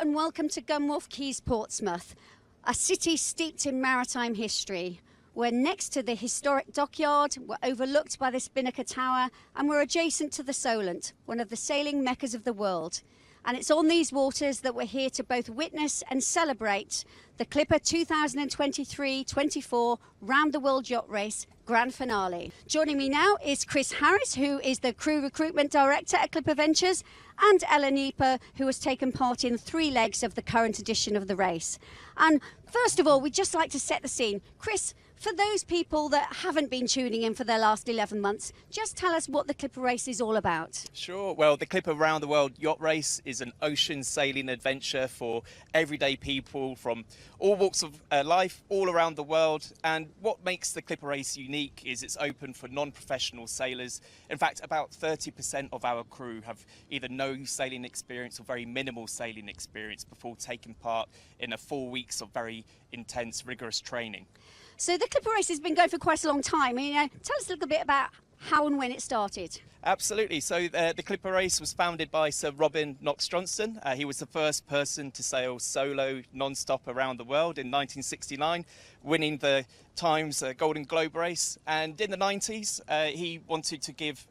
and welcome to Gunwharf Quays, Portsmouth, a city steeped in maritime history. We're next to the historic dockyard, we're overlooked by the Spinnaker Tower, and we're adjacent to the Solent, one of the sailing meccas of the world. And it's on these waters that we're here to both witness and celebrate the Clipper 2023-24 Round the World Yacht Race Grand Finale. Joining me now is Chris Harris, who is the Crew Recruitment Director at Clipper Ventures, and Ellen Eeper, who has taken part in 3 legs of the current edition of the race. And first of all, we'd just like to set the scene. Chris, for those people that haven't been tuning in for their last 11 months, just tell us what the Clipper race is all about. Sure. Well, the Clipper Round the World Yacht Race is an ocean sailing adventure for everyday people from all walks of life, all around the world. And what makes the Clipper race unique is it's open for non-professional sailors. In fact, about 30% of our crew have either no sailing experience or very minimal sailing experience before taking part in 4 weeks of very intense, rigorous training. So the Clipper race has been going for quite a long time. Tell us a little bit about how and when it started. Absolutely. So the Clipper race was founded by Sir Robin Knox-Johnston. He was the first person to sail solo non-stop around the world in 1969, winning the Times Golden Globe race. And in the 90s, he wanted to give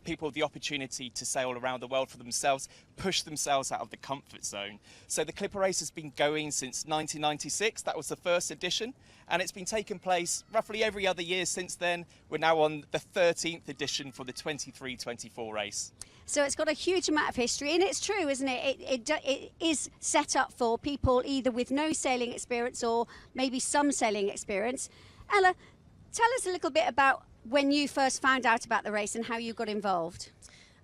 people the opportunity to sail around the world for themselves, push themselves out of the comfort zone. So the Clipper race has been going since 1996. That was the first edition. And it's been taking place roughly every other year since then. We're now on the 13th edition for the 23-24 race. So it's got a huge amount of history, and it's true, isn't it? It is set up for people either with no sailing experience or maybe some sailing experience. Ella, tell us a little bit about when you first found out about the race and how you got involved.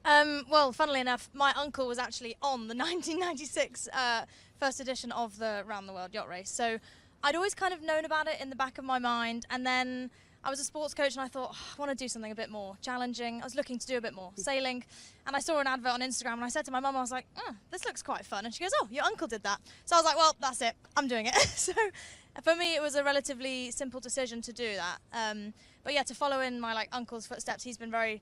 Well, funnily enough, my uncle was actually on the 1996 first edition of the Round the World Yacht Race. So I'd always kind of known about it in the back of my mind, and then I was a sports coach and I thought, I want to do something a bit more challenging. I was looking to do a bit more sailing, and I saw an advert on Instagram and I said to my mum, I was like, this looks quite fun. And she goes, oh, your uncle did that. So I was like, well, that's it, I'm doing it. So for me, it was a relatively simple decision to do that. But yeah, to follow in my uncle's footsteps, he's been very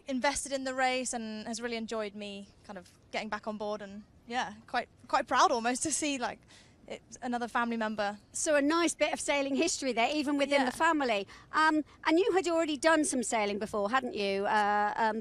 invested in the race and has really enjoyed me kind of getting back on board, and yeah, quite proud almost to see it's another family member. So a nice bit of sailing history there, even within the family. And you had already done some sailing before, hadn't you,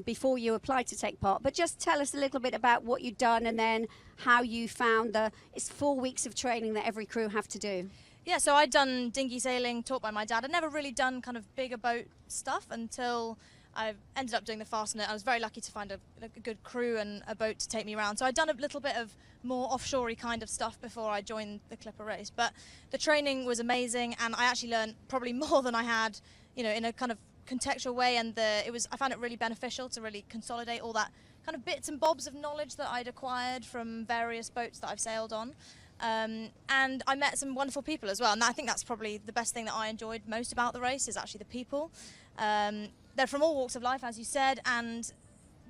before you applied to take part? But just tell us a little bit about what you'd done and then how you found it's 4 weeks of training that every crew have to do. Yeah, so I'd done dinghy sailing, taught by my dad. I'd never really done kind of bigger boat stuff until I ended up doing the Fastnet. I was very lucky to find a good crew and a boat to take me around. So I'd done a little bit of more offshorey kind of stuff before I joined the Clipper race. But the training was amazing, and I actually learned probably more than I had, in a kind of contextual way. And I found it really beneficial to really consolidate all that kind of bits and bobs of knowledge that I'd acquired from various boats that I've sailed on. And I met some wonderful people as well. And I think that's probably the best thing that I enjoyed most about the race is actually the people. They're from all walks of life, as you said, and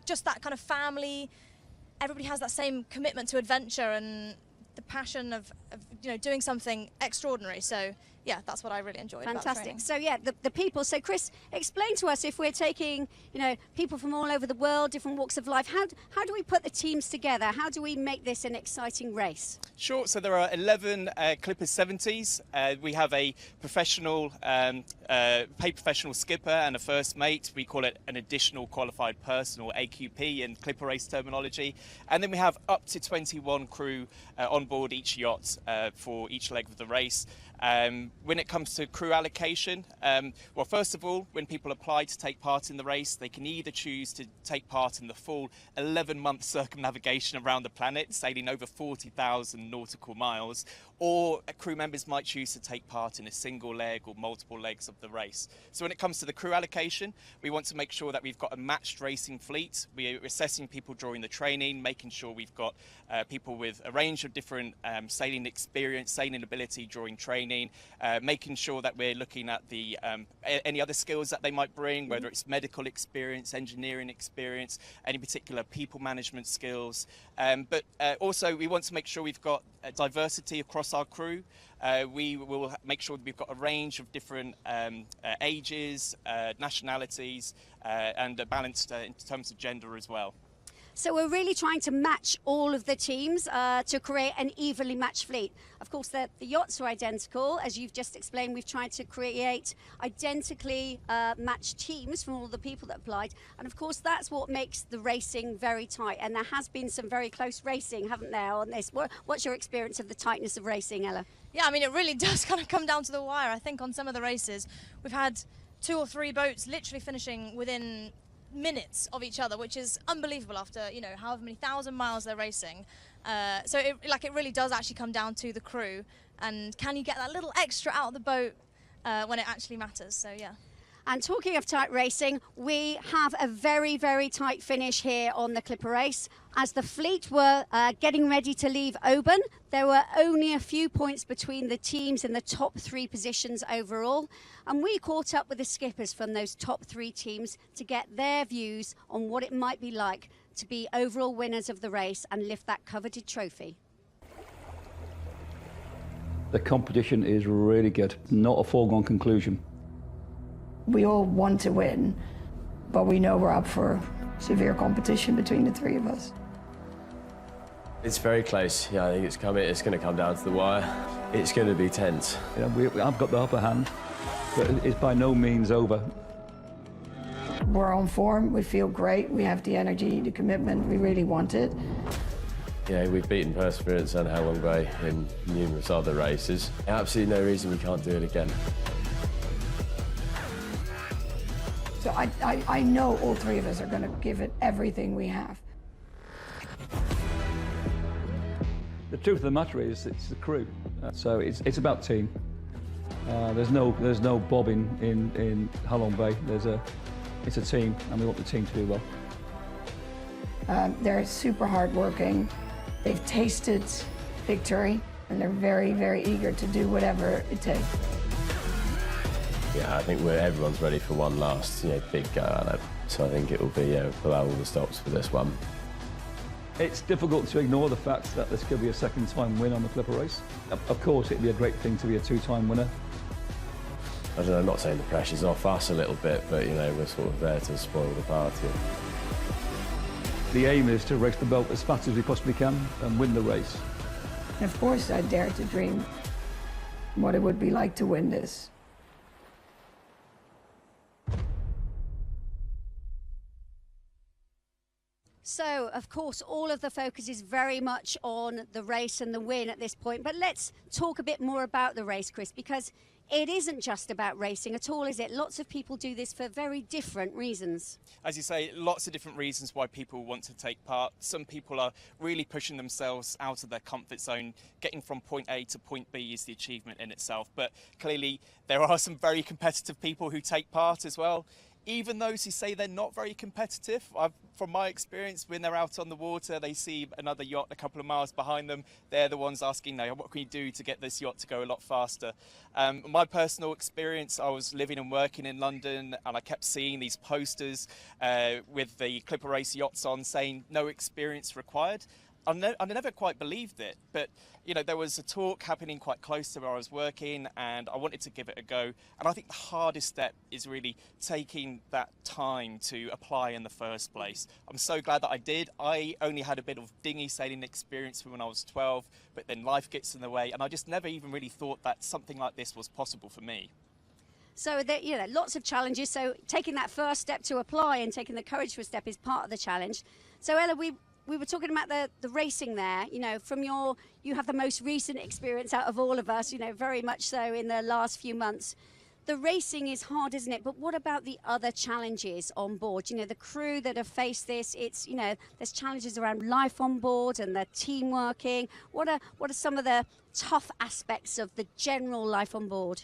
just that kind of family. Everybody has that same commitment to adventure and the passion of doing something extraordinary. So yeah, that's what I really enjoyed. Fantastic. So yeah, the people. So Chris, explain to us, if we're taking people from all over the world, different walks of life, how do we put the teams together? How do we make this an exciting race? Sure. So there are 11 Clipper 70s. We have a professional, paid professional skipper and a first mate. We call it an additional qualified person, or AQP in Clipper race terminology. And then we have up to 21 crew on board each yacht for each leg of the race. When it comes to crew allocation, well, first of all, when people apply to take part in the race, they can either choose to take part in the full 11-month circumnavigation around the planet, sailing over 40,000 nautical miles, or crew members might choose to take part in a single leg or multiple legs of the race. So when it comes to the crew allocation, we want to make sure that we've got a matched racing fleet. We're assessing people during the training, making sure we've got people with a range of different sailing experience, sailing ability during training, making sure that we're looking at the any other skills that they might bring, whether it's medical experience, engineering experience, any particular people management skills. But also we want to make sure we've got diversity across our crew. We will make sure that we've got a range of different ages, nationalities, and balanced in terms of gender as well. So we're really trying to match all of the teams to create an evenly matched fleet. Of course, the yachts are identical. As you've just explained, we've tried to create identically matched teams from all the people that applied. And of course, that's what makes the racing very tight. And there has been some very close racing, haven't there, on this? What's your experience of the tightness of racing, Ella? Yeah, I mean, it really does kind of come down to the wire. I think on some of the races, we've had 2 or 3 boats literally finishing within minutes of each other, which is unbelievable after, you know, however many thousand miles they're racing. So it really does actually come down to the crew, and can you get that little extra out of the boat when it actually matters. So yeah. And talking of tight racing, we have a very, very tight finish here on the Clipper race. As the fleet were getting ready to leave Oban, there were only a few points between the teams in the top 3 positions overall. And we caught up with the skippers from those top 3 teams to get their views on what it might be like to be overall winners of the race and lift that coveted trophy. The competition is really good, not a foregone conclusion. We all want to win, but we know we're up for severe competition between the 3 of us. It's very close. Yeah, I think it's going to come down to the wire. It's going to be tense. You know, I've got the upper hand, but it's by no means over. We're on form, we feel great, we have the energy, the commitment, we really want it. You know, we've beaten Perseverance and Howlong Bay in numerous other races. Absolutely no reason we can't do it again. So I know all 3 of us are going to give it everything we have. The truth of the matter is, it's the crew. So it's about team. There's no bobbing in Howlong Bay. It's a team, and we want the team to do well. They're super hardworking. They've tasted victory, and they're very, very eager to do whatever it takes. Yeah, I think everyone's ready for one last, big go at it. So I think it will be, pull out all the stops for this one. It's difficult to ignore the fact that this could be a second-time win on the Clipper race. Of course, it'd be a great thing to be a 2-time winner. I don't know, I'm not saying the pressure's off us a little bit, but, we're sort of there to spoil the party. The aim is to race the belt as fast as we possibly can and win the race. And of course, I dare to dream what it would be like to win this. So, of course, all of the focus is very much on the race and the win at this point. But let's talk a bit more about the race, Chris, because it isn't just about racing at all, is it? Lots of people do this for very different reasons. As you say, lots of different reasons why people want to take part. Some people are really pushing themselves out of their comfort zone. Getting from point A to point B is the achievement in itself. But clearly, there are some very competitive people who take part as well. Even those who say they're not very competitive, from my experience, when they're out on the water, they see another yacht a couple of miles behind them. They're the ones asking, "No, what can you do to get this yacht to go a lot faster?" My personal experience, I was living and working in London, and I kept seeing these posters with the Clipper Race yachts on saying "no experience required." I never quite believed it, but there was a talk happening quite close to where I was working, and I wanted to give it a go. And I think the hardest step is really taking that time to apply in the first place. I'm so glad that I did. I only had a bit of dinghy sailing experience when I was 12, but then life gets in the way, and I just never even really thought that something like this was possible for me. So, lots of challenges. So taking that first step to apply and taking the courage for a step is part of the challenge. So, Ella, we were talking about the racing there. From you have the most recent experience out of all of us, very much so in the last few months. The racing is hard, isn't it? But what about the other challenges on board? The crew that have faced this, there's challenges around life on board and the team working. What are some of the tough aspects of the general life on board?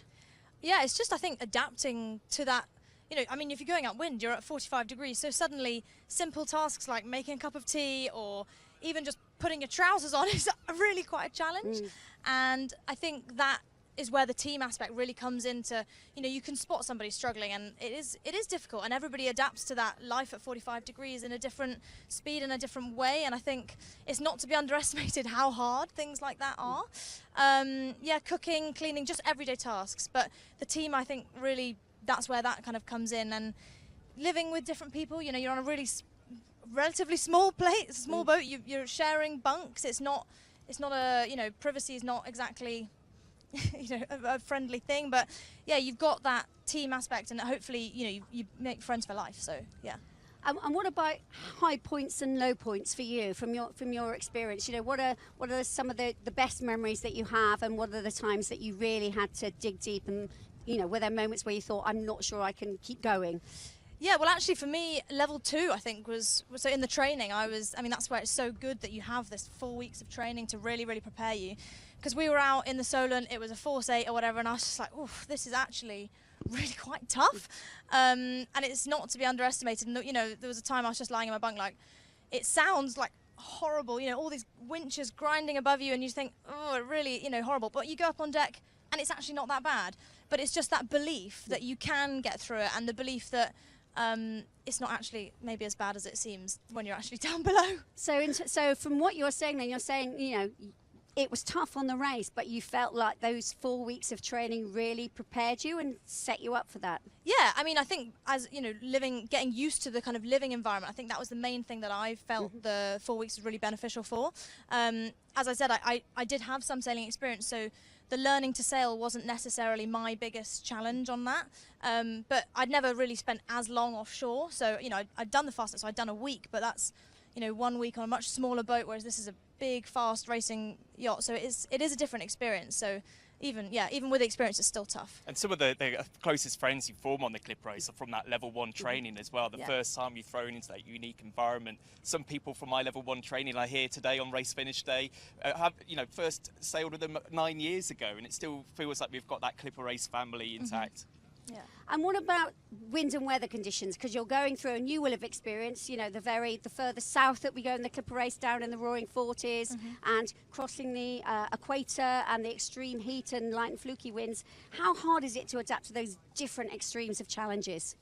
Yeah, it's just, I think, adapting to that. If you're going upwind, you're at 45 degrees, so suddenly simple tasks like making a cup of tea or even just putting your trousers on is really quite a challenge. And I think that is where the team aspect really comes into, you can spot somebody struggling, and it is difficult, and everybody adapts to that life at 45 degrees in a different speed and a different way. And I think it's not to be underestimated how hard things like that are. Cooking, cleaning, just everyday tasks. But the team, I think, really, that's where that kind of comes in, and living with different people. You're on a really relatively small boat. You're sharing bunks. It's not a, privacy is not exactly, a friendly thing. But yeah, you've got that team aspect, and hopefully, you make friends for life. So yeah. And what about high points and low points for you from your experience? What are some of the best memories that you have, and what are the times that you really had to dig deep, and were there moments where you thought, I'm not sure I can keep going? Yeah, well, actually, for me, level 2, I think, was so in the training. That's where it's so good that you have this 4 weeks of training to really, really prepare you. Because we were out in the Solent, it was a Force 8 or whatever, and I was just like, oof, this is actually really quite tough. And it's not to be underestimated. And, there was a time I was just lying in my bunk, like, it sounds like horrible, all these winches grinding above you, and you think, oh, really, horrible. But you go up on deck, and it's actually not that bad. But it's just that belief that you can get through it, and the belief that it's not actually maybe as bad as it seems when you're actually down below. So from what you're saying then, you're saying, it was tough on the race, but you felt like those 4 weeks of training really prepared you and set you up for that. Yeah, I think as, getting used to the kind of living environment, I think that was the main thing that I felt the 4 weeks was really beneficial for. As I said, I did have some sailing experience, so the learning to sail wasn't necessarily my biggest challenge on that. But I'd never really spent as long offshore. So, I'd done the fastest, so I'd done a week, but that's, 1 week on a much smaller boat, whereas this is a big, fast racing yacht. So it is a different experience. So even with the experience, it's still tough. And some of the closest friends you form on the clip race are from that level 1 training as well. The first time you're thrown into that unique environment. Some people from my level 1 training I hear today on race finish day have first sailed with them 9 years ago, and it still feels like we've got that clipper race family intact. Yeah. And what about wind and weather conditions? Because you're going through, and you will have experienced, the further south that we go in the clipper race, down in the roaring 40s, and crossing the equator and the extreme heat and light and fluky winds. How hard is it to adapt to those different extremes of challenges?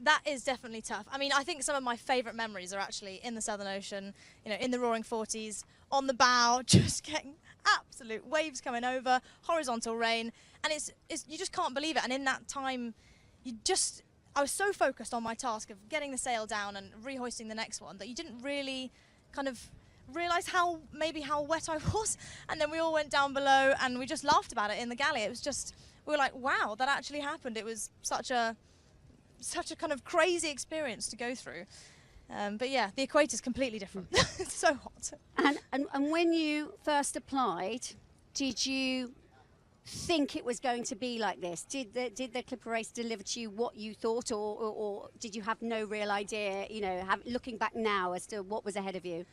That is definitely tough. I think some of my favourite memories are actually in the Southern Ocean, in the roaring 40s, on the bow, just getting absolute waves coming over, horizontal rain, and it's you just can't believe it. And in that time, I was so focused on my task of getting the sail down and rehoisting the next one that you didn't really kind of realise how wet I was. And then we all went down below and we just laughed about it in the galley. It was just, we were like, wow, that actually happened. It was such a kind of crazy experience to go through. But yeah, the equator's completely different. It's so hot. And when you first applied, did you think it was going to be like this? Did the clipper race deliver to you what you thought, or did you have no real idea, looking back now, as to what was ahead of you?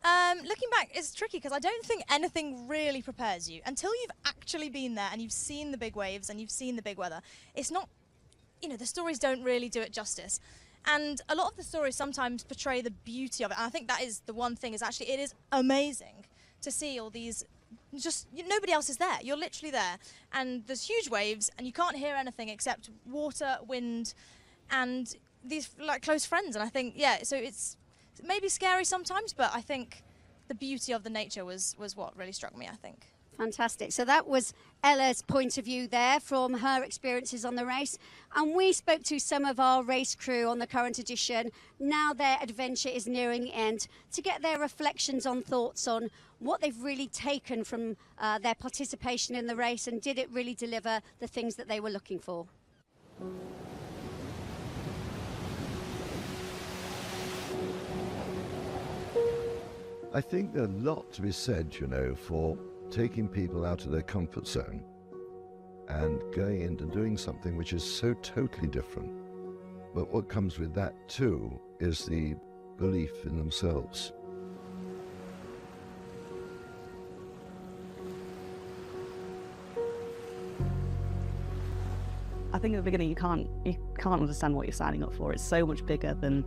Looking back, it's tricky because I don't think anything really prepares you until you've actually been there and you've seen the big waves and you've seen the big weather. It's not, the stories don't really do it justice. And a lot of the stories sometimes portray the beauty of it. And I think that is the one thing, is actually it is amazing to see all these, nobody else is there. You're literally there. And there's huge waves and you can't hear anything except water, wind, and these like close friends. And I think, so it's maybe scary sometimes, but I think the beauty of the nature was what really struck me, I think. Fantastic. So that was Ella's point of view there from her experiences on the race. And we spoke to some of our race crew on the current edition. Now their adventure is nearing the end, to get their reflections on thoughts on what they've really taken from their participation in the race, and did it really deliver the things that they were looking for. I think there's a lot to be said, for taking people out of their comfort zone and going into doing something which is so totally different. But what comes with that too is the belief in themselves. I think at the beginning you can't understand what you're signing up for. It's so much bigger than,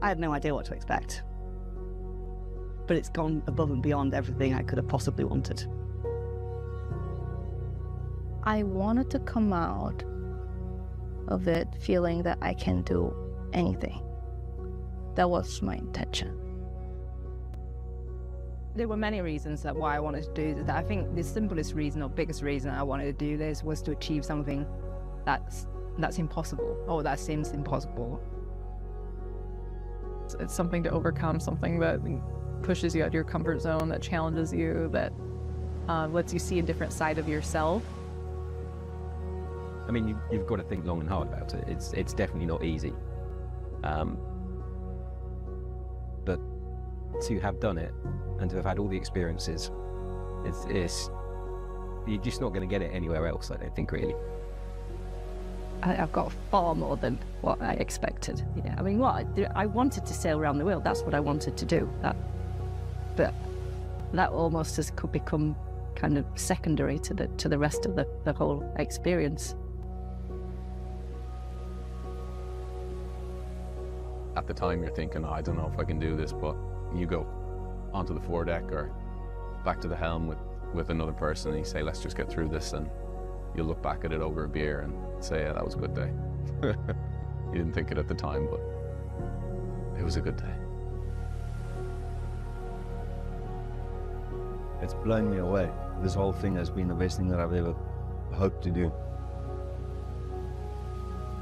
I had no idea what to expect. But it's gone above and beyond everything I could have possibly wanted. I wanted to come out of it feeling that I can do anything. That was my intention. There were many reasons why I wanted to do this. I think the simplest reason or biggest reason I wanted to do this was to achieve something that's impossible, or that seems impossible. It's something to overcome, something that pushes you out of your comfort zone, that challenges you, that lets you see a different side of yourself. I mean, you've got to think long and hard about it. It's definitely not easy. But to have done it and to have had all the experiences, it's you're just not going to get it anywhere else, I don't think, really. I've got far more than what I expected. Yeah, I mean, I wanted to sail around the world. That's what I wanted to do. But that almost could become kind of secondary to the rest of the whole experience. At the time, you're thinking, I don't know if I can do this, but you go onto the foredeck or back to the helm with another person, and you say, let's just get through this, and you'll look back at it over a beer and say, yeah, that was a good day. You didn't think it at the time, but it was a good day. It's blown me away. This whole thing has been the best thing that I've ever hoped to do.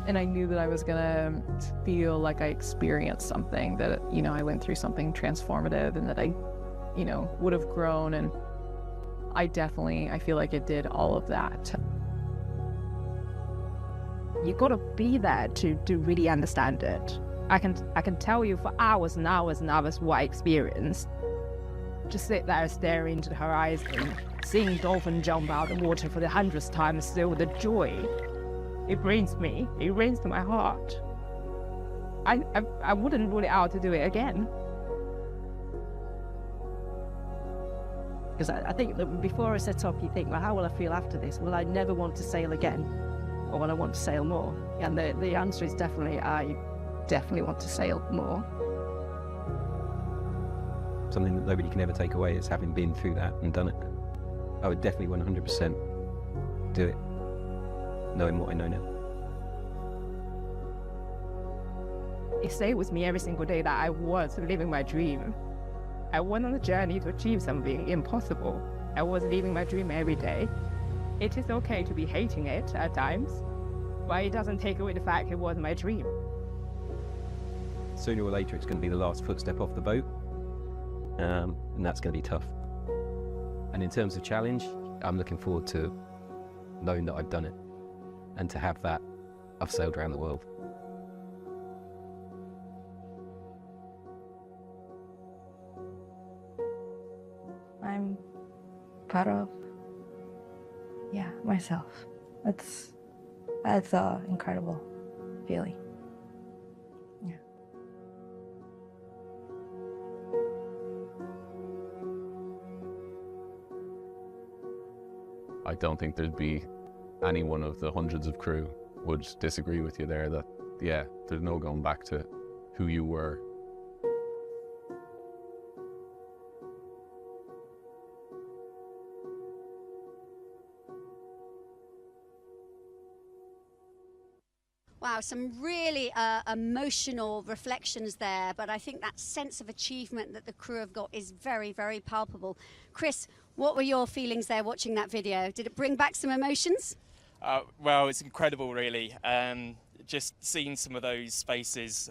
And I knew that I was gonna feel like I experienced something, that, you know, I went through something transformative, and that I, you know, would have grown. And I feel like it did all of that. You gotta be there to really understand it. I can tell you for hours and hours and hours what I experienced. Just sit there staring into the horizon, seeing dolphin jump out of the water for the 100th time, still with the joy. It brings to my heart. I wouldn't rule it out to do it again. Because I think that before I set off, you think, well, how will I feel after this? Will I never want to sail again? Or will I want to sail more? And the answer is definitely, I definitely want to sail more. Something that nobody can ever take away is having been through that and done it. I would definitely 100% do it, knowing what I know now. It stayed with me every single day that I was living my dream. I went on a journey to achieve something impossible. I was living my dream every day. It is okay to be hating it at times, but it doesn't take away the fact it was my dream. Sooner or later, it's going to be the last footstep off the boat, and that's going to be tough. And in terms of challenge, I'm looking forward to knowing that I've done it, and to have that, I've sailed around the world. I'm proud of, myself. That's an incredible feeling. Yeah. I don't think there'd be any one of the hundreds of crew would disagree with you there that, yeah, there's no going back to who you were. Wow, some really emotional reflections there, but I think that sense of achievement that the crew have got is very, very palpable. Chris, what were your feelings there watching that video? Did it bring back some emotions? Well, it's incredible, really. Just seeing some of those faces,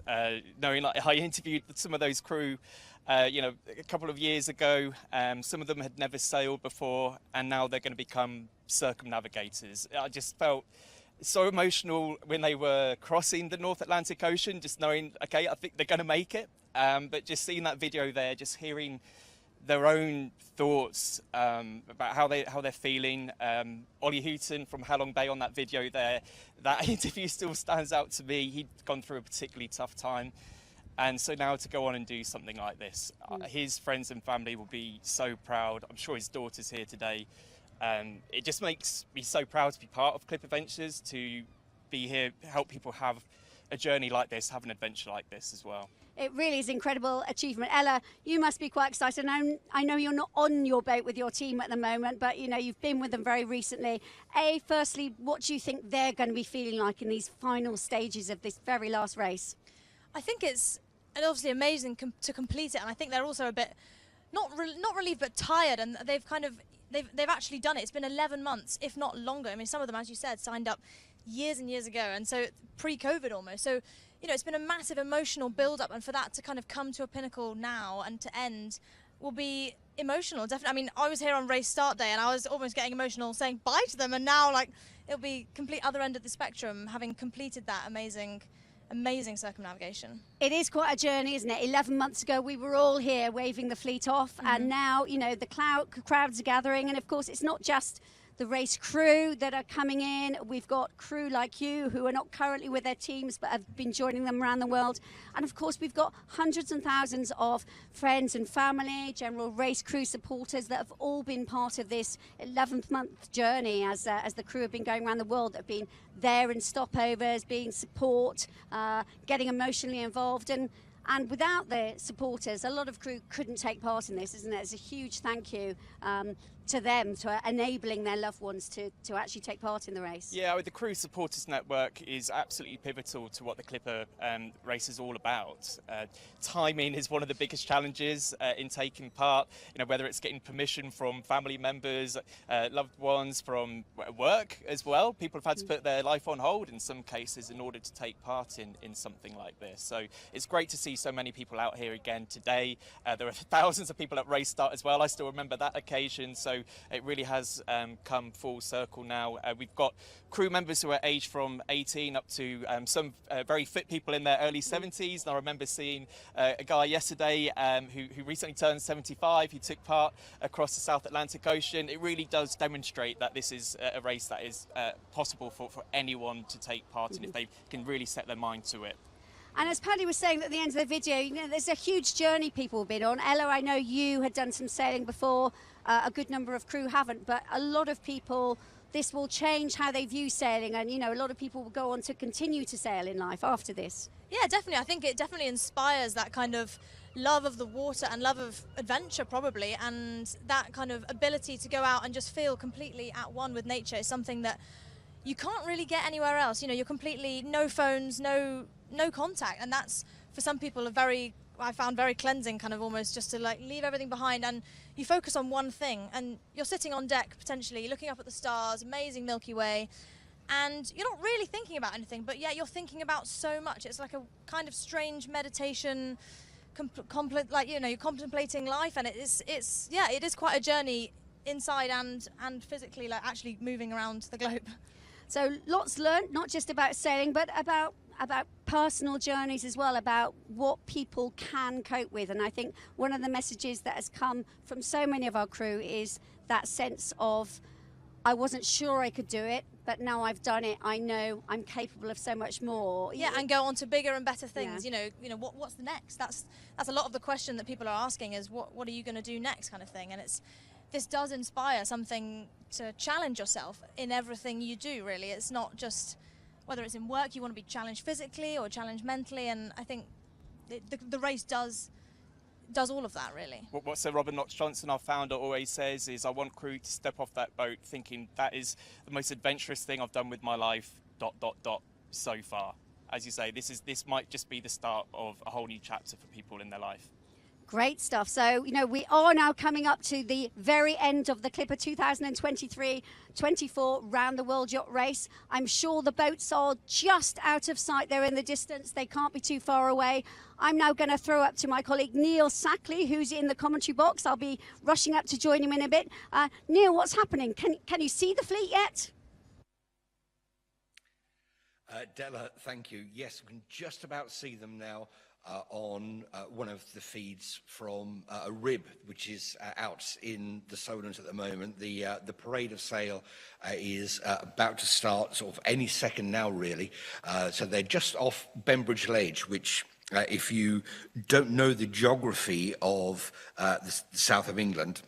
knowing like I interviewed some of those crew, a couple of years ago. Some of them had never sailed before, and now they're going to become circumnavigators. I just felt so emotional when they were crossing the North Atlantic Ocean, just knowing, okay, I think they're going to make it. But just seeing that video there, just hearing their own thoughts about how they're feeling. Ollie Houghton from Halong Bay on that video there, that interview still stands out to me. He'd gone through a particularly tough time. And so now to go on and do something like this, his friends and family will be so proud. I'm sure his daughter's here today. It just makes me so proud to be part of Clipper Ventures, to be here, help people have a journey like this, have an adventure like this as well. It really is incredible achievement. Ella, you must be quite excited. I know you're not on your boat with your team at the moment, but you've been with them very recently. Firstly, what do you think they're going to be feeling like in these final stages of this very last race? I think it's obviously amazing to complete it, and I think they're also a bit not relieved but tired, and they've actually done it. It's been 11 months, if not longer. I mean, some of them, as you said, signed up years and years ago, and so pre-COVID almost. So you know, it's been a massive emotional build-up, and for that to kind of come to a pinnacle now and to end will be emotional, definitely. I mean, I was here on race start day and I was almost getting emotional saying bye to them, and now like it'll be complete other end of the spectrum having completed that amazing circumnavigation. It is quite a journey, isn't it? 11 months ago, we were all here waving the fleet off, and now, you know, the crowds are gathering, and of course, it's not just the race crew that are coming in. We've got crew like you who are not currently with their teams but have been joining them around the world. And of course, we've got hundreds and thousands of friends and family, general race crew supporters that have all been part of this 11th month journey as the crew have been going around the world, that have been there in stopovers, being support, getting emotionally involved. And without the supporters, a lot of crew couldn't take part in this, isn't it? It's a huge thank you to them, to enabling their loved ones to actually take part in the race. Yeah, the Crew Supporters Network is absolutely pivotal to what the Clipper race is all about. Timing is one of the biggest challenges in taking part, you know, whether it's getting permission from family members, loved ones, from work as well. People have had to put their life on hold in some cases in order to take part in something like this. So it's great to see so many people out here again today. There are thousands of people at race start as well. I still remember that occasion. So it really has come full circle now. We've got crew members who are aged from 18 up to some very fit people in their early 70s. And I remember seeing a guy yesterday who recently turned 75. He took part across the South Atlantic Ocean. It really does demonstrate that this is a race that is possible for anyone to take part in if they can really set their mind to it. And as Paddy was saying at the end of the video, you know, there's a huge journey people have been on. Ella, I know you had done some sailing before. A good number of crew haven't, but a lot of people, this will change how they view sailing, and you know, a lot of people will go on to continue to sail in life after this. Yeah, definitely. I think it definitely inspires that kind of love of the water and love of adventure, probably, and that kind of ability to go out and just feel completely at one with nature is something that you can't really get anywhere else. You know, you're completely, no phones, no contact, and that's for some people I found very cleansing, kind of almost just to like leave everything behind and you focus on one thing, and you're sitting on deck potentially looking up at the stars, amazing Milky Way, and you're not really thinking about anything, but yet you're thinking about so much. It's like a kind of strange meditation, like, you know, you're contemplating life, and it is quite a journey inside and physically, like actually moving around the globe. So lots learned, not just about sailing, but about personal journeys as well, about what people can cope with. And I think one of the messages that has come from so many of our crew is that sense of, I wasn't sure I could do it, but now I've done it, I know I'm capable of so much more. Yeah, and go on to bigger and better things. Yeah. You know what's the next? That's a lot of the question that people are asking, is what are you going to do next, kind of thing. And this does inspire something to challenge yourself in everything you do, really. It's not just whether it's in work, you want to be challenged physically or challenged mentally, and I think the race does all of that, really. What Sir Robert Knox Johnson, our founder, always says is, I want crew to step off that boat thinking that is the most adventurous thing I've done with my life, ... so far. As you say, this might just be the start of a whole new chapter for people in their life. Great stuff. So, you know, we are now coming up to the very end of the Clipper 2023-24 Round the World Yacht Race. I'm sure the boats are just out of sight. They're in the distance. They can't be too far away. I'm now going to throw up to my colleague Neil Sackley, who's in the commentary box. I'll be rushing up to join him in a bit. Neil, what's happening? Can you see the fleet yet? Della, thank you. Yes, we can just about see them now. On one of the feeds from a rib, which is out in the Solent at the moment. The parade of sail is about to start sort of any second now, really. So they're just off Bembridge Ledge, which, if you don't know the geography of the south of England,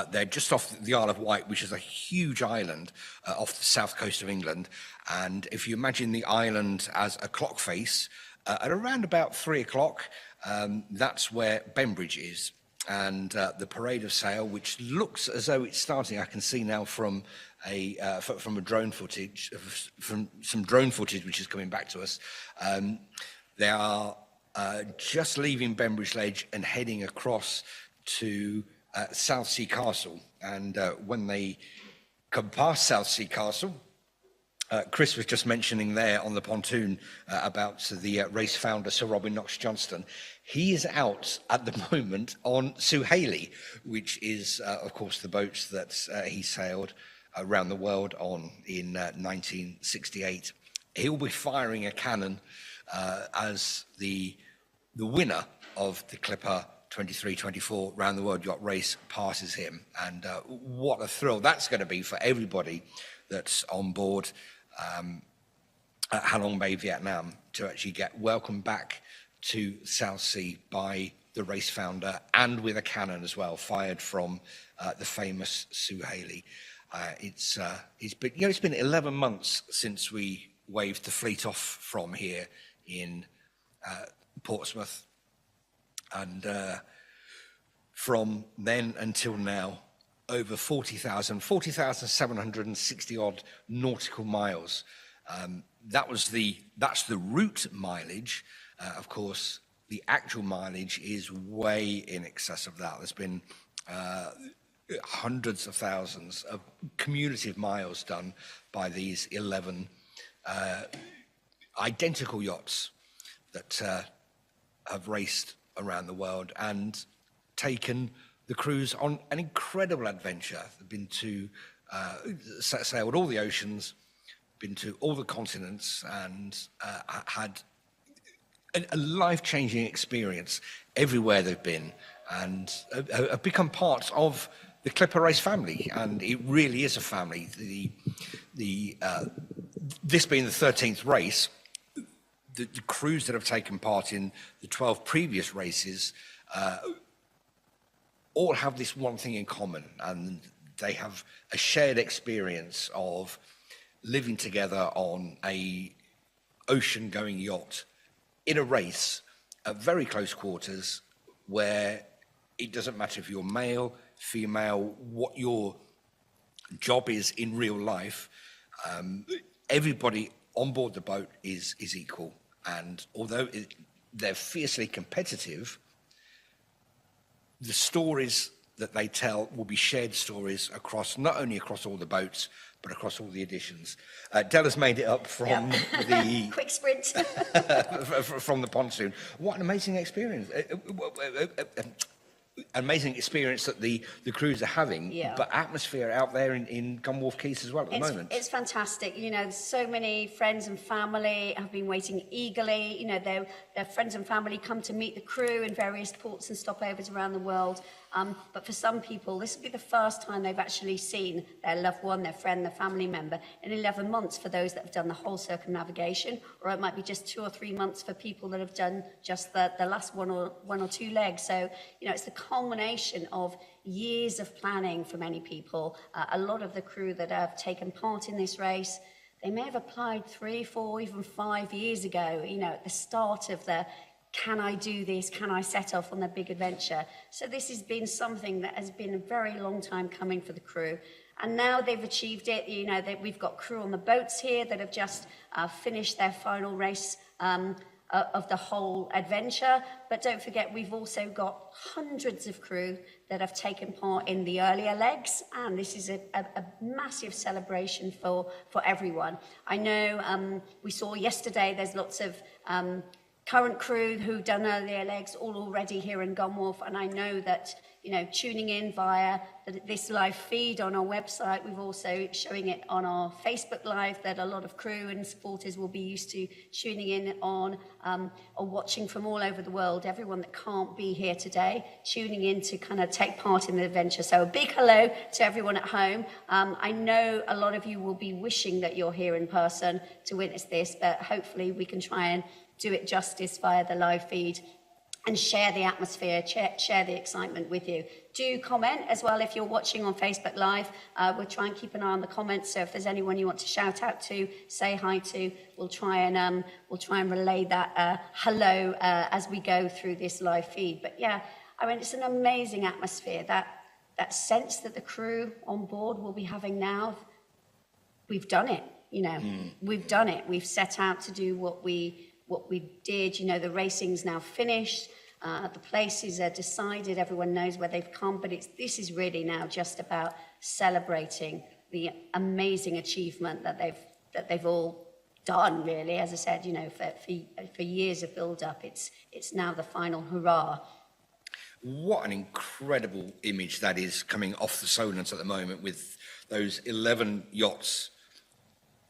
they're just off the Isle of Wight, which is a huge island off the south coast of England. And if you imagine the island as a clock face, at around about 3 o'clock, that's where Bembridge is. And the parade of sail, which looks as though it's starting, I can see now from a drone footage, from some drone footage which is coming back to us. They are just leaving Bembridge Ledge and heading across to Southsea Castle. And when they come past Southsea Castle, Chris was just mentioning there on the pontoon about the race founder, Sir Robin Knox-Johnston. He is out at the moment on Suhaili, which is, of course, the boat that he sailed around the world on in 1968. He'll be firing a cannon as the winner of the Clipper 23-24 round the world yacht race passes him. And what a thrill that's going to be for everybody that's on board at Halong Bay, Vietnam, to actually get welcomed back to South Sea by the race founder, and with a cannon as well, fired from the famous Suhaili. It's been 11 months since we waved the fleet off from here in Portsmouth, and from then until now, over 40,760 odd nautical miles. That's the route mileage. Of course, the actual mileage is way in excess of that. There's been hundreds of thousands of cumulative miles done by these 11 identical yachts that have raced around the world and taken the crews on an incredible adventure. They've been to, sailed all the oceans, been to all the continents, and had a life-changing experience everywhere they've been, and have become part of the Clipper Race family. And it really is a family. This being the 13th race, the crews that have taken part in the 12 previous races all have this one thing in common, and they have a shared experience of living together on a ocean-going yacht in a race at very close quarters, where it doesn't matter if you're male, female, what your job is in real life. Everybody on board the boat is equal, and although they're fiercely competitive, the stories that they tell will be shared stories across, not only across all the boats, but across all the editions. Della's made it up from the quick sprint from the pontoon. What an amazing experience! Amazing experience that the crews are having, but atmosphere out there in Gunwharf Keys as well at the moment. It's fantastic. You know, so many friends and family have been waiting eagerly. You know, their friends and family come to meet the crew in various ports and stopovers around the world. But for some people, this will be the first time they've actually seen their loved one, their friend, their family member in 11 months for those that have done the whole circumnavigation, or it might be just 2 or 3 months for people that have done just the last one or two legs. So, you know, it's the culmination of years of planning for many people. A lot of the crew that have taken part in this race, they may have applied 3, 4, even 5 years ago, you know, at the start of the can I do this? Can I set off on the big adventure? So this has been something that has been a very long time coming for the crew. And now they've achieved it. You know, we've got crew on the boats here that have just finished their final race of the whole adventure. But don't forget, we've also got hundreds of crew that have taken part in the earlier legs. And this is a massive celebration for everyone. I know we saw yesterday there's lots of current crew who've done earlier legs all already here in Gunwharf, and I know that, you know, tuning in via this live feed on our website, we've also showing it on our Facebook Live, that a lot of crew and supporters will be used to tuning in on or watching from all over the world. Everyone that can't be here today, tuning in to kind of take part in the adventure. So a big hello to everyone at home. I know a lot of you will be wishing that you're here in person to witness this, but hopefully we can try and do it justice via the live feed and share the atmosphere, share the excitement with you. Do comment as well if you're watching on Facebook Live. We'll try and keep an eye on the comments, so if there's anyone you want to shout out to, say hi to, we'll try and relay that hello as we go through this live feed. But yeah, I mean, it's an amazing atmosphere. That sense that the crew on board will be having now, we've done it, you know, we've done it. We've set out to do what we did. You know, the racing's now finished, the places are decided, everyone knows where they've come, but this is really now just about celebrating the amazing achievement that that they've all done, really. As I said, you know, for years of build-up, it's now the final hurrah. What an incredible image that is coming off the Solent at the moment, with those 11 yachts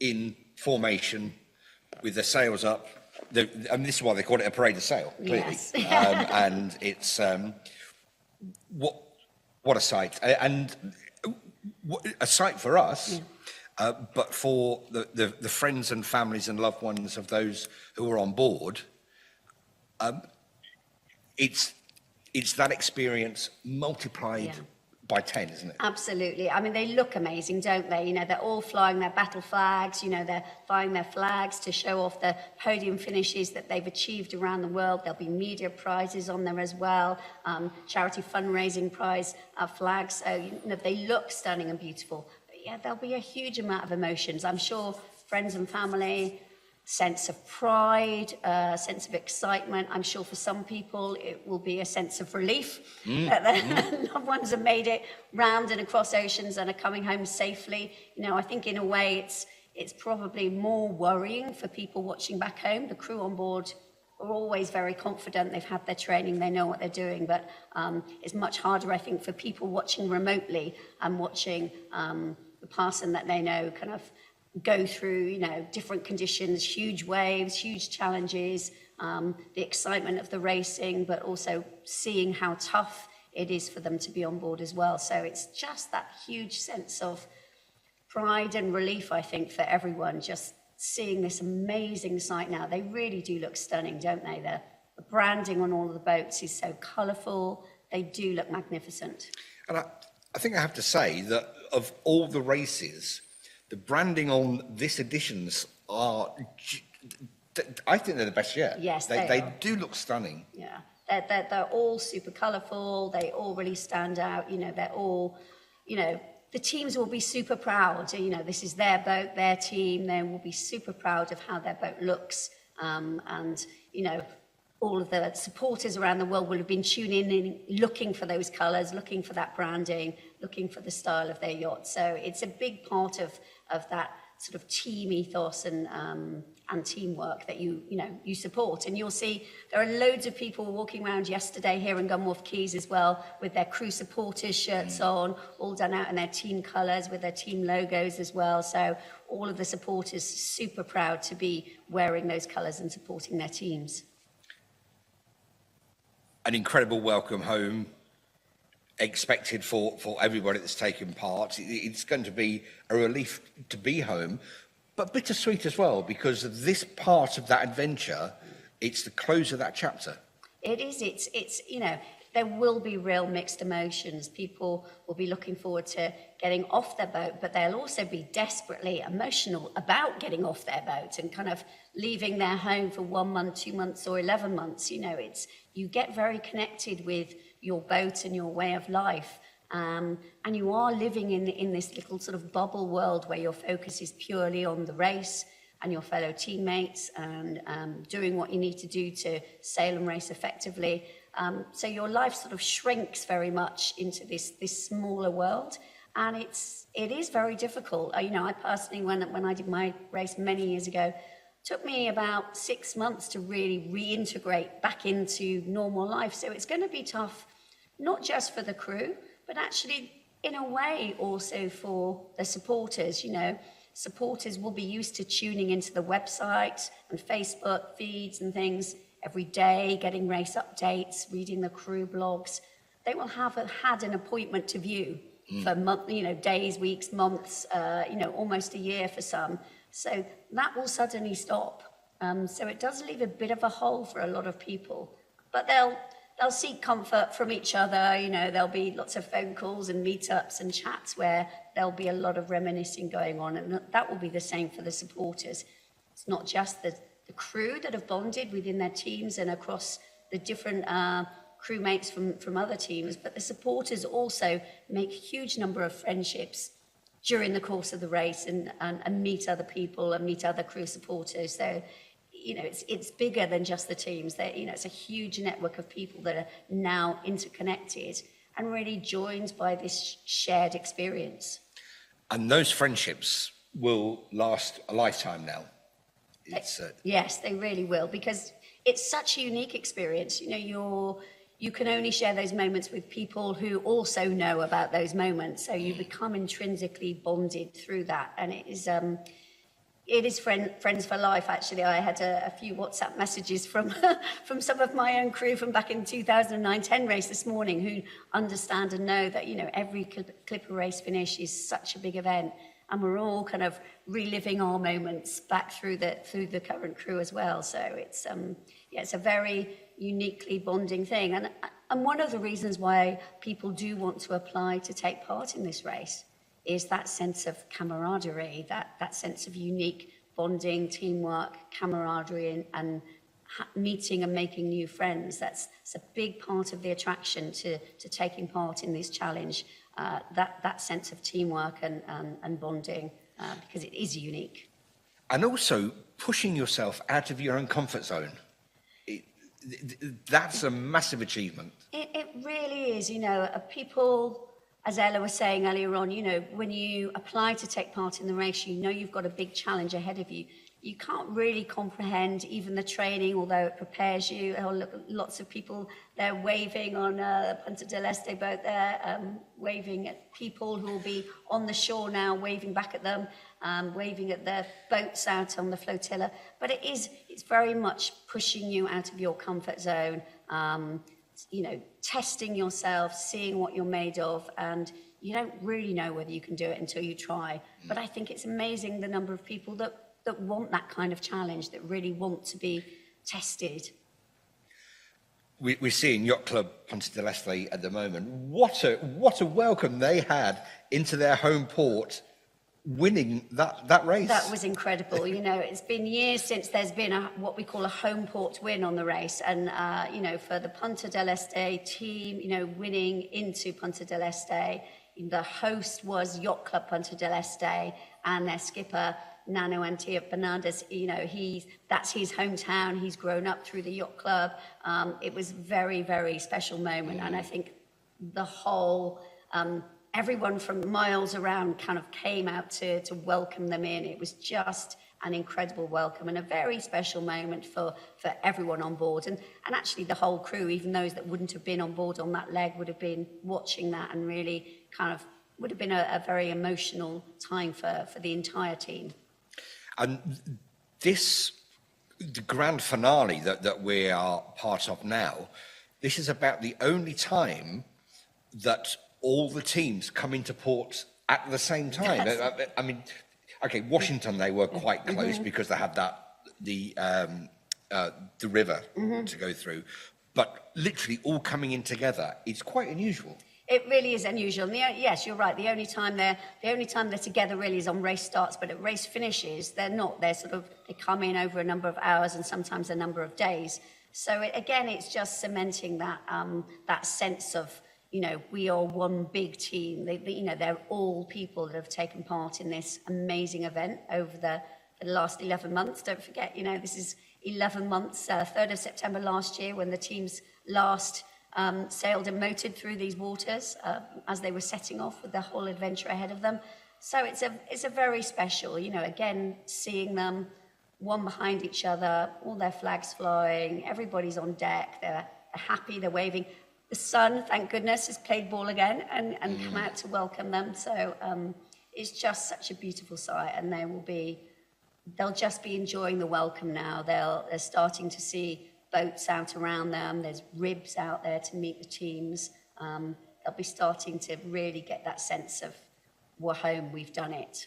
in formation with their sails up. And this is why they call it a parade of sail, clearly. Yes. And it's what a sight, and a sight for us. Yeah. But for the friends and families and loved ones of those who are on board, it's that experience multiplied by 10, isn't it? Absolutely. I mean, they look amazing, don't they? You know, they're all flying their battle flags, you know, they're flying their flags to show off the podium finishes that they've achieved around the world. There'll be media prizes on there as well, charity fundraising prize flags. So, you know, they look stunning and beautiful. But yeah, there'll be a huge amount of emotions. I'm sure friends and family, sense of pride, sense of excitement. I'm sure for some people it will be a sense of relief that their loved ones have made it round and across oceans and are coming home safely. You know, I think in a way it's probably more worrying for people watching back home. The crew on board are always very confident. They've had their training, they know what they're doing, but it's much harder, I think, for people watching remotely and watching the person that they know kind of go through, you know, different conditions, huge waves, huge challenges, the excitement of the racing, but also seeing how tough it is for them to be on board as well. So it's just that huge sense of pride and relief, I think, for everyone, just seeing this amazing sight now. They really do look stunning, don't they? The branding on all of the boats is so colourful. They do look magnificent. And I think I have to say that of all the races, the branding on this editions are, I think they're the best yet. Yes, they do look stunning. Yeah, they're all super colourful. They all really stand out. You know, they're all, you know, the teams will be super proud. You know, this is their boat, their team. They will be super proud of how their boat looks. And, you know, all of the supporters around the world will have been tuning in, looking for those colours, looking for that branding, looking for the style of their yacht. So it's a big part of that sort of team ethos and teamwork that you support. And you'll see there are loads of people walking around yesterday here in Gunwharf Quays as well with their crew supporters shirts on, all done out in their team colours with their team logos as well. So all of the supporters super proud to be wearing those colours and supporting their teams. An incredible welcome home expected for everybody that's taken part. It's going to be a relief to be home, but bittersweet as well, because this part of that adventure, it's the close of that chapter. It is. It's you know, there will be real mixed emotions. People will be looking forward to getting off their boat, but they'll also be desperately emotional about getting off their boat and kind of leaving their home for 1 month, 2 months, or 11 months. You know, you get very connected with your boat and your way of life. And you are living in this little sort of bubble world where your focus is purely on the race and your fellow teammates and doing what you need to do to sail and race effectively. So your life sort of shrinks very much into this smaller world. And it is very difficult. You know, I personally, when I did my race many years ago, took me about 6 months to really reintegrate back into normal life. So it's going to be tough, not just for the crew, but actually, in a way, also for the supporters. You know, supporters will be used to tuning into the website and Facebook feeds and things every day, getting race updates, reading the crew blogs. They will have had an appointment to view for days, weeks, months, almost a year for some. So that will suddenly stop. So it does leave a bit of a hole for a lot of people. But they'll seek comfort from each other. You know, there'll be lots of phone calls and meetups and chats where there'll be a lot of reminiscing going on. And that will be the same for the supporters. It's not just the crew that have bonded within their teams and across the different crewmates from other teams, but the supporters also make a huge number of friendships during the course of the race and meet other people and meet other crew supporters. So, you know, it's bigger than just the teams. It's a huge network of people that are now interconnected and really joined by this shared experience. And those friendships will last a lifetime now. It's Yes, they really will, because it's such a unique experience. You can only share those moments with people who also know about those moments. So you become intrinsically bonded through that. And it is friends for life, actually. I had a few WhatsApp messages from from some of my own crew from back in the 2009-10 race this morning who understand and know that, every Clipper race finish is such a big event. And we're all kind of reliving our moments back through the current crew as well. So it's a very uniquely bonding thing. And one of the reasons why people do want to apply to take part in this race is that sense of camaraderie, that sense of unique bonding, teamwork, camaraderie, and meeting and making new friends. That's a big part of the attraction to taking part in this challenge, that sense of teamwork and bonding, because it is unique. And also pushing yourself out of your own comfort zone. That's a massive achievement. It really is. People, as Ella was saying earlier on, when you apply to take part in the race, you've got a big challenge ahead of you. You can't really comprehend even the training, although it prepares you. Lots of people, they're waving on the Punta del Este boat there, waving at people who will be on the shore now, waving back at them, waving at their boats out on the flotilla. But it's very much pushing you out of your comfort zone, testing yourself, seeing what you're made of, and you don't really know whether you can do it until you try. But I think it's amazing the number of people that want that kind of challenge, that really want to be tested. We're seeing Yacht Club Punta del Este at the moment. What a welcome they had into their home port, winning that race. That was incredible. It's been years since there's been what we call a home port win on the race. And, for the Punta del Este team, winning into Punta del Este, the host was Yacht Club Punta del Este, and their skipper, Nano Antio Bernardes, that's his hometown. He's grown up through the yacht club. It was a very, very special moment. And I think the whole, everyone from miles around kind of came out to welcome them in. It was just an incredible welcome and a very special moment for everyone on board. And actually the whole crew, even those that wouldn't have been on board on that leg, would have been watching that, and really kind of would have been a very emotional time for the entire team. And the grand finale that we are part of now, this is about the only time that all the teams come into port at the same time. Yes. I mean, okay, Washington, they were quite close because they had the river to go through, but literally all coming in together, it's quite unusual. It really is unusual. And yes, you're right. The only time they're together really is on race starts, but at race finishes, they're not. They come in over a number of hours and sometimes a number of days. So it's just cementing that sense of, we are one big team. They're all people that have taken part in this amazing event over the last 11 months. Don't forget, this is 11 months, 3rd of September last year, when the teams last sailed and motored through these waters as they were setting off with their whole adventure ahead of them. So it's a very special, again, seeing them one behind each other, all their flags flying, everybody's on deck, they're happy, they're waving. The sun, thank goodness, has played ball again and come out to welcome them. So it's just such a beautiful sight, and they'll just be enjoying the welcome now. They're starting to see boats out around them. There's ribs out there to meet the teams. They'll be starting to really get that sense of, we're home, we've done it.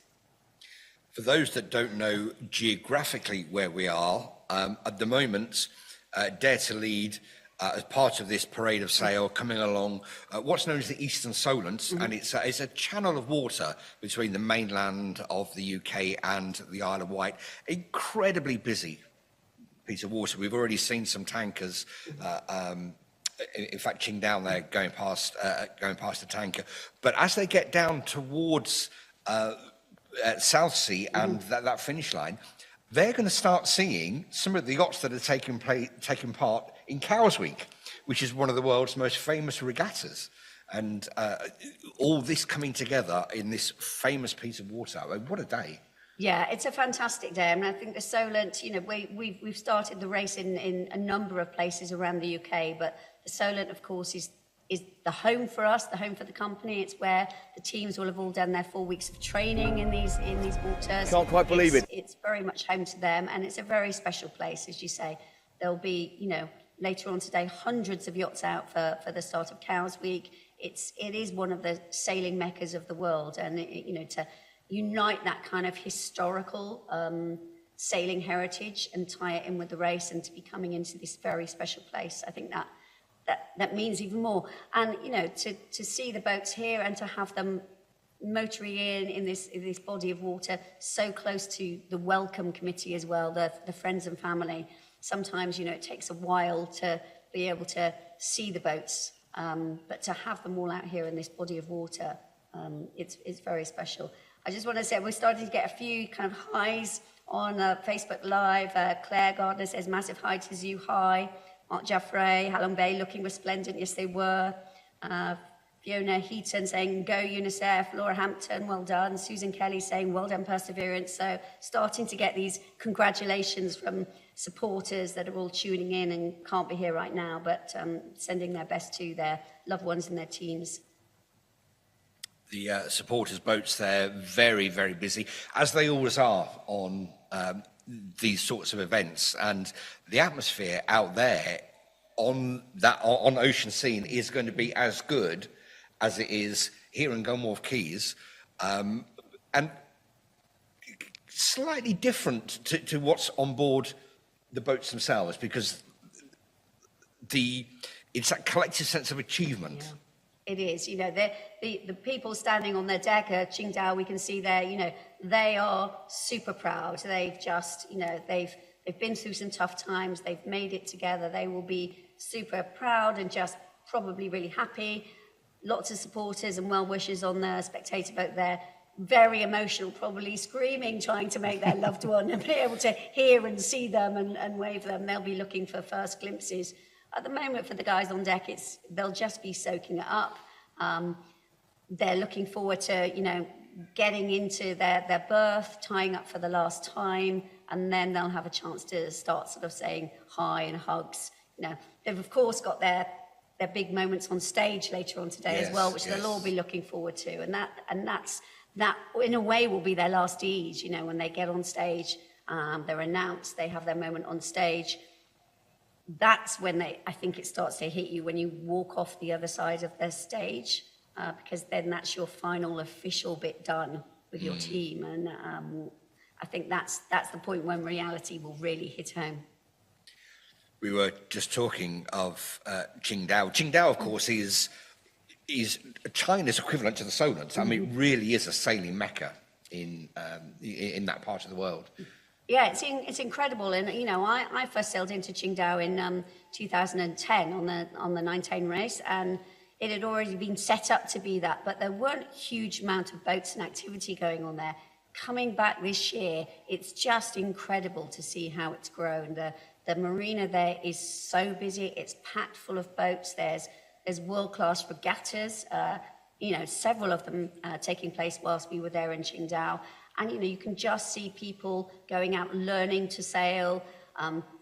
For those that don't know geographically where we are, at the moment, Dare to Lead, as part of this parade of sail, coming along what's known as the Eastern Solent, and it's a channel of water between the mainland of the UK and the Isle of Wight. Incredibly busy piece of water. We've already seen some tankers, in fact, Ching down there going past the tanker. But as they get down towards Southsea and that finish line, they're going to start seeing some of the yachts that are taking part in Cowes Week, which is one of the world's most famous regattas. And all this coming together in this famous piece of water. I mean, what a day. Yeah, it's a fantastic day. I mean, I think the Solent, you know, we've started the race in a number of places around the UK, but the Solent, of course, is the home for us, the home for the company. It's where the teams will have all done their 4 weeks of training in these waters. Can't quite believe it. It's very much home to them, and it's a very special place, as you say. There'll be, you know, later on today, hundreds of yachts out for the start of Cows Week. It is one of the sailing meccas of the world, and you know, to unite that kind of historical sailing heritage and tie it in with the race, and to be coming into this very special place, I think that means even more. And you know, to see the boats here and to have them motoring in this body of water so close to the welcome committee as well, the friends and family. Sometimes, you know, it takes a while to be able to see the boats, but to have them all out here in this body of water, it's very special. I just want to say we're starting to get a few kind of highs on Facebook Live. Claire Gardner says, massive hi to Zoo High. Mark Jaffray, Halong Bay looking resplendent. Yes, they were. Fiona Heaton saying, go UNICEF. Laura Hampton, well done. Susan Kelly saying, well done, Perseverance. So starting to get these congratulations from supporters that are all tuning in and can't be here right now, but sending their best to their loved ones and their teams. The supporters' boats there, very, very busy, as they always are on these sorts of events. And the atmosphere out there on Ocean Scene is going to be as good as it is here in Gunwharf Quays, and slightly different to what's on board the boats themselves, because it's that collective sense of achievement. Yeah. It is, you know, the people standing on their deck at Qingdao, we can see there, you know, they are super proud. They've just, you know, they've been through some tough times. They've made it together. They will be super proud and just probably really happy. Lots of supporters and well-wishers on the spectator boat there. Very emotional, probably screaming, trying to make their loved one and be able to hear and see them and wave them. They'll be looking for first glimpses. At the moment, for the guys on deck, they'll just be soaking it up. They're looking forward to, you know, getting into their berth, tying up for the last time, and then they'll have a chance to start sort of saying hi and hugs. You know, they've of course got their big moments on stage later on today as well, which they'll all be looking forward to, and that in a way will be their last ease. You know, when they get on stage, they're announced, they have their moment on stage. That's when I think it starts to hit you when you walk off the other side of the stage, because then that's your final official bit done with your team, and I think that's the point when reality will really hit home. We were just talking of Qingdao. Qingdao, of course, is China's equivalent to the Solent. I mean, it really is a sailing mecca in that part of the world. Yeah, it's incredible, and you know, I first sailed into Qingdao in 2010 on the 910 race, and it had already been set up to be that, but there weren't a huge amount of boats and activity going on there. Coming back this year, it's just incredible to see how it's grown. The marina there is so busy; it's packed full of boats. There's world-class regattas, you know, several of them taking place whilst we were there in Qingdao. And, you know, you can just see people going out learning to sail,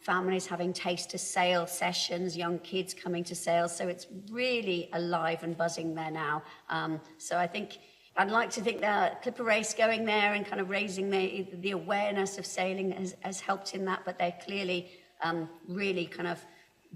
families having taste-to sail sessions, young kids coming to sail. So it's really alive and buzzing there now. So I think I'd like to think the Clipper race going there and kind of raising the awareness of sailing has helped in that. But they're clearly really kind of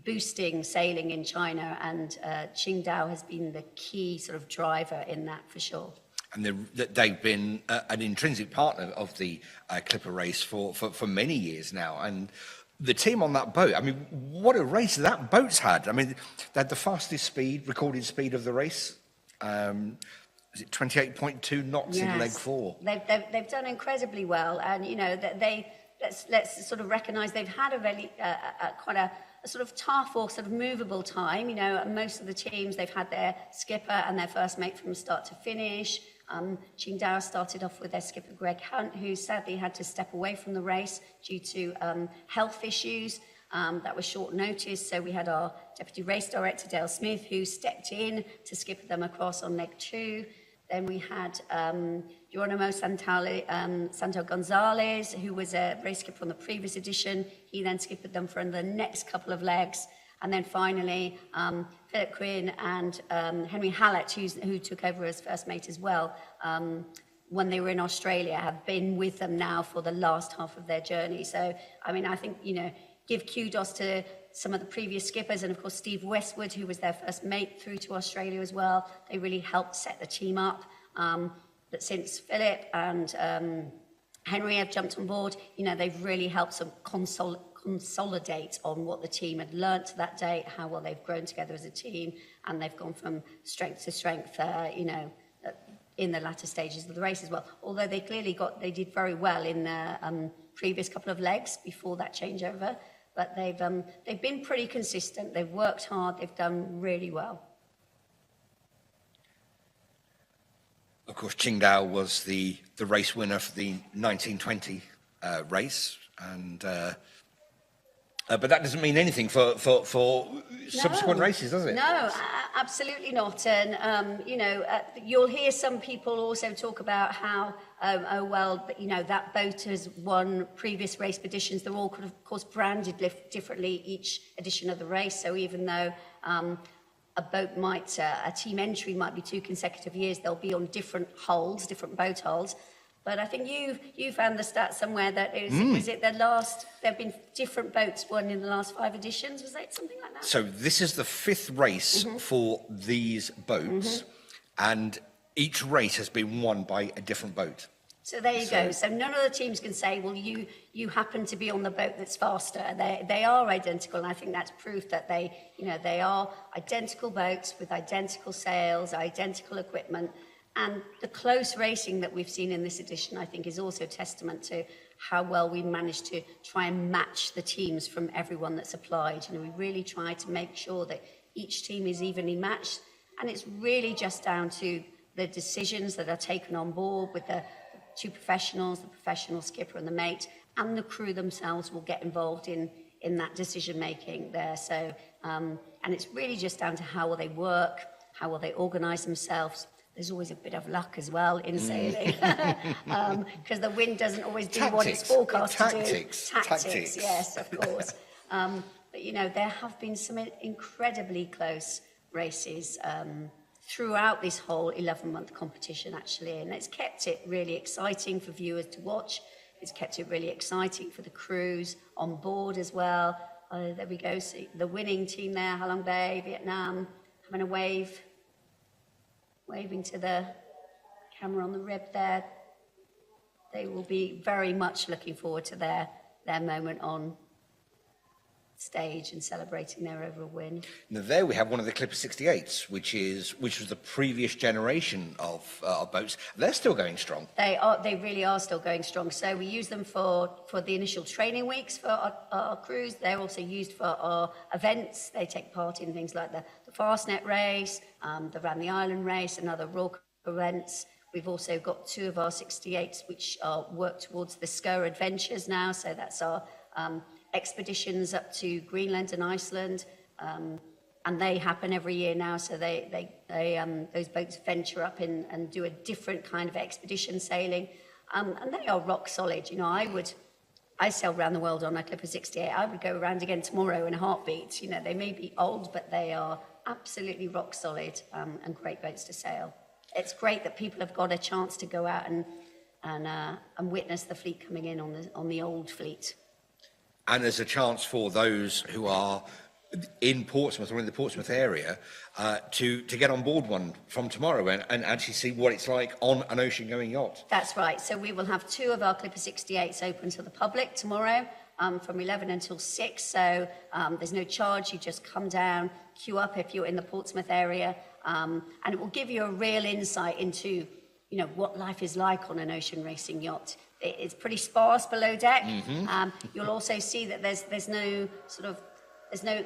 boosting sailing in China. And Qingdao has been the key sort of driver in that for sure. And they've been an intrinsic partner of the Clipper race for many years now. And the team on that boat, I mean, what a race that boat's had. I mean, they had the fastest recorded speed of the race. Is it 28.2 knots in leg 4? They've done incredibly well. And, you know, let's sort of recognise they've had a very, quite a sort of tough or sort of movable time. You know, most of the teams, they've had their skipper and their first mate from start to finish. Qingdao started off with their skipper, Greg Hunt, who sadly had to step away from the race due to health issues. That was short notice, so we had our Deputy Race Director, Dale Smith, who stepped in to skipper them across on leg 2. Then we had Geronimo Santo Gonzalez, who was a race skipper on the previous edition. He then skipped them for the next couple of legs. And then finally, Philip Quinn and Henry Hallett, who took over as first mate as well, when they were in Australia, have been with them now for the last half of their journey. So, I mean, I think, give kudos to some of the previous skippers, and of course Steve Westwood, who was their first mate through to Australia as well. They really helped set the team up. But since Philip and Henry have jumped on board, they've really helped some consolidate on what the team had learnt to that date, how well they've grown together as a team, and they've gone from strength to strength, in the latter stages of the race as well. Although they did very well in the previous couple of legs before that changeover. But they've been pretty consistent. They've worked hard. They've done really well. Of course, Qingdao was the race winner for the 1920 race, and but that doesn't mean anything for subsequent races, does it? No, absolutely not. And you'll hear some people also talk about how, that boat has won previous race editions. They're all, of course, branded differently each edition of the race. So even though a team entry might be 2 consecutive years, they'll be on different hulls, different boat hulls. But I think you found the stat somewhere that was it there have been different boats won in the last 5 editions? Was it something like that? So this is the 5th race for these boats, and each race has been won by a different boat. So there you go. So none of the teams can say, well, you happen to be on the boat that's faster. They are identical, and I think that's proof that they are identical boats with identical sails, identical equipment. And the close racing that we've seen in this edition, I think, is also testament to how well we managed to try and match the teams from everyone that's applied. We really try to make sure that each team is evenly matched. And it's really just down to the decisions that are taken on board with the 2 professionals, the professional skipper and the mate, and the crew themselves will get involved in that decision-making there. So, and it's really just down to how well they work, how well they organise themselves. There's always a bit of luck as well in sailing, because the wind doesn't always do what it's forecast to do. Tactics, yes, of course. But there have been some incredibly close races throughout this whole 11-month competition, actually, and it's kept it really exciting for viewers to watch. It's kept it really exciting for the crews on board as well. There we go, see the winning team there, Halong Bay, Vietnam, having a waving to the camera on the rib there. They will be very much looking forward to their moment on stage and celebrating their overall win. Now there we have one of the Clipper 68s, which was the previous generation of boats. They're still going strong. They really are still going strong. So we use them for the initial training weeks for our crews. They're also used for our events. They take part in things like the Fastnet race, the Round the Island race, and other Rourke events. We've also got 2 of our 68s which work towards the SCO Adventures now. So that's our expeditions up to Greenland and Iceland, and they happen every year now. So those boats venture up and do a different kind of expedition sailing, and they are rock solid. I sail around the world on a Clipper 68. I would go around again tomorrow in a heartbeat. They may be old, but they are absolutely rock solid, and great boats to sail. It's great that people have got a chance to go out and witness the fleet coming in on the old fleet. And there's a chance for those who are in Portsmouth or in the Portsmouth area to get on board one from tomorrow and actually see what it's like on an ocean-going yacht. That's right. So we will have 2 of our Clipper 68s open to the public tomorrow from 11 until 6. So there's no charge. You just come down, queue up if you're in the Portsmouth area, and it will give you a real insight into what life is like on an ocean racing yacht. It's pretty sparse below deck. You'll also see that there's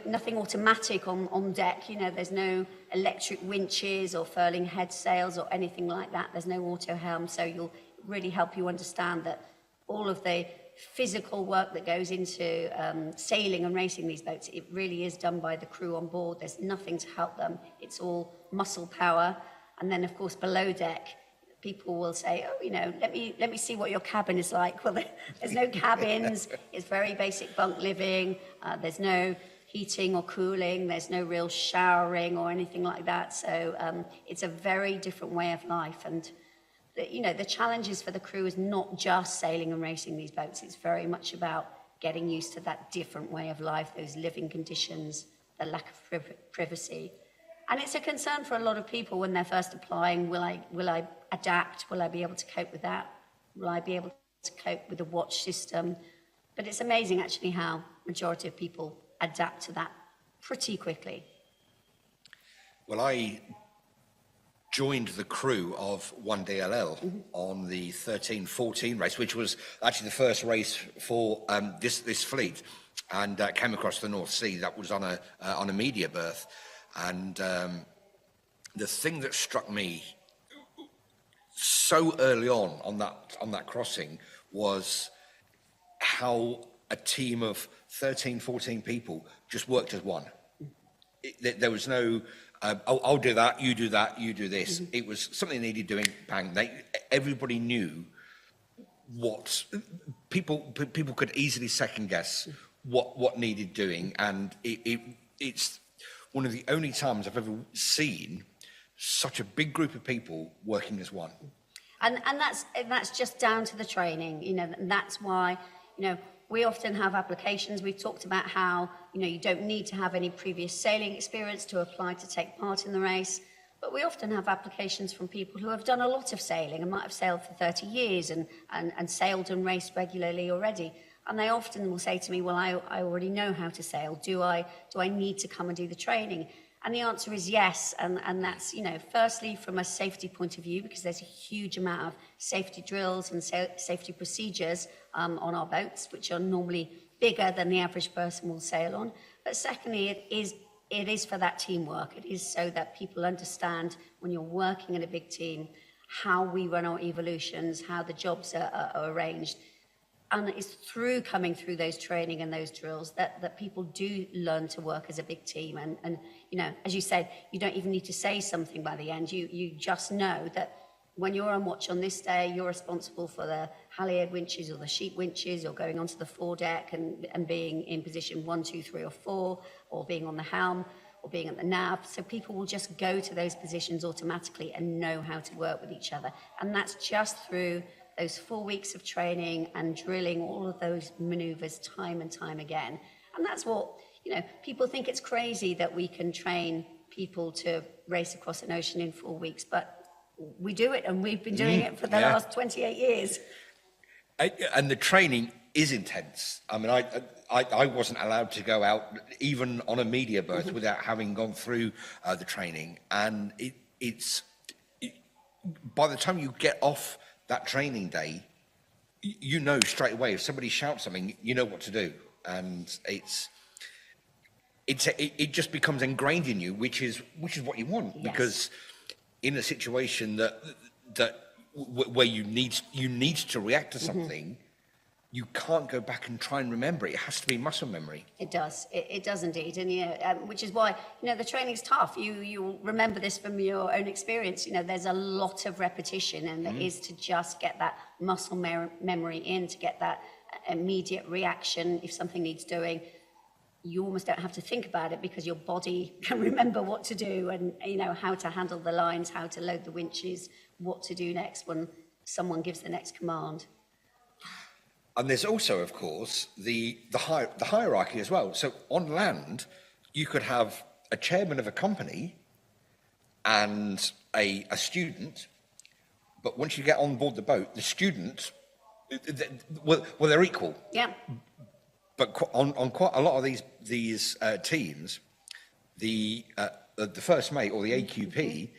nothing automatic on deck. There's no electric winches or furling head sails or anything like that. There's no auto helm, so you'll really help you understand that all of the physical work that goes into sailing and racing these boats, it really is done by the crew on board. There's nothing to help them. It's all muscle power. And then, of course, below deck, people will say, oh, you know, let me see what your cabin is like. Well, there's no cabins. It's very basic bunk living. There's no heating or cooling. There's no real showering or anything like that. So it's a very different way of life. And, you know, the challenges for the crew is not just sailing and racing these boats. It's very much about getting used to that different way of life, those living conditions, the lack of privacy. And it's a concern for a lot of people when they're first applying. Will I adapt? Will I be able to cope with that? Will I be able to cope with the watch system? But it's amazing actually how majority of people adapt to that pretty quickly. Well, I joined the crew of 1DLL on the 13-14 race, which was actually the first race for this fleet, and came across the North Sea. That was on a media berth. And the thing that struck me so early on that crossing was how a team of 13, 14 people just worked as one. There was no, I'll do that, you do this. It was something they needed doing, bang. Everybody knew what people could easily second guess what needed doing, and it's one of the only times I've ever seen such a big group of people working as one. And that's just down to the training, you know, and that's why, you know, we often have applications. We've talked about how, you know, you don't need to have any previous sailing experience to apply to take part in the race, but we often have applications from people who have done a lot of sailing and might have sailed for 30 years and sailed and raced regularly already. And they often will say to me, well, I already know how to sail. Do I need to come and do the training? And the answer is yes. And that's, you know, firstly, from a safety point of view, because there's a huge amount of safety drills and safety procedures on our boats, which are normally bigger than the average person will sail on. But secondly, it is for that teamwork. It is so that people understand when you're working in a big team, how we run our evolutions, how the jobs are arranged. And it's through coming through those training and those drills that people do learn to work as a big team. And you know, as you said, you don't even need to say something by the end. You just know that when you're on watch on this day, you're responsible for the halyard winches or the sheet winches, or going onto the foredeck and being in position 1, 2, 3, or 4, or being on the helm, or being at the nav. So people will just go to those positions automatically and know how to work with each other. And that's just through those 4 weeks of training and drilling all of those maneuvers time and time again. And that's what, you know, people think it's crazy that we can train people to race across an ocean in 4 weeks, but we do it, and we've been doing it for the last 28 years. And the training is intense. I mean, I wasn't allowed to go out even on a media berth without having gone through the training. And it's by the time you get off that training day, you know straight away if somebody shouts something, you know what to do, and it just becomes ingrained in you, which is what you want. Yes. Because in a situation where you need to react to something, you can't go back and try and remember it. It has to be muscle memory. It does. It does indeed. And, you know, which is why, you know, the training's tough. You'll remember this from your own experience. You know, there's a lot of repetition, and there is to just get that muscle memory in, to get that immediate reaction if something needs doing. You almost don't have to think about it because your body can remember what to do, and, you know, how to handle the lines, how to load the winches, what to do next when someone gives the next command. And there's also, of course, the hierarchy as well. So on land, you could have a chairman of a company and a student, but once you get on board the boat, the student, well, they're equal. Yeah. But on quite a lot of these teams, the first mate or the AQP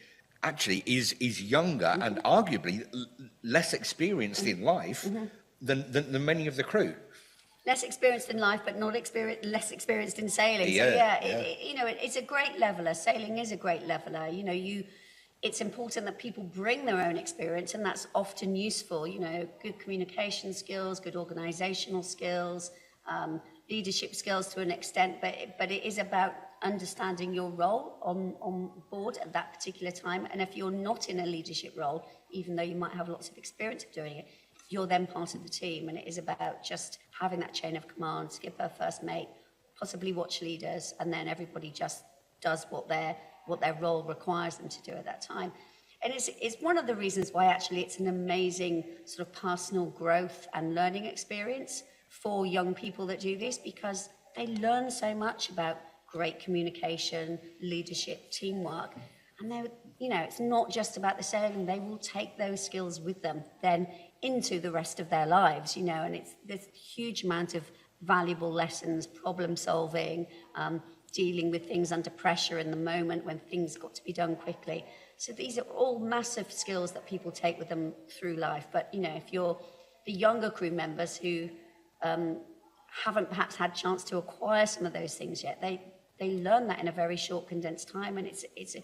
actually is younger and arguably less experienced in life than many of the crew. Less experienced in life, but less experienced in sailing. Yeah, so you know, it's a great leveler. Sailing is a great leveler. You know, it's important that people bring their own experience, and that's often useful. You know, good communication skills, good organisational skills, leadership skills to an extent, but it is about understanding your role on board at that particular time. And if you're not in a leadership role, even though you might have lots of experience of doing it, you're then part of the team. And it is about just having that chain of command, skipper, first mate, possibly watch leaders, and then everybody just does what their role requires them to do at that time. And it's one of the reasons why actually it's an amazing sort of personal growth and learning experience for young people that do this, because they learn so much about great communication, leadership, teamwork. And they, you know, it's not just about the sailing. They will take those skills with them then into the rest of their lives, you know, and it's this huge amount of valuable lessons, problem solving, dealing with things under pressure in the moment when things got to be done quickly. So these are all massive skills that people take with them through life. But, you know, if you're the younger crew members who haven't perhaps had a chance to acquire some of those things yet, they learn that in a very short, condensed time. And it's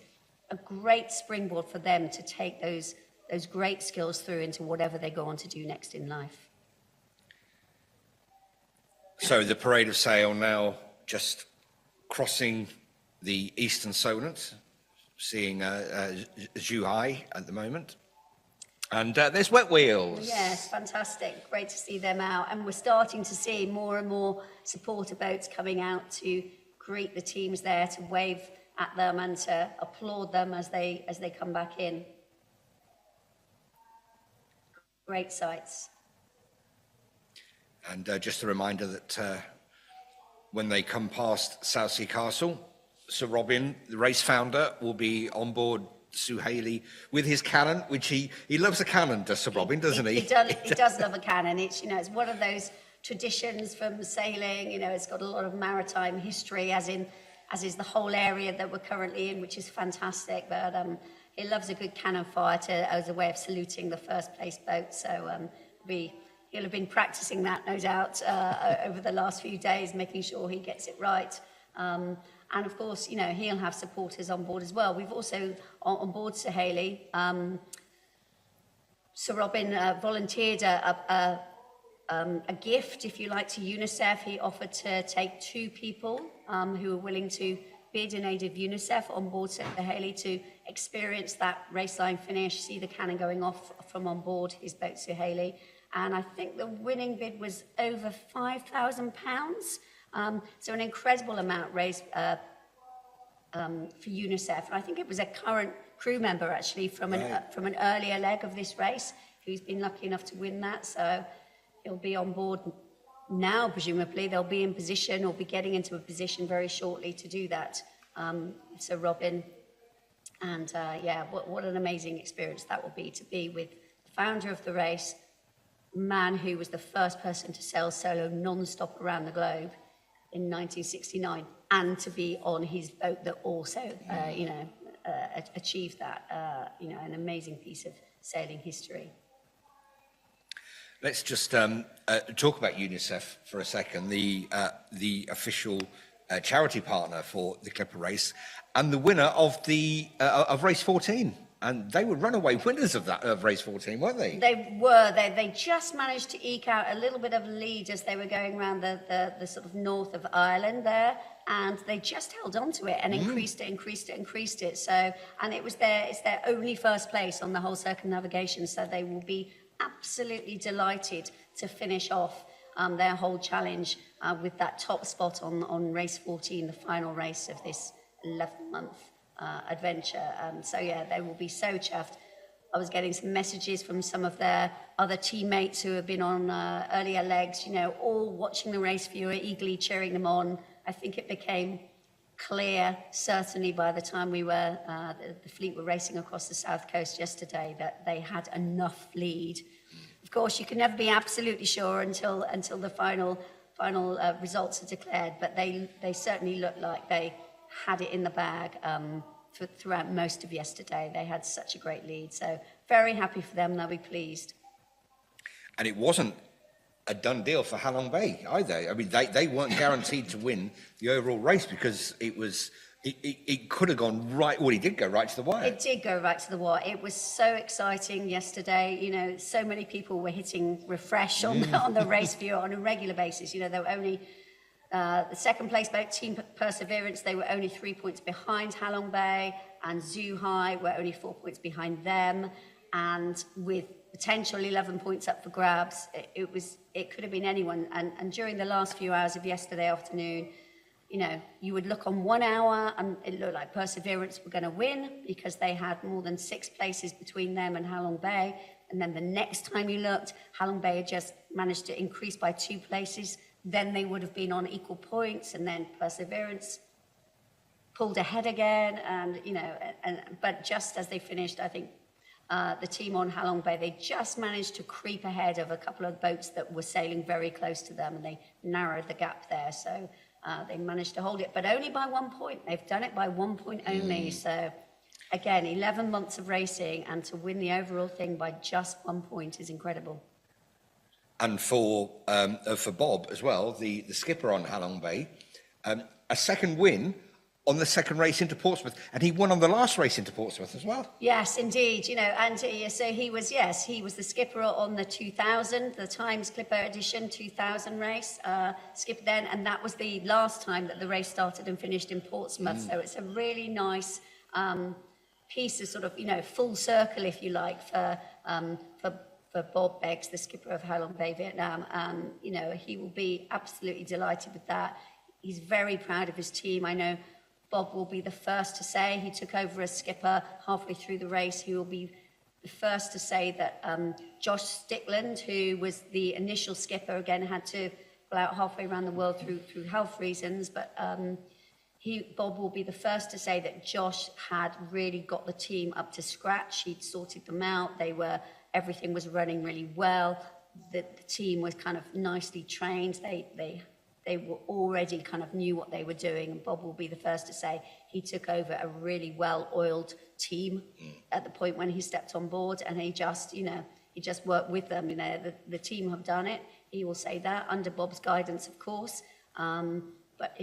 a great springboard for them to take those great skills through into whatever they go on to do next in life. So the parade of sail now just crossing the eastern Solent, seeing Zhuhai at the moment. And there's wet wheels. Yes, fantastic. Great to see them out. And we're starting to see more and more supporter boats coming out to greet the teams there, to wave at them and to applaud them as they come back in. Great sights. And just a reminder that when they come past Southsea Castle, Sir Robin, the race founder, will be on board Suhaili with his cannon, which he loves a cannon, does Sir Robin, doesn't he? He does love a cannon. It's, you know, it's one of those traditions from sailing. You know, it's got a lot of maritime history, as is the whole area that we're currently in, which is fantastic. But he loves a good cannon fire as a way of saluting the first place boat. So he'll have been practicing that, no doubt, over the last few days, making sure he gets it right. And of course, you know, he'll have supporters on board as well. We've also, on board Suhaili, Sir Robin volunteered a gift, if you like, to UNICEF. He offered to take 2 people who are willing to bid in aid of UNICEF on board Suhaili to experience that race line finish, see the cannon going off from on board his boat Suhaili. And I think the winning bid was over £5,000. So an incredible amount raised for UNICEF. And I think it was a current crew member, actually, from an earlier leg of this race, who's been lucky enough to win that. So he'll be on board now, presumably. They'll be in position, or be getting into a position very shortly to do that. So Robin, and yeah, what an amazing experience that will be, to be with the founder of the race, man who was the first person to sail solo non-stop around the globe in 1969, and to be on his boat that also, you know, achieved that, you know, an amazing piece of sailing history. Let's just talk about UNICEF for a second, the official charity partner for the Clipper race, and the winner of of race 14. And they were runaway winners of race 14, weren't they? They were. They just managed to eke out a little bit of lead as they were going around the sort of north of Ireland there, and they just held on to it and increased it. So, and it's their only first place on the whole circumnavigation. So they will be absolutely delighted to finish off their whole challenge with that top spot on race 14, the final race of this 11-month adventure. So yeah, they will be so chuffed. I was getting some messages from some of their other teammates who have been on earlier legs, you know, all watching the race viewer, eagerly cheering them on. I think it became clear, certainly by the time we were, the fleet were racing across the south coast yesterday, that they had enough lead. Of course, you can never be absolutely sure until the final results are declared, but they certainly looked like they had it in the bag throughout most of yesterday. They had such a great lead, so very happy for them. They'll be pleased. And it wasn't a done deal for Halong Bay either. I mean, they weren't guaranteed to win the overall race, because it could have gone right. Well, it did go right to the wire. It did go right to the wire. It was so exciting yesterday. You know, so many people were hitting refresh on the race viewer on a regular basis. You know, there were only The second place boat, Team Perseverance, they were only 3 points behind Halong Bay, and Zhuhai were only 4 points behind them. And with potential 11 points up for grabs, it could have been anyone. And during the last few hours of yesterday afternoon, you know, you would look on 1 hour and it looked like Perseverance were going to win because they had more than 6 places between them and Halong Bay. And then the next time you looked, Halong Bay had just managed to increase by 2 places. Then they would have been on equal points, and then Perseverance pulled ahead again. And, you know, but just as they finished, I think the team on Halong Bay, they just managed to creep ahead of a couple of boats that were sailing very close to them, and they narrowed the gap there. So they managed to hold it, but only by 1 point. They've done it by 1 point only. So again, 11 months of racing, and to win the overall thing by just 1 point is incredible. And for Bob as well, the skipper on Halong Bay, a second win on the second race into Portsmouth, and he won on the last race into Portsmouth as well. Yes, indeed. You know, and so he was the skipper on the 2000, the Times Clipper Edition 2000 race, skipper then, and that was the last time that the race started and finished in Portsmouth. So it's a really nice piece of sort of, you know, full circle, if you like, for Bob Beggs, the skipper of Halong Bay, Vietnam. You know, he will be absolutely delighted with that. He's very proud of his team. I know Bob will be the first to say, he took over as skipper halfway through the race. He will be the first to say that Josh Stickland, who was the initial skipper, again had to pull out halfway around the world through health reasons, but Bob will be the first to say that Josh had really got the team up to scratch. He'd sorted them out. Everything was running really well. The team was kind of nicely trained. They were already kind of knew what they were doing. And Bob will be the first to say he took over a really well-oiled team at the point when he stepped on board, and he just worked with them. You know, the team have done it. He will say that under Bob's guidance, of course. But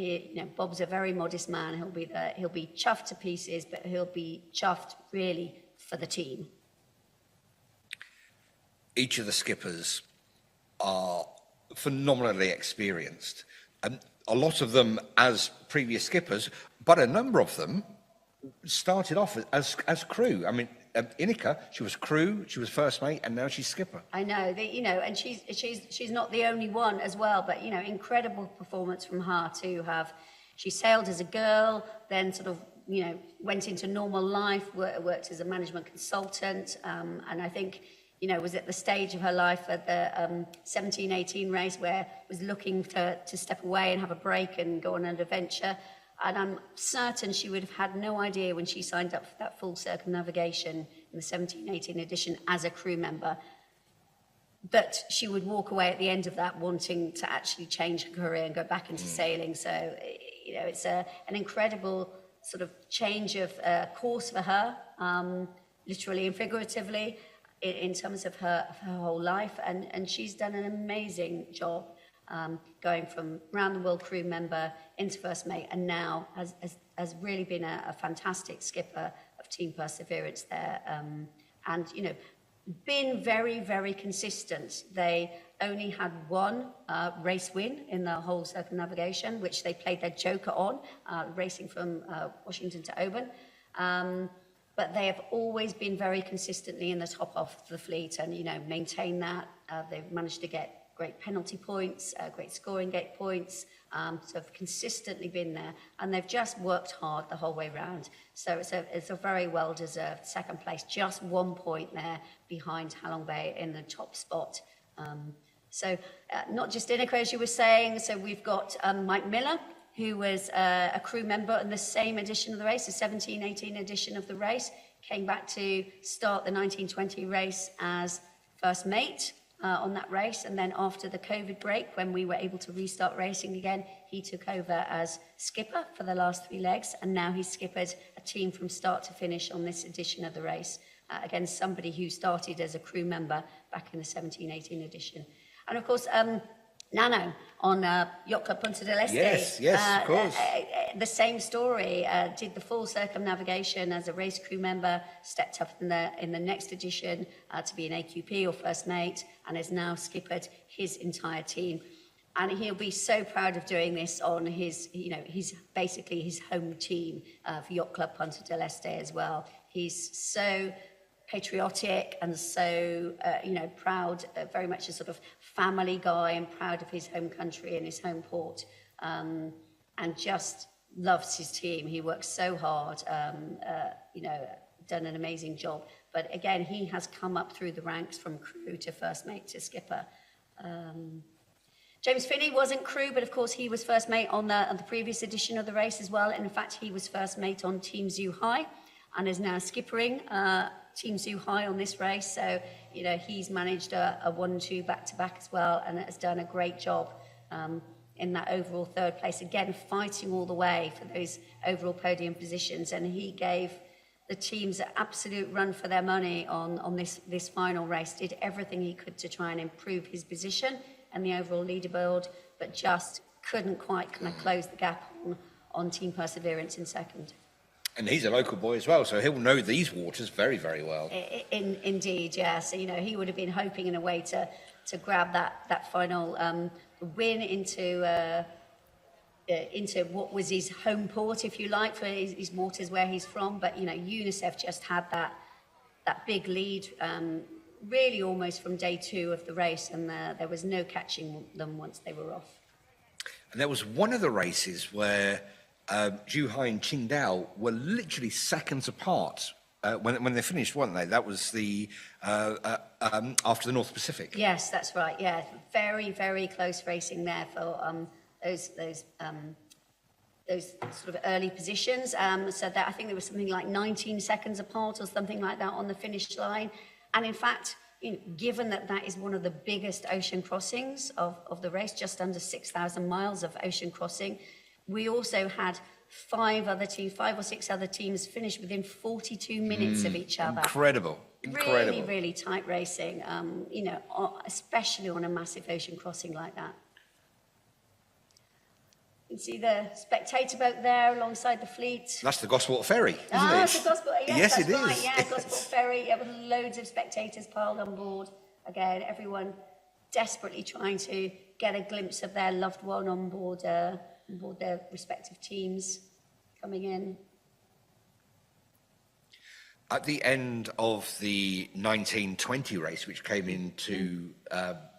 Bob's a very modest man. He'll be chuffed to pieces, but he'll be chuffed really for the team. Each of the skippers are phenomenally experienced. A lot of them as previous skippers, but a number of them started off as crew. I mean, Inika, she was crew, she was first mate, and now she's skipper. I know, and she's not the only one as well, but, you know, incredible performance from her to have. She sailed as a girl, then sort of, you know, went into normal life, worked as a management consultant, and I think, you know, was at the stage of her life at the 17-18 race where was looking to step away and have a break and go on an adventure. And I'm certain she would have had no idea when she signed up for that full circumnavigation in the 17-18 edition as a crew member that she would walk away at the end of that wanting to actually change her career and go back into sailing. So, you know, it's an incredible sort of change of course for her, literally and figuratively, in terms of her whole life, and she's done an amazing job going from round the world crew member into first mate, and now has really been a fantastic skipper of Team Perseverance there, and you know, been very, very consistent. They only had one race win in the whole circumnavigation, which they played their joker on, racing from Washington to Oban. But they have always been very consistently in the top of the fleet and, you know, maintain that. They've managed to get great penalty points, great scoring gate points, so have consistently been there. And they've just worked hard the whole way round. So it's a very well-deserved second place, just 1 point there behind Halong Bay in the top spot. So not just Inika, as you were saying, so we've got Mike Miller, who was a crew member in the same edition of the race, the 17-18 edition of the race, came back to start the 19-20 race as first mate on that race. And then after the COVID break, when we were able to restart racing again, he took over as skipper for the last 3 legs. And now he's skippered a team from start to finish on this edition of the race, against somebody who started as a crew member back in the 17-18 edition. And of course, Nano on Yacht Club Punta del Este. Yes, of course. The same story, did the full circumnavigation as a race crew member, stepped up in the next edition to be an AQP or first mate, and has now skippered his entire team. And he'll be so proud of doing this on his, his basically his home team for Yacht Club Punta del Este as well. He's so patriotic and so, proud, very much a sort of family guy and proud of his home country and his home port, and just loves his team. He works so hard, done an amazing job. But again, he has come up through the ranks from crew to first mate to skipper. James Finney wasn't crew, but of course he was first mate on the previous edition of the race as well. And in fact, he was first mate on Team Zoo High and is now skippering Team Zoo High on this race. So, he's managed a 1-2 back-to-back as well and has done a great job in that overall third place. Again, fighting all the way for those overall podium positions. And he gave the teams an absolute run for their money on this final race, did everything he could to try and improve his position and the overall leaderboard, but just couldn't quite kind of close the gap on Team Perseverance in second. And he's a local boy as well, so he'll know these waters very, very well. Indeed, yeah. So, he would have been hoping in a way to grab that final win into what was his home port, if you like, for his waters where he's from. But, UNICEF just had that big lead really almost from day 2 of the race, and there was no catching them once they were off. And there was one of the races where Zhuhai and Qingdao were literally seconds apart when they finished, weren't they? That was the after the North Pacific. Yes, that's right. Yeah, very, very close racing there for those sort of early positions. So that I think there was something like 19 seconds apart or something like that on the finish line. And in fact, given that is one of the biggest ocean crossings of the race, just under 6,000 miles of ocean crossing, we also had 5 or 6 other teams finish within 42 minutes of each other. Incredible. Really, really tight racing, especially on a massive ocean crossing like that. You can see the spectator boat there alongside the fleet. That's the Gosport Ferry, isn't it? It's the Gosport, yes, that's it right. is. Yeah, Gosport Ferry. It was loads of spectators piled on board. Again, everyone desperately trying to get a glimpse of their loved one on board their respective teams coming in. At the end of the 1920 race, which came into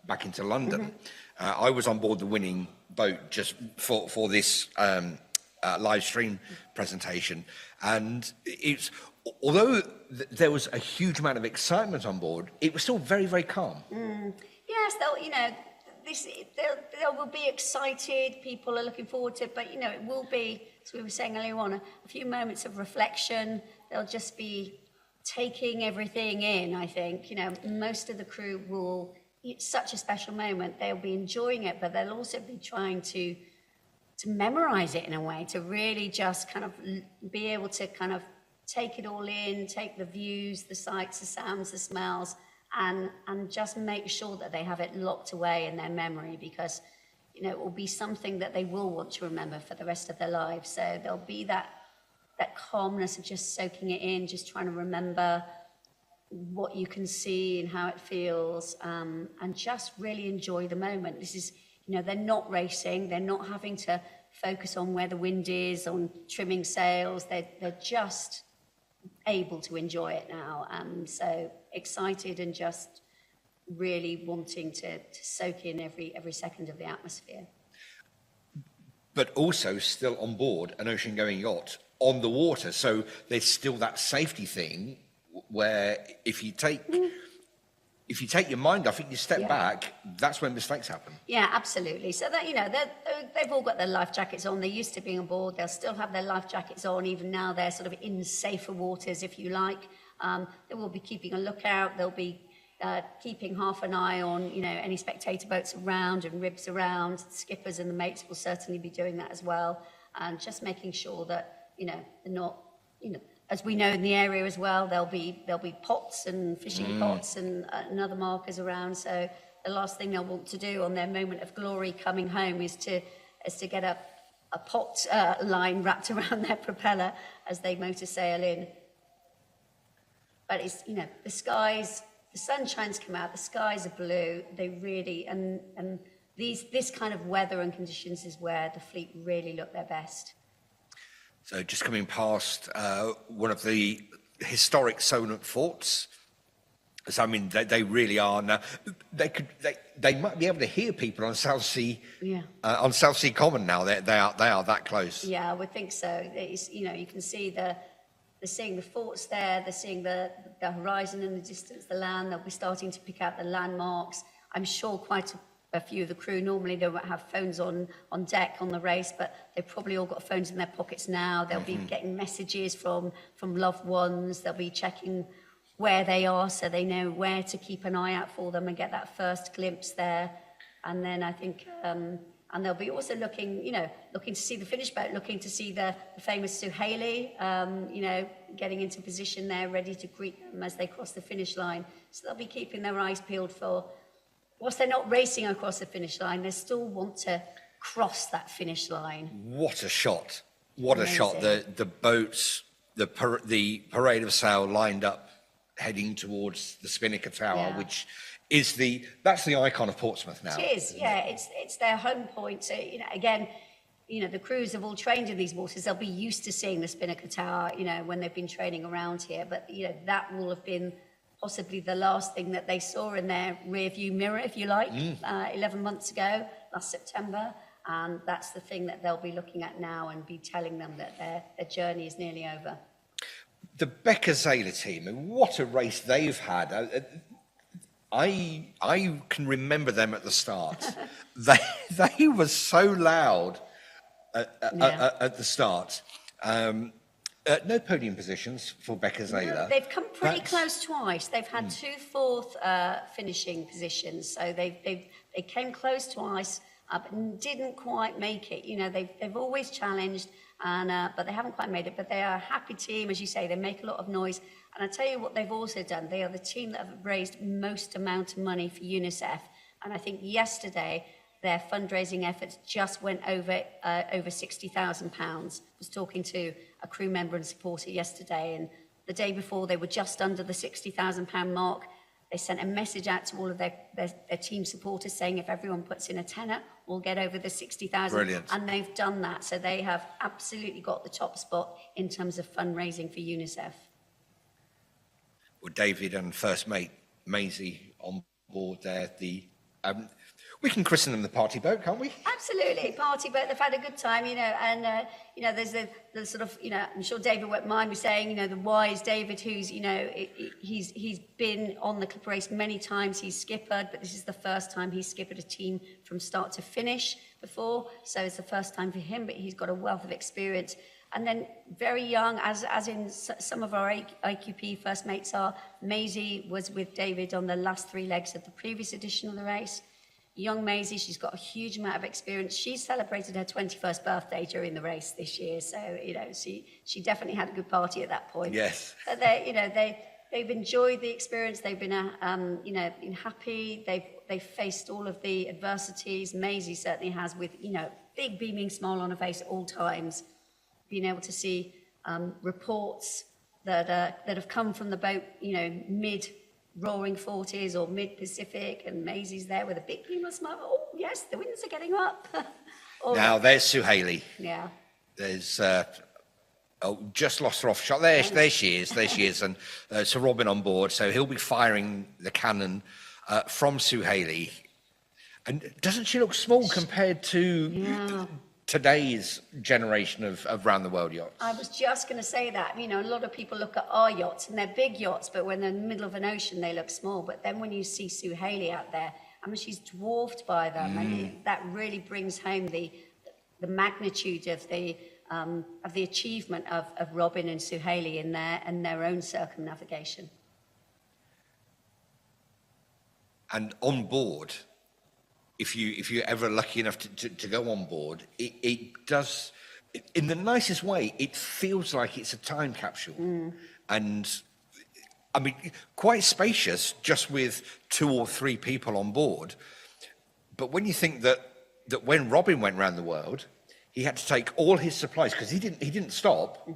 back into London, I was on board the winning boat just for this live stream presentation, and it's although there was a huge amount of excitement on board, it was still very, very calm. Yes, they will be excited. People are looking forward to it, but it will be, as we were saying earlier on, a few moments of reflection. They'll just be taking everything in. I think most of the crew will. It's such a special moment. They'll be enjoying it, but they'll also be trying to memorize it in a way, to really just kind of be able to kind of take it all in, take the views, the sights, the sounds, the smells, and just make sure that they have it locked away in their memory, because it will be something that they will want to remember for the rest of their lives. So there'll be that calmness of just soaking it in, just trying to remember what you can see and how it feels, and just really enjoy the moment. This is, they're not racing, they're not having to focus on where the wind is, on trimming sails, they're just able to enjoy it now. So excited and just really wanting to soak in every second of the atmosphere. But also still on board an ocean-going yacht on the water, so there's still that safety thing where if you take your mind off it, you step back, that's when mistakes happen. Yeah, absolutely. So that they've all got their life jackets on. They're used to being on board. They'll still have their life jackets on, even now they're sort of in safer waters, if you like. They will be keeping a lookout. They'll be keeping half an eye on any spectator boats around and ribs around. The skippers and the mates will certainly be doing that as well, and just making sure that they're not as we know in the area as well, there'll be pots and fishing pots and other markers around. So the last thing they'll want to do on their moment of glory coming home is to get a pot line wrapped around their propeller as they motor sail in. But it's the skies, the sunshine's come out, the skies are blue. They really and this kind of weather and conditions is where the fleet really look their best. So just coming past one of the historic Solent forts. So I mean, they really are now. They might be able to hear people on Southsea, on Southsea Common now. They are that close. Yeah, I would think so. It's, you know, you can see they're seeing the forts there. They're seeing the horizon in the distance, the land. They'll be starting to pick out the landmarks. I'm sure quite a few of the crew, normally they won't have phones on deck on the race, but they've probably all got phones in their pockets now. They'll be getting messages from loved ones. They'll be checking where they are so they know where to keep an eye out for them and get that first glimpse there. And then I think, and they'll be also looking, you know, looking to see the finish boat, looking to see the famous Suhaili, you know, getting into position there, ready to greet them as they cross the finish line. So they'll be keeping their eyes peeled for, whilst they're not racing across the finish line, they still want to cross that finish line. What a shot. What Amazing. A shot. The boats, the parade of sail lined up, heading towards the Spinnaker Tower, which is that's the icon of Portsmouth now. It is, yeah. It's their home point. So, you know, again, you know, the crews have all trained in these waters. They'll be used to seeing the Spinnaker Tower, you know, when they've been training around here. But, you know, that will have been possibly the last thing that they saw in their rear view mirror, if you like, 11 months ago, last September. And that's the thing that they'll be looking at now and be telling them that their journey is nearly over. The Beckerzela team, what a race they've had. I can remember them at the start. they were so loud at the start. No podium positions for Beckerzela. No, they've come pretty close twice. They've had 2 fourth finishing positions, so they came close twice, but didn't quite make it. You know, they've always challenged, and but they haven't quite made it. But they are a happy team, as you say. They make a lot of noise, and I tell you what they've also done. They are the team that have raised most amount of money for UNICEF, and I think yesterday their fundraising efforts just went over £60,000. I was talking to a crew member and supporter yesterday, and the day before they were just under the £60,000 mark. They sent a message out to all of their team supporters saying if everyone puts in a tenner, we'll get over the 60,000. Brilliant. And they've done that. So they have absolutely got the top spot in terms of fundraising for UNICEF. Well, David and first mate Maisie on board there. We can christen them the party boat, can't we? Absolutely, party boat. They've had a good time, you know, and you know, there's the sort of, you know, I'm sure David won't mind me saying, you know, the wise David, who's, you know, he's been on the Clipper race many times. He's skippered, but this is the first time he's skippered a team from start to finish before, so it's the first time for him. But he's got a wealth of experience. And then very young, as in some of our IQP first mates are. Maisie was with David on the last 3 legs of the previous edition of the race. Young Maisie, she's got a huge amount of experience. She celebrated her 21st birthday during the race this year, so you know she definitely had a good party at that point. Yes. But they've enjoyed the experience. They've been you know, been happy. They've faced all of the adversities. Maisie certainly has, with, you know, big beaming smile on her face at all times. Being able to see reports that have come from the boat, you know, mid Roaring 40s or mid-Pacific, and Maisie's there with a big beam of smile. Oh, yes, the winds are getting up. Now, there's Suhaili. Yeah. There's, just lost her off shot. There she is. And Sir Robin on board, so he'll be firing the cannon from Suhaili. And doesn't she look small compared to today's generation of round-the-world yachts? I was just going to say that. You know, a lot of people look at our yachts, and they're big yachts, but when they're in the middle of an ocean, they look small. But then when you see Suhaili out there, I mean, she's dwarfed by them, and that really brings home the magnitude of the achievement of Robin and Suhaili in their own circumnavigation. And on board, if you're ever lucky enough to go on board, it does, in the nicest way, it feels like it's a time capsule. And I mean, quite spacious, just with 2 or 3 people on board. But when you think that when Robin went around the world, he had to take all his supplies, because he didn't stop.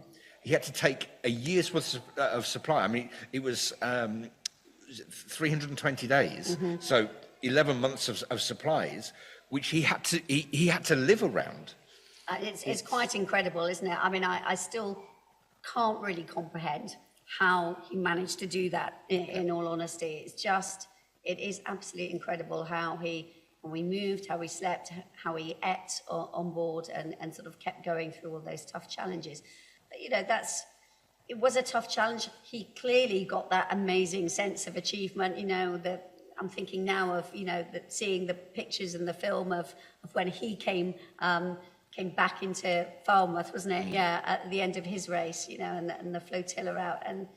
He had to take a year's worth of supply. I mean, it was 320 days. So 11 months of supplies, which he had to live around. It's quite incredible, isn't it? I mean, I still can't really comprehend how he managed to do that, in all honesty. It is absolutely incredible how when we moved, how we slept, how he ate on board and sort of kept going through all those tough challenges. But, you know, it was a tough challenge. He clearly got that amazing sense of achievement, you know, I'm thinking now of, you know, seeing the pictures and the film of when he came back into Falmouth, wasn't it? Yeah, at the end of his race, you know, and the flotilla out. And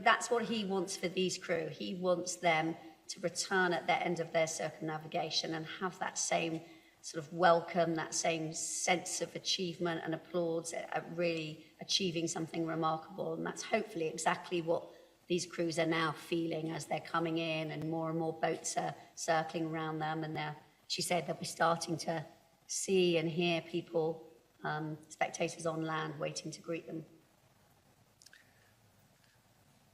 that's what he wants for these crew. He wants them to return at the end of their circumnavigation and have that same sort of welcome, that same sense of achievement and applause at really achieving something remarkable. And that's hopefully exactly what these crews are now feeling as they're coming in, and more boats are circling around them. And she said they'll be starting to see and hear people, spectators on land waiting to greet them.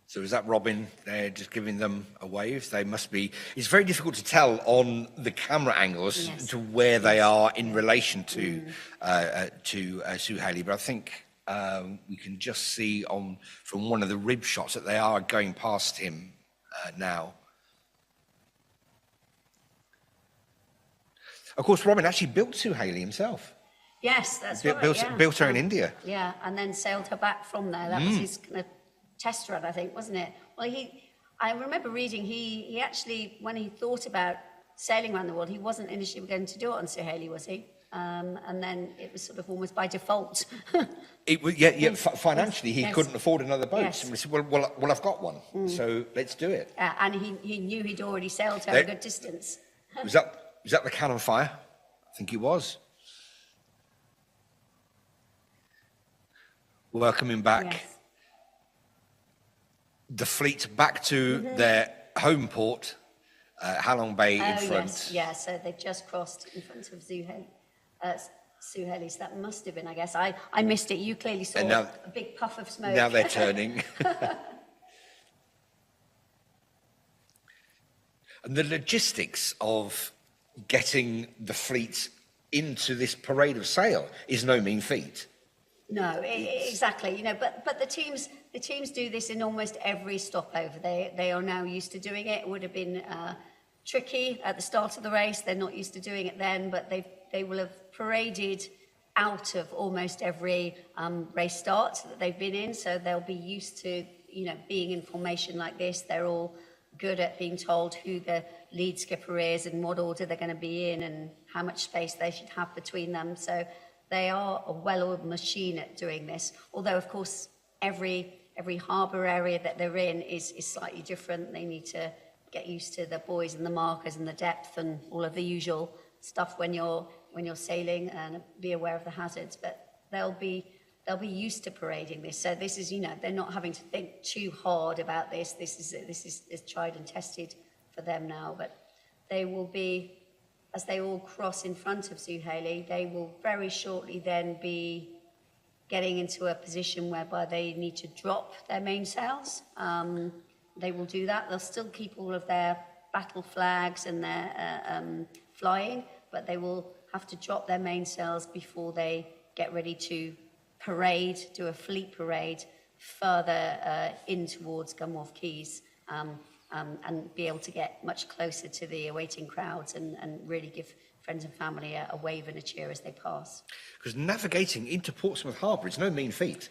So is that Robin there just giving them a wave? They must be. It's very difficult to tell on the camera angles to where they are in relation to Sue Haley, but I think we can just see from one of the rib shots that they are going past him now. Of course, Robin actually built Sue Haley himself. Yes, that's right. Built her in India. Yeah, and then sailed her back from there. That was his kind of test run, I think, wasn't it? Well, I remember reading he actually, when he thought about sailing around the world, he wasn't initially going to do it on Sue Haley, was he? And then it was sort of almost by default. It was, financially, he couldn't afford another boat. Yes. So we said, well, I've got one, so let's do it. And he knew he'd already sailed her a good distance. Was that the cannon fire? I think it was. Welcoming back the fleet back to their home port, Halong Bay in front. Yes, so they just crossed in front of Sue Haley, so that must have been, I guess. I missed it. You clearly saw a big puff of smoke. Now they're turning. And the logistics of getting the fleet into this parade of sail is no mean feat. No, exactly. You know, but the teams do this in almost every stopover. They are now used to doing it. It would have been tricky at the start of the race. They're not used to doing it then, but they will have paraded out of almost every race start that they've been in. So they'll be used to, you know, being in formation like this. They're all good at being told who the lead skipper is and what order they're going to be in and how much space they should have between them. So they are a well-oiled machine at doing this. Although, of course, every harbour area that they're in is slightly different. They need to get used to the buoys and the markers and the depth and all of the usual stuff when you're sailing, and be aware of the hazards. But they'll be used to parading this. So this is, you know, they're not having to think too hard about this. This is tried and tested for them now. But they will be, as they all cross in front of Sue Haley, they will very shortly then be getting into a position whereby they need to drop their mainsails. They will do that. They'll still keep all of their battle flags and their flying, but they will have to drop their mainsails before they get ready to do a fleet parade further in towards Gunwharf Quays, and be able to get much closer to the awaiting crowds and really give friends and family a wave and a cheer as they pass. Because navigating into Portsmouth Harbour is no mean feat.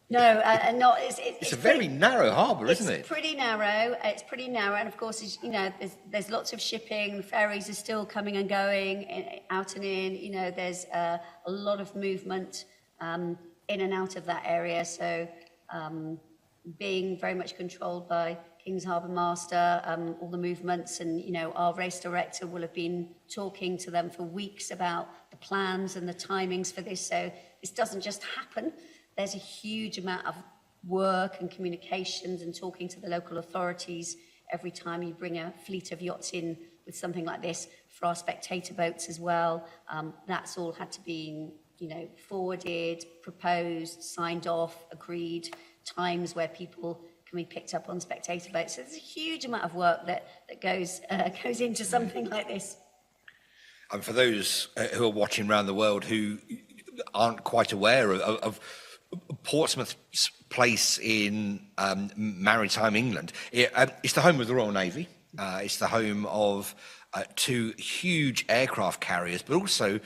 No, not. It's a very narrow harbour, isn't it? It's pretty narrow. It's pretty narrow, and of course, as you know, there's lots of shipping. Ferries are still coming and going, out and in. You know, there's a lot of movement in and out of that area. So, being very much controlled by King's Harbour Master, all the movements, and you know, our race director will have been talking to them for weeks about the plans and the timings for this. So this doesn't just happen. There's a huge amount of work and communications and talking to the local authorities every time you bring a fleet of yachts in with something like this. For our spectator boats as well, that's all had to be, you know, forwarded, proposed, signed off, agreed, times where people can be picked up on spectator boats. So there's a huge amount of work that goes into something like this. And for those who are watching around the world who aren't quite aware of Portsmouth's place in maritime England, it's the home of the Royal Navy. It's the home of two huge aircraft carriers, but also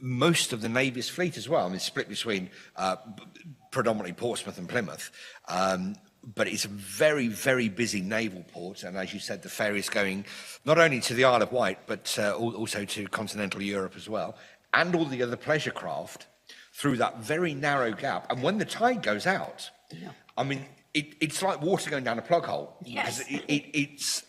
most of the Navy's fleet as well. I mean, it's split between predominantly Portsmouth and Plymouth. But it's a very, very busy naval port. And as you said, the ferries going not only to the Isle of Wight, but also to continental Europe as well, and all the other pleasure craft through that very narrow gap. And when the tide goes out, I mean, it's like water going down a plug hole. Yes. It's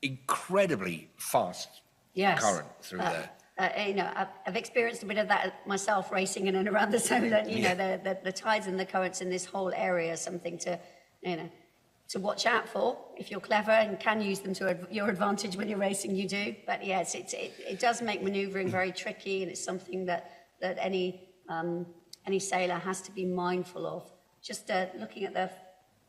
incredibly fast current through there. You know, I've experienced a bit of that myself, racing in and around the Solent. You know, the tides and the currents in this whole area is something to, you know, to watch out for. If you're clever and can use them to your advantage when you're racing, you do. But yes, it does make manoeuvring very tricky, and it's something that any sailor has to be mindful of. Just looking at the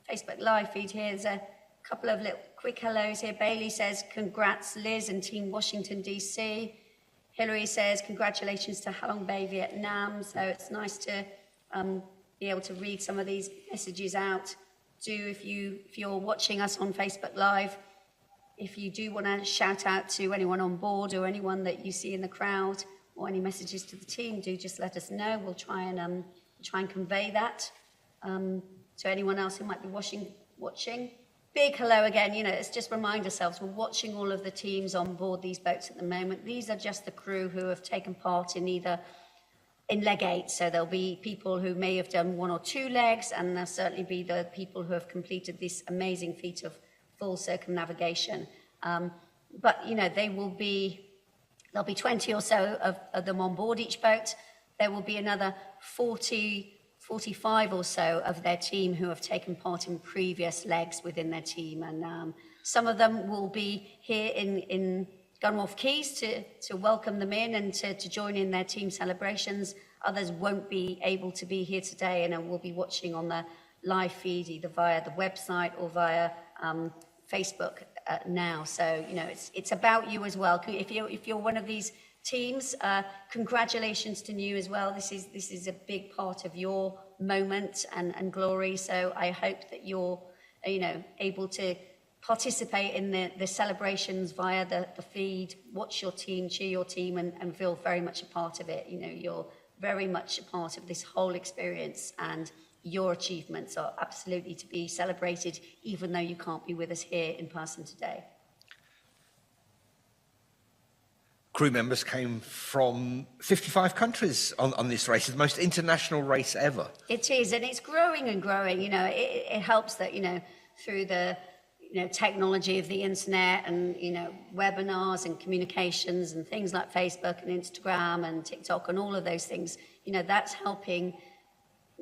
Facebook live feed here, there's a couple of little quick hellos here. Bailey says, congrats Liz and Team Washington DC. Hillary says, congratulations to Halong Bay, Vietnam. So it's nice to be able to read some of these messages out. If you're watching us on Facebook Live, if you do want to shout out to anyone on board or anyone that you see in the crowd or any messages to the team, do just let us know. We'll try and convey that to anyone else who might be watching. Big hello again. You know, let's just remind ourselves, we're watching all of the teams on board these boats at the moment. These are just the crew who have taken part in leg 8. So there'll be people who may have done 1 or 2 legs, and there'll certainly be the people who have completed this amazing feat of full circumnavigation. But, you know, there'll be 20 or so of them on board each boat. There will be another 45 or so of their team who have taken part in previous legs within their team. And some of them will be here in Gunwharf Quays to welcome them in and to join in their team celebrations. Others won't be able to be here today and will be watching on the live feed either via the website or via Facebook now. So, you know, it's about you as well. If you're one of these teams, congratulations to you as well. This is a big part of your moment and glory. So I hope that you're, you know, able to participate in the celebrations via the feed, watch your team, cheer your team, and feel very much a part of it. You know, you're very much a part of this whole experience, and your achievements are absolutely to be celebrated, even though you can't be with us here in person today. Crew members came from 55 countries on this race. It's the most international race ever. It is, and it's growing and growing. You know, it helps that, you know, through the technology of the internet and, you know, webinars and communications and things like Facebook and Instagram and TikTok and all of those things, you know, that's helping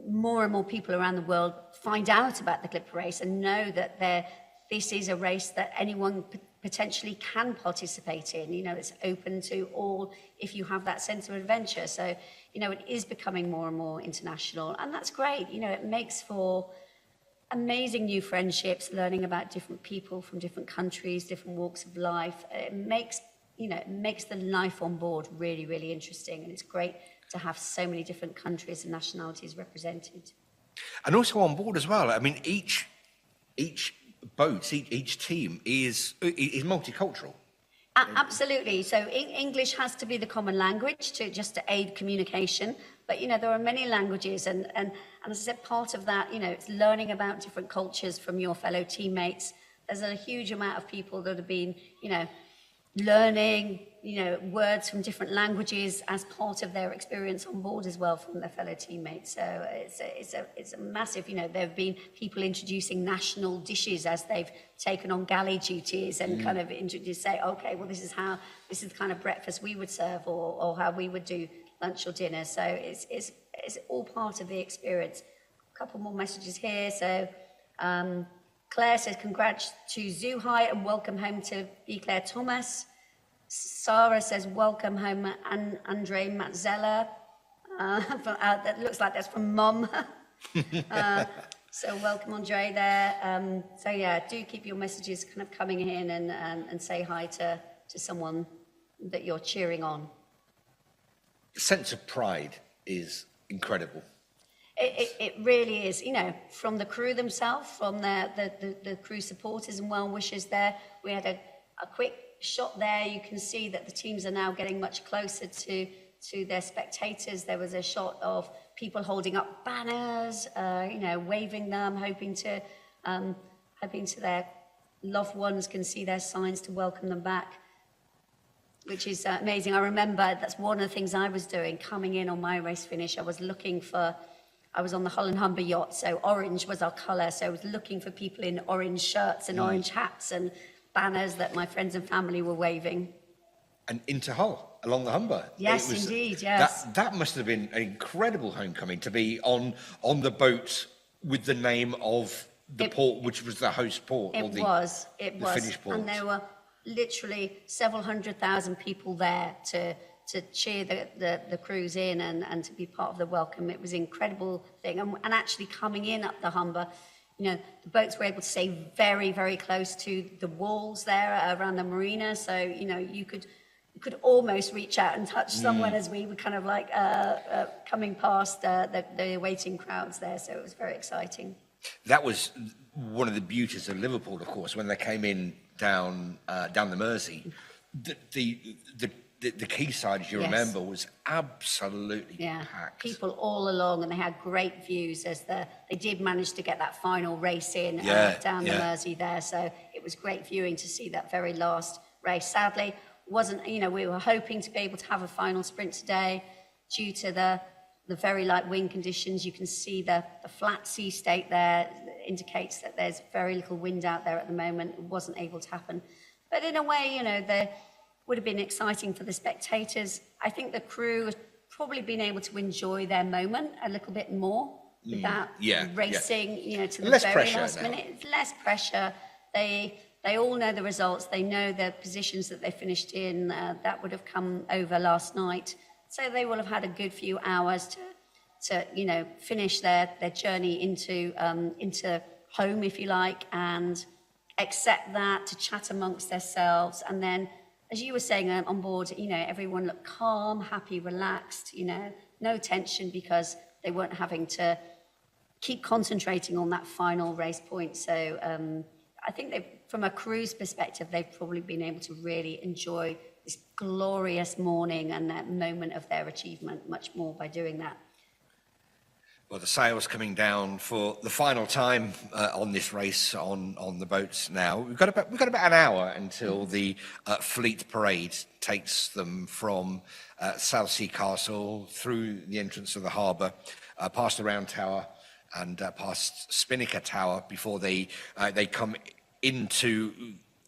more and more people around the world find out about the Clipper race and know that this is a race that anyone potentially can participate in. You know, it's open to all if you have that sense of adventure. So, you know, it is becoming more and more international, and that's great. You know, it makes for amazing new friendships, learning about different people from different countries, different walks of life. It makes the life on board really, really interesting, and it's great to have so many different countries and nationalities represented. And also on board as well. I mean, each boat, each team is multicultural. Absolutely. So English has to be the common language to aid communication. But, you know, there are many languages. And as I said, part of that, you know, it's learning about different cultures from your fellow teammates. There's a huge amount of people that have been, you know, learning, you know, words from different languages as part of their experience on board as well from their fellow teammates. So it's a massive, you know, there have been people introducing national dishes as they've taken on galley duties and kind of say, okay, well, this is the kind of breakfast we would serve or how we would do lunch or dinner. So it's all part of the experience. A couple more messages here. So Claire says, congrats to Zuhai and welcome home to B. Claire Thomas. Sarah says, welcome home, Andre Matzella. That looks like that's from Mum. So welcome, Andre, there. So yeah, do keep your messages kind of coming in and say hi to someone that you're cheering on. The sense of pride is incredible. It really is, you know, from the crew themselves, from the crew supporters and well-wishers there. We had a quick shot there. You can see that the teams are now getting much closer to their spectators. There was a shot of people holding up banners, you know, waving them, hoping to their loved ones can see their signs to welcome them back, which is amazing. I remember that's one of the things I was doing coming in on my race finish. I was on the Holland Humber yacht, so orange was our colour. So I was looking for people in orange shirts and orange hats and banners that my friends and family were waving. And into Hull, along the Humber. Yes, indeed, yes. That must have been an incredible homecoming, to be on the boat with the name of the port, which was the host port. It was. Finnish port. And there were literally several 100,000 people there to cheer the crews in and to be part of the welcome. It was an incredible thing. And actually coming in up the Humber, you know, the boats were able to stay very, very close to the walls there around the marina. So, you know, you could almost reach out and touch someone as we were kind of like coming past the waiting crowds there. So it was very exciting. That was one of the beauties of Liverpool, of course, when they came in down the Mersey. The quayside, as you remember, was absolutely packed. People all along, and they had great views as they did manage to get that final race in down the Mersey there. So it was great viewing to see that very last race. Sadly, wasn't, you know, we were hoping to be able to have a final sprint today due to the very light wind conditions. You can see the flat sea state there indicates that there's very little wind out there at the moment. It wasn't able to happen. But in a way, you know, there would have been exciting for the spectators. I think the crew has probably been able to enjoy their moment a little bit more without racing, you know, to the very last minute. It's less pressure. They all know the results. They know the positions that they finished in. That would have come over last night. So they will have had a good few hours to you know, finish their journey into home, if you like, and accept that, to chat amongst themselves. And then, as you were saying on board, you know, everyone looked calm, happy, relaxed, you know, no tension because they weren't having to keep concentrating on that final race point. So I think from a crew's perspective, they've probably been able to really enjoy this glorious morning and that moment of their achievement much more by doing that. Well, the sail's coming down for the final time on this race on the boats now. We've got about an hour until the fleet parade takes them from Southsea Castle through the entrance of the harbour, past the Round Tower and past Spinnaker Tower before they come into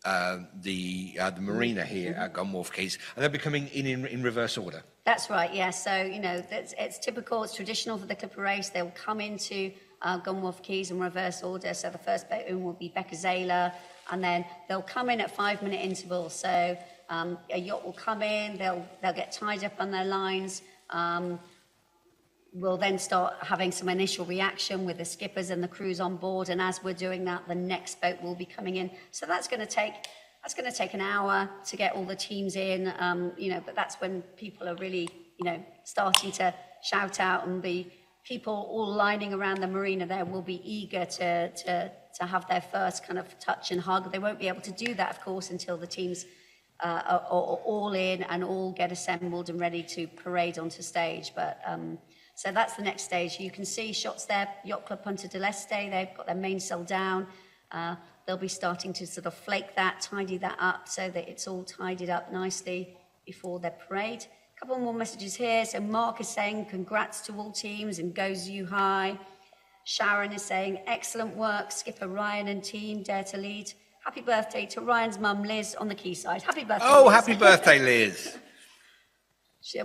the marina here at Gunwharf Quays, and they'll be coming in reverse order. That's right, yeah. So, you know, it's typical, it's traditional for the Clipper race. They'll come into Gunwharf Quays in reverse order. So the first boat in will be Beckerzela, and then they'll come in at 5-minute intervals. So a yacht will come in, they'll get tied up on their lines. We'll then start having some initial reaction with the skippers and the crews on board, and as we're doing that, the next boat will be coming in. So that's going to take an hour to get all the teams in, you know, but that's when people are really, you know, starting to shout out, and the people all lining around the marina there will be eager to have their first kind of touch and hug. They won't be able to do that, of course, until the teams are all in and all get assembled and ready to parade onto stage. But so that's the next stage. You can see shots there, Yacht Club Punta del Este, they've got their mainsail down. They'll be starting to sort of flake that, tidy that up so that it's all tidied up nicely before their parade. A couple more messages here. So Mark is saying, congrats to all teams and goes you high. Sharon is saying, excellent work, Skipper Ryan and team, dare to lead. Happy birthday to Ryan's mum, Liz, on the quayside. Happy birthday, Oh, Liz. happy birthday, Liz.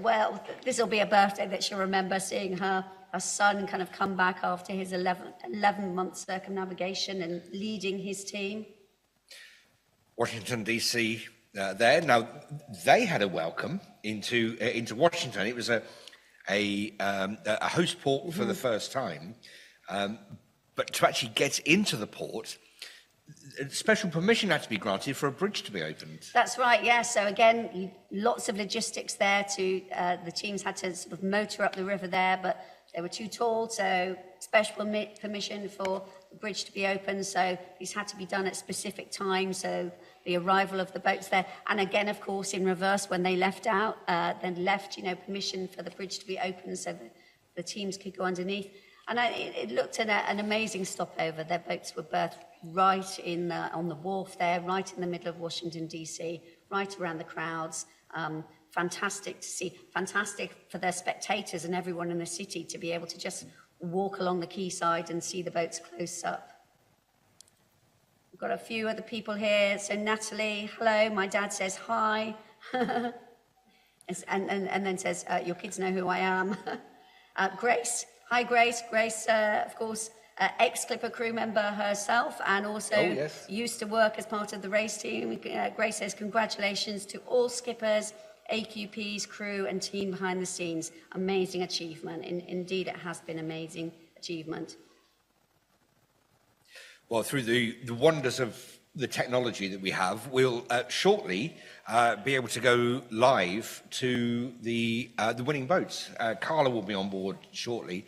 Well, this will be a birthday that she'll remember, seeing her son kind of come back after his 11-month circumnavigation and leading his team. Washington, D.C. There. Now, they had a welcome into Washington. It was a host port for the first time. But to actually get into the port, special permission had to be granted for a bridge to be opened. That's right, yeah. So again, lots of logistics there to, the teams had to sort of motor up the river there, but they were too tall, so special permission for the bridge to be open. So these had to be done at specific times, so the arrival of the boats there. And again, of course, in reverse, when they left out, then left, permission for the bridge to be open so that the teams could go underneath. And it looked at an amazing stopover. Their boats were berthed right on the wharf there, right in the middle of Washington, D.C., right around the crowds. Fantastic to see, fantastic for their spectators and everyone in the city to be able to just walk along the quayside and see the boats close up. We've got a few other people here. So Natalie, hello, my dad says hi. and then says, your kids know who I am. Grace, hi Grace. Grace, of course, ex-Clipper crew member herself and also used to work as part of the race team. Grace says, congratulations to all skippers, AQPs, crew and team behind the scenes. Amazing achievement. Indeed, it has been amazing achievement. Well, through the wonders of the technology that we have, we'll shortly be able to go live to the winning boats. Carla will be on board shortly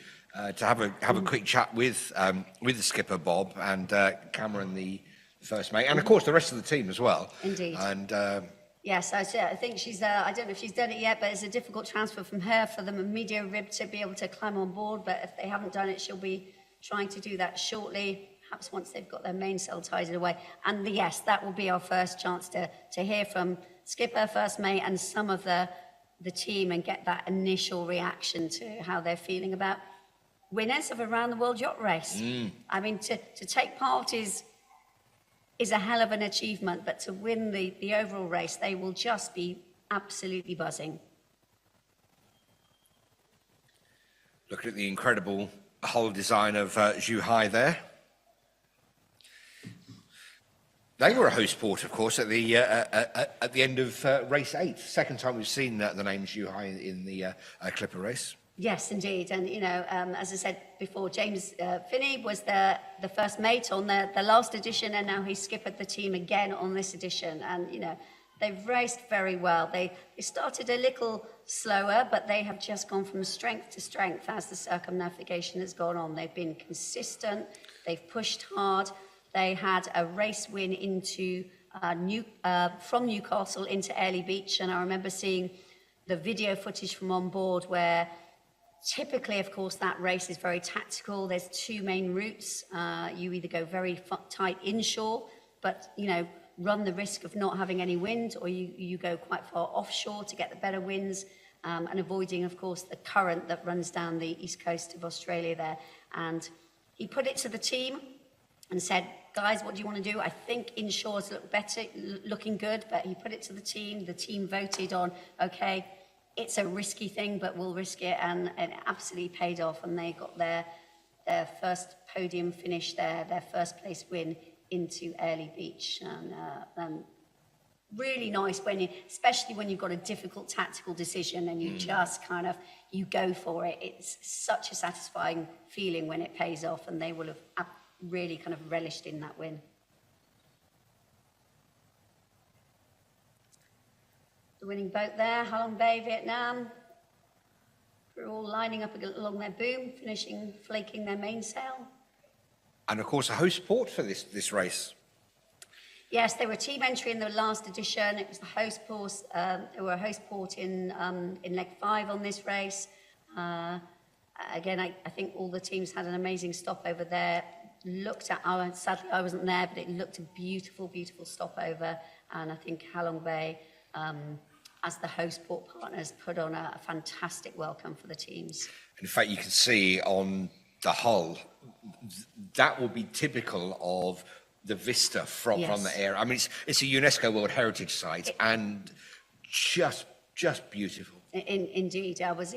to have a quick chat with the skipper Bob and Cameron, the first mate, and of course the rest of the team as well. Indeed. And yes, I think she's, I don't know if she's done it yet, but it's a difficult transfer from her for the media rib to be able to climb on board. But if they haven't done it, she'll be trying to do that shortly, perhaps once they've got their mainsail tied away. And yes, that will be our first chance to hear from skipper, first mate, and some of the team and get that initial reaction to how they're feeling about winners of a round the world yacht race. I mean, to take part is a hell of an achievement, but to win the overall race, they will just be absolutely buzzing. Look at the incredible hull design of Zhuhai there. They were a host port, of course, at the end of race 8. Second time we've seen the name Zhuhai in the Clipper race. Yes, indeed. And, as I said before, James Finney was the first mate on the last edition, and now he's skippered the team again on this edition. And, they've raced very well. They started a little slower, but they have just gone from strength to strength as the circumnavigation has gone on. They've been consistent. They've pushed hard. They had a race win into from Newcastle into Airlie Beach, and I remember seeing the video footage from on board where typically, of course, that race is very tactical. There's 2 main routes. You either go very tight inshore, but, run the risk of not having any wind, or you go quite far offshore to get the better winds, and avoiding, of course, the current that runs down the east coast of Australia there. And he put it to the team and said, guys, what do you want to do? I think inshore's looking good, but he put it to the team. The team voted on, okay, it's a risky thing, but we'll risk it, and it absolutely paid off, and they got their first podium finish there, their first place win into Airlie Beach. And really nice especially when you've got a difficult tactical decision and you just you go for it. It's such a satisfying feeling when it pays off, and they will have really relished in that win. The winning boat there, Halong Bay, Vietnam. We're all lining up along their boom, flaking their mainsail. And of course, a host port for this race. Yes, they were a team entry in the last edition. It was the host port. They were a host port in leg 5 on this race. Again, I think all the teams had an amazing stopover there. Sadly, I wasn't there, but it looked a beautiful, beautiful stopover. And I think Halong Bay, as the host port partners, put on a fantastic welcome for the teams. In fact, you can see on the hull, that will be typical of the vista from the air. I mean, it's a UNESCO World Heritage Site, and just beautiful. Indeed, I was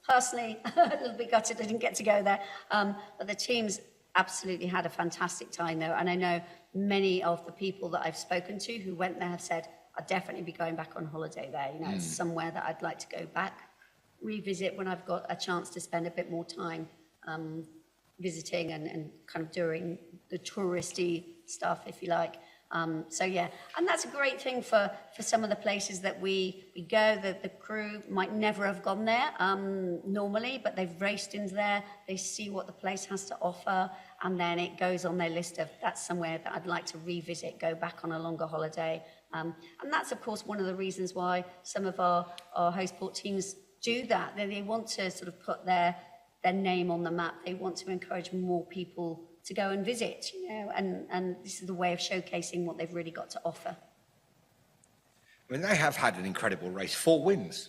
personally a little bit gutted I didn't get to go there, but the teams absolutely had a fantastic time there, and I know many of the people that I've spoken to who went there have said, I'd definitely be going back on holiday there. It's somewhere that I'd like to go back, revisit when I've got a chance to spend a bit more time. visiting and kind of doing the touristy stuff, if you like. So yeah, and that's a great thing for some of the places that we go. The crew might never have gone there normally, but they've raced into there. They see what the place has to offer, and then it goes on their list of that's somewhere that I'd like to revisit, go back on a longer holiday. And that's of course one of the reasons why some of our host port teams do that. They want to sort of put their name on the map. They want to encourage more people to go and visit, you know, and this is the way of showcasing what they've really got to offer. I mean, they have had an incredible race, 4 wins.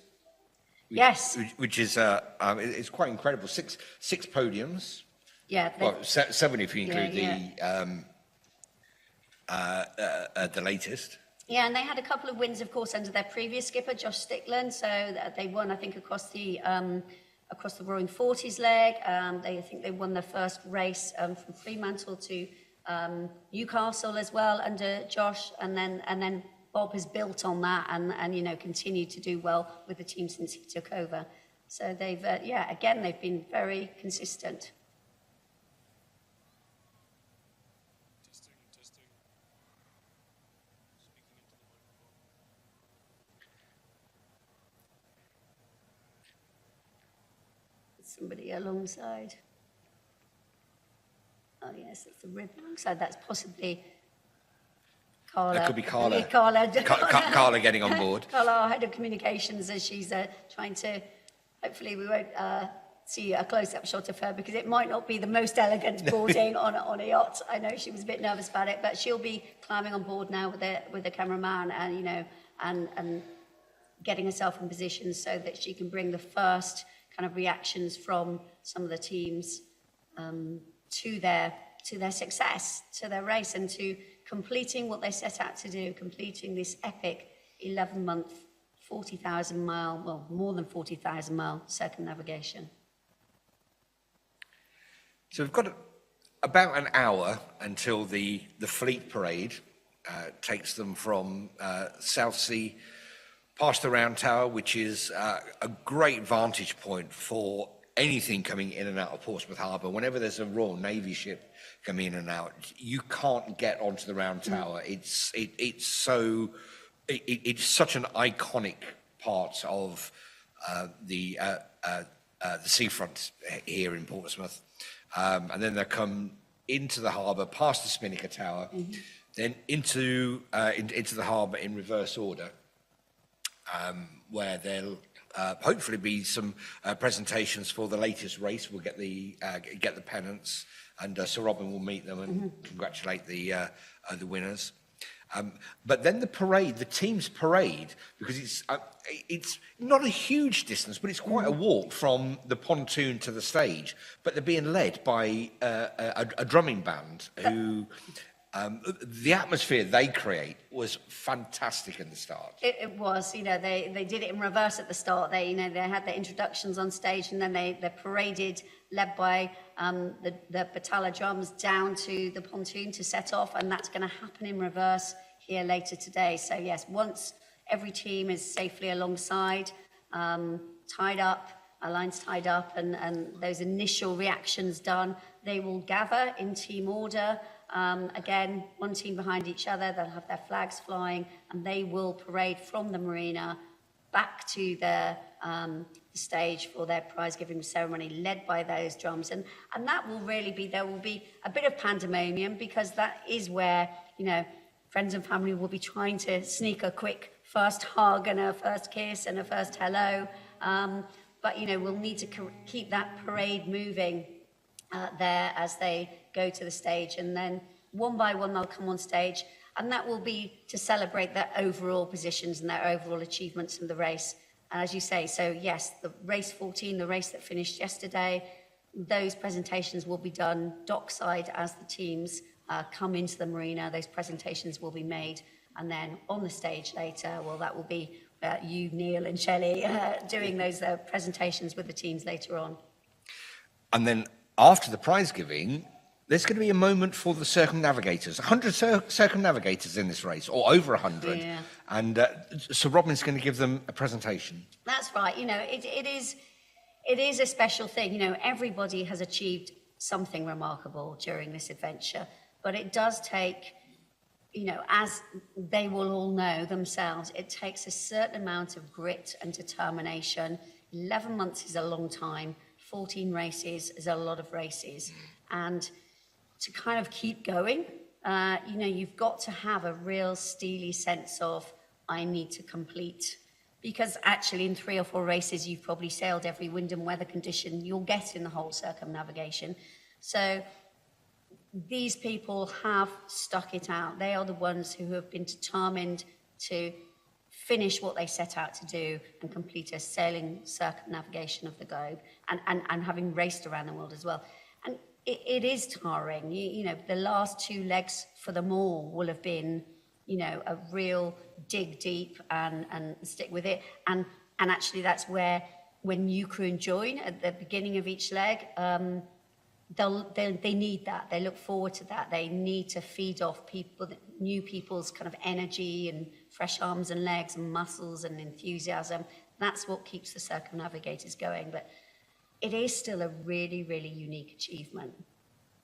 Yes. Which is it's quite incredible. Six podiums. Yeah. Well, 7 if you include the latest. Yeah, and they had a couple of wins, of course, under their previous skipper, Josh Stickland. So they won, I think, across the Roaring Forties leg. I think they won their first race from Fremantle to Newcastle as well under Josh, and then Bob has built on that and you know continued to do well with the team since he took over. So they've again they've been very consistent. Somebody alongside. Oh yes, it's the rib alongside. That's possibly Carla. That could be Carla. Carla getting on board. Carla, our head of communications, as she's trying to. Hopefully, we won't see a close-up shot of her because it might not be the most elegant boarding on a yacht. I know she was a bit nervous about it, but she'll be climbing on board now with the cameraman, and you know, and getting herself in position so that she can bring the first kind of reactions from some of the teams to their success, to their race, and to completing what they set out to do, completing this epic 11-month, 40,000 mile, well, more than 40,000 mile circumnavigation. So we've got about an hour until the fleet parade takes them from Southsea past the Round Tower, which is a great vantage point for anything coming in and out of Portsmouth Harbour. Whenever there's a Royal Navy ship coming in and out, you can't get onto the Round Tower. It's such an iconic part of the seafront here in Portsmouth. And then they come into the harbour, past the Spinnaker Tower, then into the harbour in reverse order. Where there'll hopefully be some presentations for the latest race. We'll get the pennants, and Sir Robin will meet them and congratulate the winners. But then the parade, the team's parade, because it's not a huge distance, but it's quite a walk from the pontoon to the stage. But they're being led by a drumming band who. The atmosphere they create was fantastic in the start. It was, you know, they did it in reverse at the start. They had their introductions on stage, and then they paraded, led by the Batala drums, down to the pontoon to set off, and that's going to happen in reverse here later today. So yes, once every team is safely alongside, tied up, our lines tied up, and those initial reactions done, they will gather in team order. Again, one team behind each other, they'll have their flags flying, and they will parade from the marina back to the stage for their prize-giving ceremony, led by those drums. And that will really be, there will be a bit of pandemonium, because that is where, you know, friends and family will be trying to sneak a quick first hug and a first kiss and a first hello. But, you know, we'll need to keep that parade moving there as they go to the stage, and then one by one they'll come on stage, and that will be to celebrate their overall positions and their overall achievements in the race. And as you say, so yes, the race 14, the race that finished yesterday, those presentations will be done dockside as the teams come into the marina. Those presentations will be made, and then on the stage later, well, that will be you, Neil and Shelley, doing those presentations with the teams later on. And then after the prize giving, there's going to be a moment for the circumnavigators. 100 circumnavigators in this race, or over 100. Yeah. And Sir Robin's going to give them a presentation. That's right. You know, it is a special thing. You know, everybody has achieved something remarkable during this adventure. But it does take, you know, as they will all know themselves, it takes a certain amount of grit and determination. 11 months is a long time. 14 races is a lot of races. And to kind of keep going, you know, you've got to have a real steely sense of, I need to complete. Because actually in 3 or 4 races, you've probably sailed every wind and weather condition you'll get in the whole circumnavigation. So these people have stuck it out. They are the ones who have been determined to finish what they set out to do and complete a sailing circumnavigation of the globe, and having raced around the world as well. And it is tiring. You know, the last 2 legs for them all will have been, you know, a real dig deep and stick with it. And actually that's where, when new crew join at the beginning of each leg, they need that. They look forward to that. They need to feed off new people's kind of energy and fresh arms and legs and muscles and enthusiasm. That's what keeps the circumnavigators going. But it is still a really, really unique achievement.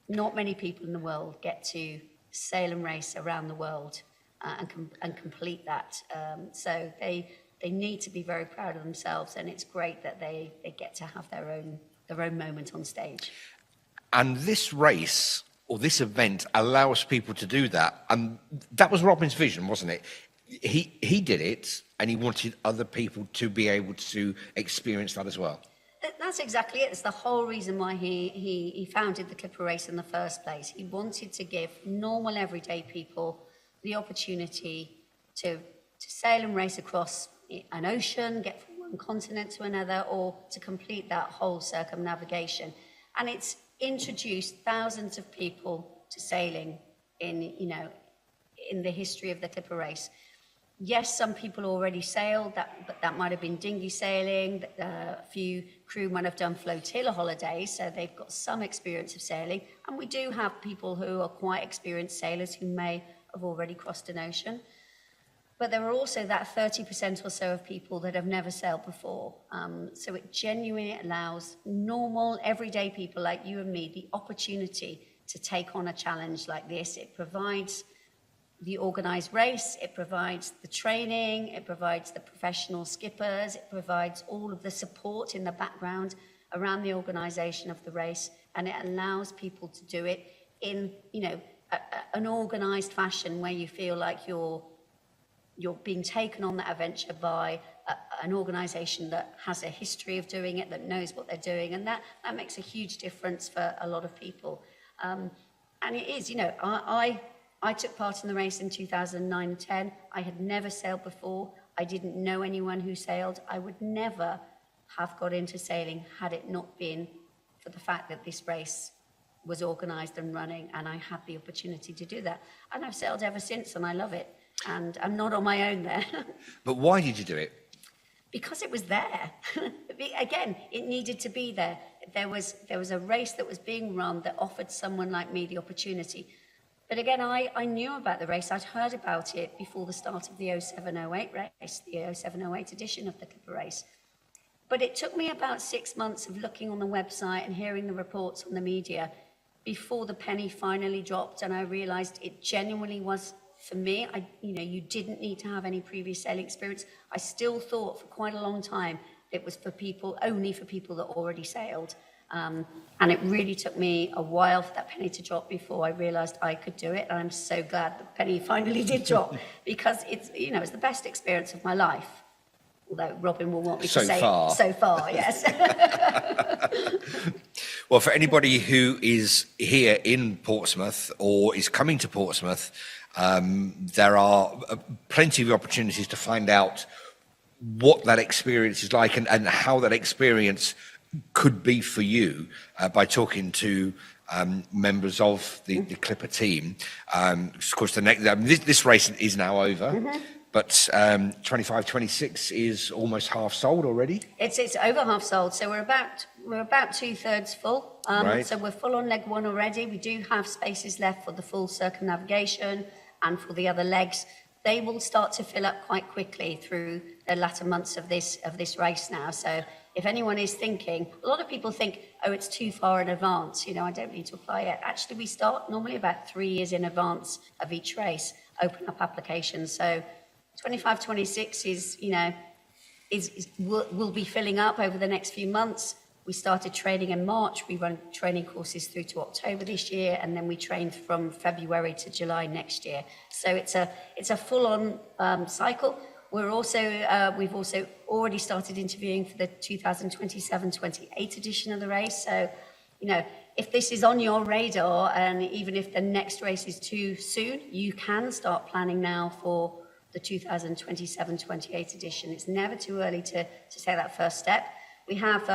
Not many people in the world get to sail and race around the world and complete that. So they need to be very proud of themselves, and it's great that they get to have their own moment on stage. And this race, or this event, allows people to do that. And that was Robin's vision, wasn't it? He did it, and he wanted other people to be able to experience that as well. That's exactly it. It's the whole reason why he founded the Clipper Race in the first place. He wanted to give normal, everyday people the opportunity to sail and race across an ocean, get from one continent to another, or to complete that whole circumnavigation. And it's introduced thousands of people to sailing in the history of the Clipper Race. Yes, some people already sailed, but that might have been dinghy sailing. A few crew might have done flotilla holidays, so they've got some experience of sailing. And we do have people who are quite experienced sailors who may have already crossed an ocean. But there are also that 30% or so of people that have never sailed before. So it genuinely allows normal, everyday people like you and me the opportunity to take on a challenge like this. It provides the organised race, it provides the training, it provides the professional skippers, it provides all of the support in the background around the organisation of the race, and it allows people to do it in, you know, an organised fashion where you feel like you're being taken on that adventure by an organisation that has a history of doing it, that knows what they're doing, and that makes a huge difference for a lot of people. And it is, you know, I took part in the race in 2009 and 10. I had never sailed before. I didn't know anyone who sailed. I would never have got into sailing had it not been for the fact that this race was organised and running, and I had the opportunity to do that. And I've sailed ever since, and I love it. And I'm not on my own there. But why did you do it? Because it was there. Again, it needed to be there. There was a race that was being run that offered someone like me the opportunity. But again, I knew about the race. I'd heard about it before the start of the 07-08 race, the 07-08 edition of the Clipper Race. But it took me about 6 months of looking on the website and hearing the reports on the media before the penny finally dropped, and I realised it genuinely was for me. You didn't need to have any previous sailing experience. I still thought for quite a long time it was only for people that already sailed. And it really took me a while for that penny to drop before I realised I could do it. And I'm so glad the penny finally did drop, because it's the best experience of my life. Although Robin will want me to say so far, yes. Well, for anybody who is here in Portsmouth or is coming to Portsmouth, there are plenty of opportunities to find out what that experience is like and how that experience could be for you by talking to members of the Clipper team. Of course, this race is now over. Mm-hmm. But 25-26 is almost half sold already. It's over half sold, so we're about 2/3 full. Right. So we're full on leg one already. We do have spaces left for the full circumnavigation and for the other legs. They will start to fill up quite quickly through the latter months of this race now. So if anyone is thinking, a lot of people think, oh, it's too far in advance, you know, I don't need to apply yet. Actually, we start normally about 3 years in advance of each race, open up applications. So 25, 26 is, you know, will be filling up over the next few months. We started training in March. We run training courses through to October this year, and then we train from February to July next year. So it's a full-on cycle. We've also already started interviewing for the 2027-28 edition of the race. So, you know, if this is on your radar, and even if the next race is too soon, you can start planning now for the 2027-28 edition. It's never too early to take that first step. We have,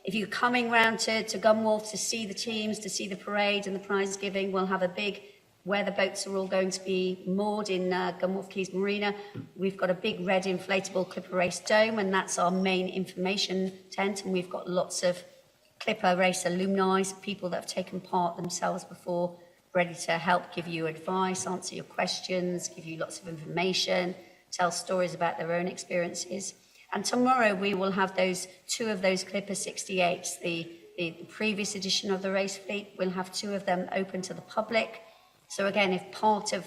if you're coming round to Gunwharf to see the teams, to see the parade and the prize giving, we'll have a big, where the boats are all going to be moored in Gunwharf Quays Marina. We've got a big red inflatable Clipper Race dome, and that's our main information tent, and we've got lots of Clipper Race alumni, people that have taken part themselves before, ready to help give you advice, answer your questions, give you lots of information, tell stories about their own experiences. And tomorrow we will have two of those Clipper 68s, the previous edition of the race fleet. We'll have two of them open to the public. So again, if part of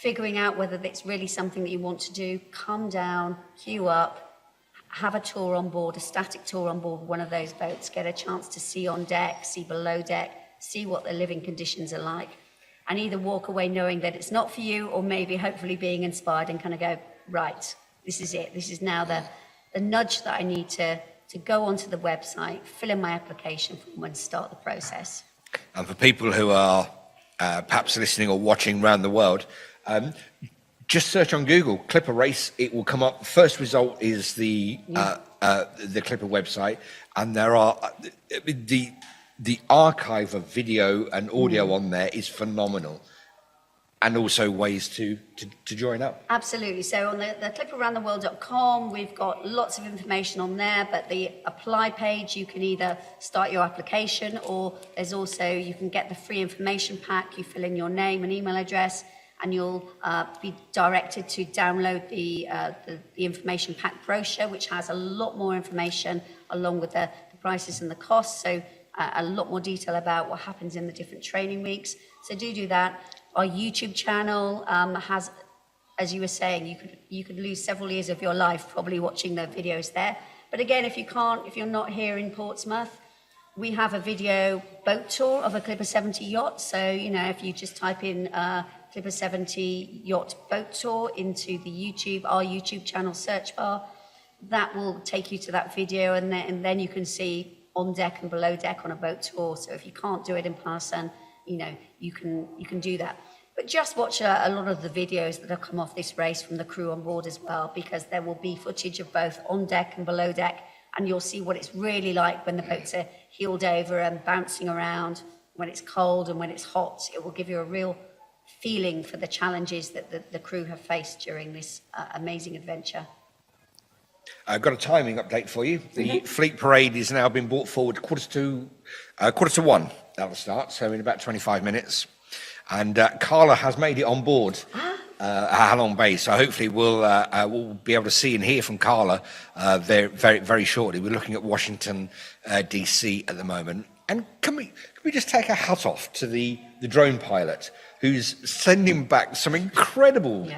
figuring out whether it's really something that you want to do, come down, queue up, have a tour on board, a static tour on board one of those boats, get a chance to see on deck, see below deck, see what the living conditions are like, and either walk away knowing that it's not for you, or maybe hopefully being inspired and kind of go, right, this is it. This is now the nudge that I need to go onto the website, fill in my application form and start the process. And for people who are perhaps listening or watching around the world, just search on Google, Clipper Race, it will come up. First result is the Clipper website, and there are, the archive of video and audio on there is phenomenal. And also ways to join up. Absolutely. So on the cliparoundtheworld.com, we've got lots of information on there, but the apply page, you can either start your application, or there's also, you can get the free information pack. You fill in your name and email address, and you'll be directed to download the information pack brochure, which has a lot more information along with the prices and the costs. So a lot more detail about what happens in the different training weeks. So do that. Our YouTube channel has, as you were saying, you could lose several years of your life probably watching the videos there. But again, if you're not here in Portsmouth, we have a video boat tour of a Clipper 70 yacht. So, you know, if you just type in Clipper 70 yacht boat tour into our YouTube channel search bar, that will take you to that video, and then you can see on deck and below deck on a boat tour. So if you can't do it in person, you know, you can do that. But just watch a lot of the videos that have come off this race from the crew on board as well, because there will be footage of both on deck and below deck, and you'll see what it's really like when the boats are heeled over and bouncing around, when it's cold and when it's hot. It will give you a real feeling for the challenges that the crew have faced during this amazing adventure. I've got a timing update for you. The fleet parade is now been brought forward quarter to one. That'll start, so in about 25 minutes. And Carla has made it on board at Halong Bay, so hopefully we'll be able to see and hear from Carla very, very, very shortly. We're looking at Washington, D.C. at the moment. And can we just take a hat off to the drone pilot who's sending back some incredible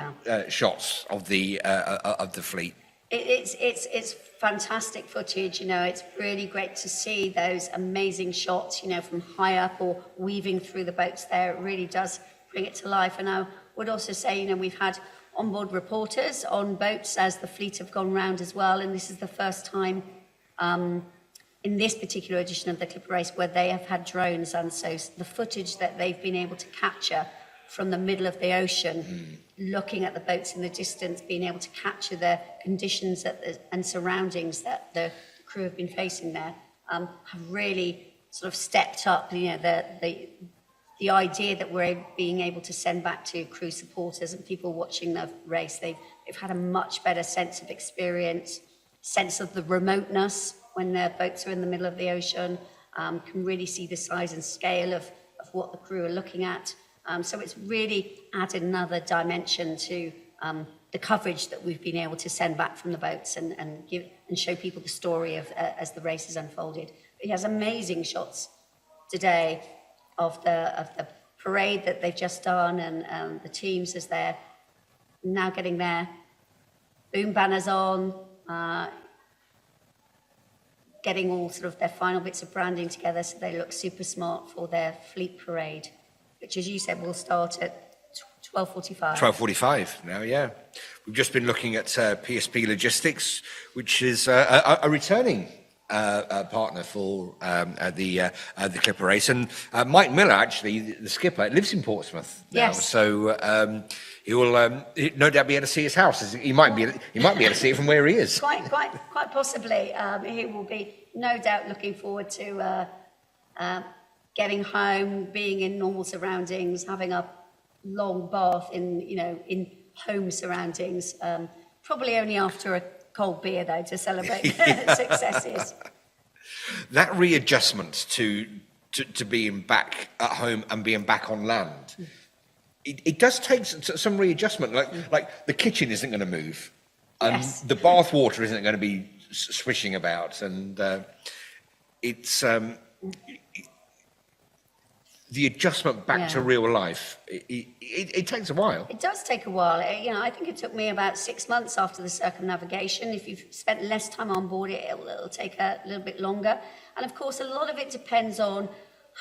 shots of the fleet? It's fantastic footage, you know. It's really great to see those amazing shots, you know, from high up or weaving through the boats there. It really does bring it to life. And I would also say, you know, we've had onboard reporters on boats as the fleet have gone round as well, and this is the first time in this particular edition of the Clipper Race where they have had drones, and so the footage that they've been able to capture from the middle of the ocean, looking at the boats in the distance, being able to capture the conditions and surroundings that the crew have been facing there, have really sort of stepped up, you know, the idea that we're being able to send back to crew supporters and people watching the race. They've had a much better sense of experience, sense of the remoteness when their boats are in the middle of the ocean, can really see the size and scale of what the crew are looking at. So it's really added another dimension to the coverage that we've been able to send back from the boats and and show people the story of as the race has unfolded. But he has amazing shots today of the parade that they've just done, and the teams as they're now getting their boom banners on, getting all sort of their final bits of branding together so they look super smart for their fleet parade, which, as you said, will start at 12:45. 12:45 now, yeah. We've just been looking at PSP Logistics, which is a returning partner for the Clipper race, and Mike Miller, actually the skipper, lives in Portsmouth now. Yes. So he will no doubt be able to see his house. He might be able to see it from where he is. Quite possibly. He will be no doubt looking forward to getting home, being in normal surroundings, having a long bath in home surroundings. Probably only after a cold beer, though, to celebrate successes. That readjustment to being back at home and being back on land, it does take some readjustment. Like the kitchen isn't going to move, and Yes. the bath water isn't going to be swishing about, and it's the adjustment back to real life. It takes a while. It does take a while. I think it took me about 6 months after the circumnavigation. If you've spent less time on board, it'll take a little bit longer. And of course, a lot of it depends on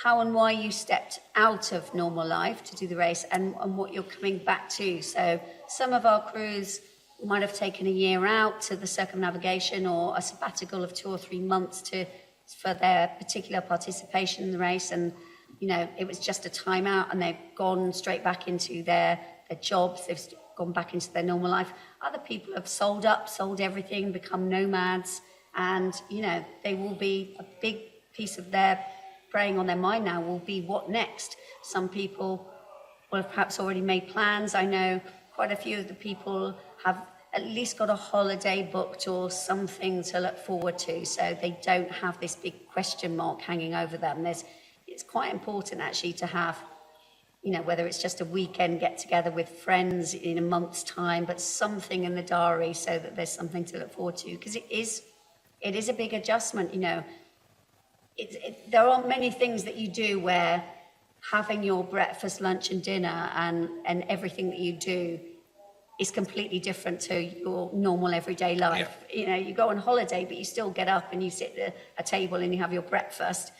how and why you stepped out of normal life to do the race and what you're coming back to. So some of our crews might have taken a year out to the circumnavigation, or a sabbatical of 2 or 3 months for their particular participation in the race, and it was just a time out, and they've gone straight back into their jobs. They've gone back into their normal life. Other people have sold everything, become nomads, and they will be a big piece of their preying on their mind now will be what next. Some people will have perhaps already made plans. I know quite a few of the people have at least got a holiday booked or something to look forward to, so they don't have this big question mark hanging over them. It's quite important actually to have, whether it's just a weekend get together with friends in a month's time, but something in the diary so that there's something to look forward to, because it is a big adjustment. There aren't many things that you do where having your breakfast, lunch and dinner and everything that you do is completely different to your normal everyday life. Yeah. You go on holiday, but you still get up and you sit at a table and you have your breakfast,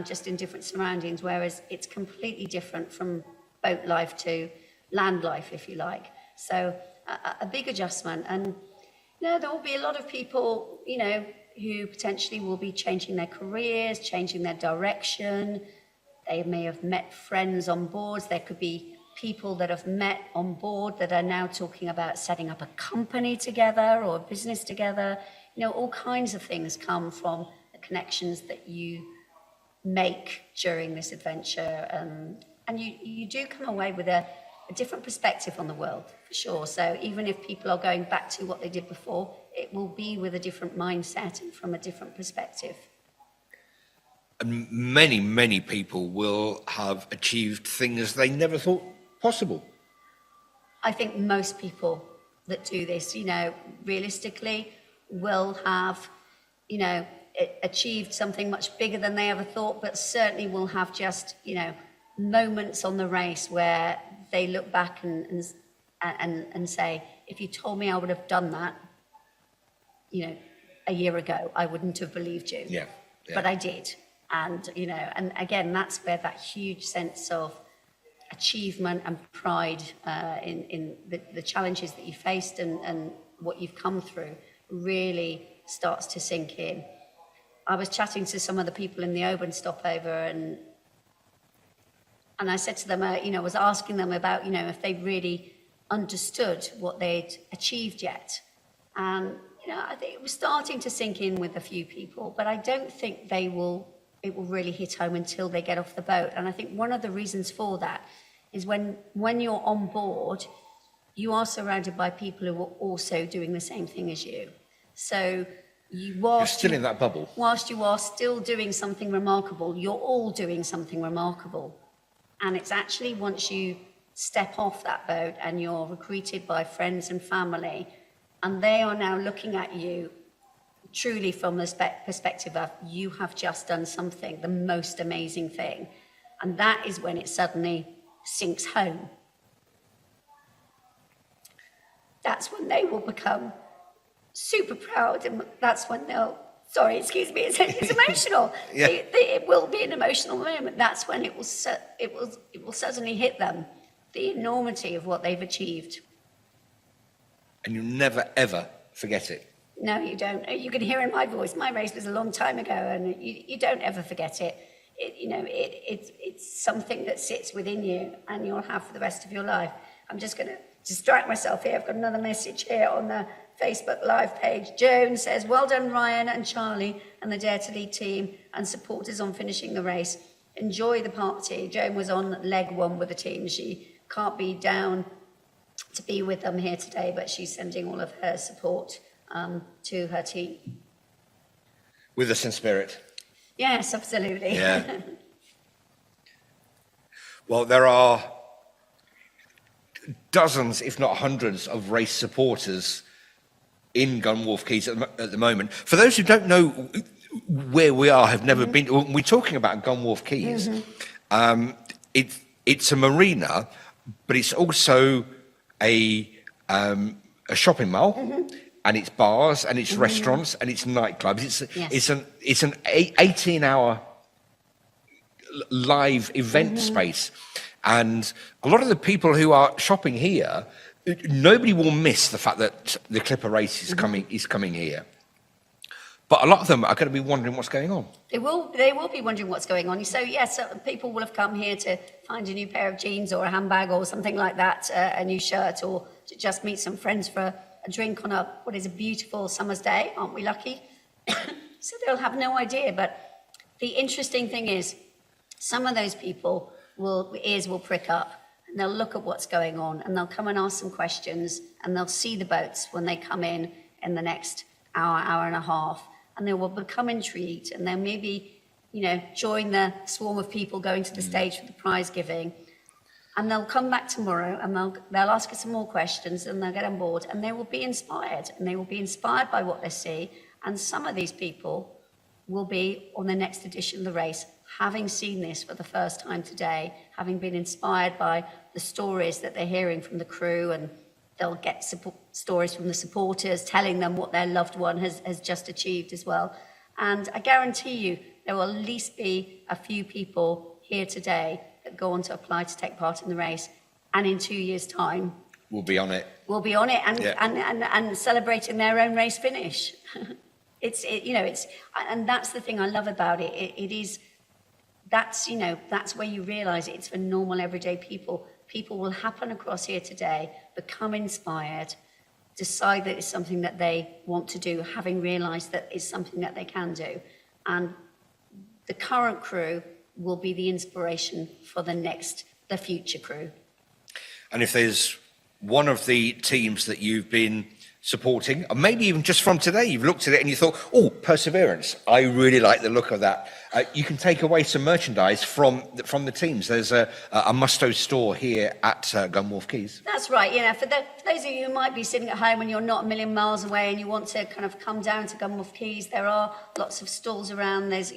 just in different surroundings, whereas it's completely different from boat life to land life, if you like. So a big adjustment. And there will be a lot of people, who potentially will be changing their careers, changing their direction. They may have met friends on boards. There could be people that have met on board that are now talking about setting up a company together or a business together. All kinds of things come from the connections that you make during this adventure. And you do come away with a different perspective on the world, for sure. So even if people are going back to what they did before, it will be with a different mindset and from a different perspective. And many, many people will have achieved things they never thought possible. I think most people that do this, realistically will have, achieved something much bigger than they ever thought, but certainly will have just, moments on the race where they look back and say, if you told me I would have done that, a year ago, I wouldn't have believed you. Yeah. But I did. And, and again, that's where that huge sense of achievement and pride in the challenges that you faced and what you've come through really starts to sink in. I was chatting to some of the people in the Oban stopover, and I said to them, I was asking them about, if they really understood what they'd achieved yet. And, I think it was starting to sink in with a few people, but I don't think it will really hit home until they get off the boat. And I think one of the reasons for that is when you're on board, you are surrounded by people who are also doing the same thing as you. So you're still in that bubble. Whilst you are still doing something remarkable, you're all doing something remarkable. And it's actually once you step off that boat and you're greeted by friends and family, and they are now looking at you truly from the perspective of you have just done something, the most amazing thing. And that is when it suddenly sinks home. That's when they will become super proud, and that's when they'll, sorry, excuse me, it's emotional. Yeah. It will be an emotional moment. That's when it will suddenly hit them, the enormity of what they've achieved. And you never, ever forget it. No, you don't. You can hear in my voice, my race was a long time ago, and you don't ever forget it. It's something that sits within you, and you'll have for the rest of your life. I'm just going to distract myself here. I've got another message here on the Facebook Live page. Joan says, well done, Ryan and Charlie and the Dare to Lead team and supporters on finishing the race. Enjoy the party. Joan was on leg 1 with the team. She can't be down to be with them here today, but she's sending all of her support to her team. With us in spirit. Yes, absolutely. Yeah. Well, there are dozens, if not hundreds, of race supporters in Gunwharf Quays at the moment. For those who don't know where we are, have never been, when we're talking about Gunwharf Quays, it's a marina, but it's also a shopping mall, and it's bars, and it's restaurants, and it's nightclubs. It's an 18-hour live event space. And a lot of the people who are shopping here, nobody will miss the fact that the Clipper race is coming here. But a lot of them are going to be wondering what's going on. They will be wondering what's going on. So yes, people will have come here to find a new pair of jeans or a handbag or something like that, a new shirt, or to just meet some friends for a drink on what is a beautiful summer's day. Aren't we lucky? So they'll have no idea. But the interesting thing is, some of those people ears will prick up, and they'll look at what's going on, and they'll come and ask some questions, and they'll see the boats when they come in the next hour and a half, and they will become intrigued, and they'll maybe, join the swarm of people going to the stage for the prize giving, and they'll come back tomorrow, and they'll ask us some more questions, and they'll get on board, and they will be inspired, by what they see, and some of these people will be on the next edition of the race, having seen this for the first time today, having been inspired by the stories that they're hearing from the crew, and they'll get stories from the supporters telling them what their loved one has just achieved as well. And I guarantee you there will at least be a few people here today that go on to apply to take part in the race, and in 2 years' time We'll be on it. and celebrating their own race finish. And that's the thing I love about it. That's where you realize it's for normal everyday people. People will happen across here today, become inspired, decide that it's something that they want to do, having realized that it's something that they can do. And the current crew will be the inspiration for the future crew. And if there's one of the teams that you've been supporting, or maybe even just from today, you've looked at it and you thought, oh, Perseverance, I really like the look of that. You can take away some merchandise from the teams. There's a Musto store here at Gunwharf Quays. That's right. For those of you who might be sitting at home and you're not a million miles away and you want to kind of come down to Gunwharf Quays, there are lots of stalls around. There's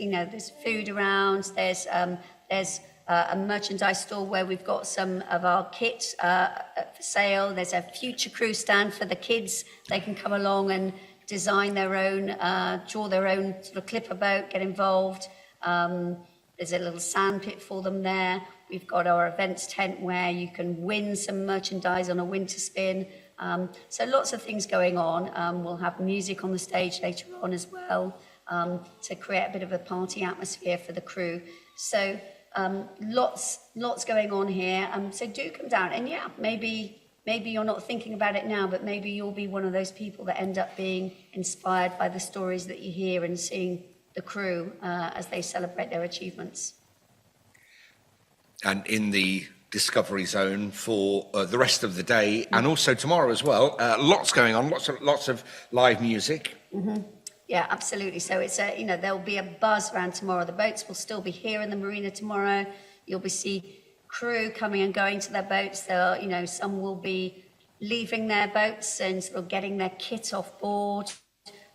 food around. There's a merchandise store where we've got some of our kit for sale. There's a future crew stand for the kids. They can come along and design their own, draw their own sort of clipper boat, get involved. There's a little sand pit for them there. We've got our events tent where you can win some merchandise on a winter spin. So lots of things going on. We'll have music on the stage later on as well to create a bit of a party atmosphere for the crew. So lots going on here. So do come down, and maybe you're not thinking about it now, but maybe you'll be one of those people that end up being inspired by the stories that you hear and seeing the crew as they celebrate their achievements. And in the Discovery Zone for the rest of the day, and also tomorrow as well, lots going on, lots of live music. Mm-hmm. Yeah, absolutely. So it's there'll be a buzz around tomorrow. The boats will still be here in the marina tomorrow. You'll see crew coming and going to their boats. Some will be leaving their boats and sort of getting their kit off board.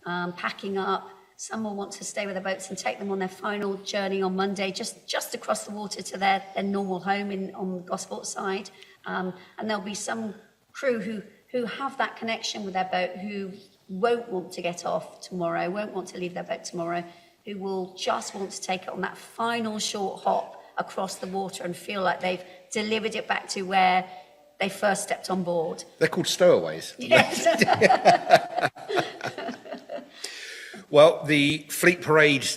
packing up. Some will want to stay with their boats and take them on their final journey on Monday, just across the water to their normal home on the Gosport side. And there'll be some crew who have that connection with their boat, who won't want to get off tomorrow, won't want to leave their boat tomorrow, who will just want to take it on that final short hop across the water and feel like they've delivered it back to where they first stepped on board. They're called stowaways. Yes. Well, the fleet parade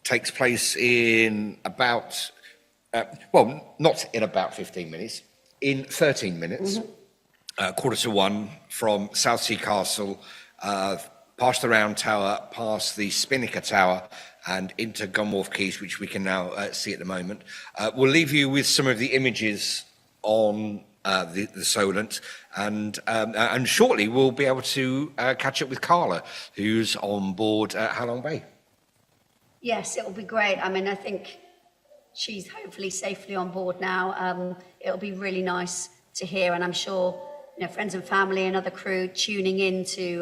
takes place in about, not in about 15 minutes, in 13 minutes, 1:45 from Southsea Castle, past the Round Tower, past the Spinnaker Tower, and into Gunwharf Quays, which we can now see at the moment. We'll leave you with some of the images on the Solent, and shortly we'll be able to catch up with Carla, who's on board at Halong Bay. Yes, it'll be great. I mean, I think she's hopefully safely on board now. It'll be really nice to hear, and I'm sure friends and family and other crew tuning into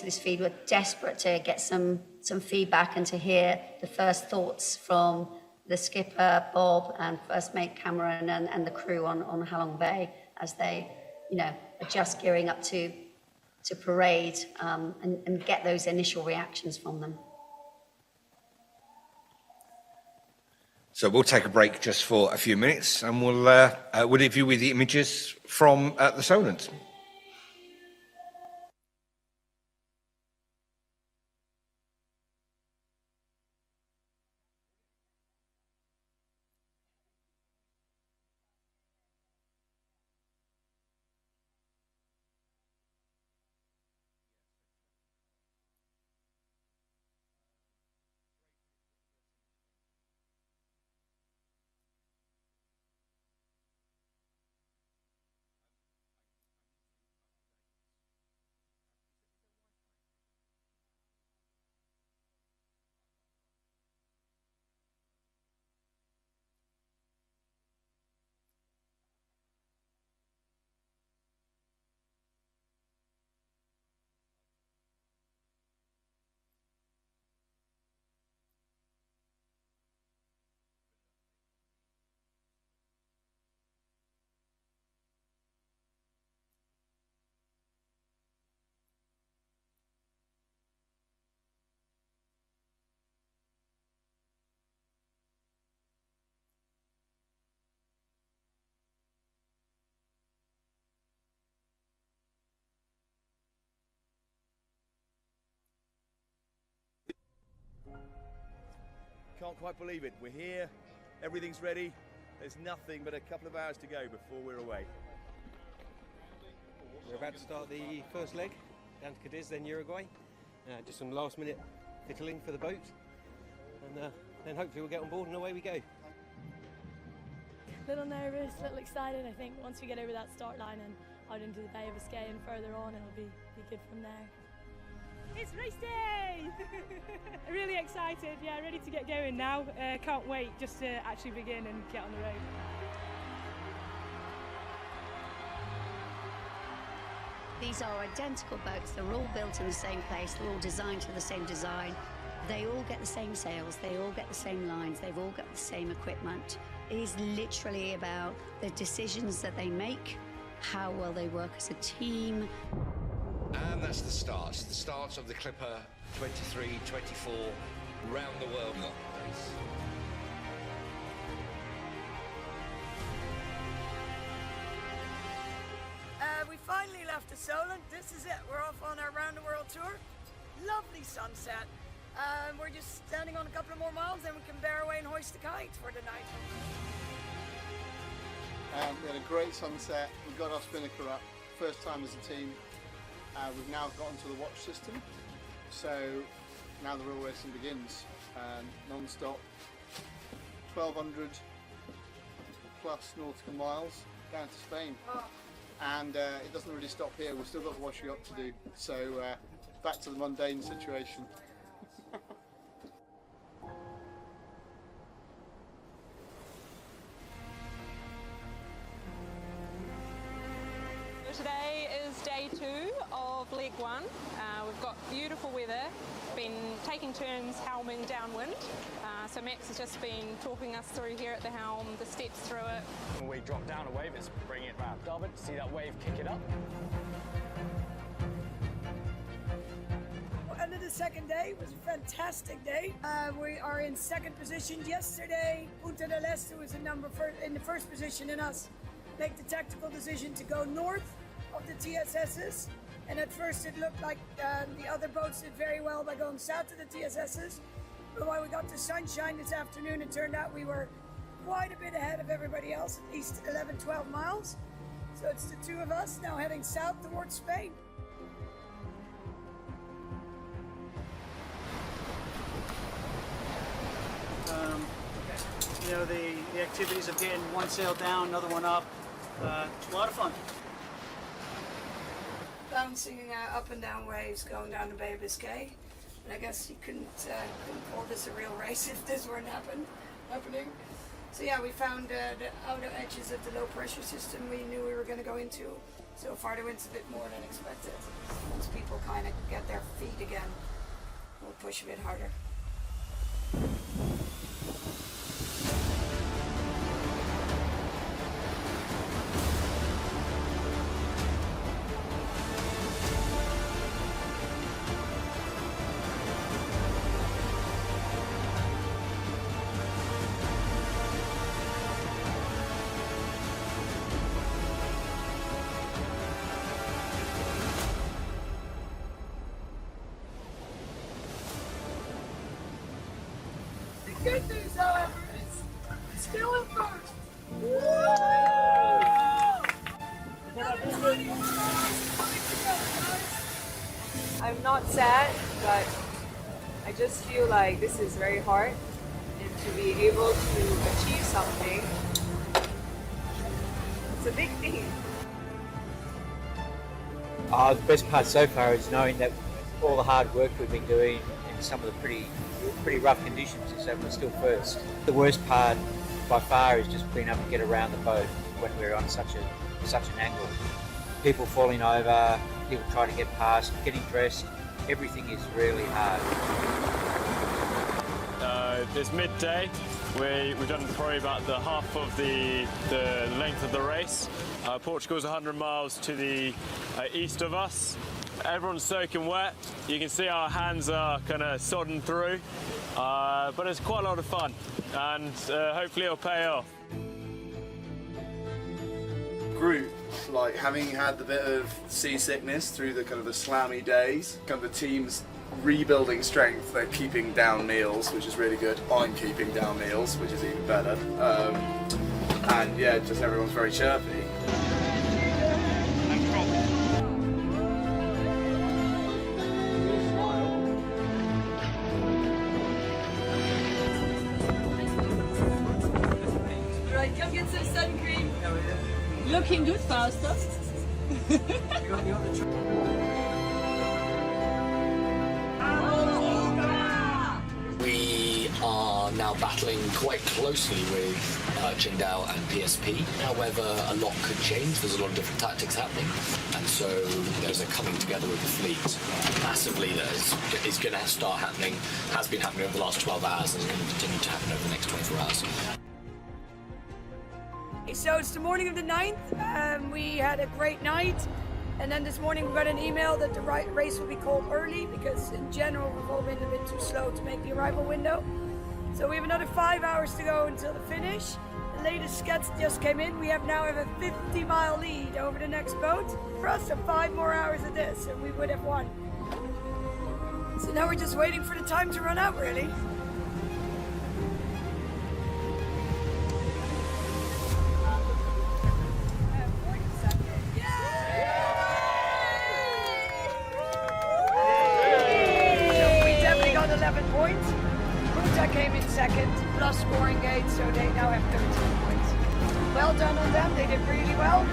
this feed were desperate to get some feedback and to hear the first thoughts from the skipper, Bob, and first mate Cameron and the crew on Halong Bay as they, are just gearing up to parade and get those initial reactions from them. So we'll take a break just for a few minutes, and we'll leave you with the images from the Solent. Can't quite believe it. We're here, everything's ready. There's nothing but a couple of hours to go before we're away. We're about to start the first leg down to Cadiz, then Uruguay. Just some last minute fiddling for the boat, and then hopefully we'll get on board and away we go. A little nervous, a little excited. I think once we get over that start line and out into the Bay of Biscay and further on, it'll be good from there. It's race day! Really excited, yeah, ready to get going now. Can't wait just to actually begin and get on the road. These are identical boats. They're all built in the same place. They're all designed to the same design. They all get the same sails. They all get the same lines. They've all got the same equipment. It is literally about the decisions that they make, how well they work as a team. And that's the start of the Clipper 23-24 round the world yacht race. We finally left the Solent. This is it. We're off on our round the world tour. Lovely sunset. We're just standing on a couple of more miles, then we can bear away and hoist the kite for the night. We had a great sunset. We got our spinnaker up. First time as a team. We've now got onto the watch system. So now the real racing begins. Non-stop. 1,200 plus nautical miles down to Spain. And it doesn't really stop here. We've still got the washing up to do. So back to the mundane situation. Today is day 2 of leg 1. We've got beautiful weather. Been taking turns helming downwind. So Max has just been talking us through here at the helm, the steps through it. When we drop down a wave, it's bringing it round. Starboard, see that wave kick it up. End of the second day was a fantastic day. We are in second position. Yesterday, Punta del Este was in the first position, and us make the tactical decision to go north of the TSSs. And at first it looked like the other boats did very well by going south of the TSSs. But when we got to sunshine this afternoon, it turned out we were quite a bit ahead of everybody else, at least 11, 12 miles. So it's the two of us now heading south towards Spain. You know, the activities of getting one sail down, another one up, a lot of fun. Bouncing up and down waves going down the Bay of Biscay. And I guess you couldn't call this a real race if this weren't happening. So yeah, we found the outer edges of the low pressure system we knew we were going to go into. So far the wind's a bit more than expected. Once people kind of get their feet again, we'll push a bit harder. Good news, however, is still in first. I'm not sad, but I just feel like this is very hard, and to be able to achieve something, it's a big thing. The best part so far is knowing that all the hard work we've been doing in some of the pretty rough conditions is that we're still first. The worst part by far is just being able to get around the boat when we're on such an angle. People falling over, people trying to get past, getting dressed, everything is really hard. It's midday. We've done probably about the half of the length of the race. Portugal's 100 miles to the east of us. Everyone's soaking wet. You can see our hands are kind of sodden through, but it's quite a lot of fun, and hopefully it'll pay off. Group, like having had the bit of seasickness through the kind of the slammy days, kind of the team's rebuilding strength. They're keeping down meals, which is really good. I'm keeping down meals, which is even better. And yeah, just everyone's very chirpy. Right, come get some sun cream. Looking good, Fausto. We are now battling quite closely with Qingdao and PSP. However, a lot could change. There's a lot of different tactics happening. And so there's a coming together with the fleet massively that is going to start happening, has been happening over the last 12 hours and is going to continue to happen over the next 24 hours. So it's the morning of the 9th. We had a great night. And then this morning we got an email that the race will be called early because in general we've all been a bit too slow to make the arrival window. So we have another 5 hours to go until the finish. The latest sketch just came in. We now have a 50-mile lead over the next boat. For us, 5 more hours of this and we would have won. So now we're just waiting for the time to run out, really. Points. Punta came in second, plus scoring gates, so they now have 13 points. Well done on them, they did really well.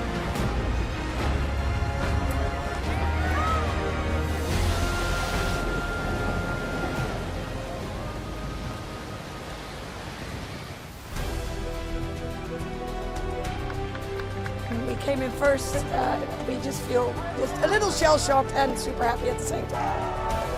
We came in first, we just feel just a little shell-shocked and super happy at the same time.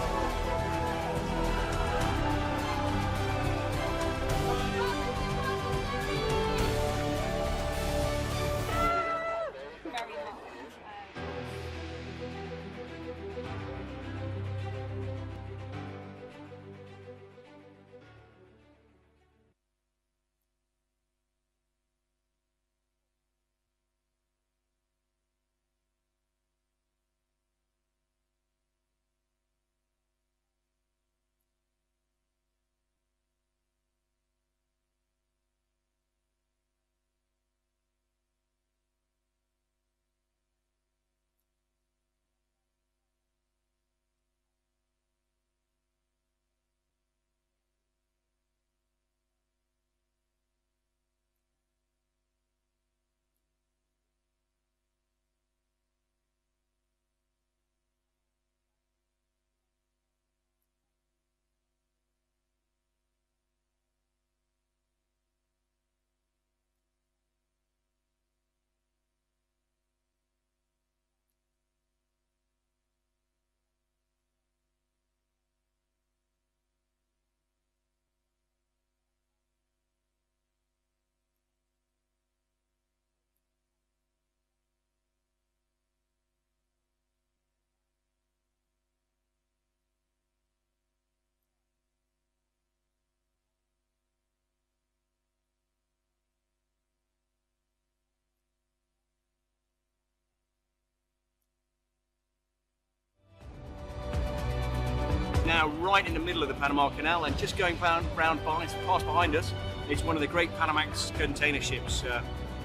now right in the middle of the Panama Canal, and just going past behind us is one of the great Panamax container ships.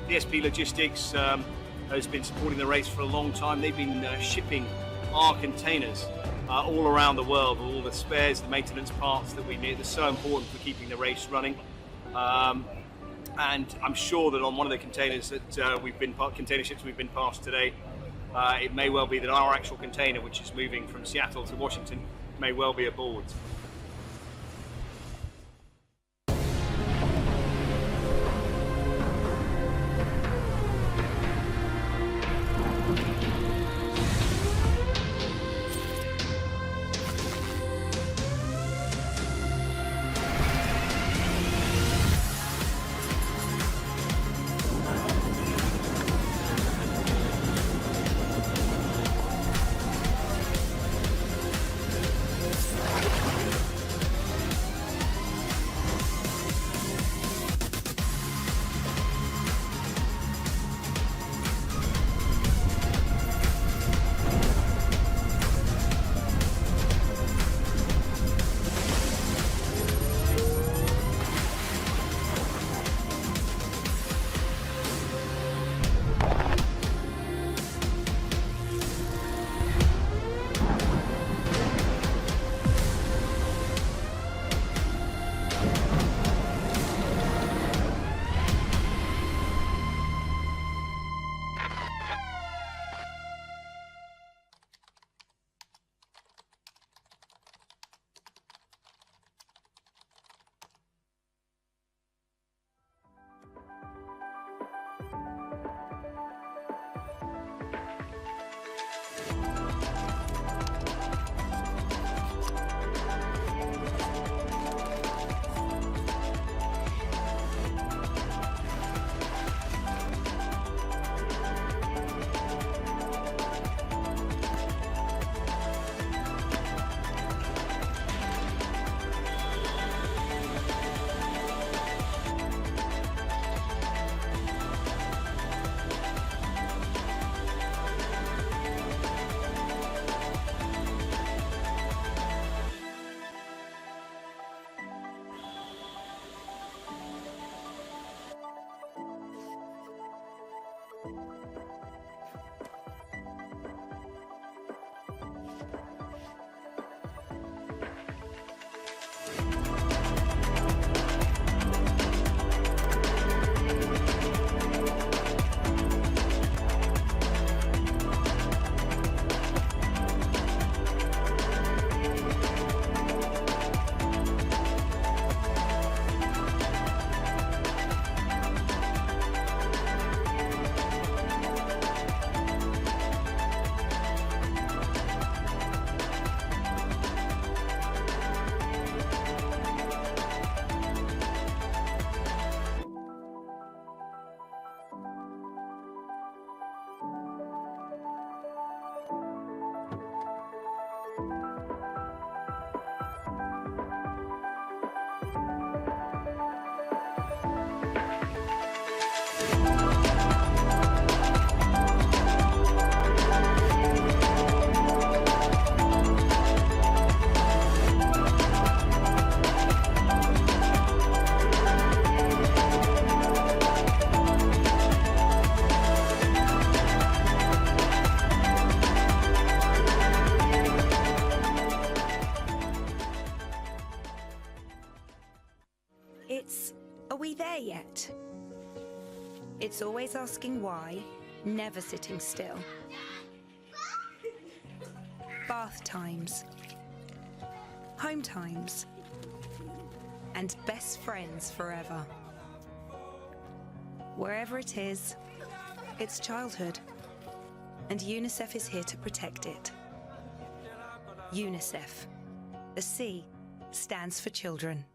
PSP Logistics has been supporting the race for a long time. They've been shipping our containers all around the world, all the spares, the maintenance parts that we need. They're so important for keeping the race running. And I'm sure that on one of the containers that container ships we've been past today, it may well be that our actual container, which is moving from Seattle to Washington, may well be aboard. yet. It's always asking why, never sitting still. Bath times, home times, and best friends forever. Wherever it is, it's childhood, and UNICEF is here to protect it. UNICEF. The C stands for children.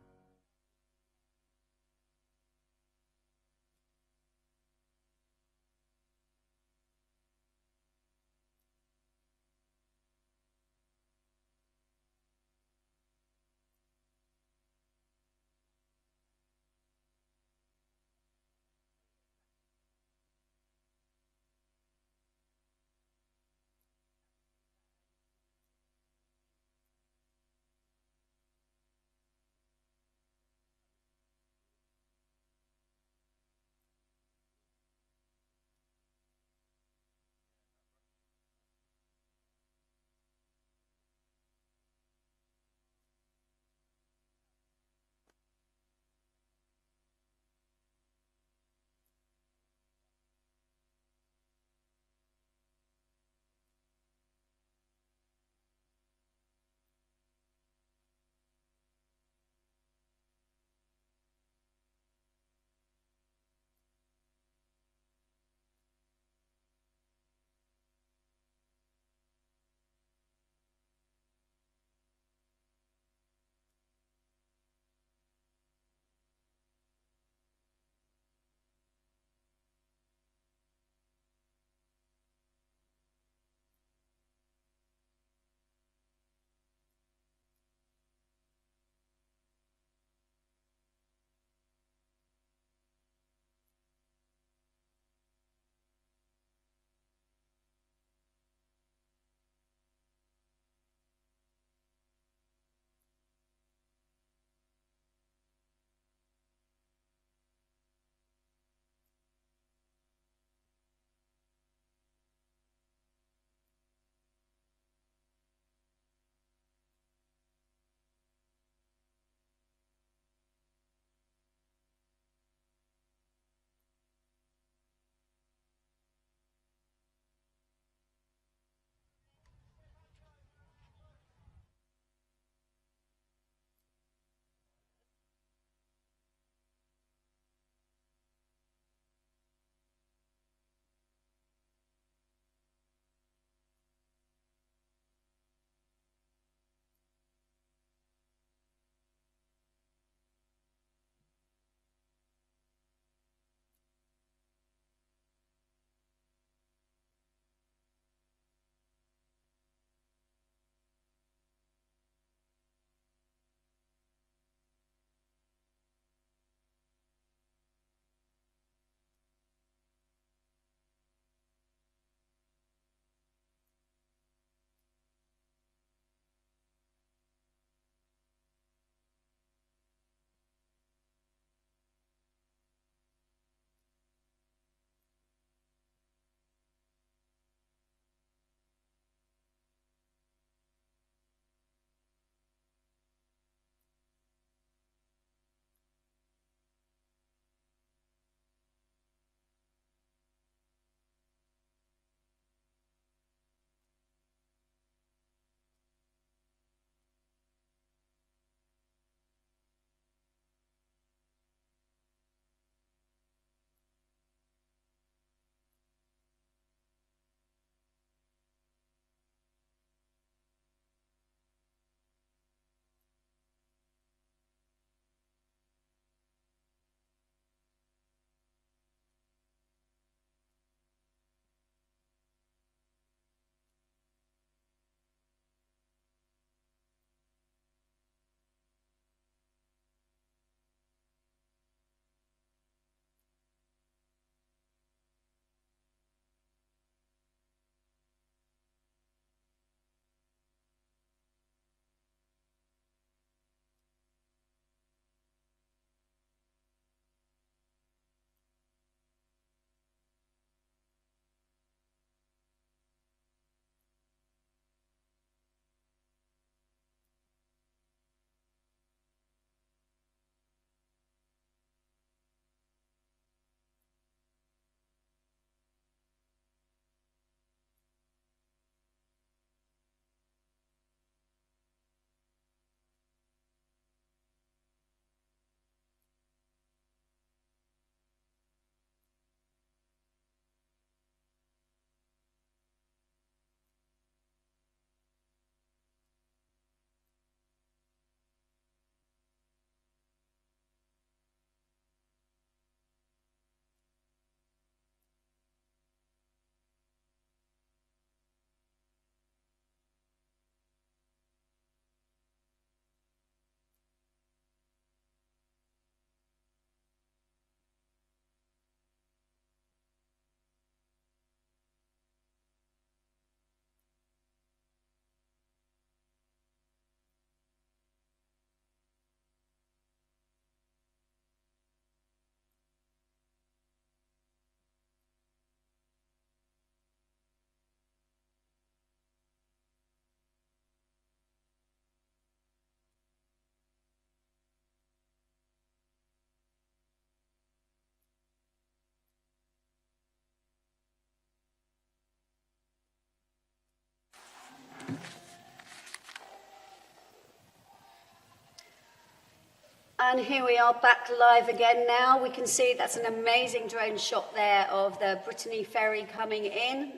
And here we are back live again now. We can see that's an amazing drone shot there of the Brittany ferry coming in,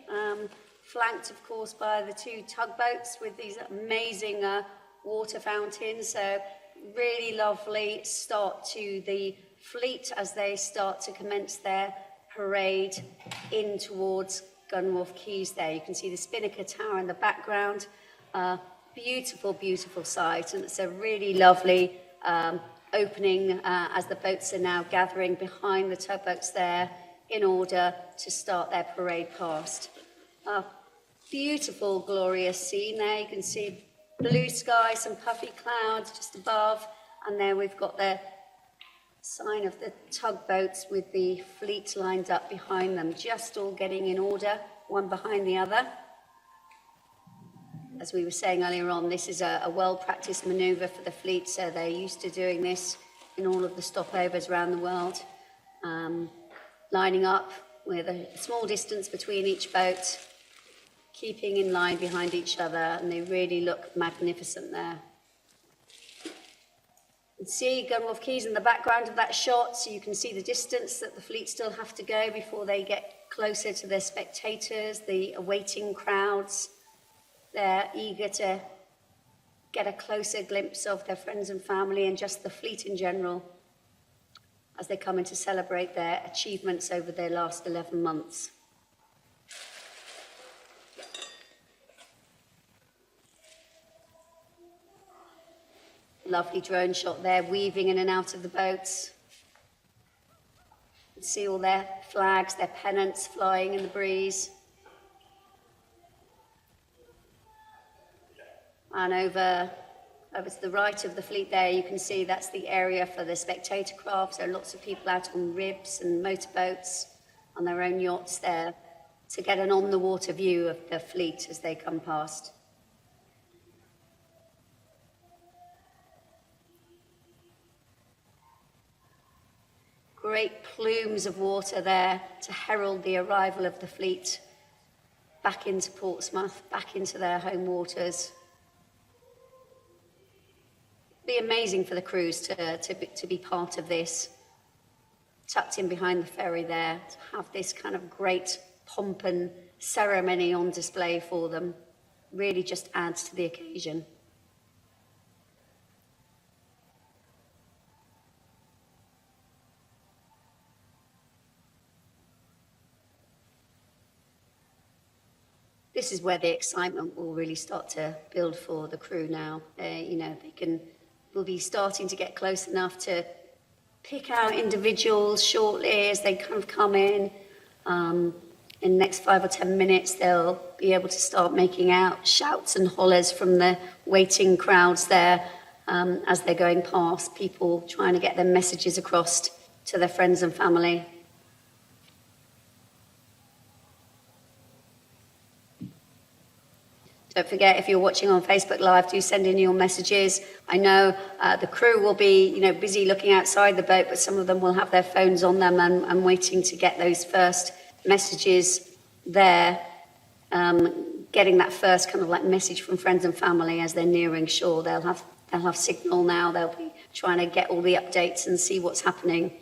flanked of course by the two tugboats with these amazing water fountains. So really lovely start to the fleet as they start to commence their parade in towards Gunwharf Quays there. You can see the Spinnaker Tower in the background. Beautiful, beautiful sight, and it's a really lovely opening as the boats are now gathering behind the tugboats there in order to start their parade past. Beautiful, glorious scene there. You can see blue sky, some puffy clouds just above, and there we've got the sign of the tugboats with the fleet lined up behind them, just all getting in order, one behind the other. As we were saying earlier on, this is a well-practiced manoeuvre for the fleet, so they're used to doing this in all of the stopovers around the world, lining up with a small distance between each boat, keeping in line behind each other, and they really look magnificent there. You can see Gunwharf Quays in the background of that shot, so you can see the distance that the fleet still have to go before they get closer to their spectators, the awaiting crowds. They're eager to get a closer glimpse of their friends and family and just the fleet in general as they come in to celebrate their achievements over their last 11 months. Lovely drone shot there, weaving in and out of the boats. You can see all their flags, their pennants flying in the breeze. And over to the right of the fleet there, you can see that's the area for the spectator craft. So lots of people out on ribs and motorboats on their own yachts there to get an on-the-water view of the fleet as they come past. Great plumes of water there to herald the arrival of the fleet back into Portsmouth, back into their home waters. Be amazing for the crews to be part of this, tucked in behind the ferry there, to have this kind of great pomp and ceremony on display for them. Really just adds to the occasion. This is where the excitement will really start to build for the crew now. Will be starting to get close enough to pick out individuals shortly as they kind of come in. In the next 5 or 10 minutes, they'll be able to start making out shouts and hollers from the waiting crowds there as they're going past, people trying to get their messages across to their friends and family. Don't forget, if you're watching on Facebook Live, do send in your messages. I know the crew will be, busy looking outside the boat, but some of them will have their phones on them and waiting to get those first messages there, getting that first kind of like message from friends and family as they're nearing shore. They'll have signal now. They'll be trying to get all the updates and see what's happening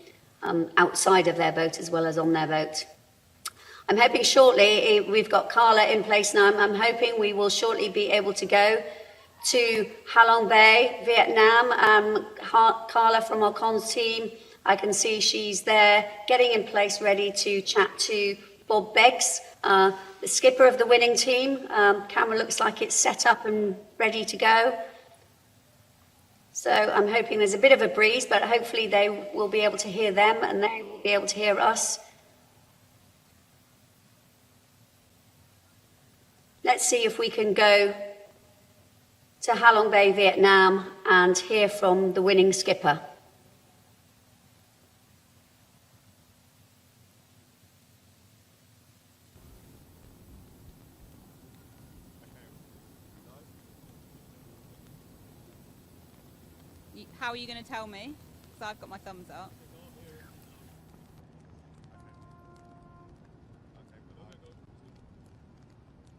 outside of their boat as well as on their boat. I'm hoping shortly, we've got Carla in place now, I'm hoping we will shortly be able to go to Halong Bay, Vietnam. Carla from our comms team, I can see she's there, getting in place, ready to chat to Bob Beggs, the skipper of the winning team. Camera looks like it's set up and ready to go. So I'm hoping there's a bit of a breeze, but hopefully they will be able to hear them and they will be able to hear us. Let's see if we can go to Halong Bay, Vietnam, and hear from the winning skipper. How are you going to tell me? Because I've got my thumbs up.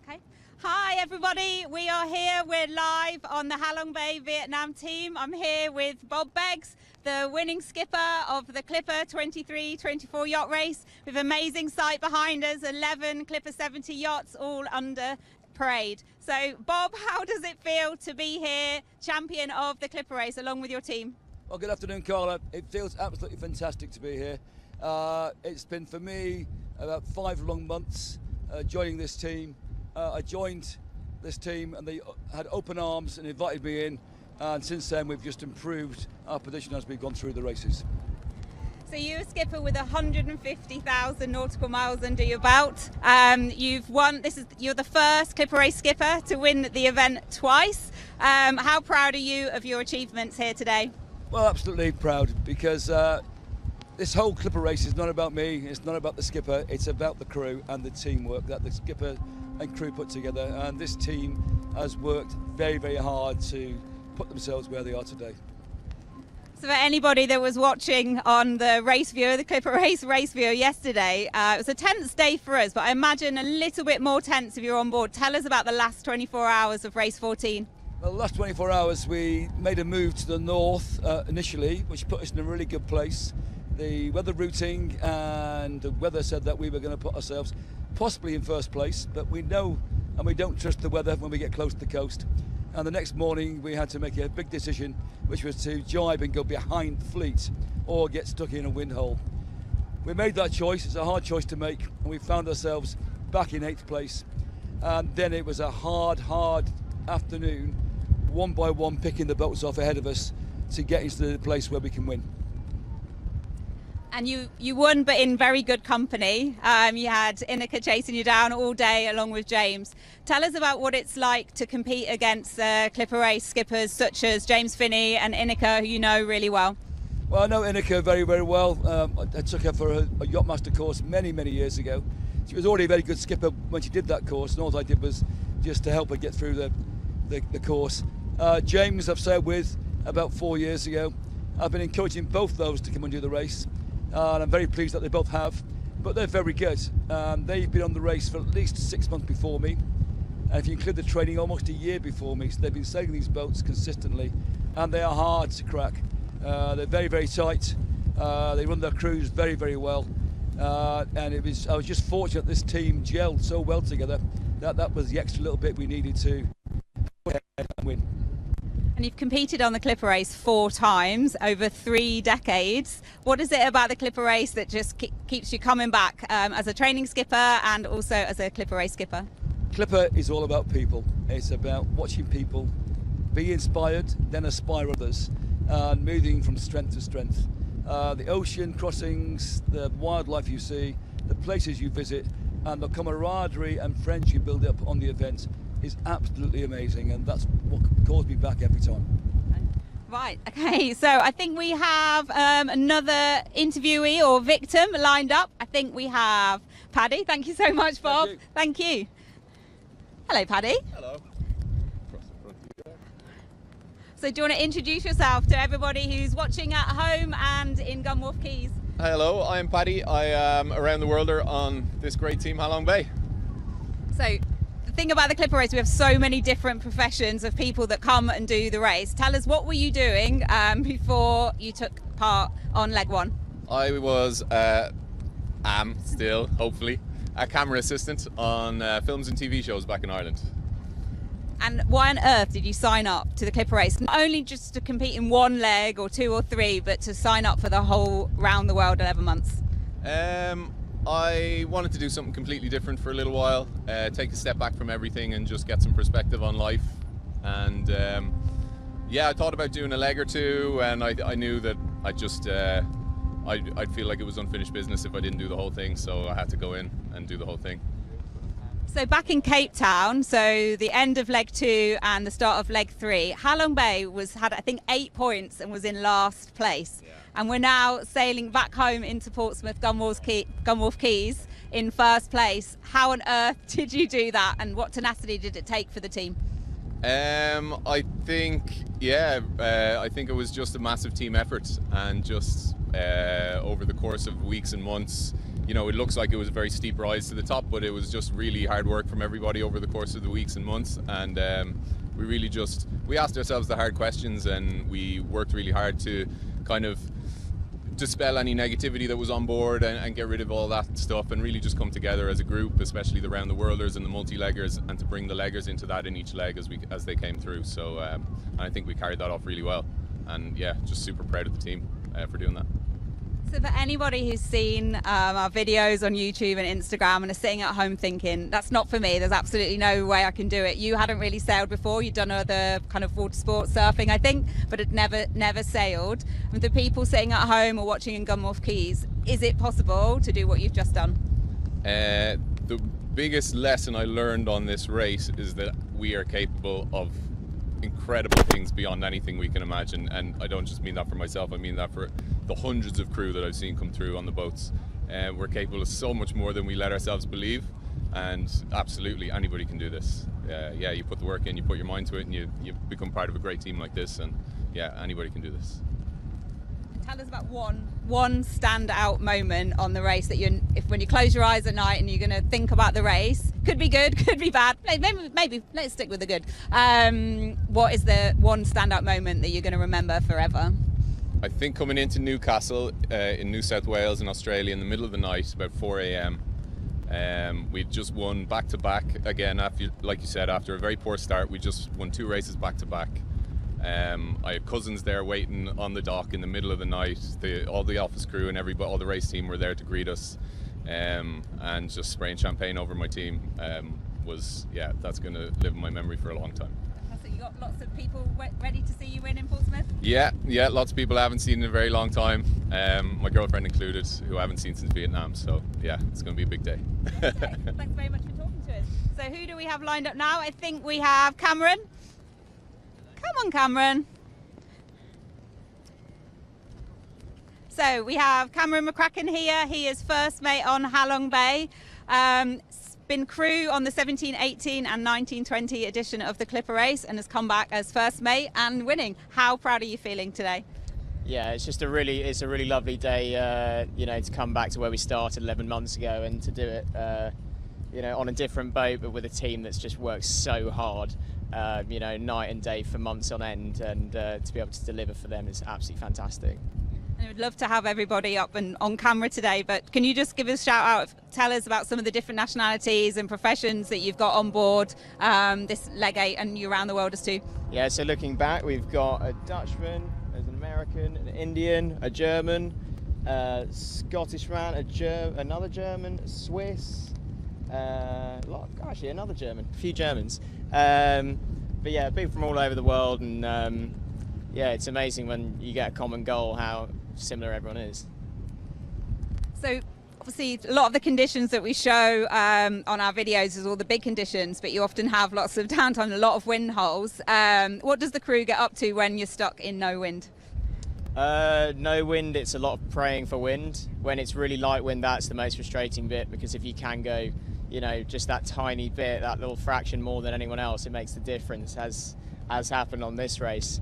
Okay. Hi everybody, we are here, we're live on the Halong Bay Vietnam team. I'm here with Bob Beggs, the winning skipper of the Clipper 23-24 yacht race with amazing sight behind us, 11 Clipper 70 yachts all under parade. So Bob, how does it feel to be here, champion of the Clipper race along with your team? Well, good afternoon, Carla. It feels absolutely fantastic to be here. It's been for me about 5 long months joining this team. I joined this team and they had open arms and invited me in, and since then we've just improved our position as we've gone through the races. So you're a skipper with 150,000 nautical miles under your belt. You've won. You're the first Clipper race skipper to win the event twice. How proud are you of your achievements here today? Well, absolutely proud, because this whole Clipper race is not about me, it's not about the skipper, it's about the crew and the teamwork that the skipper and crew put together, and this team has worked very, very hard to put themselves where they are today. So for anybody that was watching on the race viewer, the Clipper race viewer yesterday, it was a tense day for us, but I imagine a little bit more tense if you're on board. Tell us about the last 24 hours of race 14. Well, the last 24 hours we made a move to the north initially, which put us in a really good place. The weather routing and the weather said that we were going to put ourselves possibly in first place, but we know and we don't trust the weather when we get close to the coast. And the next morning we had to make a big decision, which was to jibe and go behind the fleet or get stuck in a wind hole. We made that choice. It's a hard choice to make, and we found ourselves back in 8th place. And then it was a hard afternoon, one by one picking the boats off ahead of us to get into the place where we can win. And you won, but in very good company. You had Inika chasing you down all day along with James. Tell us about what it's like to compete against Clipper race skippers such as James Finney and Inika, who you know really well. Well, I know Inika very, very well. I took her for a Yachtmaster course many, many years ago. She was already a very good skipper when she did that course, and all I did was just to help her get through the course. James I've sailed with about 4 years ago. I've been encouraging both those to come and do the race. And I'm very pleased that they both have, but they're very good. They've been on the race for at least 6 months before me, and if you include the training, almost a year before me. So they've been sailing these boats consistently, and they are hard to crack. They're very, very tight. They run their crews very, very well, and I was just fortunate this team gelled so well together that was the extra little bit we needed to win. And you've competed on the Clipper race 4 times over 3 decades. What is it about the Clipper race that just keeps you coming back as a training skipper and also as a Clipper race skipper? Clipper is all about people. It's about watching people be inspired, then aspire others, and moving from strength to strength. The ocean crossings, the wildlife you see, the places you visit, and the camaraderie and friends you build up on the event is absolutely amazing, and that's what calls me back every time. Right, okay, so I think we have another interviewee or victim lined up. I think we have Paddy. Thank you so much, Bob. Thank you. Hello, Paddy. Hello. So do you want to introduce yourself to everybody who's watching at home and in Gunwharf Keys? Hello, I'm Paddy. I am a round the worlder on this great team, Halong Bay. So the thing about the Clipper race, we have so many different professions of people that come and do the race. Tell us, what were you doing before you took part on leg 1? I was, am still, hopefully, a camera assistant on films and TV shows back in Ireland. And why on earth did you sign up to the Clipper race? Not only just to compete in 1 leg or 2 or 3, but to sign up for the whole round the world 11 months? I wanted to do something completely different for a little while, take a step back from everything and just get some perspective on life. And yeah, I thought about doing a leg or 2, and I knew that I'd feel like it was unfinished business if I didn't do the whole thing, so I had to go in and do the whole thing. So back in Cape Town, so the end of leg 2 and the start of leg 3, Halong Bay had I think 8 points and was in last place. Yeah. And we're now sailing back home into Portsmouth, Gunwharf Keys in first place. How on earth did you do that, and what tenacity did it take for the team? I think it was just a massive team effort, and just over the course of weeks and months, you know, it looks like it was a very steep rise to the top, but it was just really hard work from everybody over the course of the weeks and months. And we asked ourselves the hard questions, and we worked really hard to kind of dispel any negativity that was on board and get rid of all that stuff and really just come together as a group, especially the round the worlders and the multi-leggers, and to bring the leggers into that in each leg as they came through. So and I think we carried that off really well, and yeah, just super proud of the team for doing that. So for anybody who's seen our videos on YouTube and Instagram and is sitting at home thinking, that's not for me, there's absolutely no way I can do it. You hadn't really sailed before, you'd done other kind of water sports, surfing I think, but had never sailed. And the people sitting at home or watching in Gunwharf Keys, is it possible to do what you've just done? The biggest lesson I learned on this race is that we are capable of incredible things beyond anything we can imagine, and I don't just mean that for myself, I mean that for the hundreds of crew that I've seen come through on the boats. We're capable of so much more than we let ourselves believe, and absolutely anybody can do this. Yeah, you put the work in, you put your mind to it, and you become part of a great team like this, and yeah, anybody can do this. Tell us about one standout moment on the race that when you close your eyes at night and you're going to think about the race, could be good, could be bad, maybe let's stick with the good. What is the one standout moment that you're going to remember forever? I think coming into Newcastle in New South Wales in Australia in the middle of the night, about 4 a.m. We'd just won back-to-back again, after, like you said, after a very poor start. We just won 2 races back-to-back. I had cousins there waiting on the dock in the middle of the night. All the office crew and everybody, all the race team were there to greet us, and just spraying champagne over my team that's going to live in my memory for a long time. So you got lots of people ready to see you win in Portsmouth? Yeah, lots of people I haven't seen in a very long time, my girlfriend included, who I haven't seen since Vietnam. So yeah, it's going to be a big day. Okay, thanks very much for talking to us. So who do we have lined up now? I think we have Cameron. Come on, Cameron. So we have Cameron McCracken here. He is first mate on Halong Bay. Been crew on the 17-18 and 19-20 edition of the Clipper race and has come back as first mate and winning. How proud are you feeling today? Yeah, it's a really lovely day, to come back to where we started 11 months ago and to do it, on a different boat, but with a team that's just worked so hard, night and day for months on end, and to be able to deliver for them is absolutely fantastic. I would love to have everybody up and on camera today, but can you just give us a shout out, tell us about some of the different nationalities and professions that you've got on board this leg 8 and you around the world as too? Yeah, so looking back, we've got a Dutchman, there's an American, an Indian, a German, a Scottish man, another German, a Swiss, another German, a few Germans. But yeah, people from all over the world, and it's amazing when you get a common goal how similar everyone is. So obviously a lot of the conditions that we show on our videos is all the big conditions, but you often have lots of downtime, a lot of wind holes. What does the crew get up to when you're stuck in no wind? No wind, it's a lot of praying for wind. When it's really light wind, that's the most frustrating bit, because if you can go just that tiny bit, that little fraction more than anyone else, it makes the difference, as happened on this race.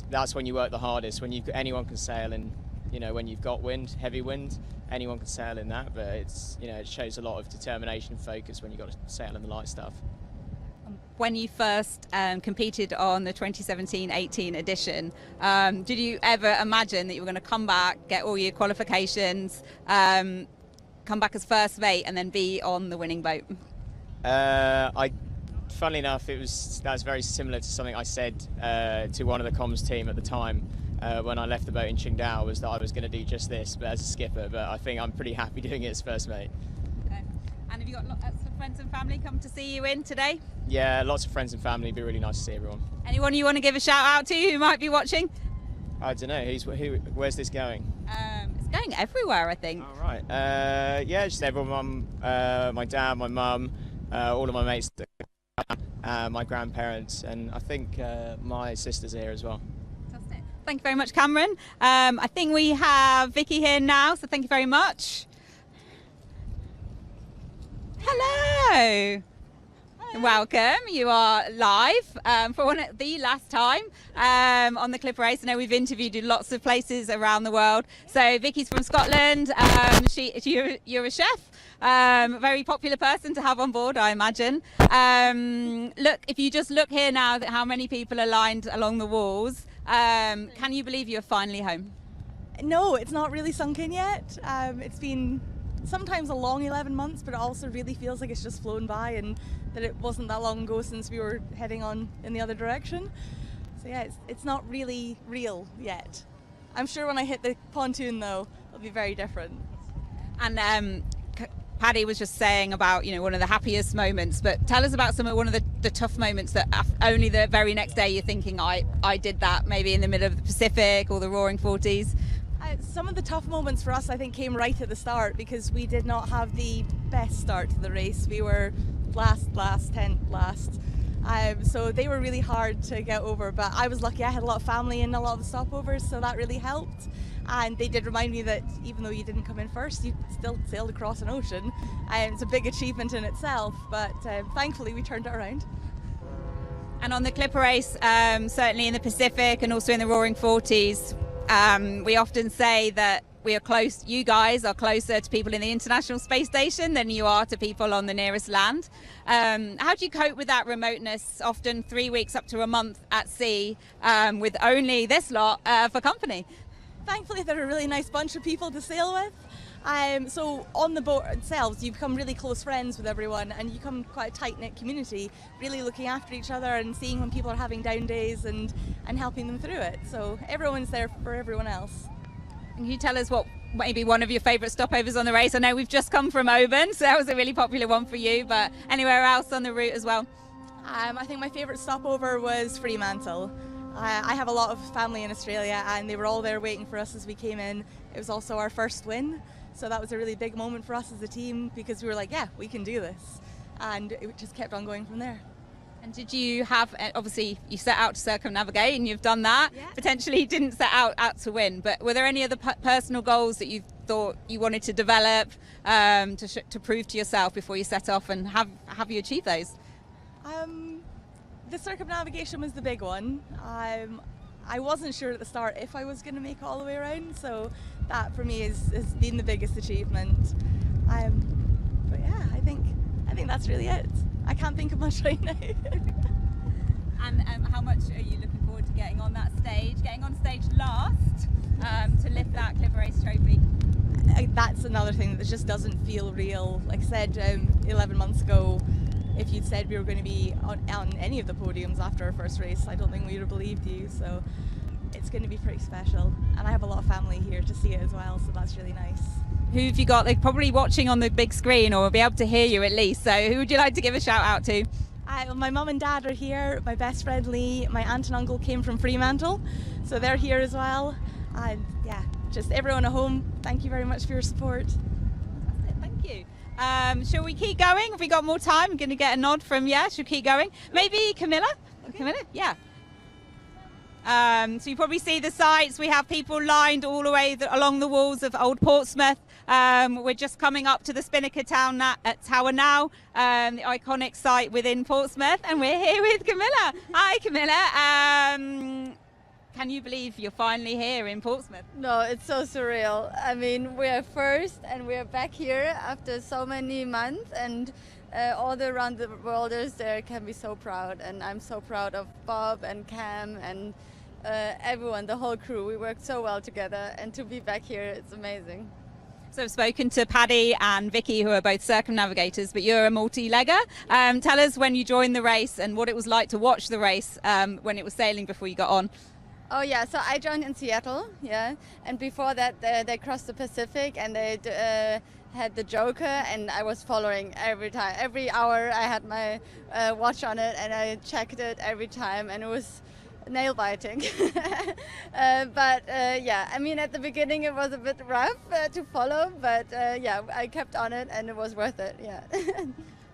That's when you work the hardest. When anyone can sail in, when you've got wind, heavy wind, anyone can sail in that. But it shows a lot of determination and focus when you've got to sail in the light stuff. When you first competed on the 2017-18 edition, did you ever imagine that you were going to come back, get all your qualifications, come back as first mate, and then be on the winning boat? Funnily enough, that's very similar to something I said to one of the comms team at the time when I left the boat in Qingdao, was that I was going to do just this, but as a skipper. But I think I'm pretty happy doing it as first mate. Okay. And have you got lots of friends and family come to see you in today? Yeah, lots of friends and family. It'd be really nice to see everyone. Anyone you want to give a shout out to who might be watching? I don't know. Where's this going? It's going everywhere, I think. All right. Just everyone. My dad, my mum, all of my mates. My grandparents, and I think my sisters are here as well. Fantastic. Thank you very much, Cameron. I think we have Vicky here now, so thank you very much. Hello. Welcome. You are live for the last time on the Clipper race. I know we've interviewed you lots of places around the world. So Vicky's from Scotland. You're a chef. Very popular person to have on board, I imagine. Look, if you just look here now, how many people are lined along the walls. Can you believe you're finally home? No, it's not really sunk in yet. It's been sometimes a long 11 months, but it also really feels like it's just flown by, and that it wasn't that long ago since we were heading on in the other direction. So yeah, it's not really real yet. I'm sure when I hit the pontoon though, it'll be very different. And Paddy was just saying about, one of the happiest moments, but tell us about one of the tough moments that only the very next day you're thinking, I did that, maybe in the middle of the Pacific or the Roaring Forties. Some of the tough moments for us, I think, came right at the start because we did not have the best start to the race. We were last. So they were really hard to get over, but I was lucky. I had a lot of family in a lot of the stopovers, so that really helped. And they did remind me that even though you didn't come in first, you still sailed across an ocean. It's a big achievement in itself, but thankfully we turned it around. And on the Clipper race, certainly in the Pacific and also in the Roaring Forties, we often say that we are close. You guys are closer to people in the International Space Station than you are to people on the nearest land. How do you cope with that remoteness? Often 3 weeks up to a month at sea, with only this lot for company. Thankfully, they're a really nice bunch of people to sail with. So on the boat themselves, you become really close friends with everyone, and you become quite a tight-knit community, really looking after each other and seeing when people are having down days and helping them through it. So everyone's there for everyone else. Can you tell us what maybe one of your favourite stopovers on the race? I know we've just come from Oban, so that was a really popular one for you, but anywhere else on the route as well? I think my favourite stopover was Fremantle. I have a lot of family in Australia, and they were all there waiting for us as we came in. It was also our first win, so that was a really big moment for us as a team because we were like, yeah, we can do this, and it just kept on going from there. And did you have, obviously you set out to circumnavigate and you've done that, potentially you didn't set out to win, but were there any other personal goals that you thought you wanted to develop to prove to yourself before you set off, and have you achieved those? The circumnavigation was the big one. I wasn't sure at the start if I was going to make it all the way around, so that for me has been the biggest achievement. But yeah, I think that's really it. I can't think of much right now. And how much are you looking forward to getting on that stage, getting on stage last to lift that Clipper Race trophy? That's another thing that just doesn't feel real. Like I said 11 months ago, if you'd said we were going to be on any of the podiums after our first race, I don't think we would have believed you. So it's going to be pretty special, and I have a lot of family here to see it as well, so that's really nice. Who have you got? They're probably watching on the big screen, or will be able to hear you at least. So who would you like to give a shout out to? My mum and dad are here, my best friend Lee, my aunt and uncle came from Fremantle, so they're here as well. And yeah, just everyone at home, thank you very much for your support. Thank you. Shall we keep going? Have we got more time? I'm going to get a nod from, shall we keep going? Maybe Camilla? Okay. Camilla? Yeah. So you probably see the sights. We have people lined all the way along the walls of Old Portsmouth. We're just coming up to the Spinnaker Tower now, the iconic site within Portsmouth, and we're here with Camilla. Hi, Camilla. Can you believe you're finally here in Portsmouth? No, it's so surreal. I mean, we are first and we are back here after so many months, and all the around the worlders there can be so proud, and I'm so proud of Bob and Cam and everyone, the whole crew. We worked so well together, and to be back here, it's amazing. So I've spoken to Paddy and Vicky, who are both circumnavigators, but you're a multi-legger. Tell us when you joined the race and what it was like to watch the race when it was sailing before you got on. Oh yeah, so I joined in Seattle, and before that they crossed the Pacific, and they had the Joker, and I was following every time. Every hour I had my watch on it, and I checked it every time, and it was nail biting. But I mean, at the beginning it was a bit rough to follow, but I kept on it, and it was worth it.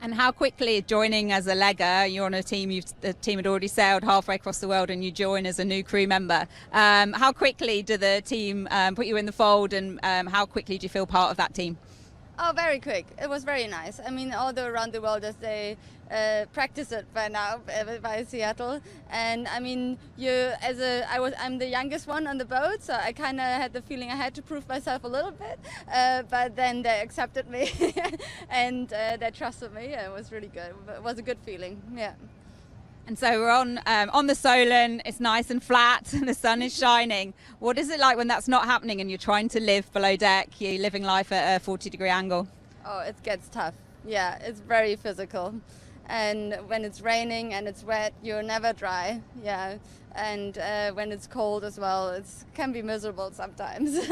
And how quickly, joining as a legger, you're on a team, the team had already sailed halfway across the world, and you join as a new crew member. How quickly did the team put you in the fold, and how quickly do you feel part of that team? Oh, very quick. It was very nice. I mean, all the around the world, as they practice it by now by Seattle, and I mean, I'm the youngest one on the boat, so I kind of had the feeling I had to prove myself a little bit, but then they accepted me and they trusted me. It was really good. It was a good feeling. And so we're on the Solent, it's nice and flat and the sun is shining. What is it like when that's not happening and you're trying to live below deck, you're living life at a 40-degree angle? Oh, it gets tough. Yeah, it's very physical. And when it's raining and it's wet, you're never dry. Yeah, and when it's cold as well, it can be miserable sometimes.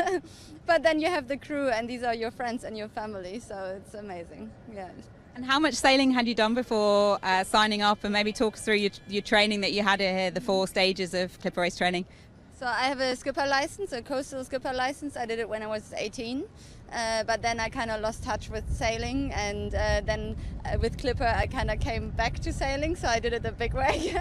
But then you have the crew, and these are your friends and your family, so it's amazing. Yeah. And how much sailing had you done before signing up? And maybe talk us through your training that you had here, the 4 stages of Clipper race training. So I have a skipper license, a coastal skipper license. I did it when I was 18. But then I kind of lost touch with sailing, and then with Clipper I kind of came back to sailing, so I did it the big way.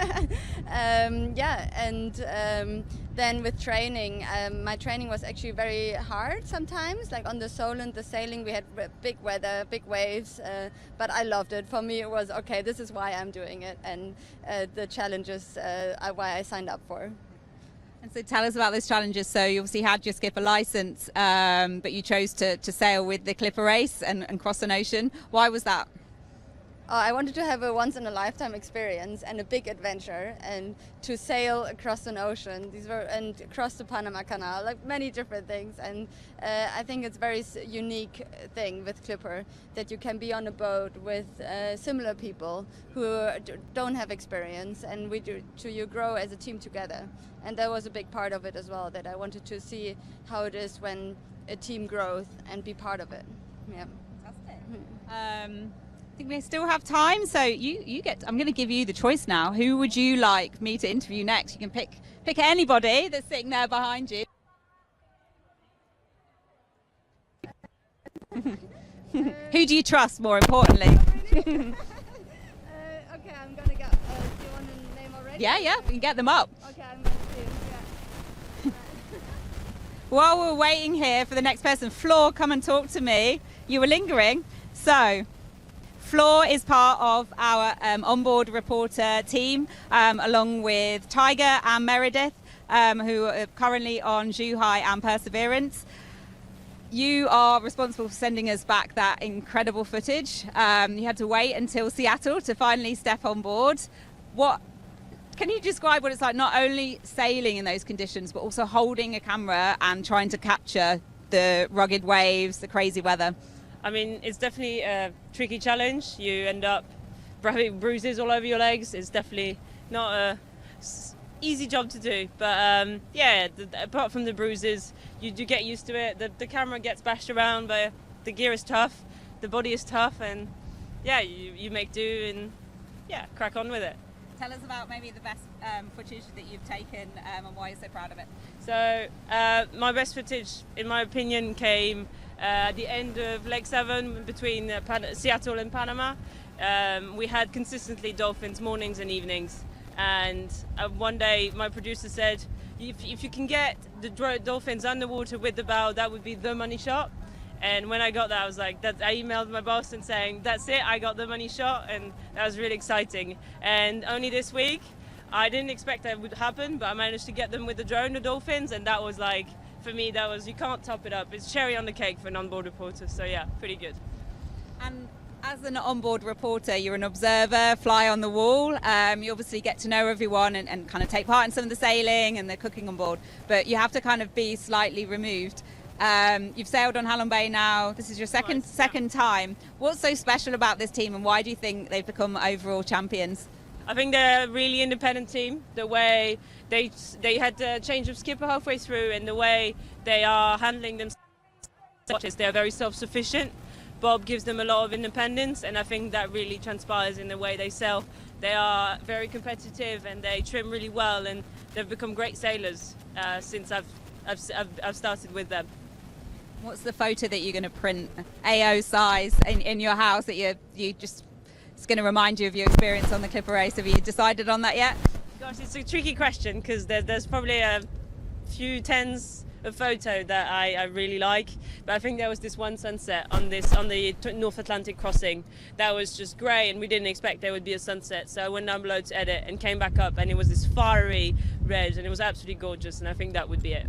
Then with training, my training was actually very hard sometimes. Like on the Solent, the sailing, we had big weather, big waves, but I loved it. For me it was, okay, this is why I'm doing it, and the challenges are why I signed up for. And so tell us about those challenges. So you obviously had your skipper license, but you chose to sail with the Clipper race and cross an ocean. Why was that? I wanted to have a once-in-a-lifetime experience and a big adventure, and to sail across an ocean. And across the Panama Canal, like many different things. And I think it's a very unique thing with Clipper, that you can be on a boat with similar people who don't have experience, and you grow as a team together. And that was a big part of it as well, that I wanted to see how it is when a team grows and be part of it. Yeah. Fantastic. I think we still have time, so I'm going to give you the choice now. Who would you like me to interview next? You can pick anybody that's sitting there behind you. Who do you trust, more importantly? Okay, I'm going to go. Do you want a name already? Yeah, we can get them up. Okay, I'm going to. While we're waiting here for the next person, Floor, come and talk to me. You were lingering. So, Floor is part of our onboard reporter team, along with Tiger and Meredith, who are currently on Zhuhai and Perseverance. You are responsible for sending us back that incredible footage. You had to wait until Seattle to finally step on board. Can you describe what it's like, not only sailing in those conditions, but also holding a camera and trying to capture the rugged waves, the crazy weather? I mean, it's definitely a tricky challenge. You end up having bruises all over your legs. It's definitely not a easy job to do. But apart from the bruises, you do get used to it. The camera gets bashed around, but the gear is tough, the body is tough, and you make do and crack on with it. Tell us about maybe the best footage that you've taken and why you're so proud of it. So my best footage, in my opinion, came at the end of Leg 7 between Seattle and Panama. We had consistently dolphins mornings and evenings, and one day my producer said, if you can get the dolphins underwater with the bow, that would be the money shot. And when I got that, I was like, I emailed my boss and saying, that's it, I got the money shot, and that was really exciting. And only this week, I didn't expect that would happen, but I managed to get them with the drone, the dolphins, and that was like, for me, you can't top it up. It's cherry on the cake for an onboard reporter, so yeah, pretty good. And as an onboard reporter, you're an observer, fly on the wall. You obviously get to know everyone and kind of take part in some of the sailing and the cooking on board, but you have to kind of be slightly removed. You've sailed on Halong Bay now. This is your second time. What's so special about this team, and why do you think they've become overall champions? I think they're a really independent team. The way they had a change of skipper halfway through, and the way they are handling themselves, they're very self-sufficient. Bob gives them a lot of independence, and I think that really transpires in the way they sail. They are very competitive and they trim really well, and they've become great sailors since I've started with them. What's the photo that you're going to print AO size in your house that you just it's going to remind you of your experience on the Clipper race? Have you decided on that yet? Gosh, it's a tricky question, because there's probably a few tens of photo that I really like, but I think there was this one sunset on the North Atlantic crossing that was just grey, and we didn't expect there would be a sunset, so I went down below to edit and came back up, and it was this fiery red, and it was absolutely gorgeous, and I think that would be it.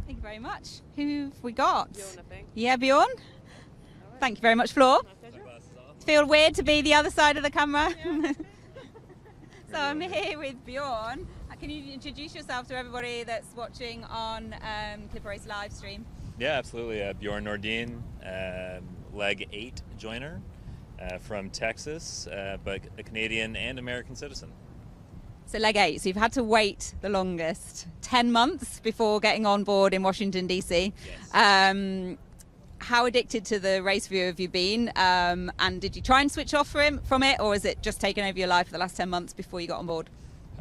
Thank you very much. Who have we got? Bjorn, I think. Yeah, Bjorn. Right. Thank you very much, Floor. Feel weird to be the other side of the camera? Yeah. So I'm here with Bjorn. Can you introduce yourself to everybody that's watching on Clipper Race live stream? Yeah, absolutely. Bjorn Nordin, leg 8 joiner from Texas, but a Canadian and American citizen. So leg 8, so you've had to wait the longest, 10 months before getting on board in Washington, D.C. Yes. How addicted to the race view have you been? And did you try and switch off from it, or has it just taken over your life for the last 10 months before you got on board?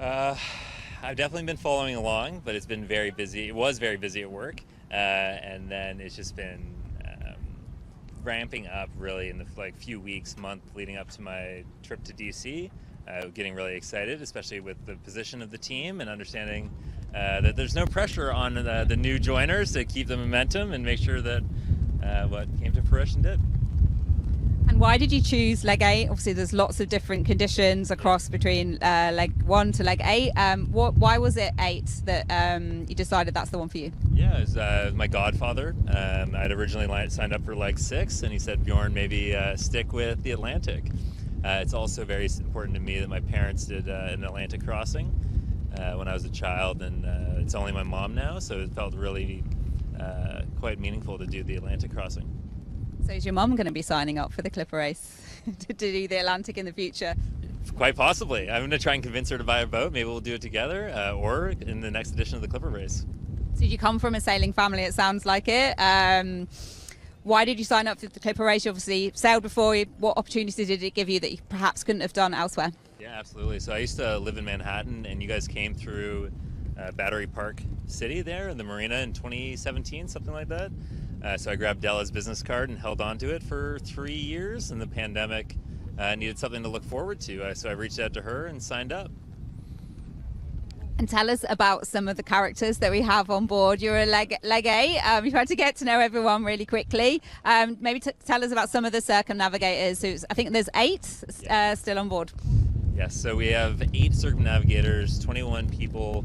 I've definitely been following along, but it's been very busy. It was very busy at work, and then it's just been ramping up really in the few weeks, month leading up to my trip to DC. Getting really excited, especially with the position of the team and understanding that there's no pressure on the new joiners to keep the momentum and make sure that what came to fruition did. And why did you choose leg 8? Obviously there's lots of different conditions across between leg 1 to leg 8. Why was it 8 that you decided that's the one for you? Yeah, it was my godfather. I'd originally signed up for leg 6, and he said, Bjorn, maybe stick with the Atlantic. It's also very important to me that my parents did an Atlantic crossing when I was a child, and it's only my mom now, so it felt really quite meaningful to do the Atlantic crossing. So is your mum going to be signing up for the Clipper Race to do the Atlantic in the future? Quite possibly. I'm going to try and convince her to buy a boat. Maybe we'll do it together, or in the next edition of the Clipper Race. So you come from a sailing family, it sounds like it. Why did you sign up for the Clipper Race? You obviously sailed before. What opportunities did it give you that you perhaps couldn't have done elsewhere? Yeah, absolutely. So I used to live in Manhattan, and you guys came through Battery Park City there in the marina in 2017, something like that. So I grabbed Della's business card and held on to it for 3 years, and the pandemic needed something to look forward to. So I reached out to her and signed up. And tell us about some of the characters that we have on board. You're a leg 8. You've had to get to know everyone really quickly. Maybe tell us about some of the circumnavigators. I think there's 8 still on board. Yes, so we have 8 circumnavigators, 21 people,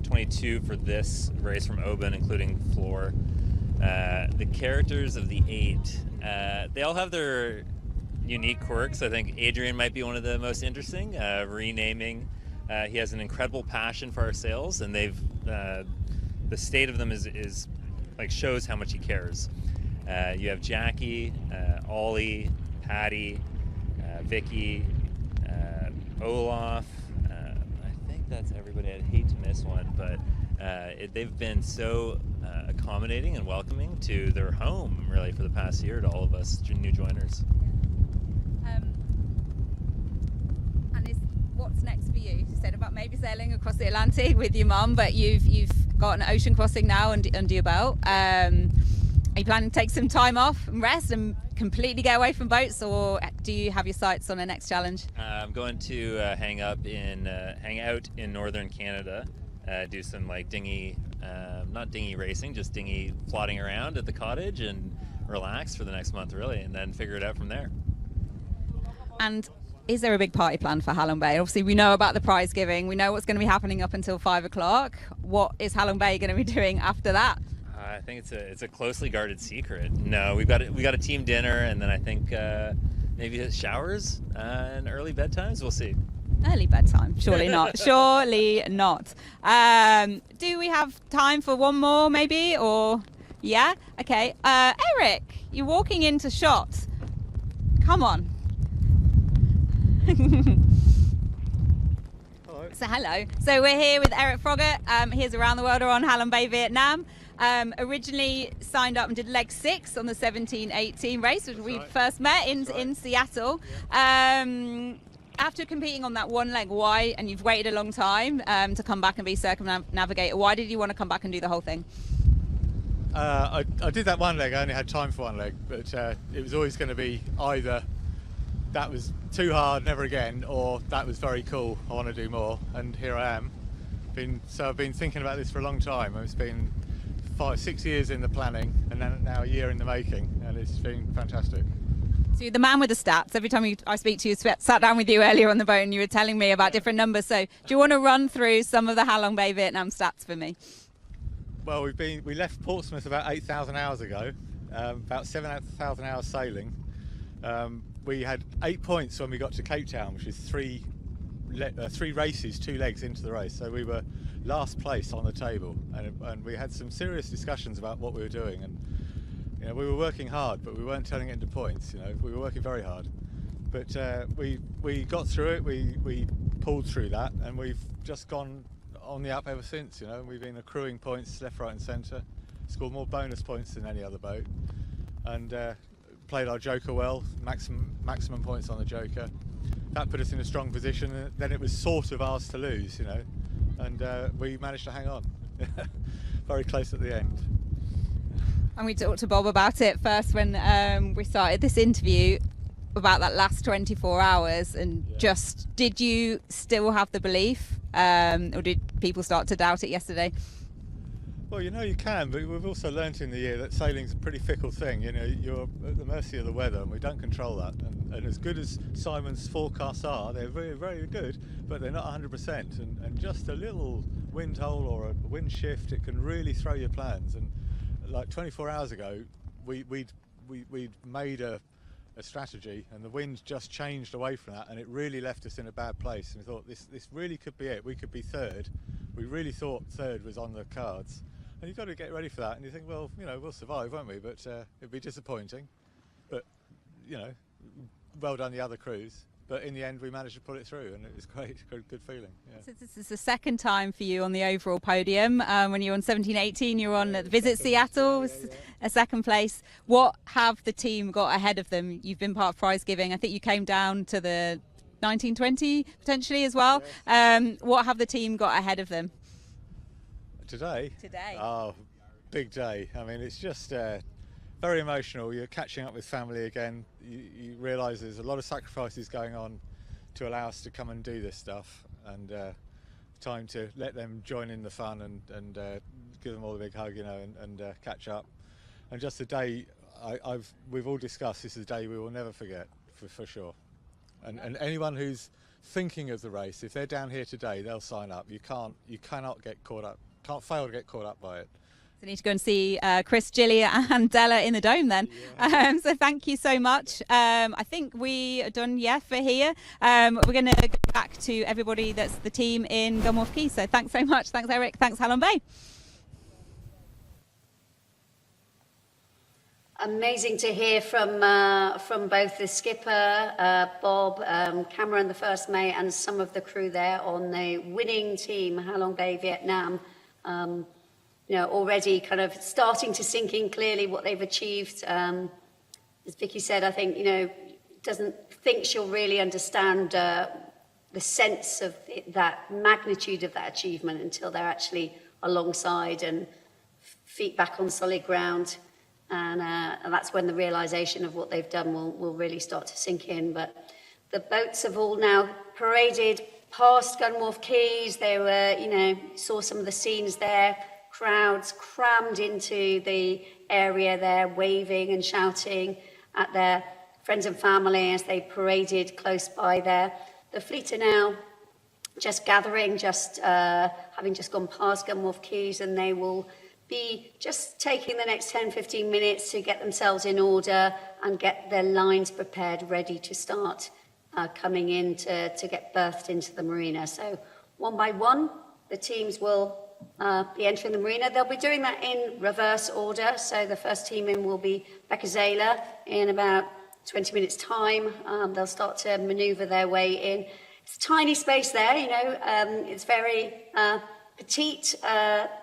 22 for this race from Oban, including Floor. The characters of the 8, they all have their unique quirks. I think Adrian might be one of the most interesting, renaming. He has an incredible passion for our sails, and they've the state of them is like shows how much he cares. You have Jackie, Ollie, Patty, Vicky, Olaf. I think that's everybody. I'd hate to miss one, but they've been so accommodating and welcoming to their home, really, for the past year to all of us new joiners. What's next for you? You said about maybe sailing across the Atlantic with your mum, but you've got an ocean crossing now under your belt. Are you planning to take some time off and rest and completely get away from boats, or do you have your sights on a next challenge? I'm going to hang out in northern Canada, do some dinghy, not dinghy racing, just dinghy floating around at the cottage and relax for the next month, really, and then figure it out from there. And is there a big party plan for Halong Bay? Obviously, we know about the prize giving. We know what's going to be happening up until 5 o'clock. What is Halong Bay going to be doing after that? I think it's a closely guarded secret. No, we got a team dinner, and then I think maybe showers and early bedtimes. We'll see. Early bedtime? Surely not. Surely not. Do we have time for one more, maybe? Or yeah? Okay. Eric, you're walking into shot. Come on. Hello. Hello. So we're here with Eric Froggatt. He's Around the World on Halong Bay, Vietnam. Originally signed up and did leg 6 on the 17-18 race, which we first met in Seattle. After competing on that one leg, why, and you've waited a long time to come back and be circumnavigator, why did you want to come back and do the whole thing? I did that one leg. I only had time for one leg, but it was always going to be either that was too hard, never again, or that was very cool, I want to do more, and here I am. I've been thinking about this for a long time. It's been 5-6 years in the planning, and then now a year in the making, and it's been fantastic. So you're the man with the stats. Every time I speak to you, sat down with you earlier on the boat and you were telling me about different numbers. So do you want to run through some of the Halong Bay Vietnam stats for me? Well, we left Portsmouth about 8,000 hours ago, about 7,000 hours sailing. We had 8 points when we got to Cape Town, which is 3 3 races, 2 legs into the race. So we were last place on the table, and we had some serious discussions about what we were doing. And you know, we were working hard, but we weren't turning it into points. You know, we were working very hard. But we got through it. We pulled through that, and we've just gone on the up ever since. You know, we've been accruing points left, right, and centre. Scored more bonus points than any other boat, and played our joker well. Maximum points on the joker. That put us in a strong position. And then it was sort of ours to lose, you know, and we managed to hang on. Very close at the end. And we talked to Bob about it first when we started this interview, about that last 24 hours, and just, did you still have the belief, or did people start to doubt it yesterday? Well, you know, you can, but we've also learnt in the year that sailing's a pretty fickle thing. You know, you're at the mercy of the weather, and we don't control that. And as good as Simon's forecasts are, they're very, very good, but they're not 100%. And just a little wind hole or a wind shift, it can really throw your plans. And like 24 hours ago, we'd made a strategy, and the wind just changed away from that, and it really left us in a bad place. And we thought this really could be it. We could be third. We really thought third was on the cards. And you've got to get ready for that, and you think, well, you know, we'll survive, won't we? But it'd be disappointing. But, you know, well done the other crews. But in the end, we managed to pull it through, and it was great, good feeling. Yeah. So this is the second time for you on the overall podium. When you were on 17-18, you were on Visit Seattle, a second place. What have the team got ahead of them? You've been part of prize giving. I think you came down to the 1920 potentially as well. Yes. What have the team got ahead of them? Today? Oh, big day. I mean, it's just very emotional. You're catching up with family again. You realise there's a lot of sacrifices going on to allow us to come and do this stuff, and time to let them join in the fun and give them all a big hug, you know, and catch up. And just a day we've all discussed, this is a day we will never forget, for sure. And anyone who's thinking of the race, if they're down here today, they'll sign up. You cannot get caught up. Can't fail to get caught up by it. So need to go and see Chris, Gillia and Della in the Dome then. Yeah. So thank you so much. I think we are done, for here. We're going to go back to everybody that's the team in Gunwharf Quay. So thanks so much. Thanks, Eric. Thanks, Halong Bay. Amazing to hear from both the skipper, Bob, Cameron, the first mate, and some of the crew there on the winning team, Halong Bay, Vietnam. You know, already kind of starting to sink in clearly what they've achieved. As Vicky said, I think, you know, doesn't think she'll really understand the sense of that magnitude of that achievement until they're actually alongside and feet back on solid ground. And that's when the realisation of what they've done will really start to sink in. But the boats have all now paraded past Gunwharf Quays. They were, you know, saw some of the scenes there. Crowds crammed into the area there, waving and shouting at their friends and family as they paraded close by there. The fleet are now just gathering, having just gone past Gunwharf Quays, and they will be just taking the next 10-15 minutes to get themselves in order and get their lines prepared, ready to start coming in to get berthed into the marina. So one by one, the teams will be entering the marina. They'll be doing that in reverse order. So the first team in will be Becca Zayler in about 20 minutes time. They'll start to maneuver their way in. It's a tiny space there, you know, it's very petite,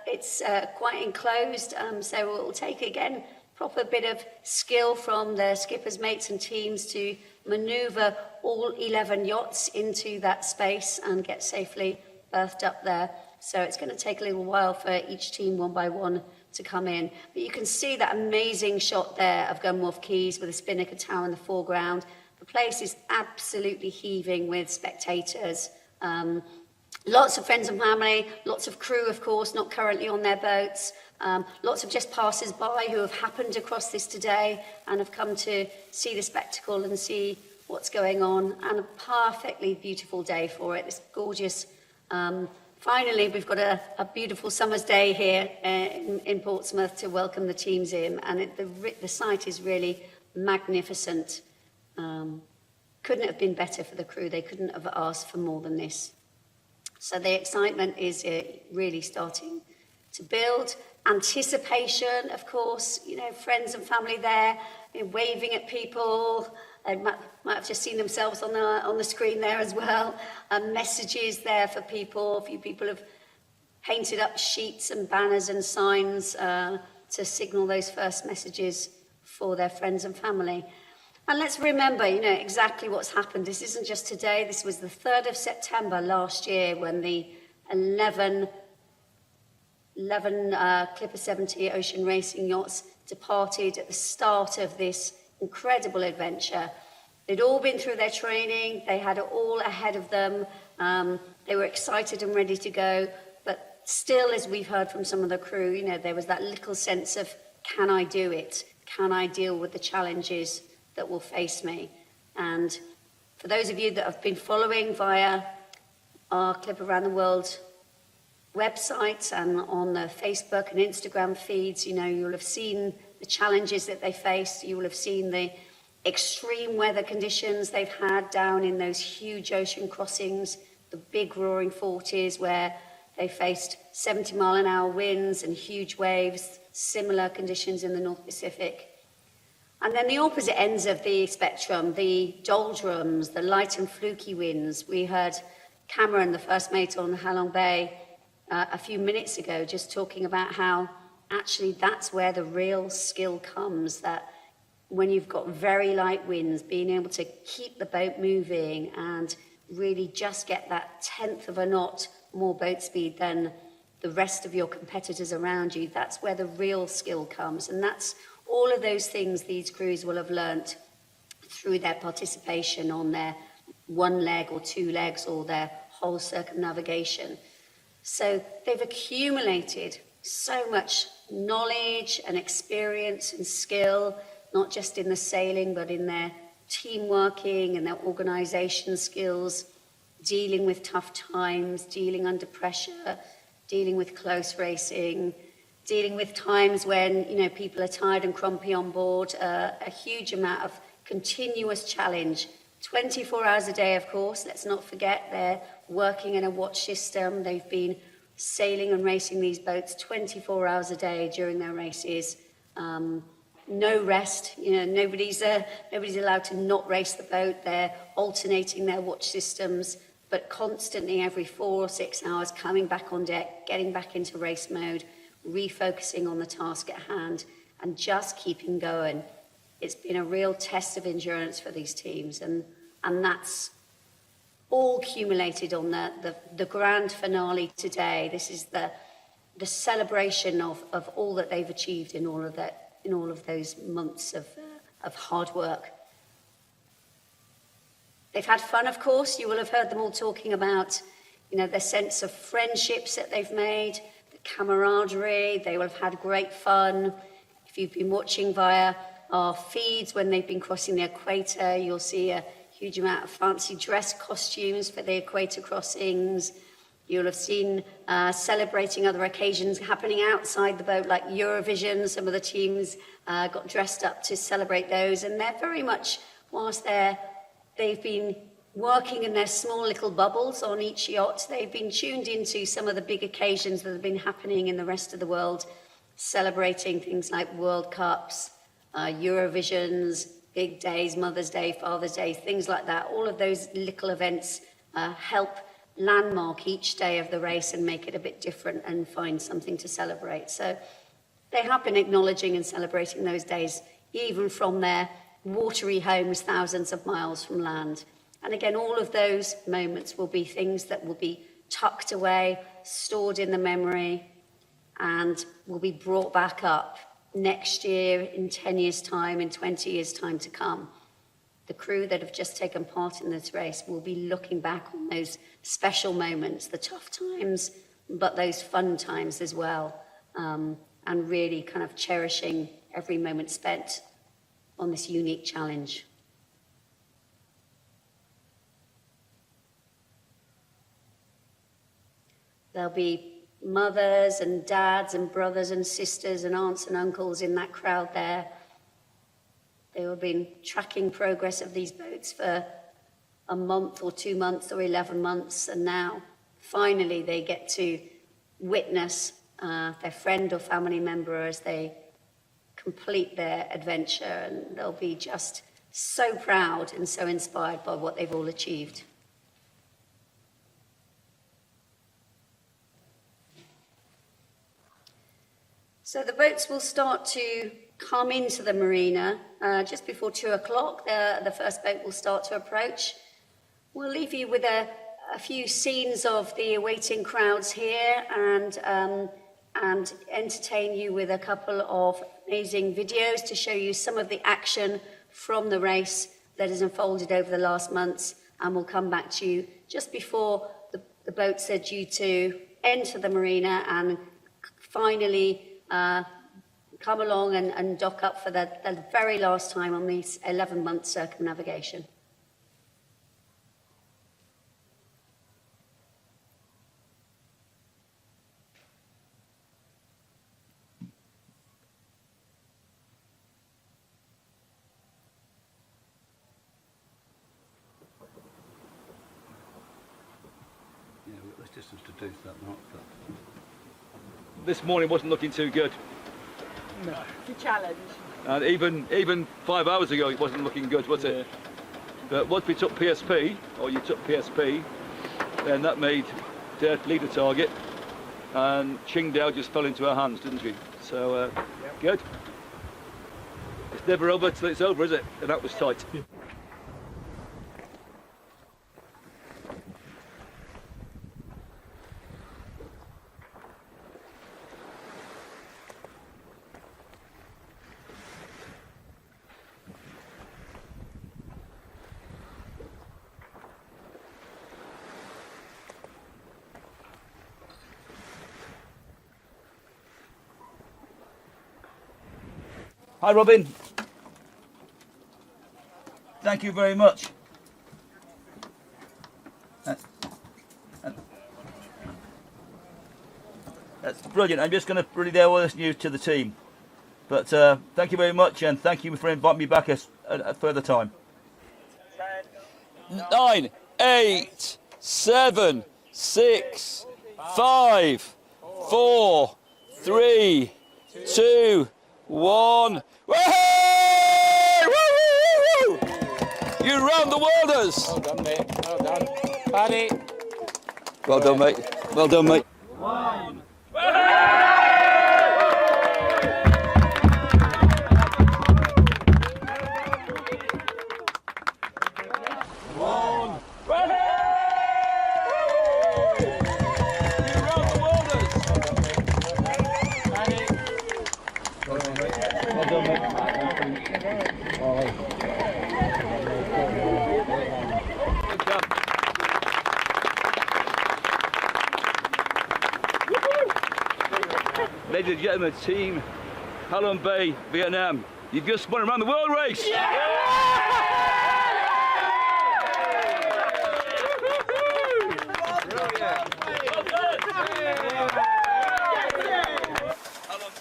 it's quite enclosed, so it will take, again, proper bit of skill from the skippers, mates and teams to manoeuvre all 11 yachts into that space and get safely berthed up there. So it's going to take a little while for each team one by one to come in. But you can see that amazing shot there of Gunwharf Quays with the Spinnaker Tower in the foreground. The place is absolutely heaving with spectators. Lots of friends and family, lots of crew, of course, not currently on their boats. Lots of just passers-by who have happened across this today and have come to see the spectacle and see what's going on. And a perfectly beautiful day for it. It's gorgeous. Finally, we've got a beautiful summer's day here in Portsmouth to welcome the teams in. And the site is really magnificent. couldn't have been better for the crew. They couldn't have asked for more than this. So the excitement is really starting to build. Anticipation, of course, you know, friends and family there, you know, waving at people. They might have just seen themselves on the screen there as well. Messages there for people. A few people have painted up sheets and banners and signs to signal those first messages for their friends and family. And let's remember, you know, exactly what's happened. This isn't just today. This was the 3rd of September last year when the 11 Clipper 70 ocean racing yachts departed at the start of this incredible adventure. They'd all been through their training. They had it all ahead of them. They were excited and ready to go. But still, as we've heard from some of the crew, you know, there was that little sense of, can I do it? Can I deal with the challenges that will face me? And for those of you that have been following via our Clip Around the World websites and on the Facebook and Instagram feeds, you know, you'll have seen the challenges that they faced. You will have seen the extreme weather conditions they've had down in those huge ocean crossings, the big roaring 40s where they faced 70-mile-an-hour winds and huge waves, similar conditions in the North Pacific. And then the opposite ends of the spectrum, the doldrums, the light and fluky winds. We heard Cameron, the first mate on Halong Bay, a few minutes ago, just talking about how actually that's where the real skill comes, that when you've got very light winds, being able to keep the boat moving and really just get that 1/10 of a knot more boat speed than the rest of your competitors around you, that's where the real skill comes. And that's all of those things these crews will have learnt through their participation on their one leg or two legs or their whole circumnavigation. So they've accumulated so much knowledge and experience and skill, not just in the sailing, but in their team working and their organisation skills, dealing with tough times, dealing under pressure, dealing with close racing, dealing with times when, you know, people are tired and grumpy on board, a huge amount of continuous challenge. 24 hours a day, of course, let's not forget they're working in a watch system. They've been sailing and racing these boats 24 hours a day during their races. No rest, you know, nobody's allowed to not race the boat. They're alternating their watch systems, but constantly every 4 or 6 hours coming back on deck, getting back into race mode, refocusing on the task at hand, and just keeping going. It's been a real test of endurance for these teams, and that's all accumulated on the grand finale today. This is the celebration of all that they've achieved in all of those months of hard work. They've had fun, of course. You will have heard them all talking about, you know, the sense of friendships that they've made, the camaraderie. They will have had great fun. If you've been watching via our feeds when they've been crossing the equator, you'll see a huge amount of fancy dress costumes for the equator crossings. You'll have seen celebrating other occasions happening outside the boat, like Eurovision. Some of the teams got dressed up to celebrate those, and they're very much, whilst they've been working in their small little bubbles on each yacht, they've been tuned into some of the big occasions that have been happening in the rest of the world, celebrating things like World Cups, Eurovisions, big days, Mother's Day, Father's Day, things like that. All of those little events help landmark each day of the race and make it a bit different and find something to celebrate. So they have been acknowledging and celebrating those days, even from their watery homes thousands of miles from land. And again, all of those moments will be things that will be tucked away, stored in the memory, and will be brought back up next year, in 10 years' time, in 20 years' time to come. The crew that have just taken part in this race will be looking back on those special moments, the tough times, but those fun times as well, and really kind of cherishing every moment spent on this unique challenge. There'll be mothers and dads and brothers and sisters and aunts and uncles in that crowd there. They will have been tracking progress of these boats for a month or 2 months or 11 months, and now finally they get to witness their friend or family member as they complete their adventure, and they'll be just so proud and so inspired by what they've all achieved. So the boats will start to come into the marina just before 2 o'clock. The first boat will start to approach. We'll leave you with a few scenes of the awaiting crowds here and entertain you with a couple of amazing videos to show you some of the action from the race that has unfolded over the last months, and we'll come back to you just before the boats are due to enter the marina and finally come along and dock up for the very last time on this 11-month circumnavigation. Distance to do that mark. This morning wasn't looking too good. No. It's a challenge. And even 5 hours ago it wasn't looking good, was it? But once we took PSP, or you took PSP, then that made Dirt lead the target, and Qingdao just fell into our hands, didn't she? So good. It's never over till it's over, is it? And that was tight. Hi Robin. Thank you very much. That's brilliant. I'm just going to relay all this news to the team. But thank you very much, and thank you for inviting me back a further time. 9, 8, 7, 6, 5, 4, 3, 2, 1. Woo-hoo! Woo-hoo-hoo-hoo! You round the worlders! Well done, mate. Well done. Paddy. Well done, mate. Well done, mate. 1. Ladies and gentlemen, Team Halong Bay, Vietnam, you've just spun around the world race! Halong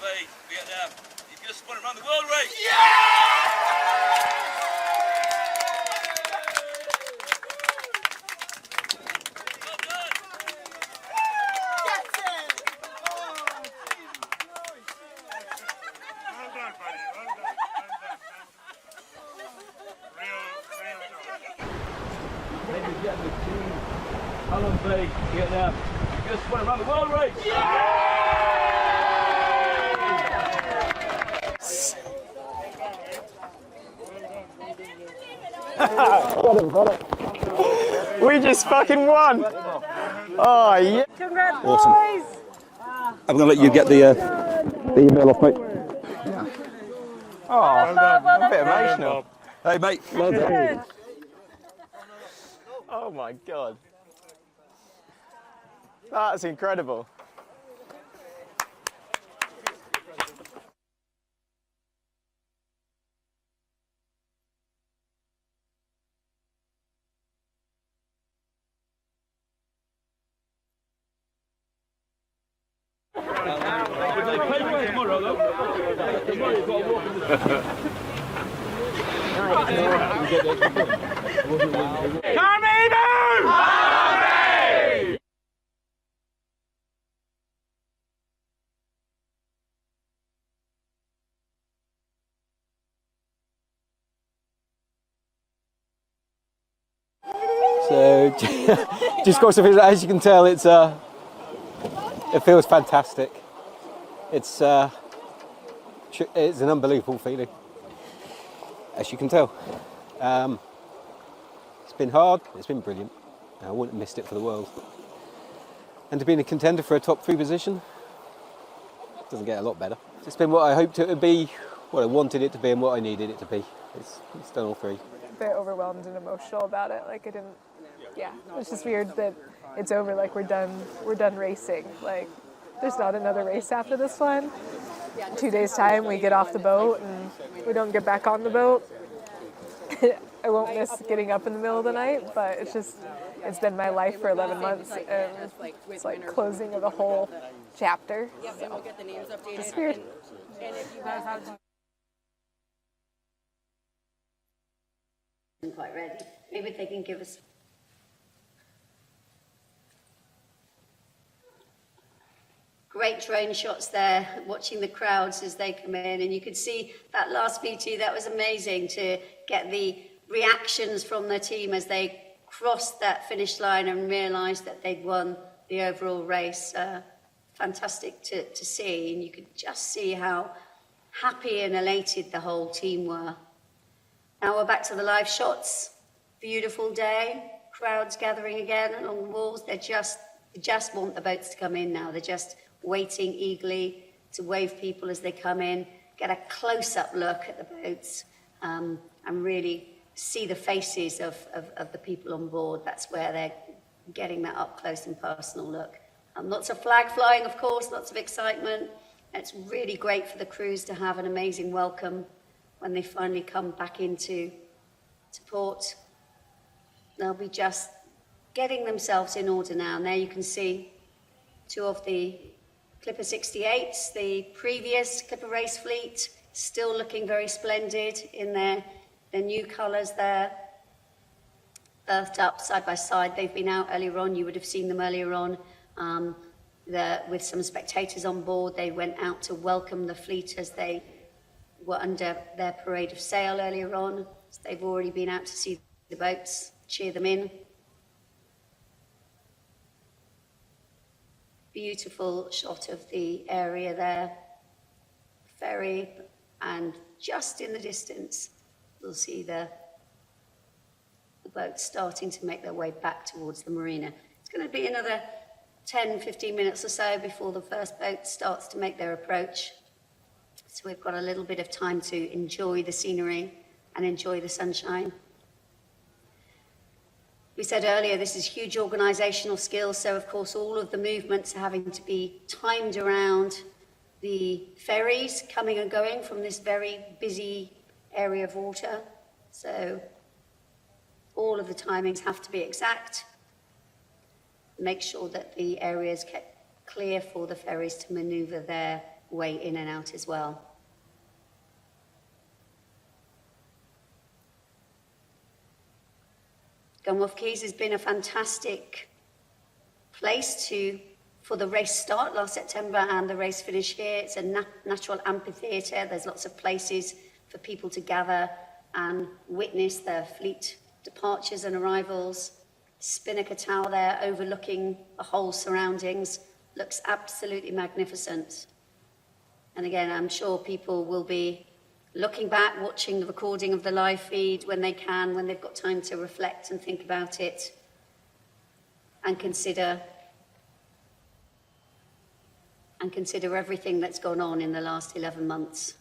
Bay, Vietnam, you've just spun around the world race! Ladies and gentlemen, Team Halong Bay, Vietnam, you've just spun around the world race! Got it. We just fucking won! Oh, yeah. Congrats, Awesome. boys! I'm going to let you get the email off, mate. Oh, a bit emotional. Hey, mate, well done. Oh my God. That's incredible. Tomorrow, though. Tomorrow you've got to walk in the... So, just got something. As you can tell, it feels fantastic. It's an unbelievable feeling, as you can tell. It's been hard. It's been brilliant. I wouldn't have missed it for the world. And to be in a contender for a top 3 position doesn't get a lot better. It's been what I hoped it would be, what I wanted it to be, and what I needed it to be. It's done all 3. A bit overwhelmed and emotional about it. Like, I didn't. Yeah, it's just weird that it's over. Like, we're done racing. Like, there's not another race after this one. 2 days time, we get off the boat and we don't get back on the boat. I won't miss getting up in the middle of the night, but it's been my life for 11 months, and it's like closing of a whole chapter. So, just weird. Quite ready. Maybe they can give us. Great drone shots there, watching the crowds as they come in, and you could see that last PT. That was amazing to get the reactions from the team as they crossed that finish line and realised that they'd won the overall race. Fantastic to see, and you could just see how happy and elated the whole team were. Now we're back to the live shots. Beautiful day, crowds gathering again along the walls. They just want the boats to come in now. They're just waiting eagerly to wave people as they come in, get a close-up look at the boats, and really see the faces of the people on board. That's where they're getting that up-close and personal look. Lots of flag flying, of course, lots of excitement. It's really great for the crews to have an amazing welcome when they finally come back into port. They'll be just getting themselves in order now. And there you can see 2 of the Clipper 68s, the previous Clipper race fleet, still looking very splendid in their new colours there, berthed up side by side. They've been out earlier on. You would have seen them earlier on with some spectators on board. They went out to welcome the fleet as they were under their parade of sail earlier on. So they've already been out to see the boats, cheer them in. Beautiful shot of the area there, ferry, and just in the distance, we'll see the boats starting to make their way back towards the marina. It's going to be another 10, 15 minutes or so before the first boat starts to make their approach. So we've got a little bit of time to enjoy the scenery and enjoy the sunshine. We said earlier, this is huge organisational skills, so of course all of the movements are having to be timed around the ferries coming and going from this very busy area of water. So all of the timings have to be exact. Make sure that the area is kept clear for the ferries to manoeuvre their way in and out as well. Gunwharf Quays has been a fantastic place for the race start last September and the race finish here. It's a natural amphitheatre. There's lots of places for people to gather and witness their fleet departures and arrivals. Spinnaker Tower there overlooking the whole surroundings looks absolutely magnificent. And again, I'm sure people will be looking back, watching the recording of the live feed when they can, when they've got time to reflect and think about it and consider everything that's gone on in the last 11 months.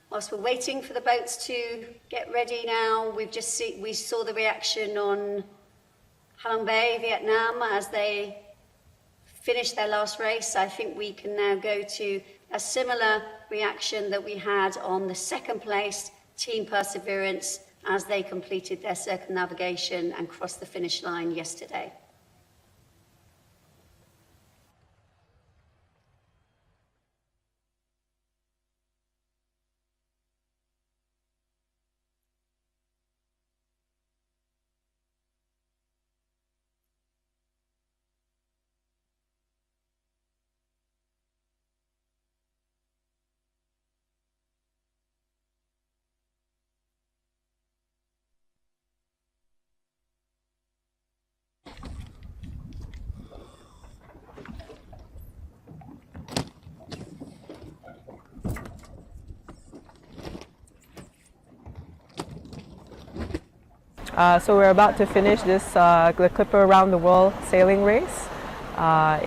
Whilst we're waiting for the boats to get ready now, we saw the reaction on Halong Bay, Vietnam, as they finished their last race. I think we can now go to a similar reaction that we had on the second place Team Perseverance as they completed their circumnavigation and crossed the finish line yesterday. So we're about to finish this the Clipper Around the World sailing race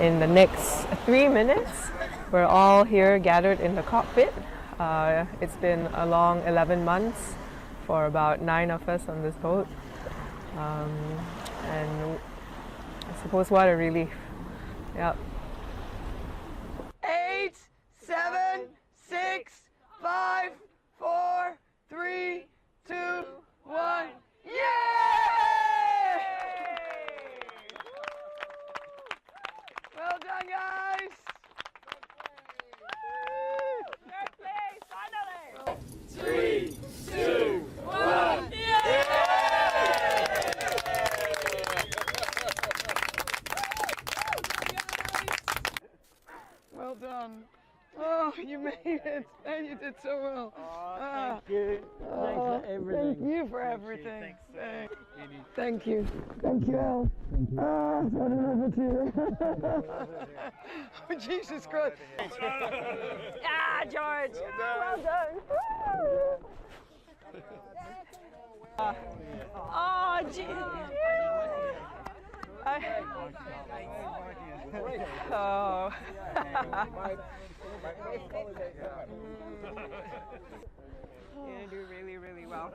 in the next 3 minutes. We're all here gathered in the cockpit. It's been a long 11 months for about 9 of us on this boat. And I suppose what a relief. Yep. 8, 7, 6, 5, 4, 3, 2, 1. Yay! Well done, guys. Third place, finally. 3, 2, 1. Yay! Well done. Oh, you made it, and you did so well. Thank you. Thanks for everything. Thank you for everything. Thank you. Thank you, Al. Ah, I don't know what to Oh, Jesus Christ. Ah, George. Well done. Oh, gee. Oh. You're gonna do really, really well.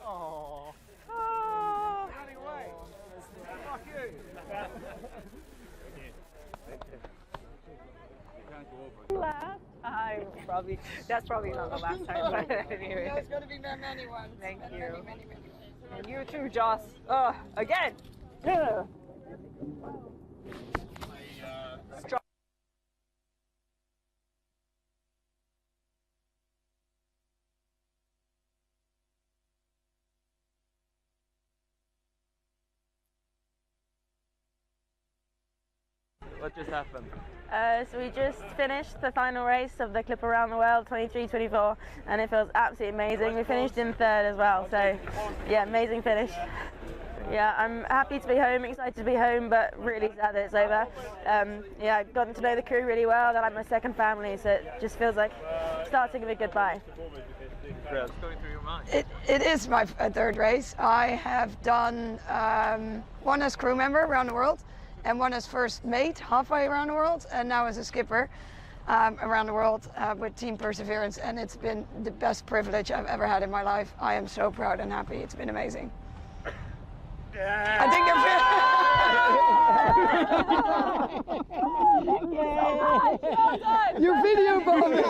Oh. Oh. Fuck you. Last time, probably. That's probably not the last time, but anyway. There's gonna be many ones. Thank you. Many. And you too, Joss. Again. Yeah. What just happened? So we just finished the final race of the Clipper Around the World 23-24, and it feels absolutely amazing. We finished in third as well, so yeah, amazing finish. Yeah, I'm happy to be home, excited to be home, but really sad that it's over. Yeah, I've gotten to know the crew really well. They're like my second family, so it just feels like starting a goodbye. What's going through your mind? It is my third race. I have done one as crew member around the world, and one as first mate halfway around the world, and now as a skipper around the world with Team Perseverance, and it's been the best privilege I've ever had in my life. I am so proud and happy. It's been amazing. I think you're video bombing.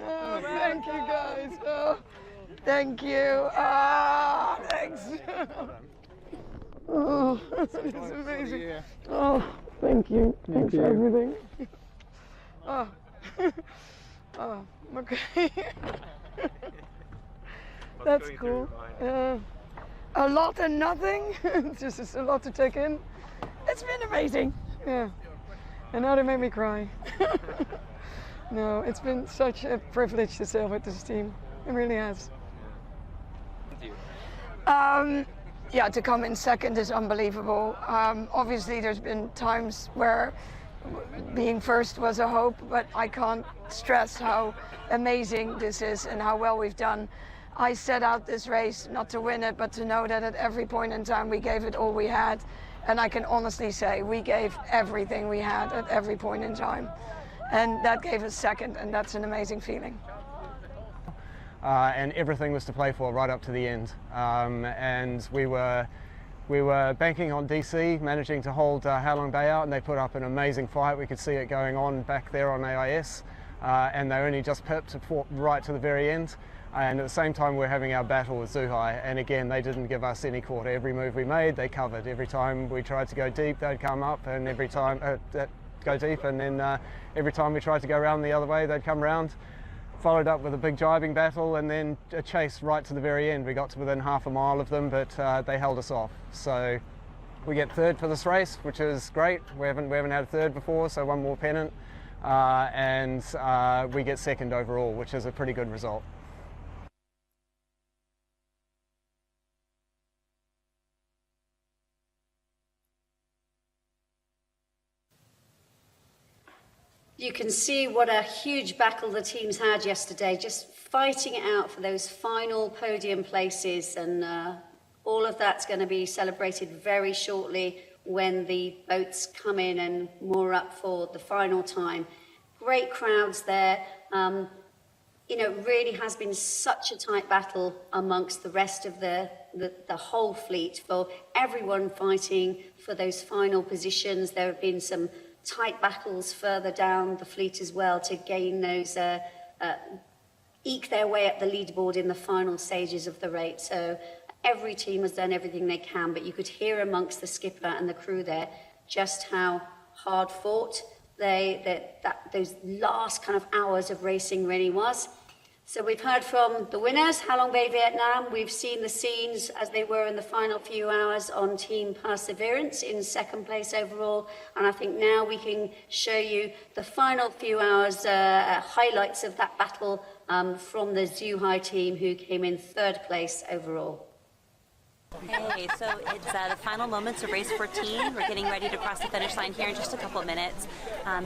Oh, thank you guys. Oh, thank you. Oh, thanks. Oh, this is amazing. Oh, thank you. Thanks for everything. Oh, oh, okay. That's cool. A lot and nothing. It's a lot to take in. It's been amazing. Yeah. And now they made me cry. No, it's been such a privilege to sail with this team. It really has. Yeah, to come in second is unbelievable. Obviously, there's been times where being first was a hope, but I can't stress how amazing this is and how well we've done. I set out this race not to win it, but to know that at every point in time we gave it all we had. And I can honestly say we gave everything we had at every point in time. And that gave us second, and that's an amazing feeling. And everything was to play for right up to the end. And we were banking on DC, managing to hold Halong Bay out, and they put up an amazing fight. We could see it going on back there on AIS, and they only just pipped right to the very end. And at the same time, we're having our battle with Zhuhai, and again, they didn't give us any quarter. Every move we made, they covered. Every time we tried to go deep, they'd come up, and every time go deep, and then every time we tried to go around the other way, they'd come around. Followed up with a big jibing battle, and then a chase right to the very end. We got to within half a mile of them, but they held us off. So we get third for this race, which is great. We haven't had a third before, so one more pennant, and we get second overall, which is a pretty good result. You can see what a huge battle the teams had yesterday, just fighting it out for those final podium places, and all of that's going to be celebrated very shortly when the boats come in and moor up for the final time. Great crowds there. You know, it really has been such a tight battle amongst the rest of the whole fleet, for everyone fighting for those final positions. There have been some tight battles further down the fleet as well to gain those, eke their way up the leaderboard in the final stages of the race. So every team has done everything they can, but you could hear amongst the skipper and the crew there just how hard fought those last kind of hours of racing really was. So we've heard from the winners, Halong Bay Vietnam. We've seen the scenes as they were in the final few hours on Team Perseverance in second place overall. And I think now we can show you the final few hours highlights of that battle from the Zhuhai team, who came in third place overall. Hey, so it's the final moments of race 14. We're getting ready to cross the finish line here in just a couple of minutes.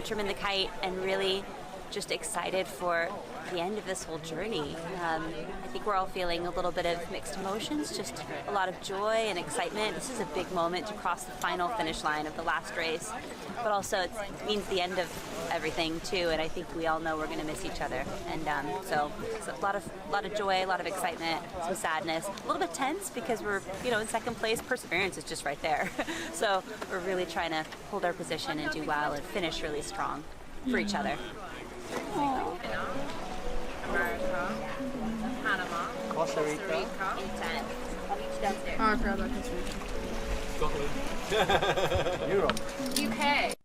Trim in the kite, and really just excited for the end of this whole journey. I think we're all feeling a little bit of mixed emotions, just a lot of joy and excitement. This is a big moment to cross the final finish line of the last race, but also it means the end of everything too, and I think we all know we're going to miss each other. And so it's a lot of joy, a lot of excitement, some sadness, a little bit tense because we're, you know, in second place. Perseverance is just right there. So we're really trying to hold our position and do well and finish really strong for each other. America, Panama, Costa Rica, Intent. Oh, I forgot about Costa Rica. Scotland. Europe. UK.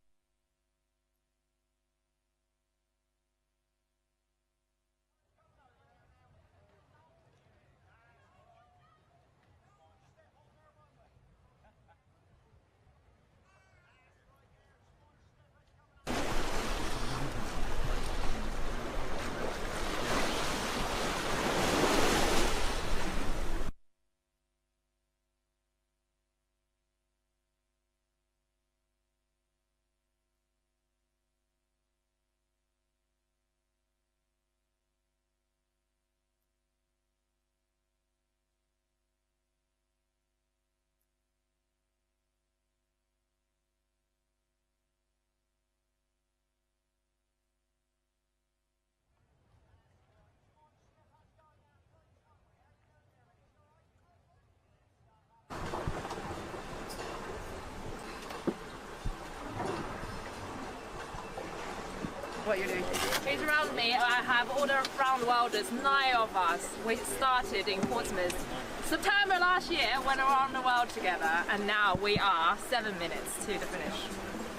What you're doing? It's around me. I have all the round worlders, 9 of us. We started in Portsmouth September last year, went around the world together, and now we are 7 minutes to the finish.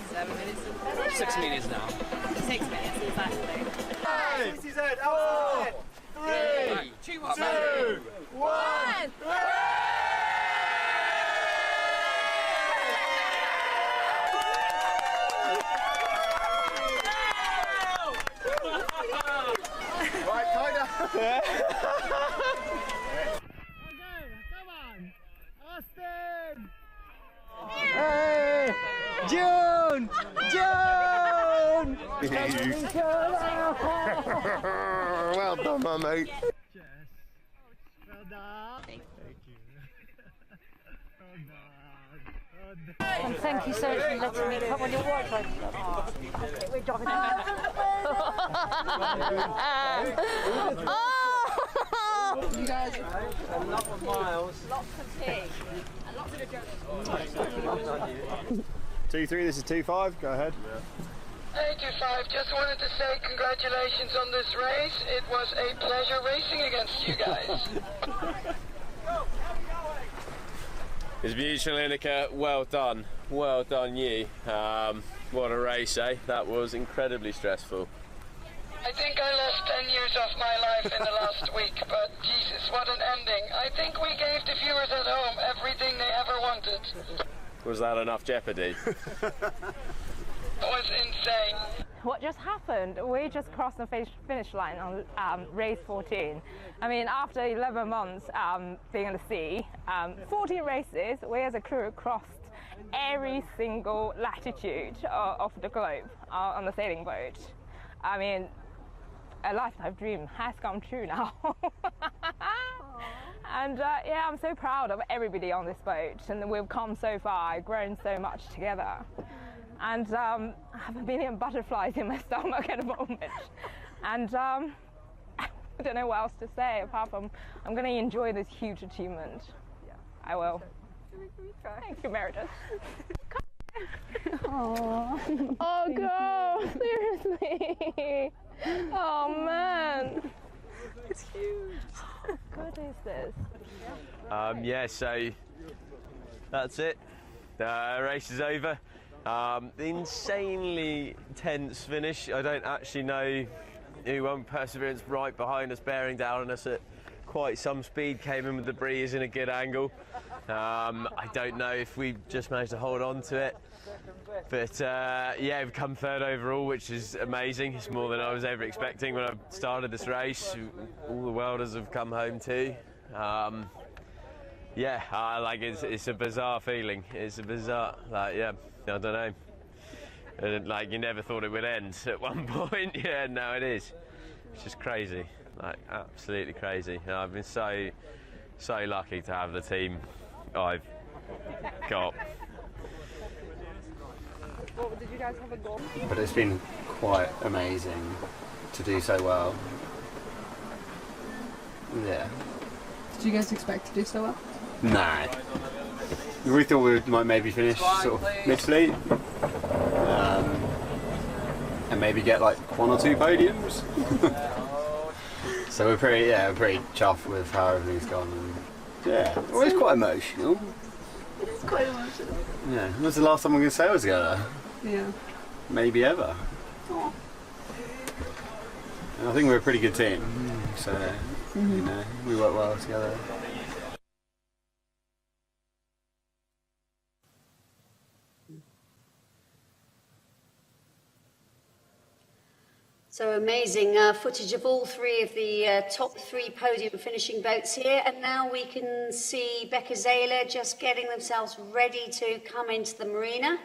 7 minutes to the finish. 6 minutes now. 6 minutes, exactly. 5, 4, 3, 2, 1. Right, kind of. Come on, Austin! Hey, June! June! Well done, my mate. Well done. Thank you. And thank you so much for letting me come on your watch. We're driving. You guys, a lot of miles. Lots of tea. And lots of 2-3, this is 2-5, go ahead. Hey, 2-5, just wanted to say congratulations on this race. It was a pleasure racing against you guys. It's beautiful, Inika. Well done you. What a race, eh? That was incredibly stressful. I think I lost 10 years of my life in the last week, but Jesus, what an ending. I think we gave the viewers at home everything they ever wanted. Was that enough jeopardy? It was insane. What just happened? We just crossed the finish line on race 14. I mean, after 11 months being on the sea, 14 races, we as a crew crossed every single latitude of the globe on the sailing boat. I mean, a lifetime dream has come true now. And yeah, I'm so proud of everybody on this boat, and we've come so far, grown so much together. And I have a million butterflies in my stomach at the moment. And I don't know what else to say apart from I'm going to enjoy this huge achievement. Yeah, I will. Thank you, Meredith. Oh, girl, seriously. Oh, man. It's huge. How good is this? Yeah, so that's it. The race is over. The insanely tense finish. I don't actually know who won. Perseverance right behind us, bearing down on us at quite some speed, came in with the breeze in a good angle. I don't know if we just managed to hold on to it. But yeah, we've come third overall, which is amazing. It's more than I was ever expecting when I started this race. All the welders have come home too. Yeah, like it's a bizarre feeling. It's a bizarre, like, yeah, I don't know. Like, you never thought it would end at one point. Yeah, now it is. It's just crazy, like absolutely crazy. And I've been so lucky to have the team I've got. What, did you guys have a goal? But it's been quite amazing to do so well. Yeah. Did you guys expect to do so well? Nah. We thought we might maybe finish sort of mid-fleet. And maybe get like 1 or 2 podiums. So we're pretty chuffed with how everything's gone. And yeah, well, it's quite emotional. It is quite emotional. Yeah, when was the last time we were going to sail together? Yeah. Maybe ever. Aww. And I think we're a pretty good team, so you know, we work well together. So amazing footage of all 3 of the top 3 podium finishing boats here, and now we can see Becca Zayler just getting themselves ready to come into the marina,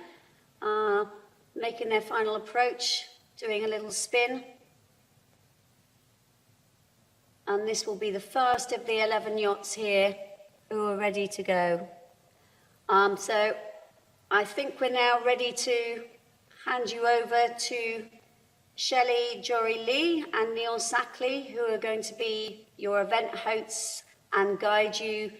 making their final approach, doing a little spin. And this will be the first of the 11 yachts here who are ready to go. So I think we're now ready to hand you over to Shelley Jory-Lee and Neil Sackley, who are going to be your event hosts and guide you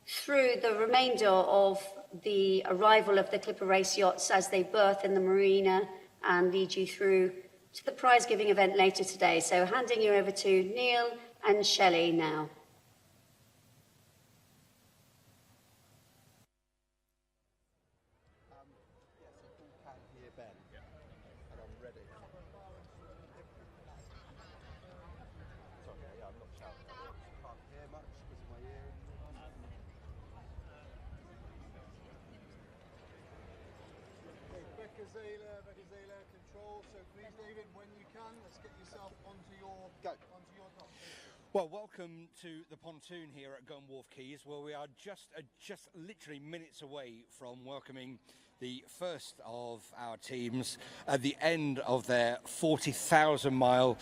through the remainder of the arrival of the Clipper Race yachts as they berth in the marina and lead you through to the prize-giving event later today. So handing you over to Neil and Shelley now. Becca Zayler, control. So please, David, when you can, let's get yourself onto your dock. Well, welcome to the pontoon here at Gun Wharf Quays, where we are just literally minutes away from welcoming the first of our teams at the end of their 40,000-mile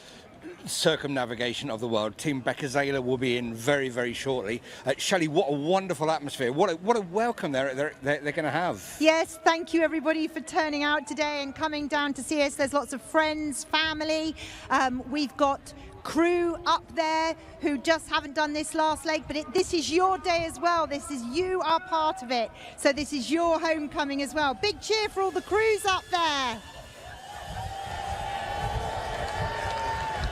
circumnavigation of the world. Team Becca Zayler will be in very, very shortly. Shelley, what a wonderful atmosphere. What a welcome they're going to have. Yes, thank you everybody for turning out today and coming down to see us. There's lots of friends, family. We've got crew up there who just haven't done this last leg, but this is your day as well. You are part of it. So this is your homecoming as well. Big cheer for all the crews up there.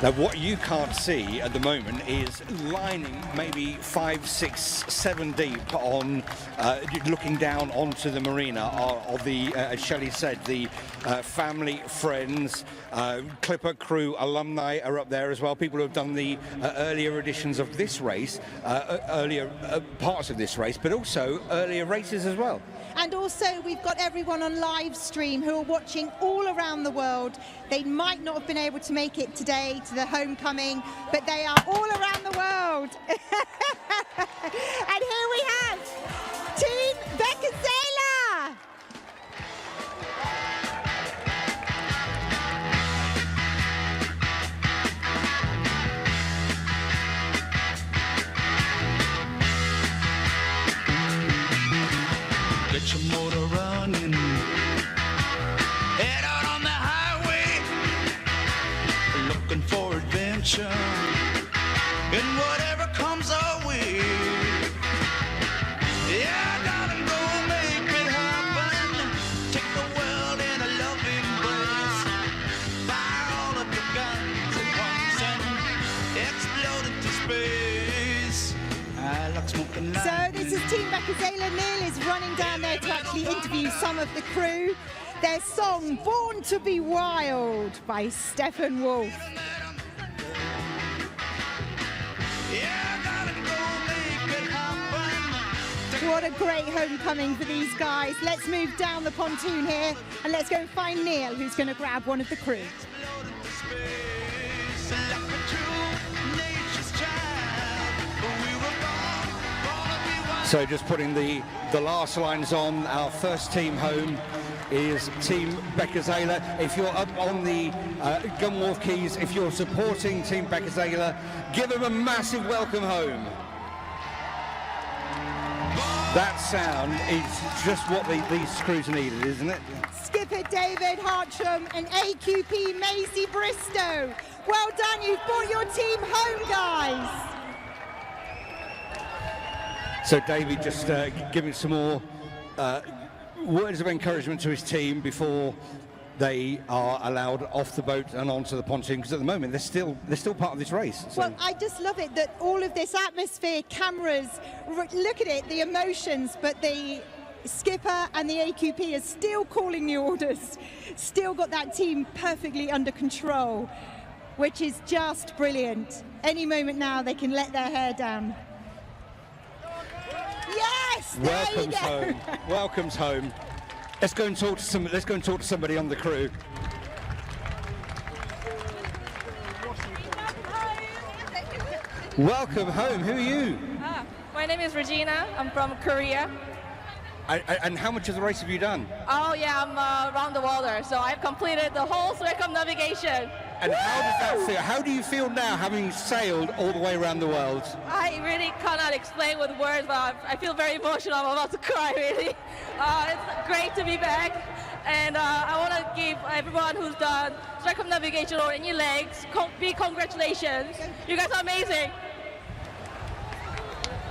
Now, what you can't see at the moment is lining maybe 5, 6, 7 deep on looking down onto the marina of the, as Shelley said, the family, friends, Clipper crew, alumni are up there as well. People who have done the earlier editions of this race, earlier parts of this race, but also earlier races as well. And also we've got everyone on live stream who are watching all around the world. They might not have been able to make it today to the homecoming, but they are all around the world. And here we have Team Becca Zayler. nation, and whatever comes our way. Yeah, darling, go make it happen. Take the world in a loving embrace. Fire all of your guns at once and explode into space. I like smoking So this is Team Becazela. Neil is running down there to actually interview some of the crew. Their song, Born to be Wild by Stephen Wolf. What a great homecoming for these guys. Let's move down the pontoon here and let's go and find Neil, who's going to grab one of the crew. So just putting the last lines on, our first team home is Team Becazela. If you're up on the Gunwharf Keys, if you're supporting Team Becazela, give them a massive welcome home. That sound is just what these crews needed, isn't it? Skipper David Hartram and AQP Maisie Bristow. Well done, you've brought your team home, guys. So David just giving some more words of encouragement to his team before they are allowed off the boat and onto the pontoon, because at the moment they're still part of this race. So. Well, I just love it that all of this atmosphere, cameras, look at it, the emotions, but the skipper and the AQP are still calling the orders, still got that team perfectly under control, which is just brilliant. Any moment now they can let their hair down. Yes, Welcomes home. Welcomes home. Let's go and talk to somebody on the crew. Welcome home. Who are you? My name is Regina. I'm from Korea. And how much of the race have you done? Oh yeah, I'm around the water, so I've completed the whole circumnavigation. And how does that feel? How do you feel now, having sailed all the way around the world? I really cannot explain with words, but I feel very emotional. I'm about to cry, really. It's great to be back, and I want to give everyone who's done circumnavigation or any legs big congratulations. You guys are amazing.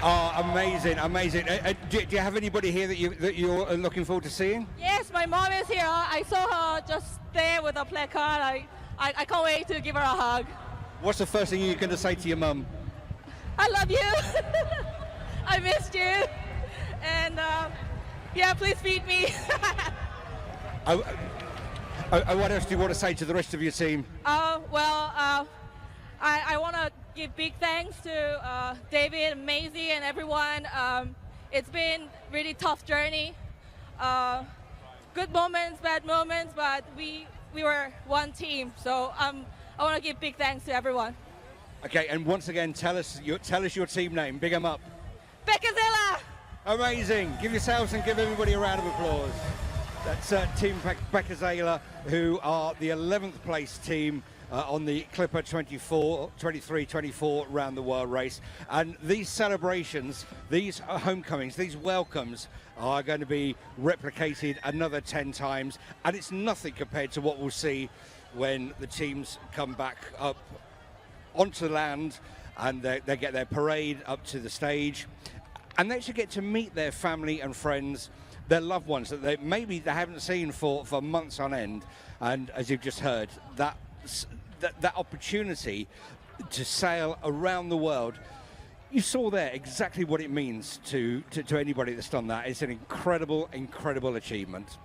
Oh, amazing, amazing. Do you have anybody here that you're looking forward to seeing? Yes, my mom is here. I saw her just there with a placard. I can't wait to give her a hug. What's the first thing you're going to say to your mum? I love you. I missed you. And yeah, please feed me. What else do you want to say to the rest of your team? Well, I want to give big thanks to David, Maisie, and everyone. It's been really tough journey. Good moments, bad moments, but we were one team. So I want to give big thanks to everyone. Okay, and once again, tell us your team name. Big 'em up. Becazela! Amazing. Give yourselves and give everybody a round of applause. That's Team Becazela, who are the 11th place team on the Clipper 23-24 round the world race. And these celebrations, these homecomings, these welcomes are going to be replicated another 10 times. And it's nothing compared to what we'll see when the teams come back up onto the land and they get their parade up to the stage. And they actually get to meet their family and friends, their loved ones that they haven't seen for months on end. And as you've just heard, that opportunity to sail around the world, you saw there exactly what it means to anybody that's done that. It's an incredible, incredible achievement.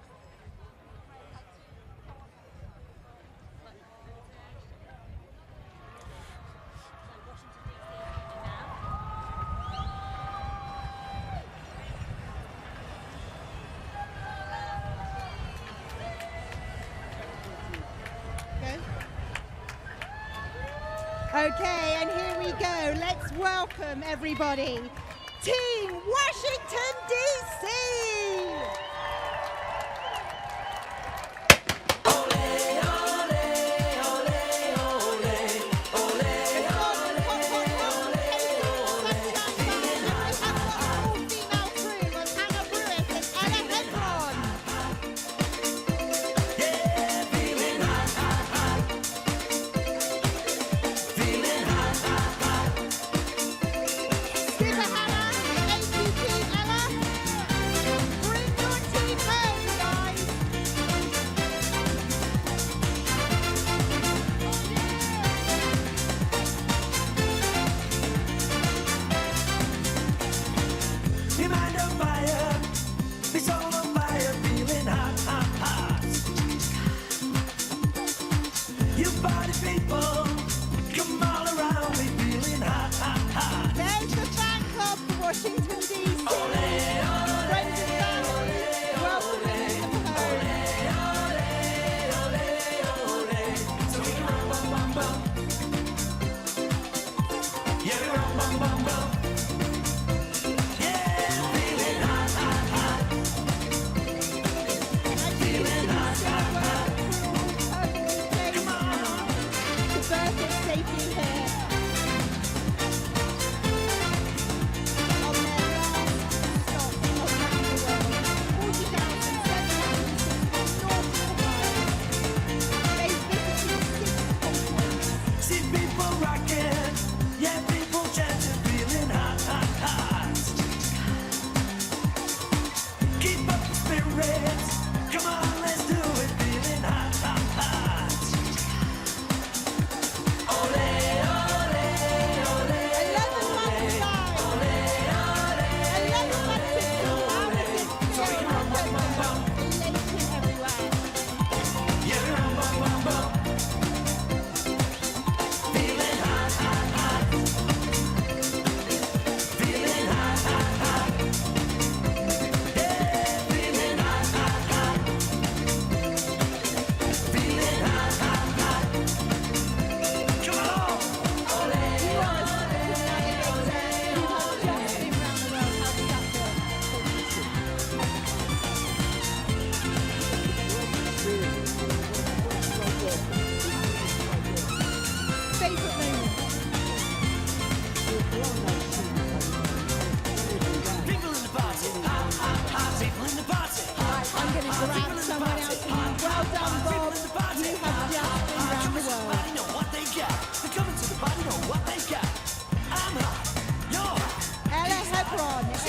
Okay, and here we go. Let's welcome everybody. Team Washington, D.C. Feeling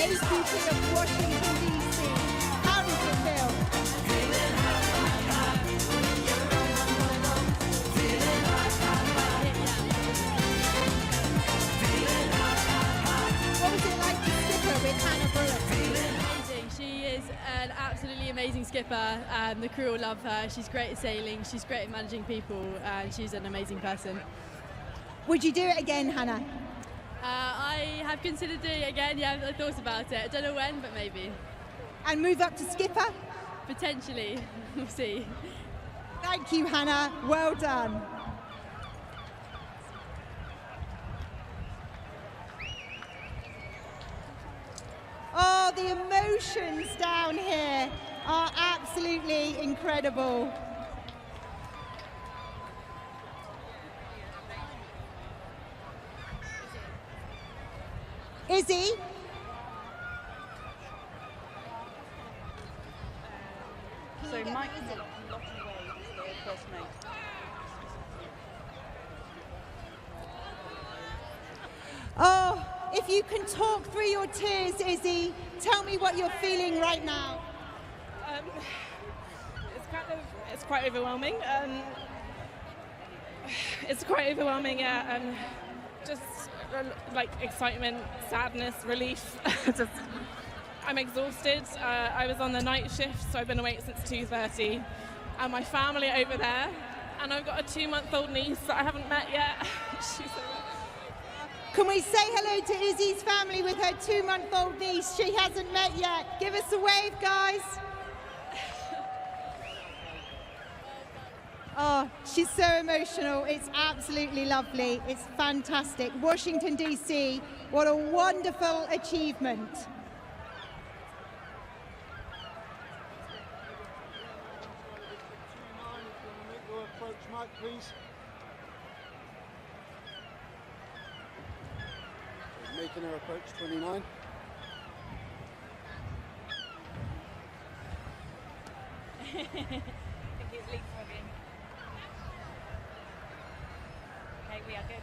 AQP of Washington, D.C. How does it feel? What was it like to skip her with Hannah Brewer? Amazing. She is an absolutely amazing skipper. The crew all love her. She's great at sailing. She's great at managing people, and she's an amazing person. Would you do it again, Hannah? I have considered doing it again. Yeah, I thought about it. I don't know when, but maybe. And move up to skipper? Potentially. We'll see. Thank you, Hannah. Well done. Oh, the emotions down here are absolutely incredible. Izzy? So Mike Miller and Lottie Wade is the first mate. Oh, if you can talk through your tears, Izzy, tell me what you're feeling right now. It's quite overwhelming. It's quite overwhelming, yeah, and just like excitement, sadness, relief. I'm exhausted. I was on the night shift, so I've been awake since 2:30, and my family are over there, and I've got a 2-month-old niece that I haven't met yet. Can we say hello to Izzy's family with her 2-month-old niece she hasn't met yet? Give us a wave, guys. Oh, she's so emotional. It's absolutely lovely. It's fantastic. Washington, D.C., what a wonderful achievement. Approach, Mike, please. Making her approach 29. I think he's leapfrogging. Okay, we are good.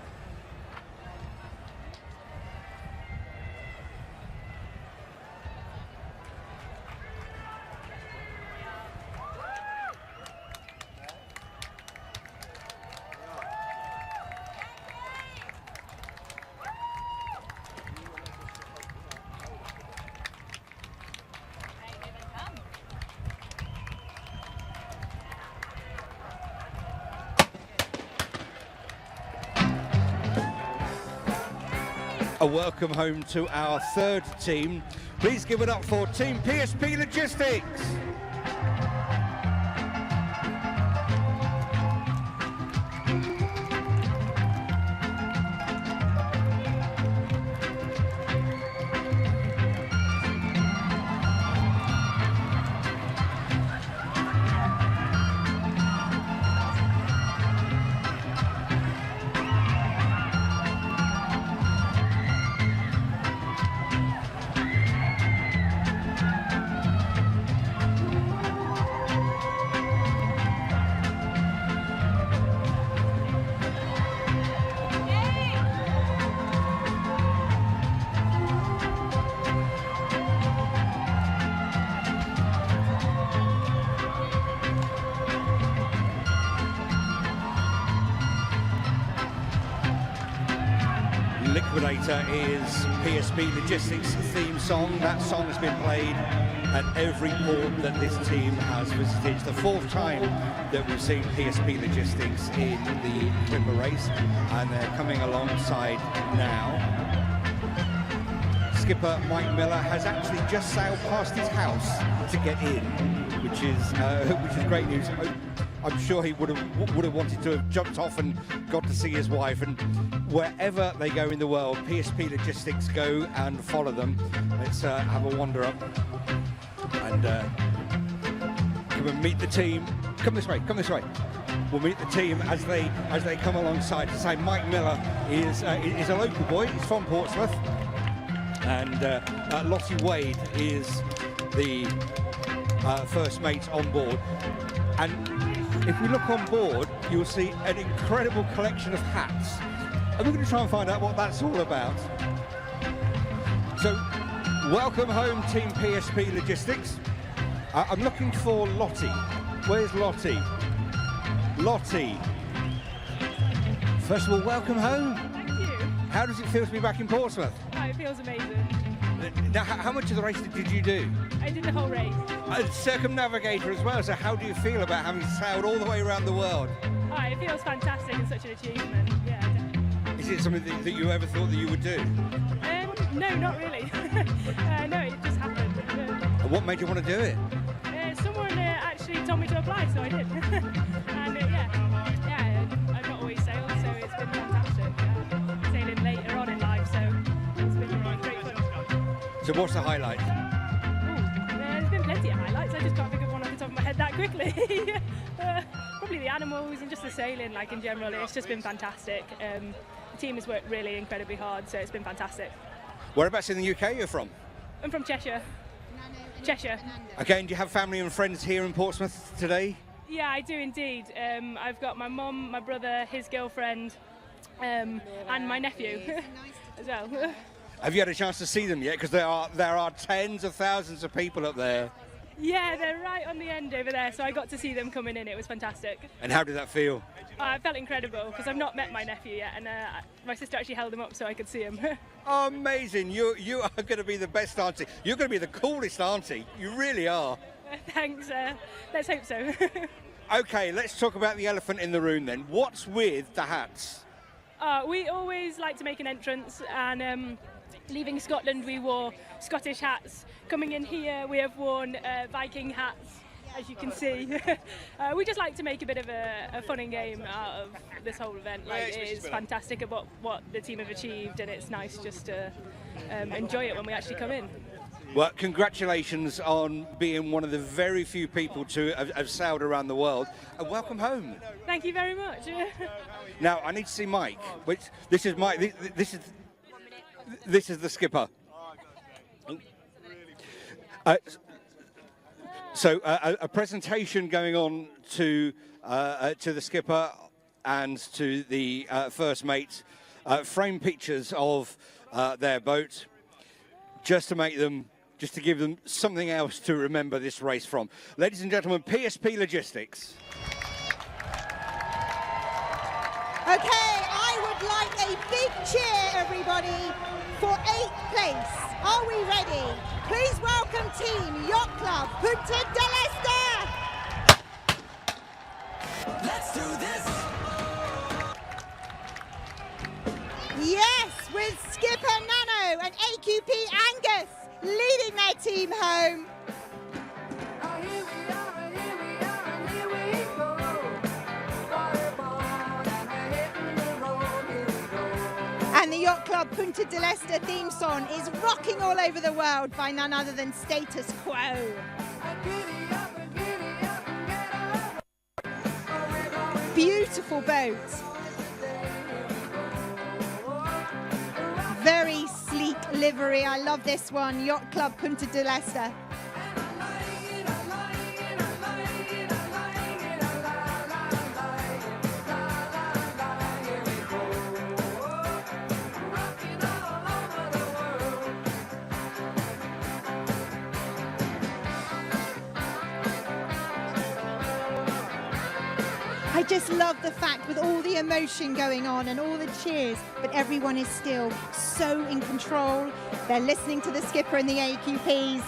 A welcome home to our third team. Please give it up for Team PSP Logistics. Liquidator is PSP Logistics' theme song. That song has been played at every port that this team has visited. It's the fourth time that we've seen PSP Logistics in the Clipper race, and they're coming alongside now. Skipper Mike Miller has actually just sailed past his house to get in, which is great news. I'm sure he would have wanted to have jumped off and got to see his wife. And wherever they go in the world, PSP Logistics go and follow them. Let's have a wander up and come and meet the team. Come this way. Come this way. We'll meet the team as they come alongside. To say Mike Miller is a local boy. He's from Portsmouth, and Lottie Wade is the first mate on board. And if we look on board, you'll see an incredible collection of hats. And we're going to try and find out what that's all about. So Welcome home, Team PSP Logistics. I'm looking for Lottie. Where's Lottie? Lottie. First of all, welcome home. Thank you. How does it feel to be back in Portsmouth? Oh, it feels amazing. Now, how much of the race did you do? I did the whole race. Circumnavigator as well, so how do you feel about having sailed all the way around the world? Oh, it feels fantastic and such an achievement. Yeah, definitely. Is it something that you ever thought that you would do? No, not really. No, it just happened. What made you want to do it? Someone actually told me to apply, so I did. And I've not always sailed, so it's been fantastic. Sailing later on in life, so it's been great fun. So what's the highlight? There's been plenty of highlights. I just can't think of one off the top of my head that quickly. Probably the animals and just the sailing, like in general, it's just been fantastic. The team has worked really incredibly hard, so it's been fantastic. Whereabouts in the UK you're from? I'm from Cheshire. Cheshire. Okay, and do you have family and friends here in Portsmouth today? Yeah, I do indeed. I've got my mum, my brother, his girlfriend, and my nephew as well. Have you had a chance to see them yet? Because there are tens of thousands of people up there. Yeah, they're right on the end over there, so I got to see them coming in. It was fantastic. And how did that feel? I felt incredible because I've not met my nephew yet, and my sister actually held him up so I could see him. Oh, amazing! You are going to be the best auntie. You're going to be the coolest auntie. You really are. Thanks. Let's hope so. Okay, let's talk about the elephant in the room then. What's with the hats? We always like to make an entrance, and leaving Scotland we wore Scottish hats. Coming in here we have worn Viking hats, as you can see. We just like to make a bit of a fun and game out of this whole event. Like, it is fantastic about what the team have achieved, and it's nice just to enjoy it when we actually come in. Well, congratulations on being one of the very few people to have sailed around the world, and welcome home. Thank you very much. Now I need to see Mike. This is Mike. This is the skipper. So a presentation going on to the skipper and to the first mate. Frame pictures of their boat, just to give them something else to remember this race from. Ladies and gentlemen, PSP Logistics. Okay, I would like a big cheer, everybody, for 8th place. Are we ready? Please welcome Team Yacht Club, Punta del Este. Let's do this. Yes, with Skipper Nano and AQP Angus leading their team home. And the Yacht Club Punta del Este theme song is rocking all over the world by none other than Status Quo. Beautiful boat. Very sleek livery. I love this one. Yacht Club Punta del Este. I just love the fact with all the emotion going on and all the cheers, but everyone is still so in control. They're listening to the skipper and the AQPs.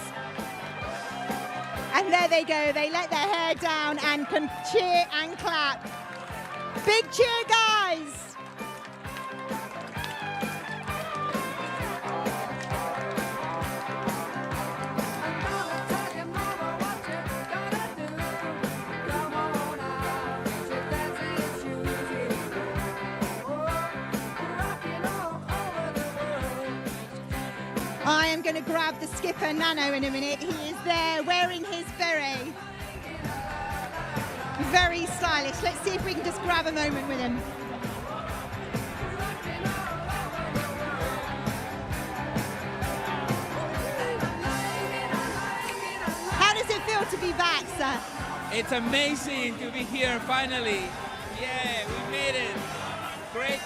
And there they go. They let their hair down and can cheer and clap. Big cheer, guys. I am going to grab the skipper Nano in a minute. He is there wearing his beret. Very stylish. Let's see if we can just grab a moment with him. How does it feel to be back, sir? It's amazing to be here finally. Yeah, we made it. Great.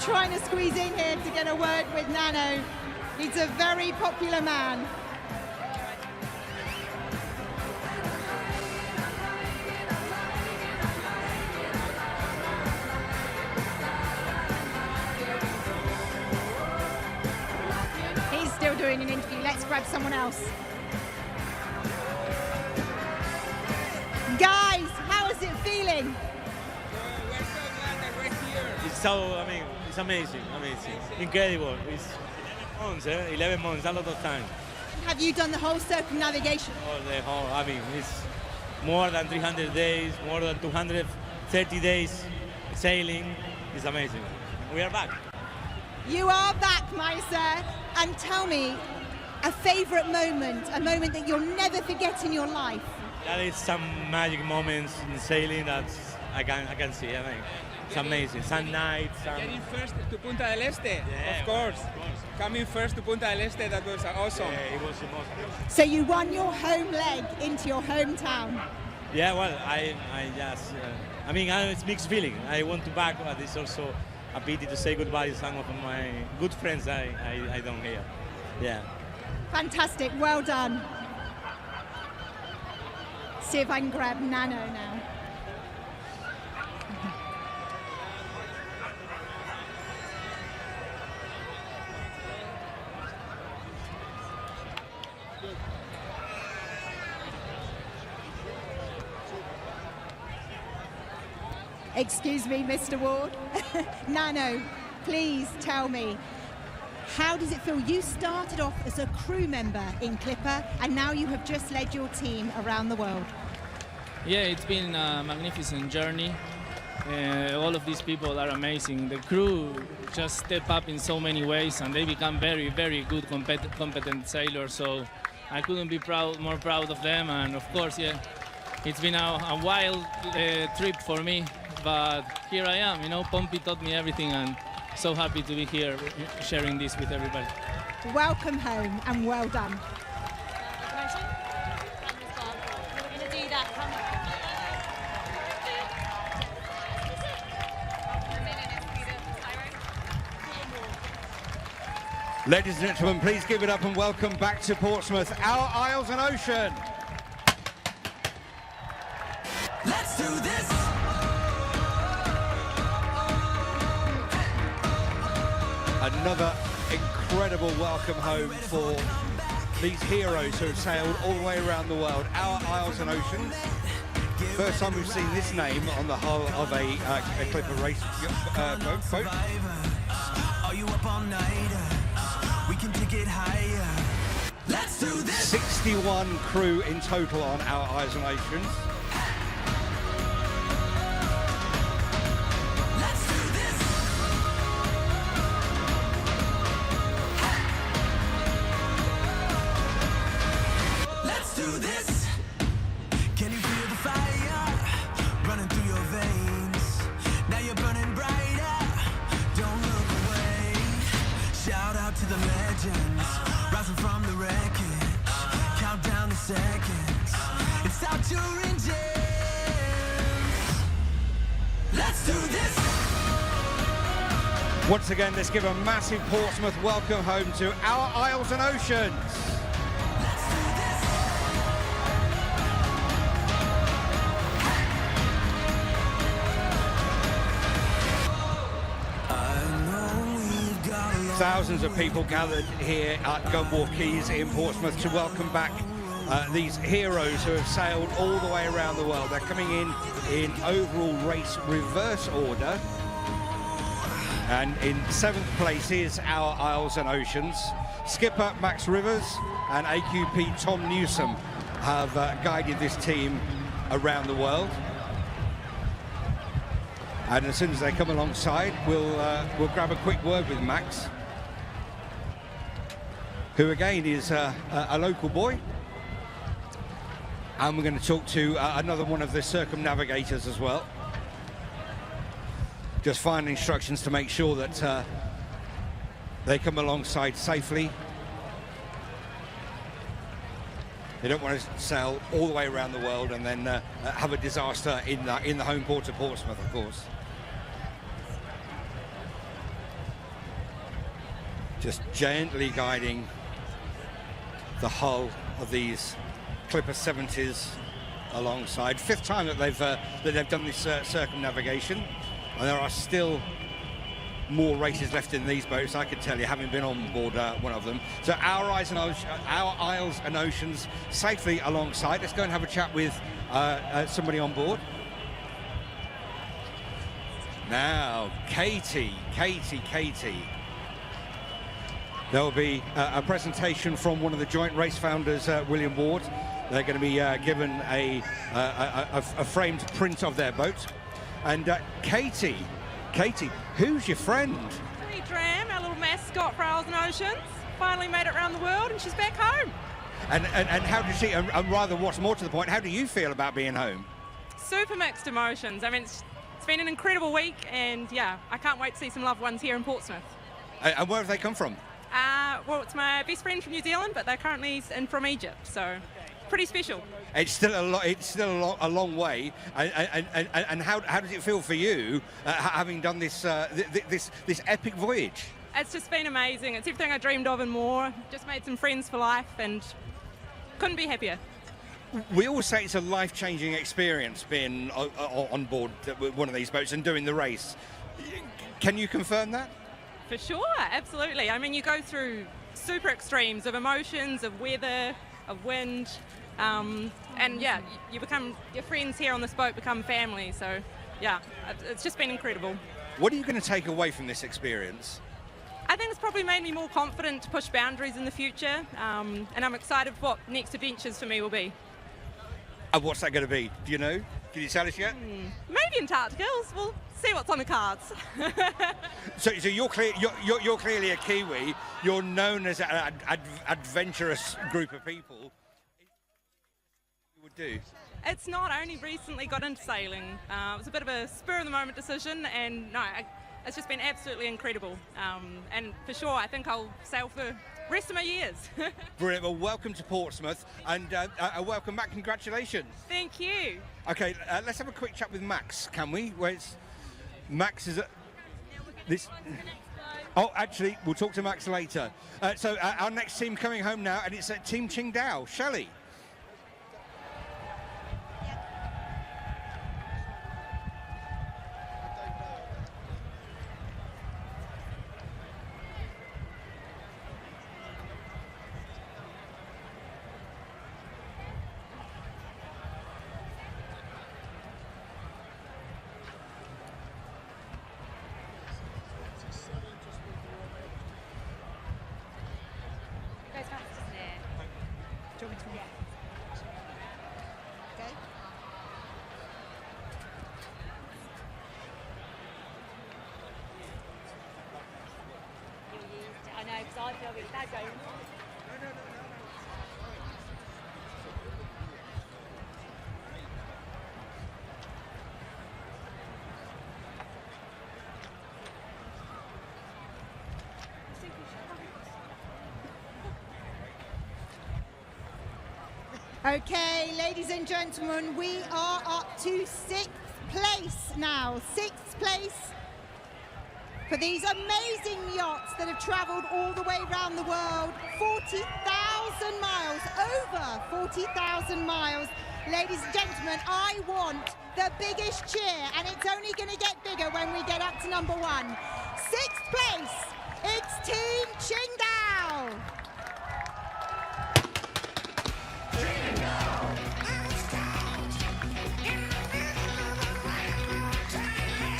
trying to squeeze in here to get a word with Nano. He's a very popular man. He's still doing an interview. Let's grab someone else. Guys, how is it feeling? It's so, I mean, it's amazing, incredible. It's 11 months, a lot of time. Have you done the whole circumnavigation? I mean, it's more than 300 days, more than 230 days sailing. It's amazing. We are back. You are back, my sir. And tell me, a favorite moment, a moment that you'll never forget in your life. That is some magic moments in sailing that I can see. I mean, it's amazing. Some nights. Getting first to Punta del Este, of course. Coming first to Punta del Este, that was awesome. Yeah, it was awesome. So you won your home leg into your hometown. Yeah, well, I just, I mean, it's mixed feeling. I want to back, but it's also a pity to say goodbye to some of my good friends I don't hear. Yeah. Fantastic, well done. See if I can grab Nano now. Excuse me, Mr. Ward. Nano, please tell me, how does it feel? You started off as a crew member in Clipper and now you have just led your team around the world. Yeah, it's been a magnificent journey. All of these people are amazing. The crew just step up in so many ways and they become very, very good, competent sailors. So I couldn't be more proud of them. And of course, yeah, it's been a wild trip for me, but here I am. You know, Pompey taught me everything and so happy to be here sharing this with everybody. Welcome home and well done. Ladies and gentlemen, please give it up and welcome back to Portsmouth, our Isles and Ocean. Let's do this. Another incredible welcome home for these heroes who have sailed all the way around the world, our Isles and Oceans. First time we've seen this name on the hull of a Clipper race boat. Are you up all night? We can take it higher. Let's do this. 61 crew in total on our Isles and Oceans. Let's do this. Let's do this. Can you feel the fire running through your veins? Now you're burning brighter. Don't look away. Shout out to the legends, rising from the wreckage. Count down the seconds. It's out your engines. Let's do this. Once again, let's give a massive Portsmouth welcome home to our Isles and Oceans. Thousands of people gathered here at Gunwharf Quays in Portsmouth to welcome back these heroes who have sailed all the way around the world. They're coming in overall race reverse order. And in 7th place is our Isles and Oceans. Skipper Max Rivers and AQP Tom Newsom have guided this team around the world. And as soon as they come alongside, we'll grab a quick word with Max, who again is a local boy. And we're going to talk to another one of the circumnavigators as well. Just final instructions to make sure that they come alongside safely. They don't want to sail all the way around the world and then have a disaster in the home port of Portsmouth, of course. just gently guiding the hull of these Clipper 70s alongside. 5th time that they've done this circumnavigation, and there are still more races left in these boats, I can tell you, having been on board one of them. So our Isles and Oceans safely alongside. Let's go and have a chat with somebody on board. Now, Katie. There will be a presentation from one of the joint race founders, William Ward. They're going to be given a framed print of their boat. And Katie, who's your friend? Hey, Dram, our little mascot for Isles and Oceans. Finally made it around the world and she's back home. And how does she, and rather what's more to the point, how do you feel about being home? Super mixed emotions. I mean, it's been an incredible week and yeah, I can't wait to see some loved ones here in Portsmouth. And where have they come from? Well, it's my best friend from New Zealand, but they're currently from Egypt, so pretty special. It's still a long way. And how does it feel for you having done this this epic voyage? It's just been amazing. It's everything I dreamed of and more. Just made some friends for life and couldn't be happier. We always say it's a life-changing experience being on board one of these boats and doing the race. Can you confirm that? For sure, absolutely. I mean, you go through super extremes of emotions, of weather, of wind, and yeah, your friends here on this boat become family. So yeah, it's just been incredible. What are you going to take away from this experience? I think it's probably made me more confident to push boundaries in the future, and I'm excited for what next adventures for me will be. And what's that going to be? Do you know? Can you tell us yet? Maybe Antarctica. We'll see what's on the cards. So you're clearly a Kiwi. You're known as an adventurous group of people. You would do. It's not. I only recently got into sailing. It was a bit of a spur-of-the-moment decision, and no, it's just been absolutely incredible. And for sure, I think I'll sail for the rest of my years. Brilliant. Well, welcome to Portsmouth, and welcome back. Congratulations. Thank you. Okay, let's have a quick chat with Max, can we? Where's Max? Is this? Oh, actually, we'll talk to Max later. So our next team coming home now, and it's Team Qingdao. Shelley. I know, because I feel really bad going. Okay, ladies and gentlemen, we are up to 6th place now. 6th place for these amazing yachts that have traveled all the way around the world. 40,000 miles, over 40,000 miles. Ladies and gentlemen, I want the biggest cheer, and it's only going to get bigger when we get up to number 1. 6th place, it's Team Qingdao.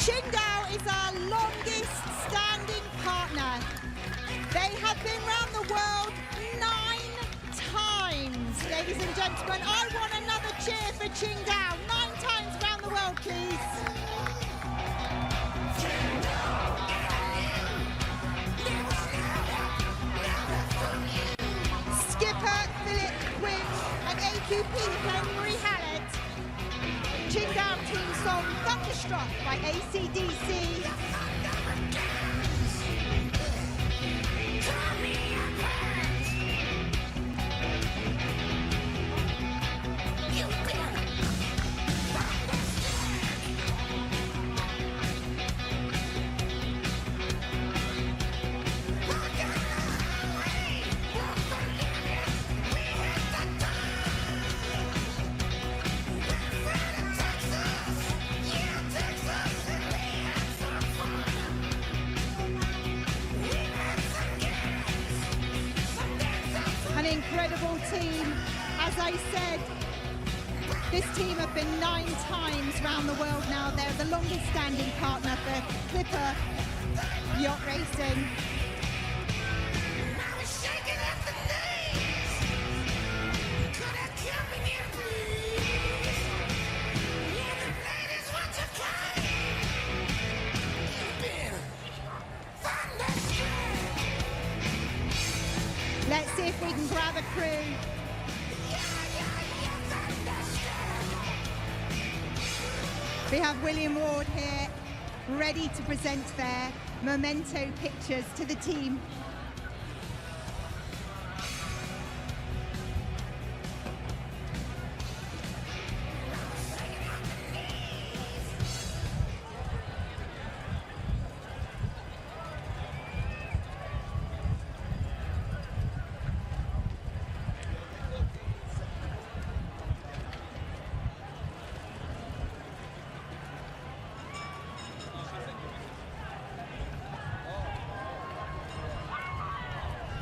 Qingdao is our longest standing partner. They have been around the world 9 times. Ladies and gentlemen, I want another cheer for Qingdao. 9 times around the world, please. Skipper Philip Quinn and AQP playing Marie Hallett. Qingdao team song Thunderstruck by AC/DC. incredible team. As I said, this team have been 9 times around the world now. They're the longest standing partner for Clipper Yacht Racing. Let's see if we can grab a crew. We have William Ward here, ready to present their memento pictures to the team.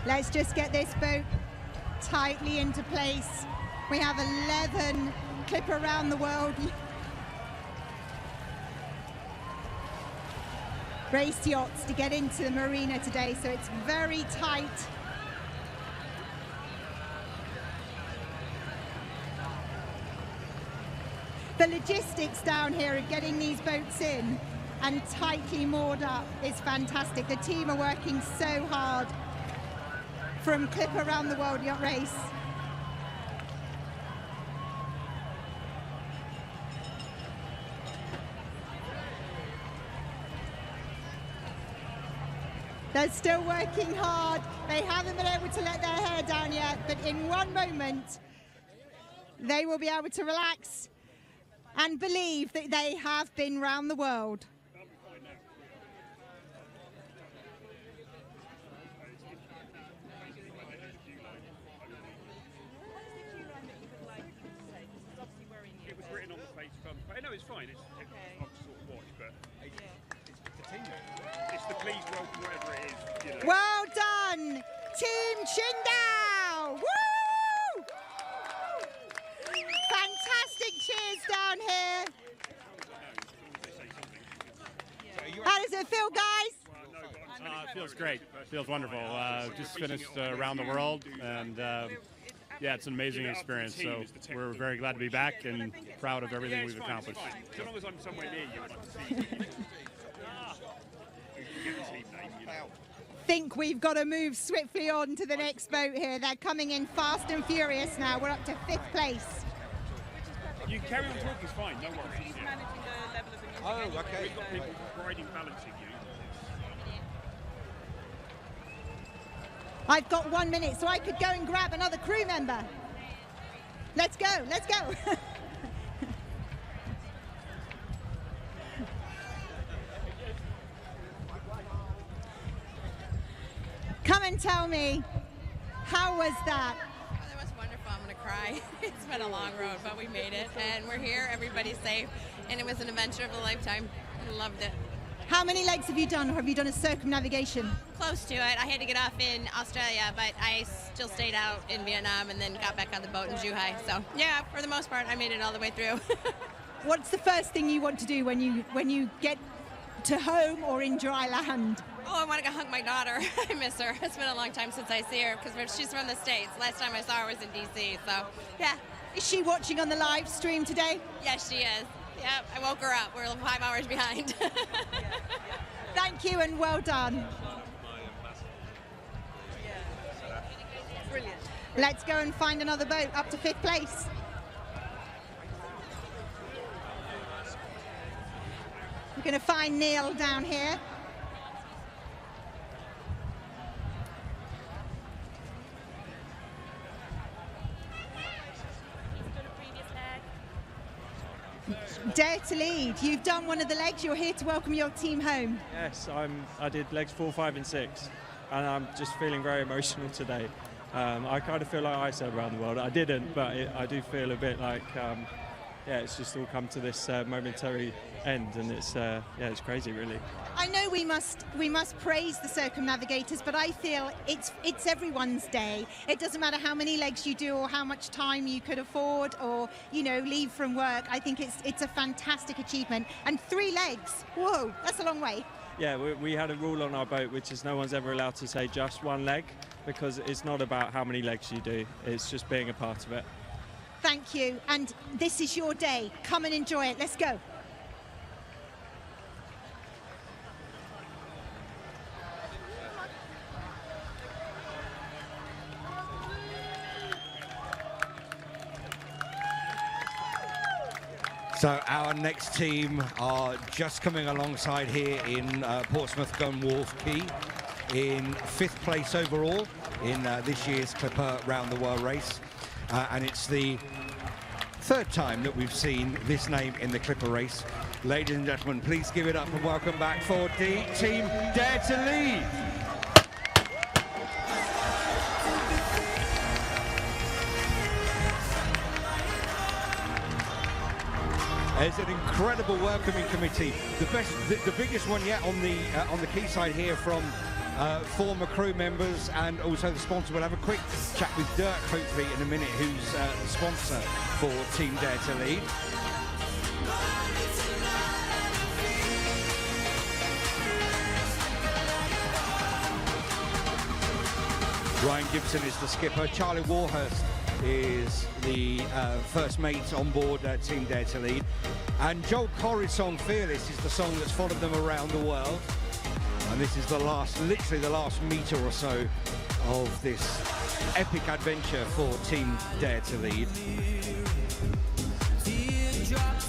Let's just get this boat tightly into place. We have 11 Clipper around the world race yachts to get into the marina today, so it's very tight. The logistics down here of getting these boats in and tightly moored up is fantastic. The team are working so hard from Clipper around the world yacht race. They're still working hard. They haven't been able to let their hair down yet, but in one moment, they will be able to relax and believe that they have been round the world. I know it's fine. It's hard to sort of watch, but it's continuing. It's the please welcome, whatever it is. You know. Well done, Team Qingdao! Woo! Fantastic cheers down here. How does it feel, guys? It feels great. It feels wonderful. Just finished around the world, and yeah, it's an amazing experience. So we're very glad to be back and proud of everything we've accomplished. As long as I'm somewhere near you, I'd like to see you. Think we've got to move swiftly on to the next boat here. They're coming in fast and furious now. We're up to 5th place. You carry on talking, it's fine, no worries. He's managing the level of the music. Oh, okay. We've got people riding, balancing you. I've got 1 minute, so I could go and grab another crew member. Let's go, let's go. Come and tell me, how was that? Oh, that was wonderful. I'm going to cry. It's been a long road, but we made it, and we're here. Everybody's safe, and it was an adventure of a lifetime. I loved it. How many legs have you done, or have you done a circumnavigation? Close to it. I had to get off in Australia, but I still stayed out in Vietnam and then got back on the boat in Zhuhai. So, yeah, for the most part, I made it all the way through. What's the first thing you want to do when you get to home or in dry land? Oh, I want to go hug my daughter. I miss her. It's been a long time since I see her because she's from the States. Last time I saw her was in D.C., so, yeah. Is she watching on the live stream today? Yes, she is. Yep, I woke her up. We're 5 hours behind. Thank you and well done. Brilliant. Let's go and find another boat up to 5th place. We're going to find Neil down here. Dare to lead. You've done one of the legs. You're here to welcome your team home. Yes, I did legs 4, 5, and 6, and I'm just feeling very emotional today. I kind of feel like I said around the world. I didn't, but I do feel a bit like, yeah, it's just all come to this momentary end, and it's yeah, it's crazy, really. I know we must praise the circumnavigators, but I feel it's everyone's day. It doesn't matter how many legs you do or how much time you could afford or, you know, leave from work. I think it's a fantastic achievement. And 3 legs, whoa, that's a long way. Yeah, we had a rule on our boat, which is no one's ever allowed to say just 1 leg, because it's not about how many legs you do, it's just being a part of it. Thank you, and this is your day. Come and enjoy it. Let's go. So our next team are just coming alongside here in Portsmouth Gun Wharf Quay in 5th place overall in this year's Clipper Round the World race. And it's the 3rd time that we've seen this name in the Clipper race. Ladies and gentlemen, please give it up and welcome back for Team Dare to Lead. There's an incredible welcoming committee, the biggest one yet on the quayside here from former crew members and also the sponsor. We'll have a quick chat with Dirk hopefully in a minute, who's the sponsor for Team Dare to Lead. Ryan Gibson is the skipper. Charlie Warhurst is the first mate on board Team Dare to Lead. And Joel Corrie's song Fearless is the song that's followed them around the world. And this is the last, literally the last metre or so of this epic adventure for Team Dare to Lead.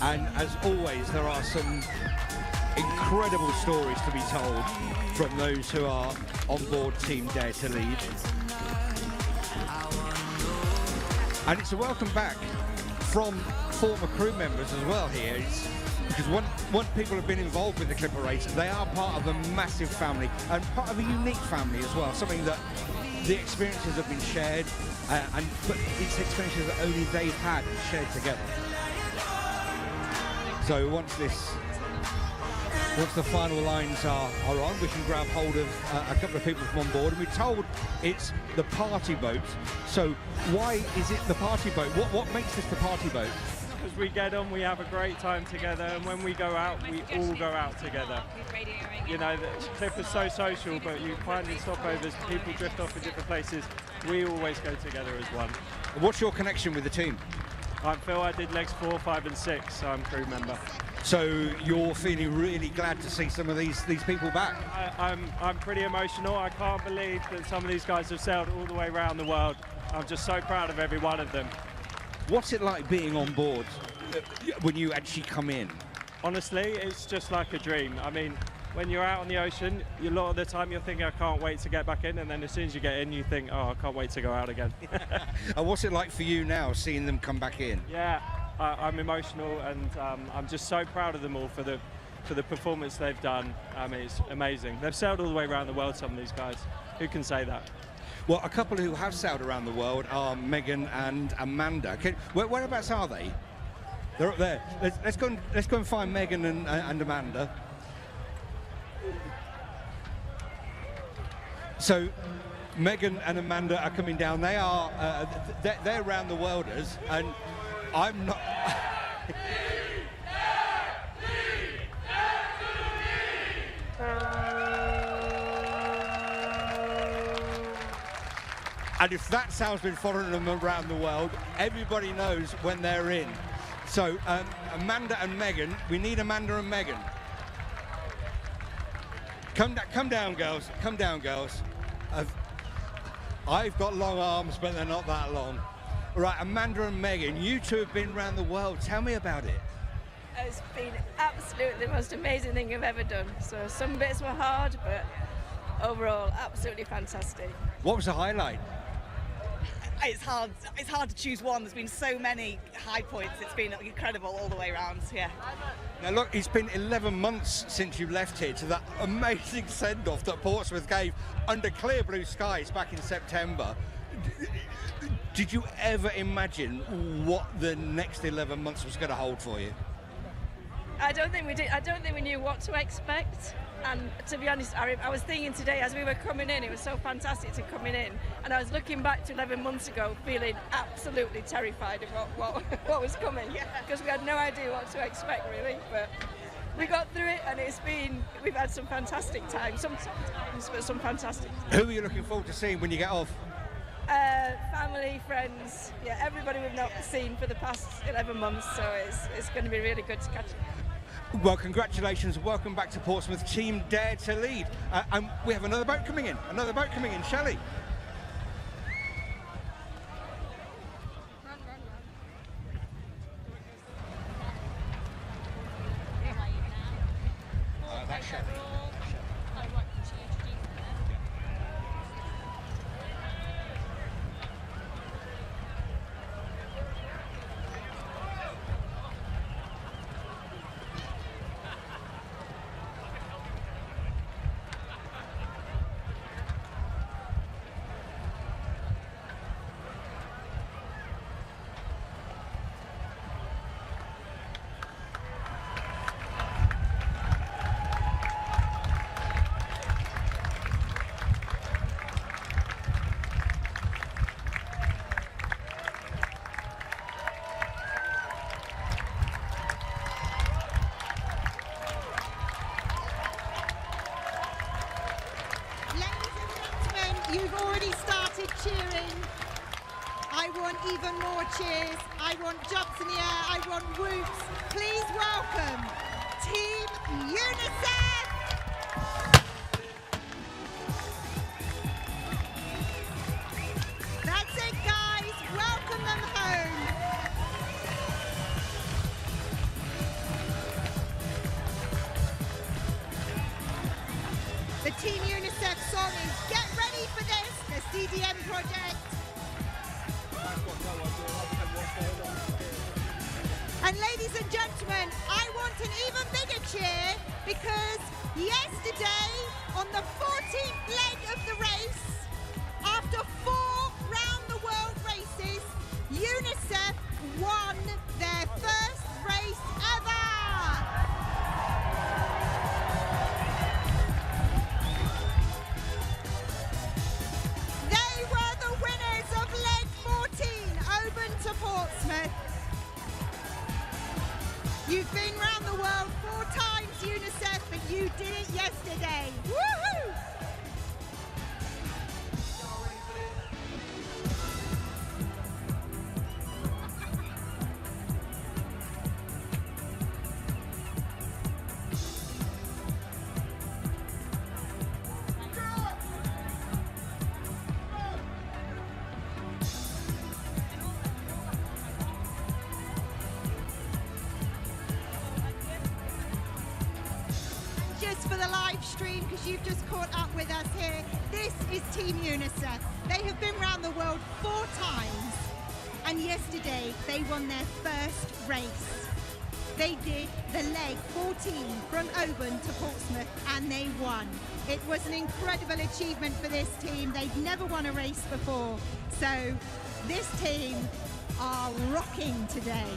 And as always, there are some incredible stories to be told from those who are on board Team Dare to Lead. And it's a welcome back from former crew members as well here. Because once people have been involved with the Clipper race, they are part of a massive family and part of a unique family as well. Something that the experiences have been shared, but it's experiences that only they've had and shared together. So once the final lines are on, we can grab hold of a couple of people from on board. And we're told it's the party boat. So why is it the party boat? What makes this the party boat? Because we get on, we have a great time together, and when we go out, we all go out together. You know, the Clipper's so social, but you find in stopovers, people drift off in different places. We always go together as one. What's your connection with the team? I'm Phil, I did legs 4, 5 and 6, so I'm crew member. So you're feeling really glad to see some of these people back? I'm pretty emotional. I can't believe that some of these guys have sailed all the way around the world. I'm just so proud of every one of them. What's it like being on board when you actually come in? Honestly, it's just like a dream. I mean, when you're out on the ocean, a lot of the time you're thinking, I can't wait to get back in, and then as soon as you get in, you think, oh, I can't wait to go out again. And what's it like for you now, seeing them come back in? Yeah, I'm emotional, and I'm just so proud of them all for the performance they've done. It's amazing. They've sailed all the way around the world, some of these guys. Who can say that? Well, a couple who have sailed around the world are Megan and Amanda. Whereabouts are they? They're up there. Let's go and find Megan and Amanda. So Megan and Amanda are coming down. They are they're round the worlders, and I'm not. And if that sound's been following them around the world, everybody knows when they're in. So Amanda and Megan, we need Amanda and Megan. Come down, girls. Come down, girls. I've got long arms, but they're not that long. Right, Amanda and Megan, you two have been around the world. Tell me about it. It's been absolutely the most amazing thing I've ever done. So some bits were hard, but overall, absolutely fantastic. What was the highlight? It's hard to choose one. There's been so many high points. It's been incredible all the way around, yeah. Now look, it's been 11 months since you left here to that amazing send-off that Portsmouth gave under clear blue skies back in September. Did you ever imagine what the next 11 months was going to hold for you? I don't think we did. I don't think we knew what to expect. And to be honest, I was thinking today as we were coming in, it was so fantastic to coming in. And I was looking back to 11 months ago, feeling absolutely terrified of what was coming, because we had no idea what to expect really. But we got through it, and we've had some fantastic times. Sometimes, but some fantastic. Who are you looking forward to seeing when you get off? Family, friends, everybody we've not seen for the past 11 months. So it's going to be really good to catch up. Well, congratulations. Welcome back to Portsmouth. Team Dare to Lead. And we have another boat coming in. Shelley. That's Shelley. You've already started cheering. I want even more cheers. I want jumps in the air. I want whoops. Please welcome Team UNICEF. That's it, guys. Welcome them home. The Team UNICEF song is Get Ready for This, the CDM project. And ladies and gentlemen, I want an even bigger cheer because yesterday on the 14th leg of the race, after 4 round the world races, UNICEF won their first race ever. Portsmouth. You've been round the world 4 times, UNICEF, but you did it yesterday. Woohoo! For the live stream, because you've just caught up with us here, this is Team UNICEF. They have been around the world 4 times, and yesterday they won their first race. They did the leg 14 from Oban to Portsmouth, and they won. It was an incredible achievement for this team. They've never won a race before, so this team are rocking today.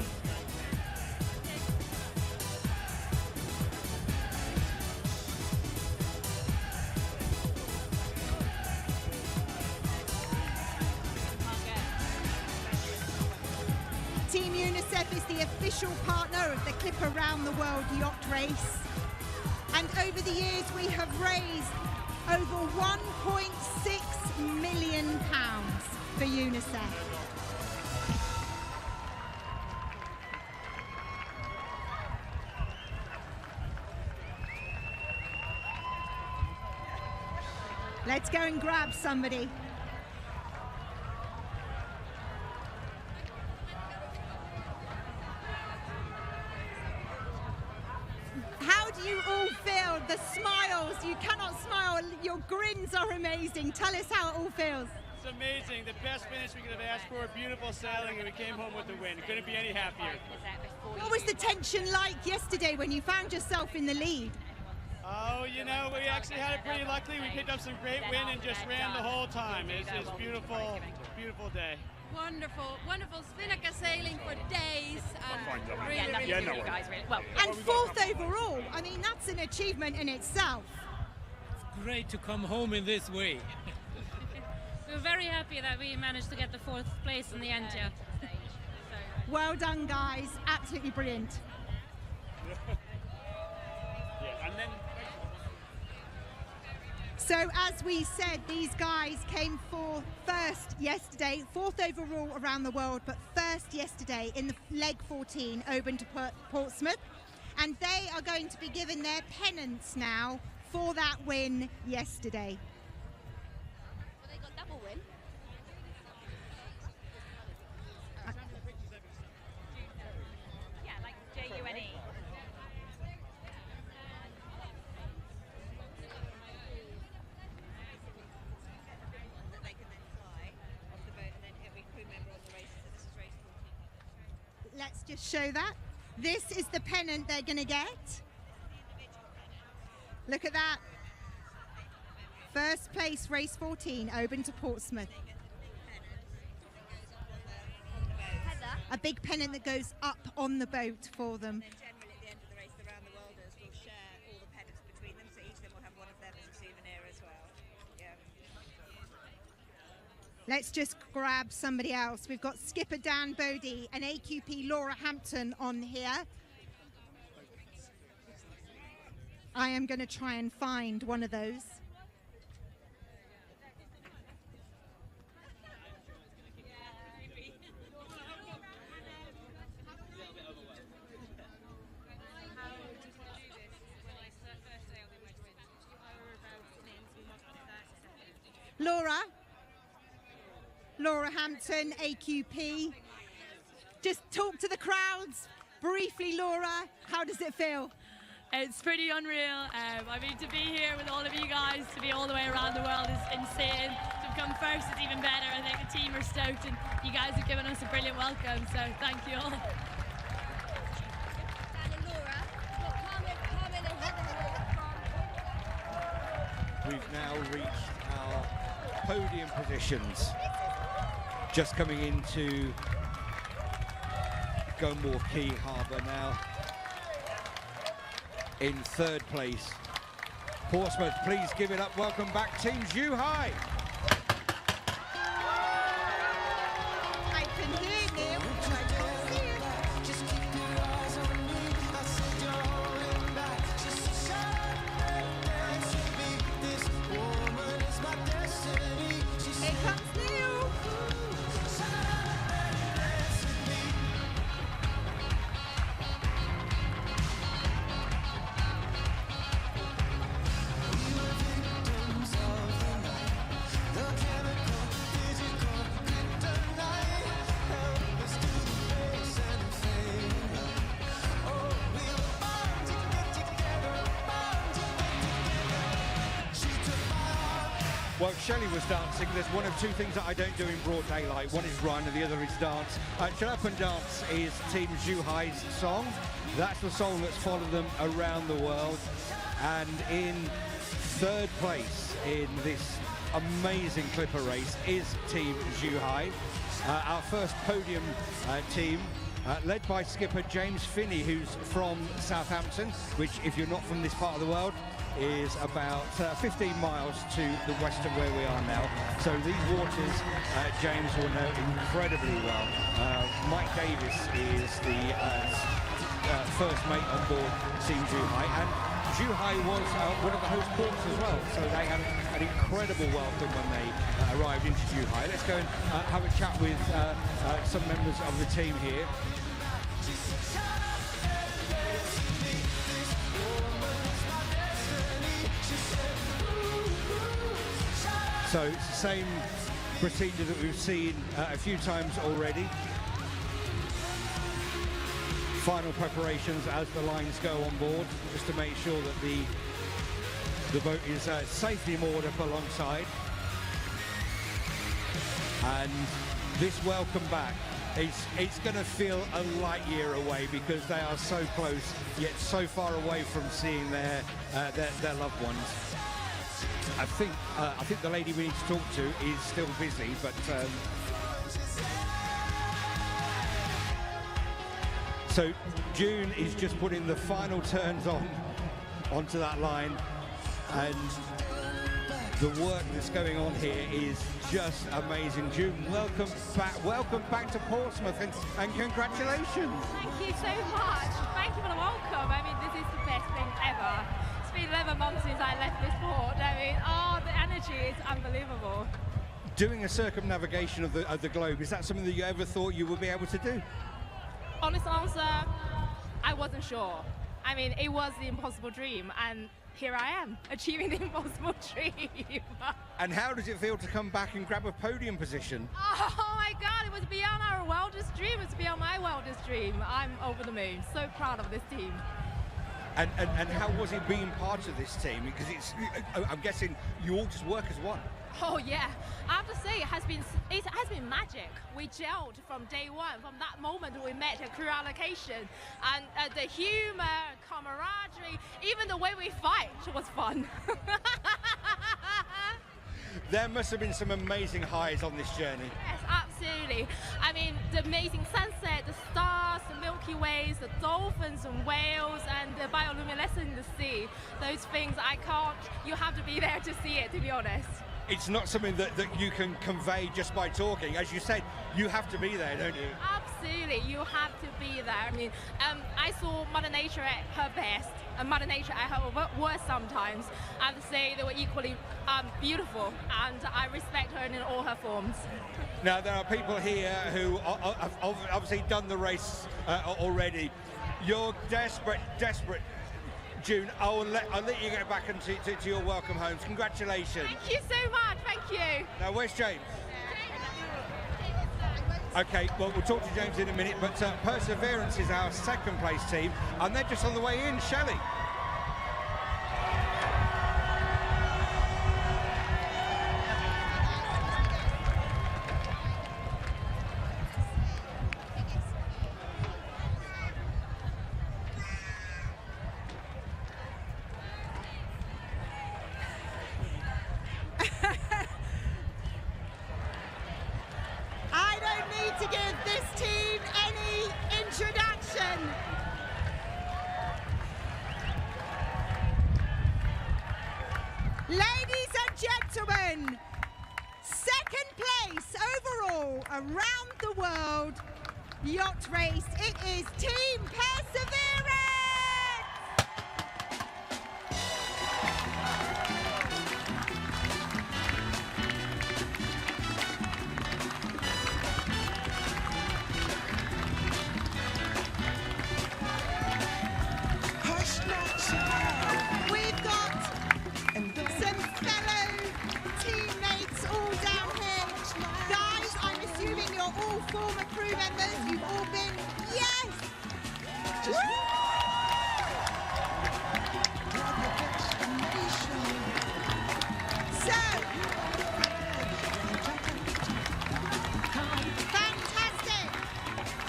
Team UNICEF is the official partner of the Clip Around the World Yacht Race. And over the years, we have raised over £1.6 million for UNICEF. Let's go and grab somebody. How do you all feel? The smiles, you cannot smile, your grins are amazing. Tell us how it all feels. It's amazing, the best finish we could have asked for, beautiful sailing, and we came home with the win. Couldn't be any happier. What was the tension like yesterday when you found yourself in the lead? Oh, you know, we actually had it pretty luckily. We picked up some great wind and just ran the whole time. It's beautiful, beautiful day. Wonderful, wonderful spinnaker sailing for days. Fine, lovely. Really, Yeah, really no good, worries. guys. Really well. And fourth overall. I mean, that's an achievement in itself. Great to come home in this way. We're very happy that we managed to get the 4th place in the end, yeah. Well done, guys. Absolutely brilliant. Yeah, and then So as we said, these guys came first yesterday, 4th overall around the world, but first yesterday in the leg 14 open to Portsmouth. And they are going to be given their pennants now for that win yesterday. Well, they got double win. Yeah, like J-U-N-E. Let's just show that. This is the pennant they're going to get. Look at that. First place, race 14, open to Portsmouth. A big pennant that goes up on the boat for them. Generally, at the end of the race, the round the worlders will share all the pennants between them, so each of them will have one of them as a souvenir as well. Yeah. Let's just grab somebody else. We've got skipper Dan Bodie and AQP Laura Hampton on here. I am going to try and find one of those. Laura Hampton, AQP. Just talk to the crowds briefly, Laura. How does it feel? It's pretty unreal. I mean, to be here with all of you guys, to be all the way around the world is insane. To come first is even better. I think the team are stoked and you guys have given us a brilliant welcome, so thank you all. We've now reached our podium positions. Just coming into Gunwharf Quay Harbour now. In 3rd place, Portsmouth, please give it up. Welcome back, Team Zhuhai. I can hear him, but I can't see him. Just keep your eyes on me. I said you're holding back. Just shine dance with me. This woman is my destiny. Here comes Neil. Well, Shelley was dancing. There's one of two things that I don't do in broad daylight. One is run and the other is dance. Shut Up and Dance is Team Zhuhai's song. That's the song that's followed them around the world. And in 3rd place in this amazing clipper race is Team Zhuhai. Our first podium team, led by skipper James Finney, who's from Southampton, which, if you're not from this part of the world, is about 15 miles to the west of where we are now. So these waters, James will know incredibly well. Mike Davis is the first mate on board Team Zhuhai, and Zhuhai was one of the host ports as well, so they had an incredible welcome when they arrived into Zhuhai. Let's go and have a chat with some members of the team here. So it's the same procedure that we've seen a few times already. Final preparations as the lines go on board, just to make sure that the boat is safely moored up alongside. And this welcome back, it's going to feel a light year away because they are so close, yet so far away from seeing their loved ones. I think the lady we need to talk to is still busy, but So June is just putting the final turns onto that line, and the work that's going on here is just amazing. June, welcome back to Portsmouth, and congratulations. Thank you so much. Thank you for the welcome. I mean, this is the best thing ever. It's been 11 months since I left this port. I mean, the energy is unbelievable. Doing a circumnavigation of the globe, is that something that you ever thought you would be able to do? Honest answer, I wasn't sure. I mean, it was the impossible dream, and here I am, achieving the impossible dream. And how does it feel to come back and grab a podium position? Oh my God, it was beyond our wildest dream. It's beyond my wildest dream. I'm over the moon. So proud of this team. And how was it being part of this team? Because I'm guessing you all just work as one. Oh yeah, I have to say it has been magic. We gelled from day one, from that moment we met at crew allocation, and the humor, camaraderie, even the way we fight was fun. There must have been some amazing highs on this journey. Yes, absolutely. I mean, the amazing sunset, the stars, the Milky Ways, the dolphins and whales, and the bioluminescence in the sea. Those things you have to be there to see it, to be honest. It's not something that you can convey just by talking. As you said, you have to be there, don't you? Absolutely, you have to be there. I mean, I saw Mother Nature at her best, and Mother Nature at her worst sometimes. I have to say they were equally beautiful, and I respect her in all her forms. Now, there are people here who have obviously done the race already. You're desperate. June, I'll let you get back to your welcome homes. Congratulations. Thank you so much. Thank you. Now, where's James? Okay, well, we'll talk to James in a minute, but Perseverance is our second place team, and they're just on the way in. Shelley. To give this team any introduction. Ladies and gentlemen, second place overall around the world yacht race. It is Team Perseverance. We've got some fellow teammates all down here. Guys, I'm assuming you're all former crew members. You've all been, yes! Woo! So, fantastic.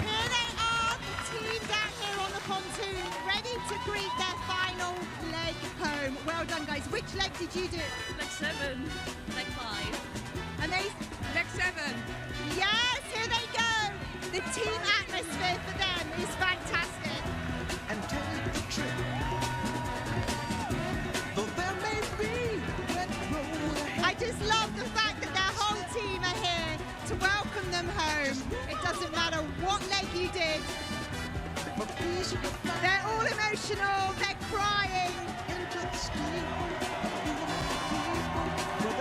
Here they are, the team down here on the pontoon, ready to greet their final leg home. Well done, guys. Which leg did you do? Leg 7, leg 5. And they? Leg 7. Yes, here they go. The team atmosphere for them is fantastic. And take the trip. Though there may be wet road ahead. I just love the fact that their whole team are here to welcome them home. It doesn't matter what leg you did. They're all emotional, they're crying.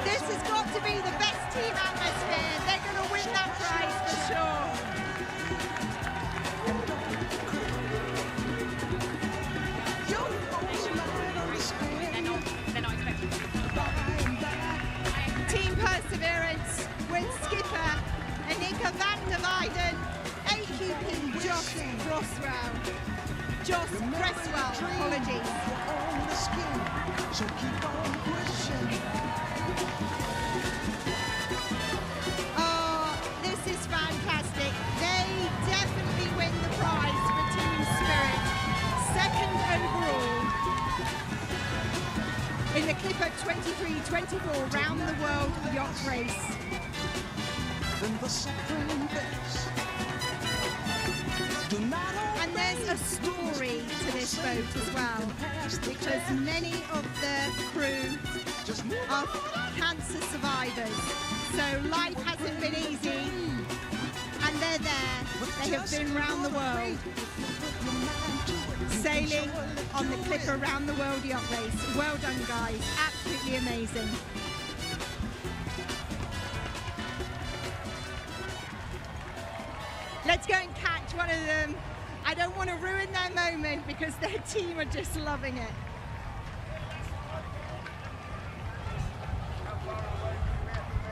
This has got to be the best team atmosphere. They're going to win that prize for sure. They're not expecting to. Team Perseverance with skipper Annika van der Weijden, AQP Joss Cresswell, apologies. So keep on pushing. Oh, this is fantastic. They definitely win the prize for Team Spirit. Second overall in the Clipper 23-24 round the world yacht race. And the suffering base. And there's a story to this boat as well, because many of the crew are cancer survivors. So life hasn't been easy, and they're there. They have been round the world, sailing on the Clipper Round the World Yacht Race. Well done, guys. Absolutely amazing. Let's go and catch one of them. I don't want to ruin their moment because their team are just loving it.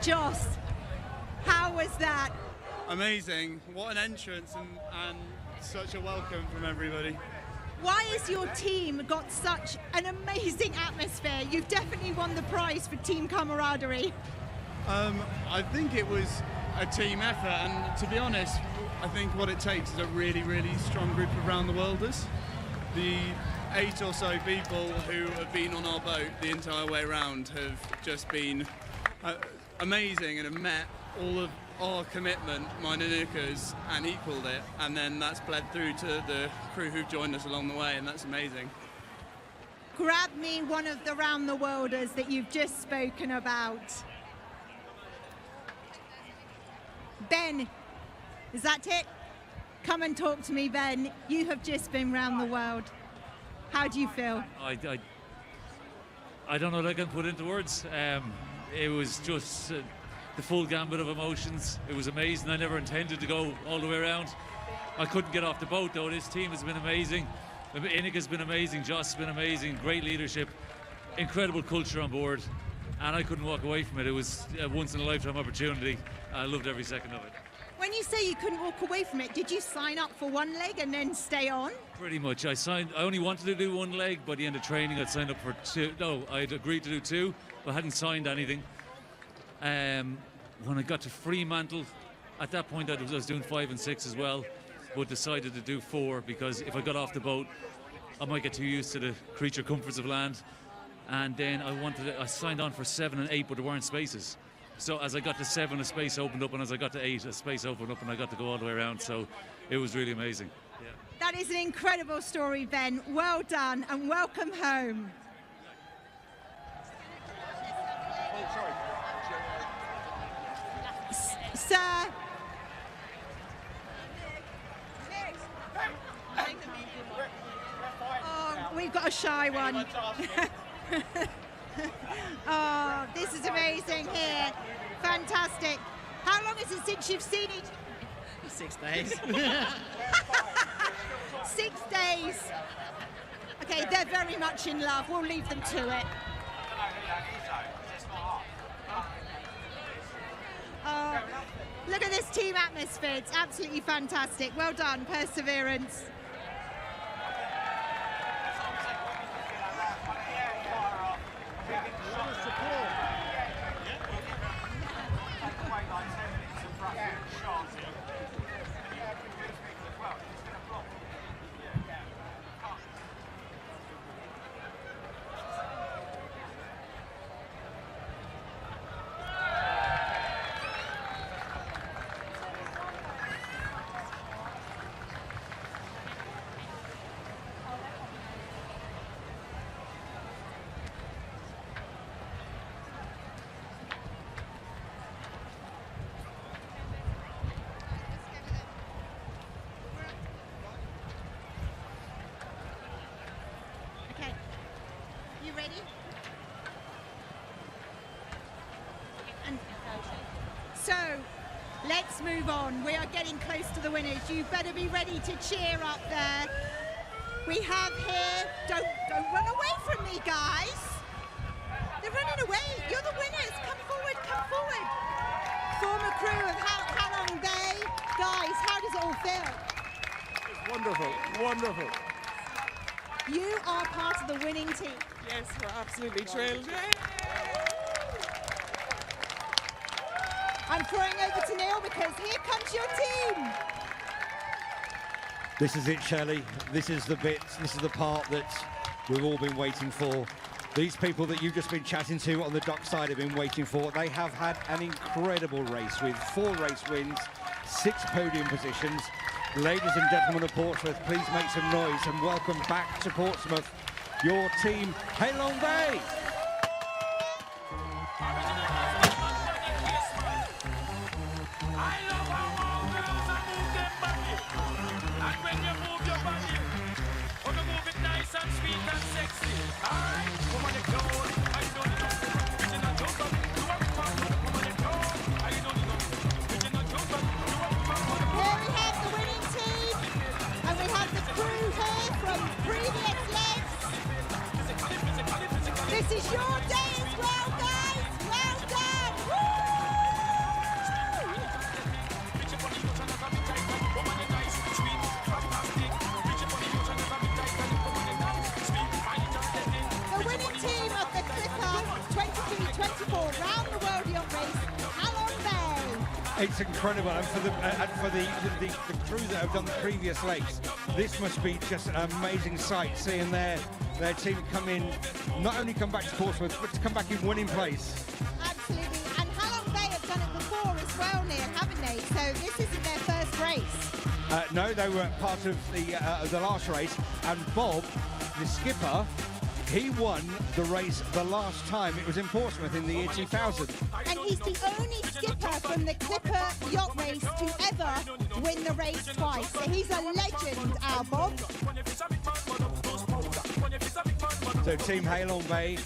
Joss, how was that? Amazing. What an entrance and such a welcome from everybody. Why has your team got such an amazing atmosphere? You've definitely won the prize for team camaraderie. I think it was a team effort, and to be honest, I think what it takes is a really, really strong group of round-the-worlders. The 8 or so people who have been on our boat the entire way around have just been amazing and have met all of our commitment, mine and Ika's, and equalled it, and then that's bled through to the crew who've joined us along the way, and that's amazing. Grab me one of the round-the-worlders that you've just spoken about. Ben, is that it? Come and talk to me, Ben. You have just been round the world. How do you feel? I don't know what I can put into words. It was just the full gambit of emotions. It was amazing. I never intended to go all the way around. I couldn't get off the boat though. This team has been amazing. Inika's been amazing. Joss has been amazing. Great leadership. Incredible culture on board. And I couldn't walk away from it. It was a once-in-a-lifetime opportunity. I loved every second of it. When you say you couldn't walk away from it, did you sign up for one leg and then stay on? Pretty much. I only wanted to do one leg. By the end of training, I'd signed up for 2. No, I'd agreed to do 2, but I hadn't signed anything. When I got to Fremantle, at that point I was doing 5 and 6 as well, but decided to do 4 because if I got off the boat, I might get too used to the creature comforts of land. And then I signed on for 7 and 8, but there weren't spaces. So as I got to 7, a space opened up, and as I got to 8, a space opened up, and I got to go all the way around. So it was really amazing. Yeah. That is an incredible story, Ben. Well done, and welcome home. Sir. Oh, we've got a shy one. Oh, this is amazing here. Fantastic. How long is it since you've seen each? 6 days. 6 days. Okay, they're very much in love. We'll leave them to it. Look at this team atmosphere. It's absolutely fantastic. Well done, perseverance. Ready? And so, let's move on. We are getting close to the winners. You better be ready to cheer up there. We have here, don't run away from me, guys. They're running away. You're the winners. Come forward, come forward. Former crew of Halong Bay. Guys, how does it all feel? It's wonderful, wonderful. You are part of the winning team. Yes, we're absolutely thrilled. I'm throwing over to Neil because here comes your team. This is it, Shelley. This is the bit, this is the part that we've all been waiting for. These people that you've just been chatting to on the dockside have been waiting for. They have had an incredible race with 4 race wins, 6 podium positions. Ladies and gentlemen of Portsmouth, please make some noise and welcome back to Portsmouth your team, Halong Bay. This is your day as well, guys. Well done. The winning team of the Clipper 23-24 round the world yacht race, Halong Bay. It's incredible, and for the crew that have done the previous legs, this must be just an amazing sight, seeing their team come in, not only come back to Portsmouth, but to come back in winning place. Absolutely, and Halong Bay have done it before as well, Neil, haven't they? So this isn't their first race. No, they were part of the last race, and Bob, the skipper, he won the race the last time it was in Portsmouth in the year 2000. And he's the only skipper from the Clipper yacht race to ever win the race twice. So he's a legend, our Bob. So Team Halong Bay,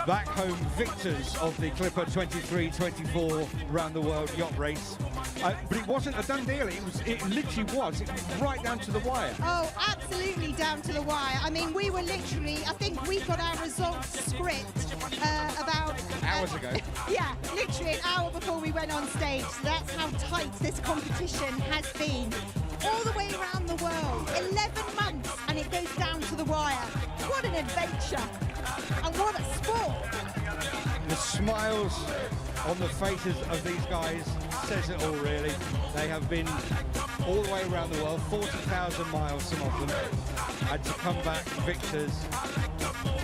back home victors of the Clipper 23-24 round the world yacht race. But it wasn't a done deal. It literally was. It was right down to the wire. Oh, absolutely down to the wire. I mean, we were literally, I think we got our results script about... hours ago. Yeah, literally an hour before we went on stage. So that's how tight this competition has been. All the way around the world, 11 months, and it goes down to the wire. What an adventure, and what a sport. The smiles on the faces of these guys says it all, really. They have been all the way around the world, 40,000 miles, some of them, and to come back victors.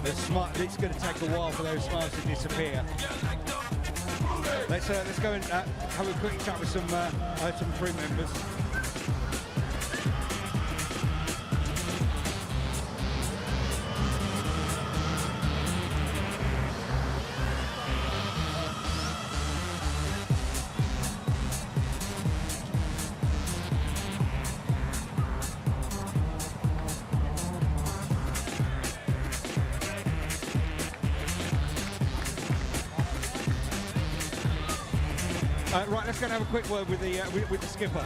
It's going to take a while for those smiles to disappear. Let's go and have a quick chat with some crew members. Right, let's go and have a quick word with the skipper.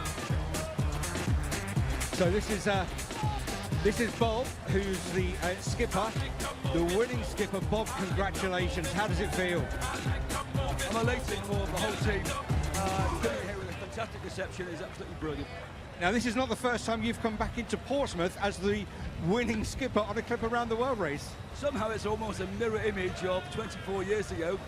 So this is Bob, who's the skipper, the winning skipper. Bob, congratulations. How does it feel? I'm elated for the whole team. Coming here with a fantastic reception is absolutely brilliant. Now, this is not the first time you've come back into Portsmouth as the winning skipper on a Clipper Around the World race. Somehow it's almost a mirror image of 24 years ago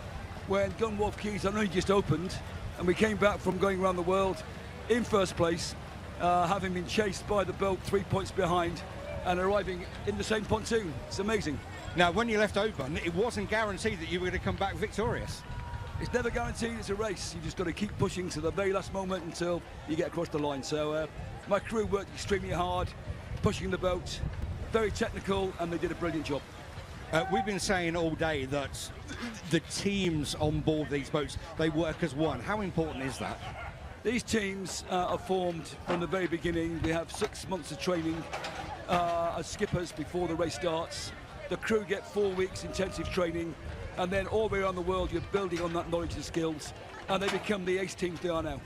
when Gunwharf Quays only just opened, and we came back from going around the world in first place, having been chased by the boat 3 points behind and arriving in the same pontoon. It's amazing. Now, when you left open, it wasn't guaranteed that you were going to come back victorious. It's never guaranteed. It's a race. You just got to keep pushing to the very last moment until you get across the line. So my crew worked extremely hard, pushing the boat, very technical, and they did a brilliant job. We've been saying all day that the teams on board these boats, they work as one. How important is that? These teams are formed from the very beginning. We have 6 months of training as skippers before the race starts. The crew get 4 weeks intensive training, and then all the way around the world you're building on that knowledge and skills, and they become the ace teams they are now.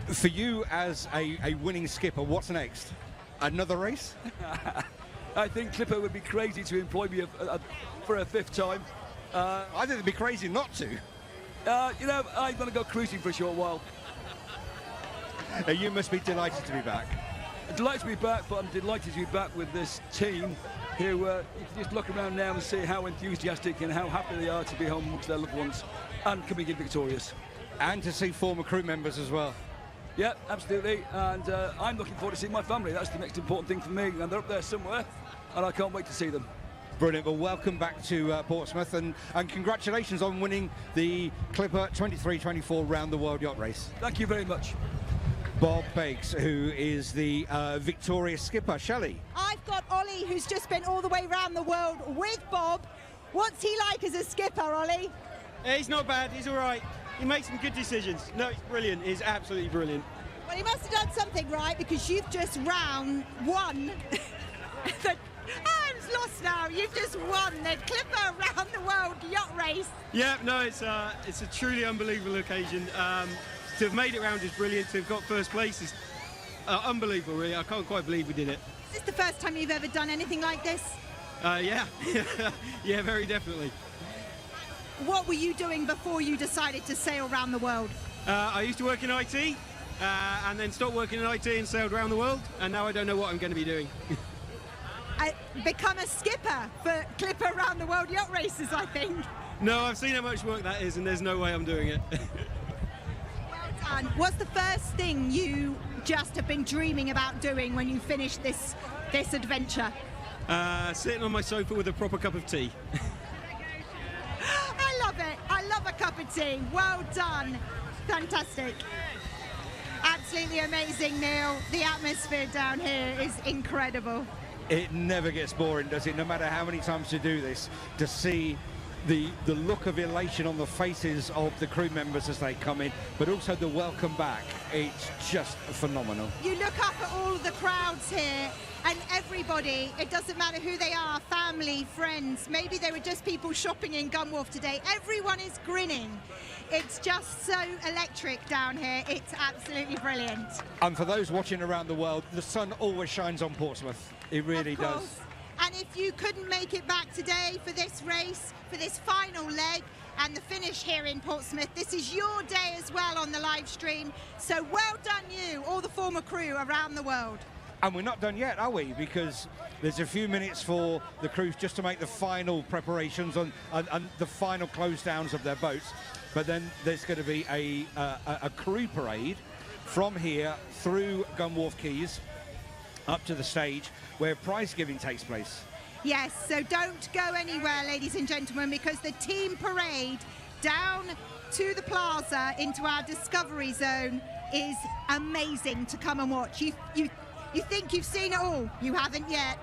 For you as a winning skipper, what's next? Another race? I think Clipper would be crazy to employ me for a 5th time. I think it'd be crazy not to. You know, I'm going to go cruising for a short while. You must be delighted to be back. Delighted to be back, but I'm delighted to be back with this team who, you can just look around now and see how enthusiastic and how happy they are to be home amongst their loved ones and coming in victorious. And to see former crew members as well. Yeah, absolutely, and I'm looking forward to seeing my family. That's the next important thing for me, and they're up there somewhere, and I can't wait to see them. Brilliant. Well, welcome back to Portsmouth, and congratulations on winning the Clipper 23-24 round the world yacht race. Thank you very much. Bob Bakes, who is the victorious skipper. Shelley? I've got Ollie, who's just been all the way around the world with Bob. What's he like as a skipper, Ollie? He's not bad, he's all right. He makes some good decisions. No, he's brilliant, he's absolutely brilliant. Well, he must have done something right, because you've just won I'm lost now. You've just won the Clipper Around the World Yacht Race. Yeah, no, it's a truly unbelievable occasion. To have made it round is brilliant. To have got first place is unbelievable, really. I can't quite believe we did it. Is this the first time you've ever done anything like this? Yeah, yeah, very definitely. What were you doing before you decided to sail around the world? I used to work in IT, and then stopped working in IT and sailed around the world, and now I don't know what I'm going to be doing. Become a skipper for Clipper Around the World Yacht Races, I think. No, I've seen how much work that is, and there's no way I'm doing it. Well done. What's the first thing you just have been dreaming about doing when you finished this adventure? Sitting on my sofa with a proper cup of tea. I love it. I love a cup of tea. Well done. Fantastic. Absolutely amazing, Neil. The atmosphere down here is incredible. It never gets boring, does it? No matter how many times you do this, to see the look of elation on the faces of the crew members as they come in, but also the welcome back. It's just phenomenal. You look up at all of the crowds here, and everybody, it doesn't matter who they are, family, friends, maybe they were just people shopping in Gunwharf today. Everyone is grinning. It's just so electric down here. It's absolutely brilliant. And for those watching around the world, the sun always shines on Portsmouth. It really does. And if you couldn't make it back today for this race, for this final leg and the finish here in Portsmouth, this is your day as well on the live stream. So well done you, all the former crew around the world. And we're not done yet, are we? Because there's a few minutes for the crew just to make the final preparations and the final close downs of their boats. But then there's going to be a crew parade from here through Gunwharf Quays up to the stage where prize giving takes place. Yes, so don't go anywhere, ladies and gentlemen, because the team parade down to the plaza into our discovery zone is amazing to come and watch. You think you've seen it all, you haven't yet.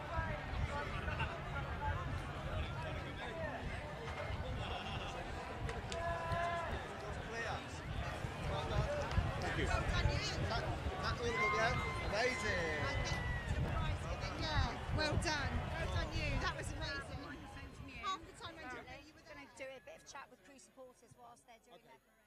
Well done. Well done you. That was amazing. Half the time I didn't know you were going to do a bit of chat with crew supporters whilst they're doing their parade.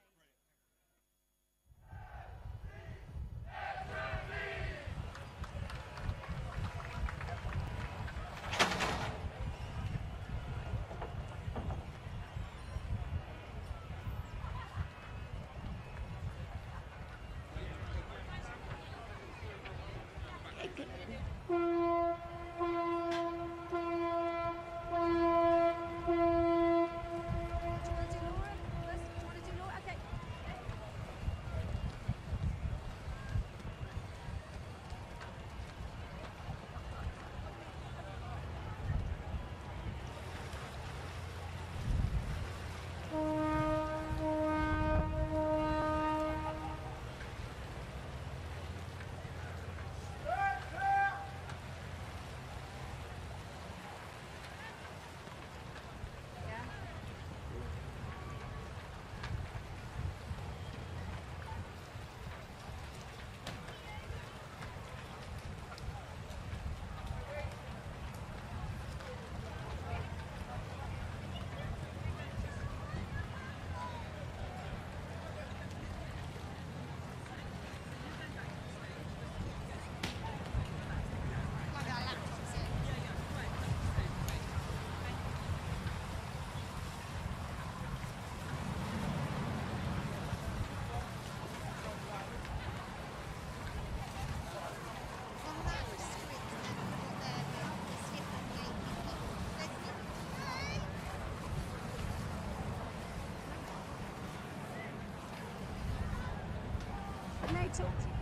Can I talk to you?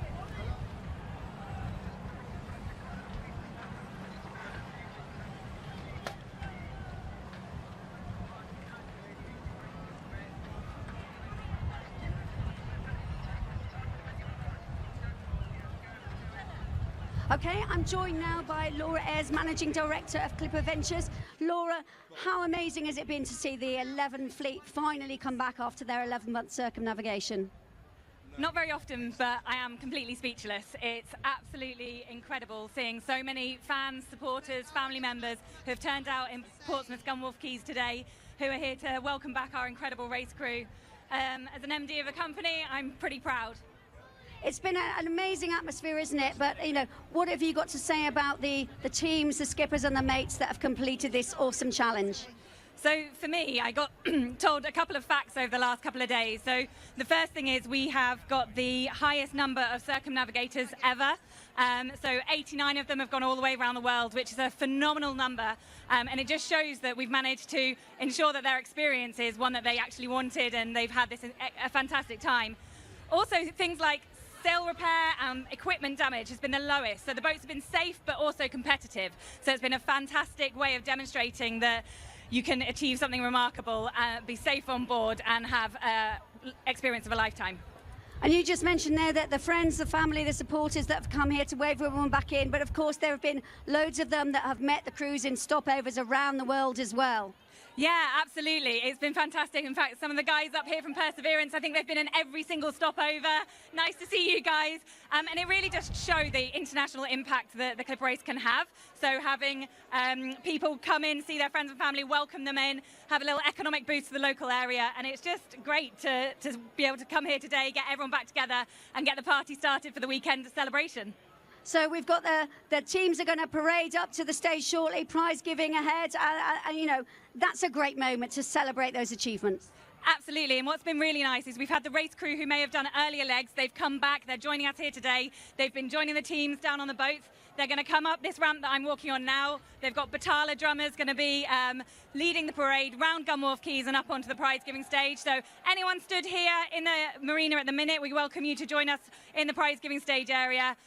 Okay, I'm joined now by Laura Ayres, Managing Director of Clipper Ventures. Laura, how amazing has it been to see the 11 fleet finally come back after their 11-month circumnavigation? Not very often, but I am completely speechless. It's absolutely incredible seeing so many fans, supporters, family members who have turned out in Portsmouth Gunwharf Quays today, who are here to welcome back our incredible race crew. As an MD of a company, I'm pretty proud. It's been an amazing atmosphere, isn't it? But, you know, what have you got to say about the teams, the skippers and the mates that have completed this awesome challenge? So for me, I got told a couple of facts over the last couple of days. So the first thing is we have got the highest number of circumnavigators ever. So 89 of them have gone all the way around the world, which is a phenomenal number. And it just shows that we've managed to ensure that their experience is one that they actually wanted and they've had a fantastic time. Also, things like sail repair and equipment damage has been the lowest. So the boats have been safe, but also competitive. So it's been a fantastic way of demonstrating that you can achieve something remarkable, be safe on board and have experience of a lifetime. And you just mentioned there that the friends, the family, the supporters that have come here to wave everyone back in, but of course there have been loads of them that have met the crews in stopovers around the world as well. Yeah, absolutely. It's been fantastic. In fact, some of the guys up here from Perseverance, I think they've been in every single stopover. Nice to see you guys. And it really just showed the international impact that the Clipper race can have. So having people come in, see their friends and family, welcome them in, have a little economic boost to the local area. And it's just great to be able to come here today, get everyone back together and get the party started for the weekend celebration. So we've got the teams are going to parade up to the stage shortly, prize giving ahead, and you know, that's a great moment to celebrate those achievements. Absolutely, and what's been really nice is we've had the race crew who may have done earlier legs, they've come back, they're joining us here today, they've been joining the teams down on the boats, they're going to come up this ramp that I'm walking on now, they've got Batala drummers going to be leading the parade round Gunwharf Quays and up onto the prize giving stage. So anyone stood here in the marina at the minute, we welcome you to join us in the prize giving stage area.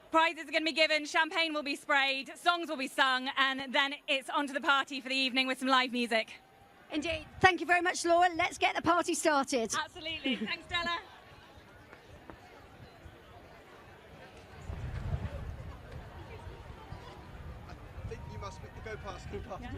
Prizes are going to be given, champagne will be sprayed, songs will be sung, and then it's on to the party for the evening with some live music. Indeed. Thank you very much, Laura. Let's get the party started. Absolutely. Thanks, Stella. I think you must go past. Yeah.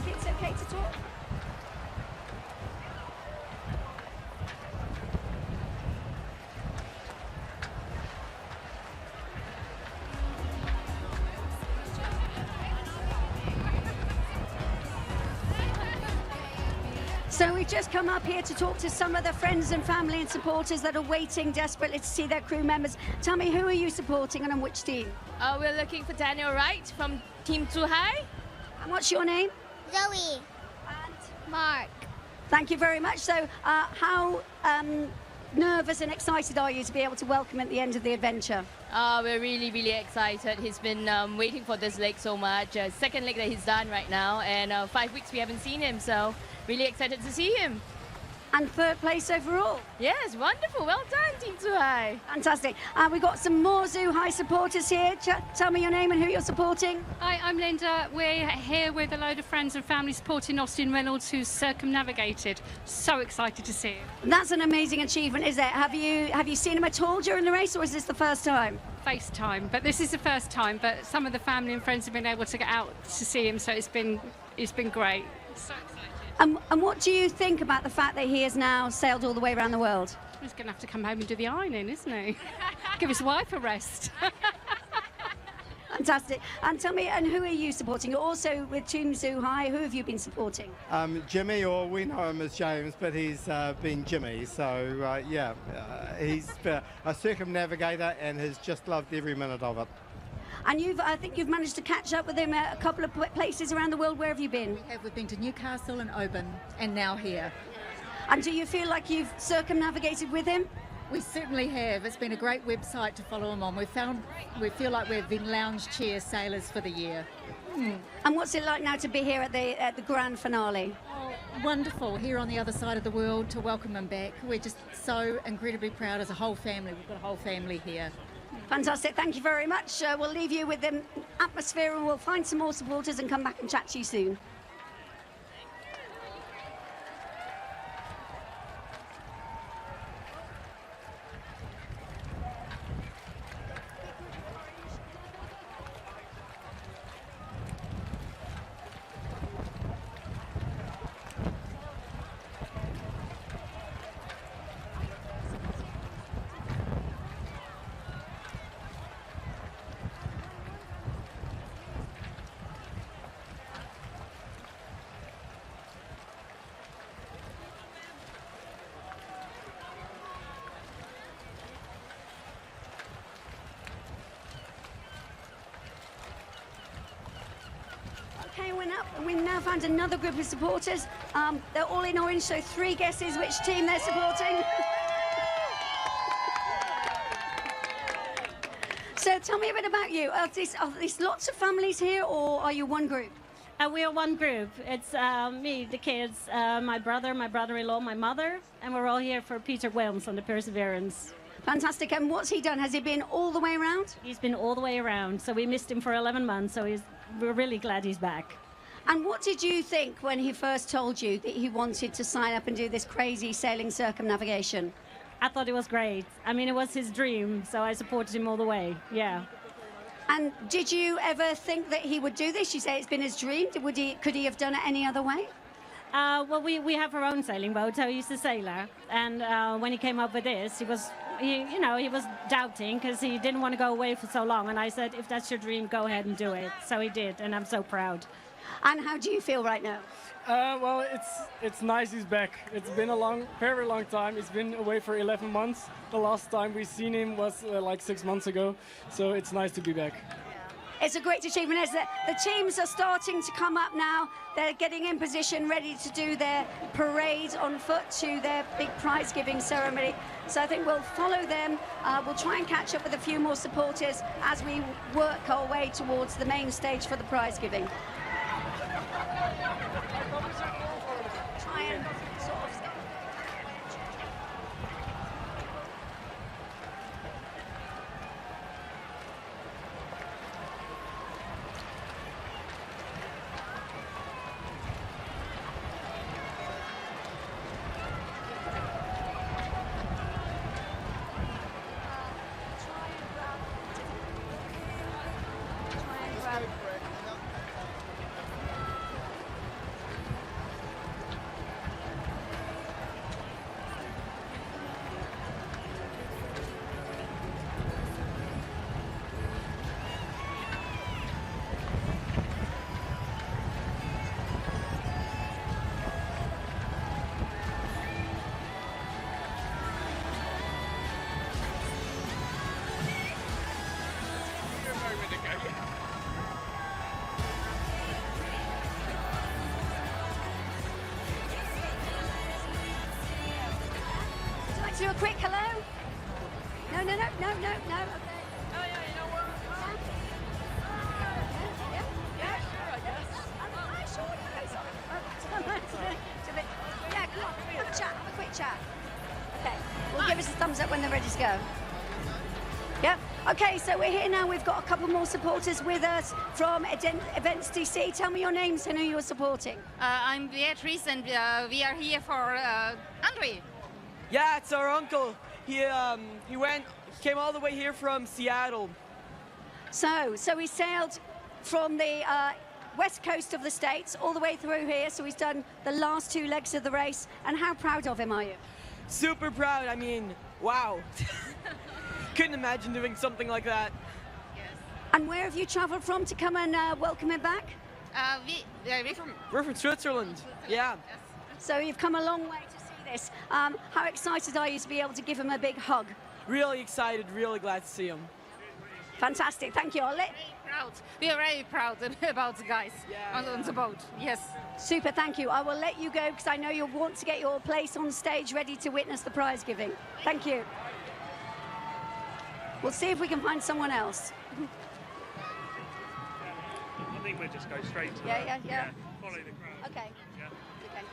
It's okay to talk. So we've just come up here to talk to some of the friends and family and supporters that are waiting desperately to see their crew members. Tell me, who are you supporting and on which team? We're looking for Daniel Wright from Team Zhuhai. And what's your name? Zoe. And Mark. Thank you very much. So how nervous and excited are you to be able to welcome at the end of the adventure? We're really, really excited. He's been waiting for this leg so much. Second leg that he's done right now, and 5 weeks we haven't seen him, so really excited to see him. And third place overall. Yes, wonderful. Well done, Team Zhuhai. Fantastic. We've got some more Zhuhai supporters here. Tell me your name and who you're supporting. Hi, I'm Linda. We're here with a load of friends and family supporting Austin Reynolds, who's circumnavigated. So excited to see him. That's an amazing achievement, is it? Have you seen him at all during the race, or is this the first time? FaceTime, but this is the first time. But some of the family and friends have been able to get out to see him, so it's been great. So excited. And what do you think about the fact that he has now sailed all the way around the world? He's going to have to come home and do the ironing, isn't he? Give his wife a rest. Fantastic. And tell me, and who are you supporting? You're also with Team Zhuhai. Who have you been supporting? Jimmy, or we know him as James, but he's been Jimmy. So, he's a circumnavigator and has just loved every minute of it. And I think you've managed to catch up with him at a couple of places around the world. Where have you been? We've been to Newcastle and Oban, and now here. And do you feel like you've circumnavigated with him? We certainly have. It's been a great website to follow him on. We feel like we've been lounge chair sailors for the year. And what's it like now to be here at the grand finale? Oh, wonderful, here on the other side of the world to welcome him back. We're just so incredibly proud as a whole family. We've got a whole family here. Fantastic, thank you very much. We'll leave you with the atmosphere and we'll find some more supporters and come back and chat to you soon. Okay, we've now found another group of supporters. They're all in orange, so 3 guesses which team they're supporting. So tell me a bit about you. Are these lots of families here, or are you one group? We are one group. It's me, the kids, my brother, my brother-in-law, my mother, and we're all here for Peter Wilms on the Perseverance. Fantastic. And what's he done? Has he been all the way around? He's been all the way around. So we missed him for 11 months, so we're really glad he's back. And what did you think when he first told you that he wanted to sign up and do this crazy sailing circumnavigation? I thought it was great. I mean, it was his dream, so I supported him all the way, yeah. And did you ever think that he would do this? You say it's been his dream. Could he have done it any other way? Well, we have our own sailing boat, so he's a sailor. And when he came up with this, he was doubting because he didn't want to go away for so long. And I said, if that's your dream, go ahead and do it. So he did, and I'm so proud. And how do you feel right now? Well, it's nice he's back. It's been a very long time. He's been away for 11 months. The last time we seen him was like 6 months ago. So it's nice to be back. It's a great achievement, isn't it? The teams are starting to come up now. They're getting in position, ready to do their parade on foot to their big prize-giving ceremony. So I think we'll follow them. We'll try and catch up with a few more supporters as we work our way towards the main stage for the prize-giving. Try and sort of... to do a quick hello? No. Okay. Oh yeah, you know what? Yeah, sure, I guess. Sure. Yeah, come on, have a chat, have a quick chat. Okay, we'll give us a thumbs up when they're ready to go. Yeah. Okay, so we're here now. We've got a couple more supporters with us from Events DC. Tell me your names and who you're supporting. I'm Beatrice, and we are here for Andre. Yeah, it's our uncle. He came all the way here from Seattle. So he sailed from the west coast of the States all the way through here. So he's done the last 2 legs of the race. And how proud of him are you? Super proud. I mean, wow. Couldn't imagine doing something like that. And where have you travelled from to come and welcome him back? We're from Switzerland. Yeah. So you've come a long way to see this. How excited are you to be able to give him a big hug? Really excited, really glad to see him. Fantastic, thank you. We are very proud about the guys on the boat. Yes. Super, thank you. I will let you go because I know you'll want to get your place on stage ready to witness the prize giving. Thank you. We'll see if we can find someone else. I think we'll just go straight to Yeah. follow the crowd. Okay. Yeah. Okay.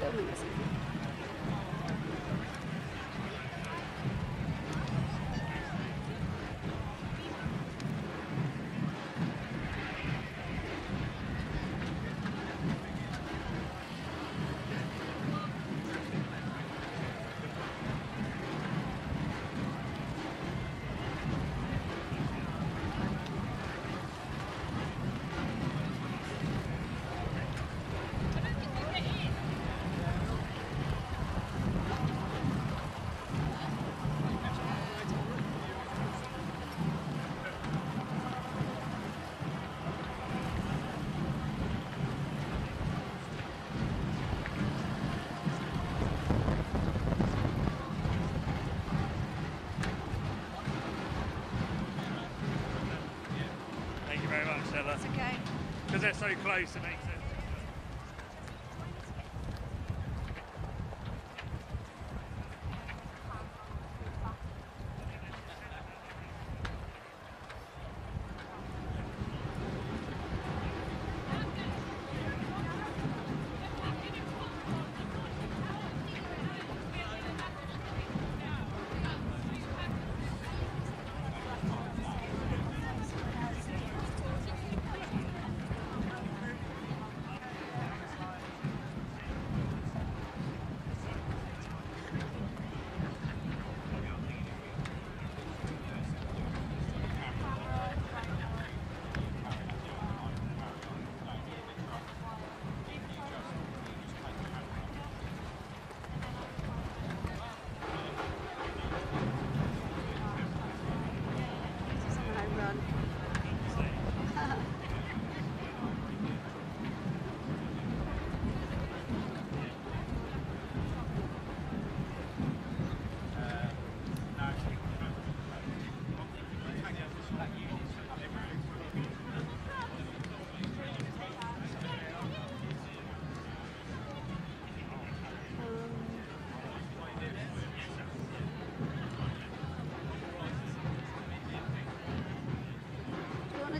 Filming us. That's okay. Because they're so close, it makes sense.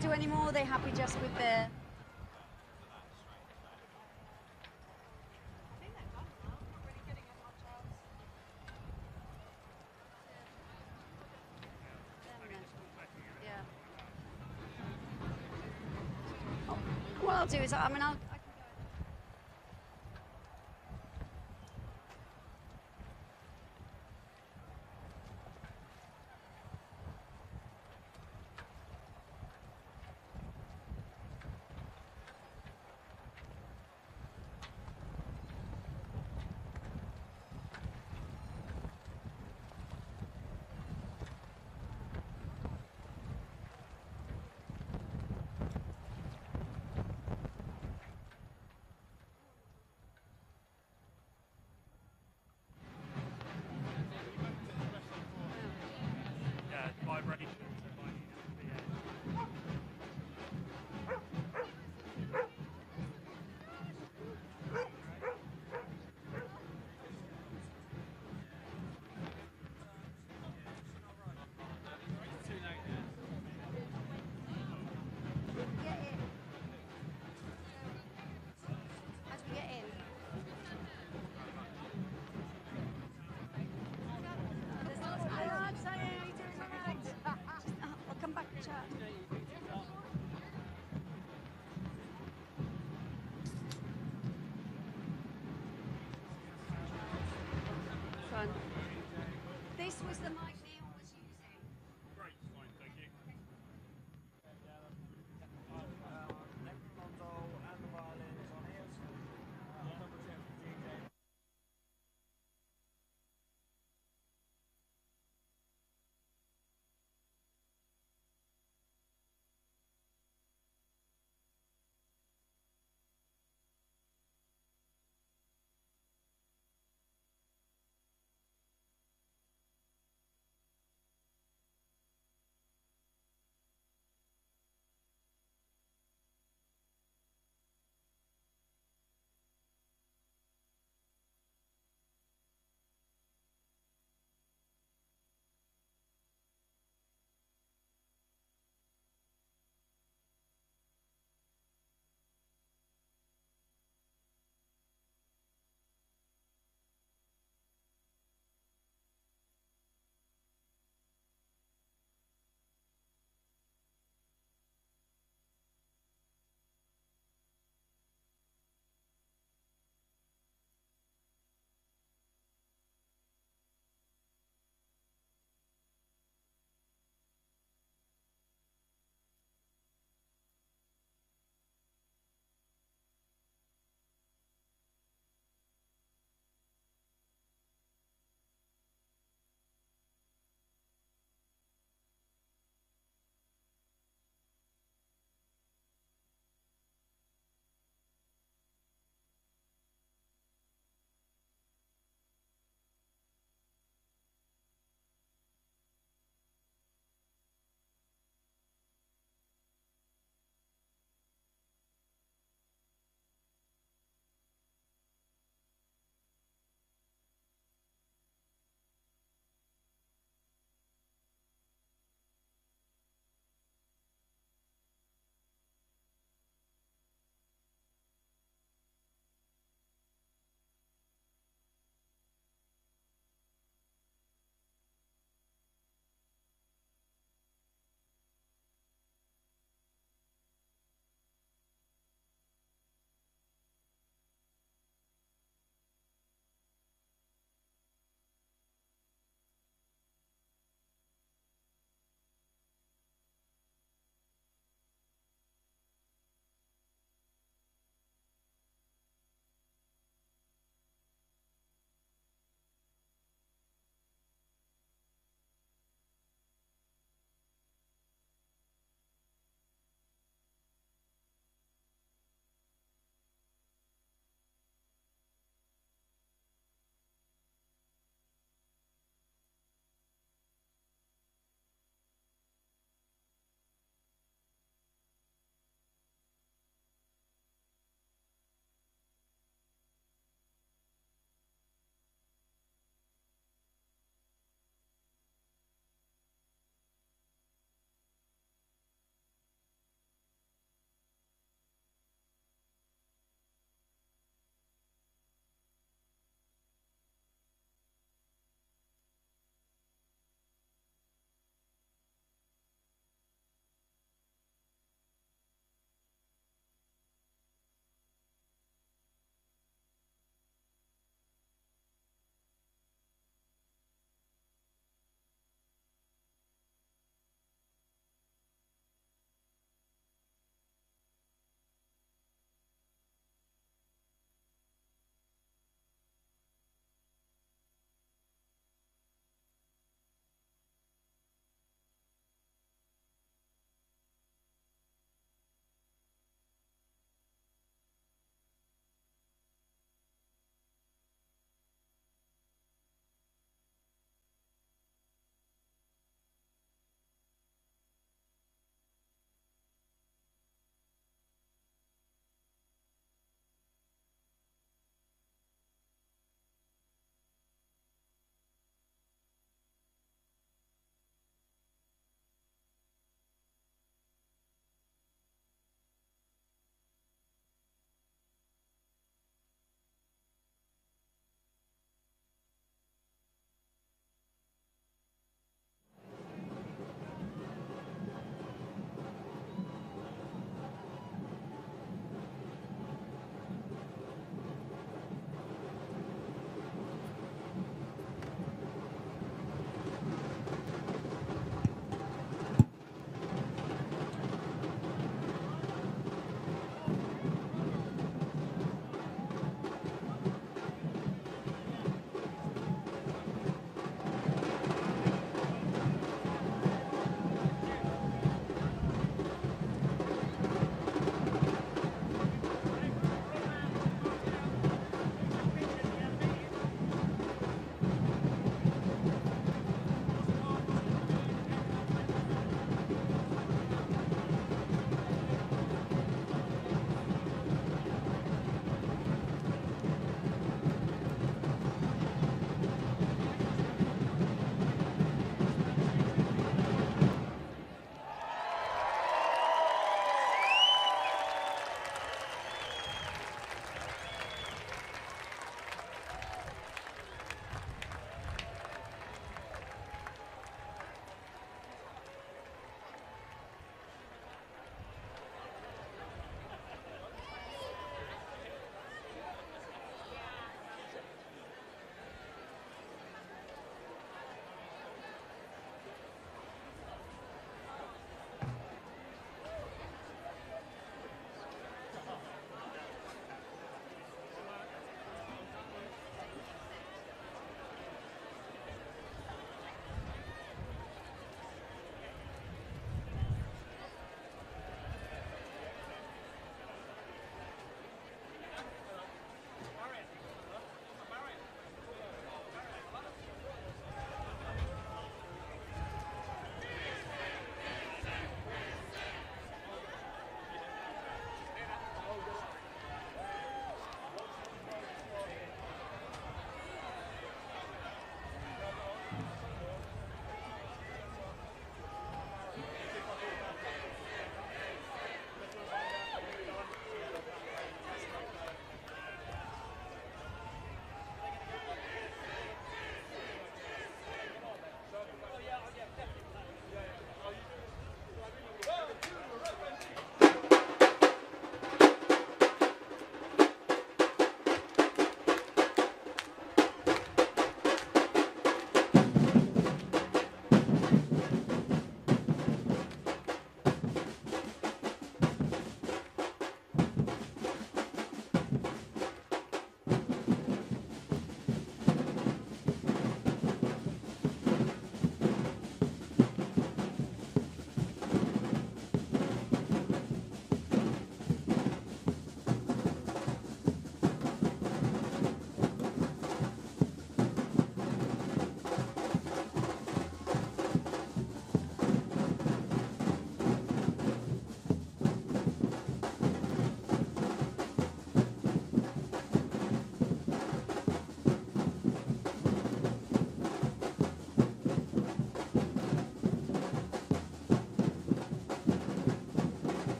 Do any more? Are they happy just with the... What I'll do is, I can fun. This was the mic Neil was using. Great, fine, thank you.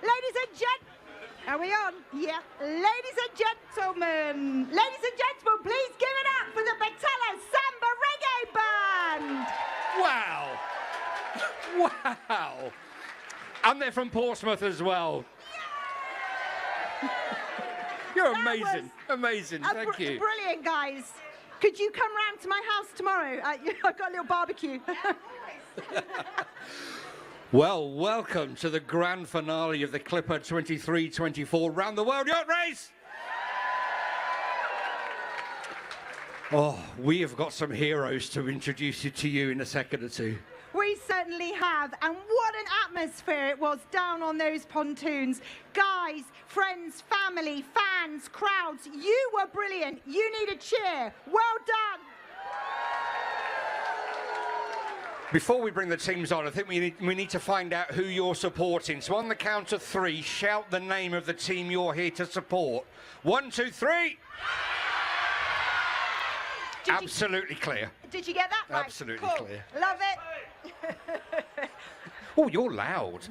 Ladies and are we on? Yeah. Ladies and gentlemen, please give it up for the Batella Samba Reggae Band. Wow. Wow. And they're from Portsmouth as well. You're amazing. Amazing. Thank you. Brilliant, guys. Could you come round to my house tomorrow? I've got a little barbecue. Well, welcome to the grand finale of the Clipper 23-24 Round the World Yacht Race. Oh, we have got some heroes to introduce to you in a second or two. We certainly have, and what an atmosphere it was down on those pontoons. Guys, friends, family, fans, crowds, you were brilliant. You need a cheer. Well done. Before we bring the teams on, I think we need to find out who you're supporting. So on the count of three, shout the name of the team you're here to support. 1, 2, 3. Absolutely clear. Did you get that right? Absolutely Cool. clear. Love it. Oh, you're loud.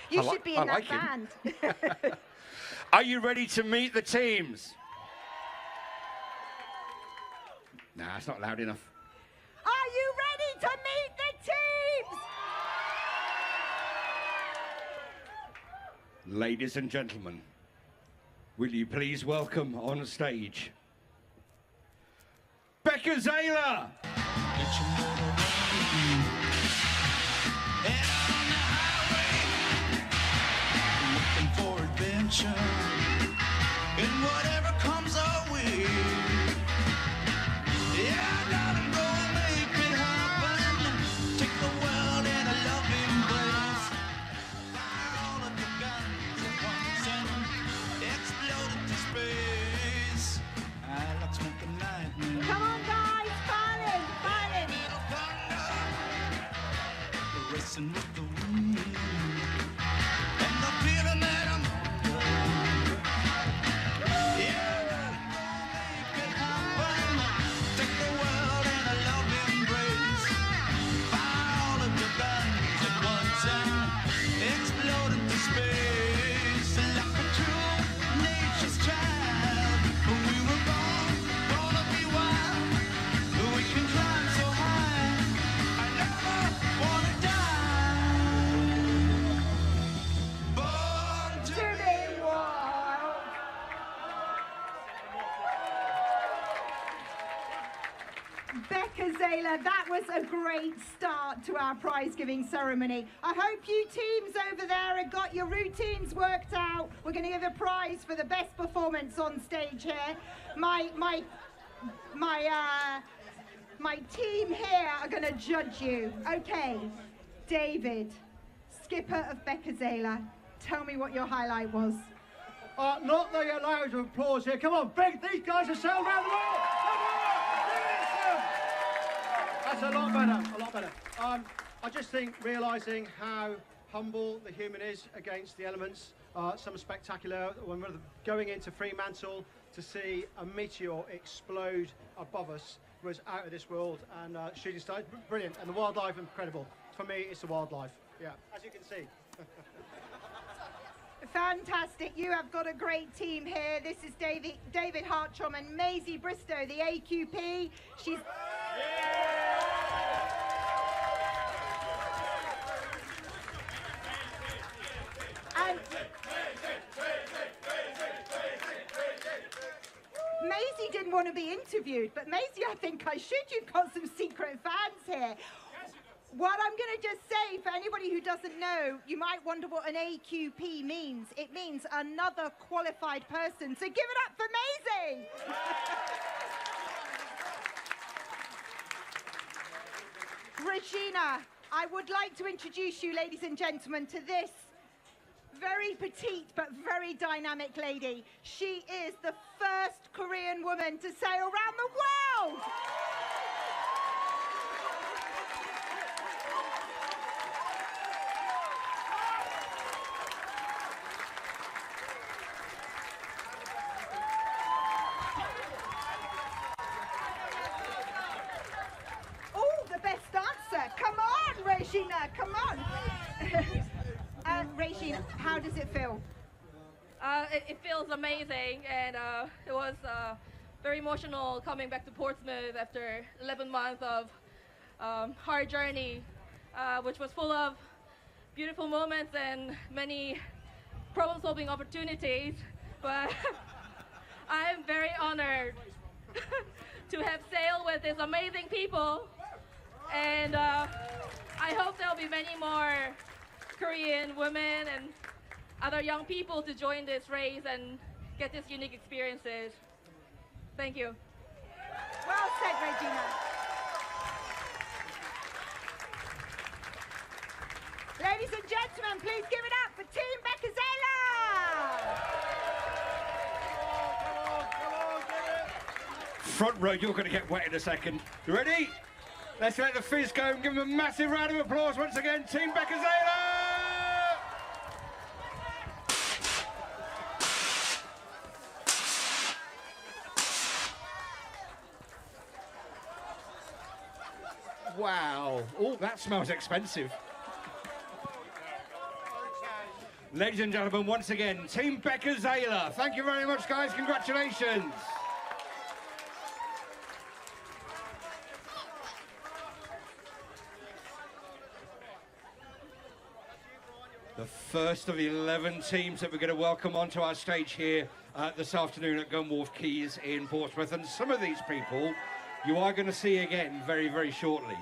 You should be in that band. Are you ready to meet the teams? Nah, it's not loud enough. Are you ready to meet the teams? Ladies and gentlemen, will you please welcome on stage Becca Zayla. Looking for adventure and whatever comes our way. Yeah, I gotta go make it happen. Take the world in a loving embrace. Fire all of the guns at once and Zayla, that was a great start to our prize giving ceremony. I hope you teams over there have got your routines worked out. We're going to give a prize for the best performance on stage here. My team here are going to judge you. Okay, David, skipper of Becca Zayla, tell me what your highlight was. Not the loud applause here. Come on, these guys are sailed around the world. That's a lot better. I just think realising how humble the human is against the elements, some spectacular, when we're going into Fremantle to see a meteor explode above us was out of this world, and shooting stars, brilliant, and the wildlife incredible. For me, it's the wildlife, yeah, as you can see. Fantastic. You have got a great team here. This is David Hartram and Maisie Bristow, the AQP. She's... And Maisie didn't want to be interviewed, but Maisie, I think I should. You've got some secret fans here. What I'm going to just say, for anybody who doesn't know, you might wonder what an AQP means. It means another qualified person. So give it up for Maisie! Regina, I would like to introduce you, ladies and gentlemen, to this very petite but very dynamic lady. She is the first Korean woman to sail around the world! Regina, come on. Regina, how does it feel? It feels amazing, and it was very emotional coming back to Portsmouth after 11 months of hard journey, which was full of beautiful moments and many problem-solving opportunities. But I'm very honored to have sailed with these amazing people, and I hope there'll be many more Korean women and other young people to join this race and get these unique experiences. Thank you. Well said, Regina. Ladies and gentlemen, please give it up for Team Becca Zayla! Front row, you're going to get wet in a second. You ready? Let's let the fizz go and give them a massive round of applause once again, Team Becca Zayla! Wow. Oh, that smells expensive. Ladies and gentlemen, once again, Team Becca Zayla. Thank you very much, guys. Congratulations. The first of the 11 teams that we're going to welcome onto our stage here this afternoon at Gunwharf Quays in Portsmouth. And some of these people you are going to see again very, very shortly.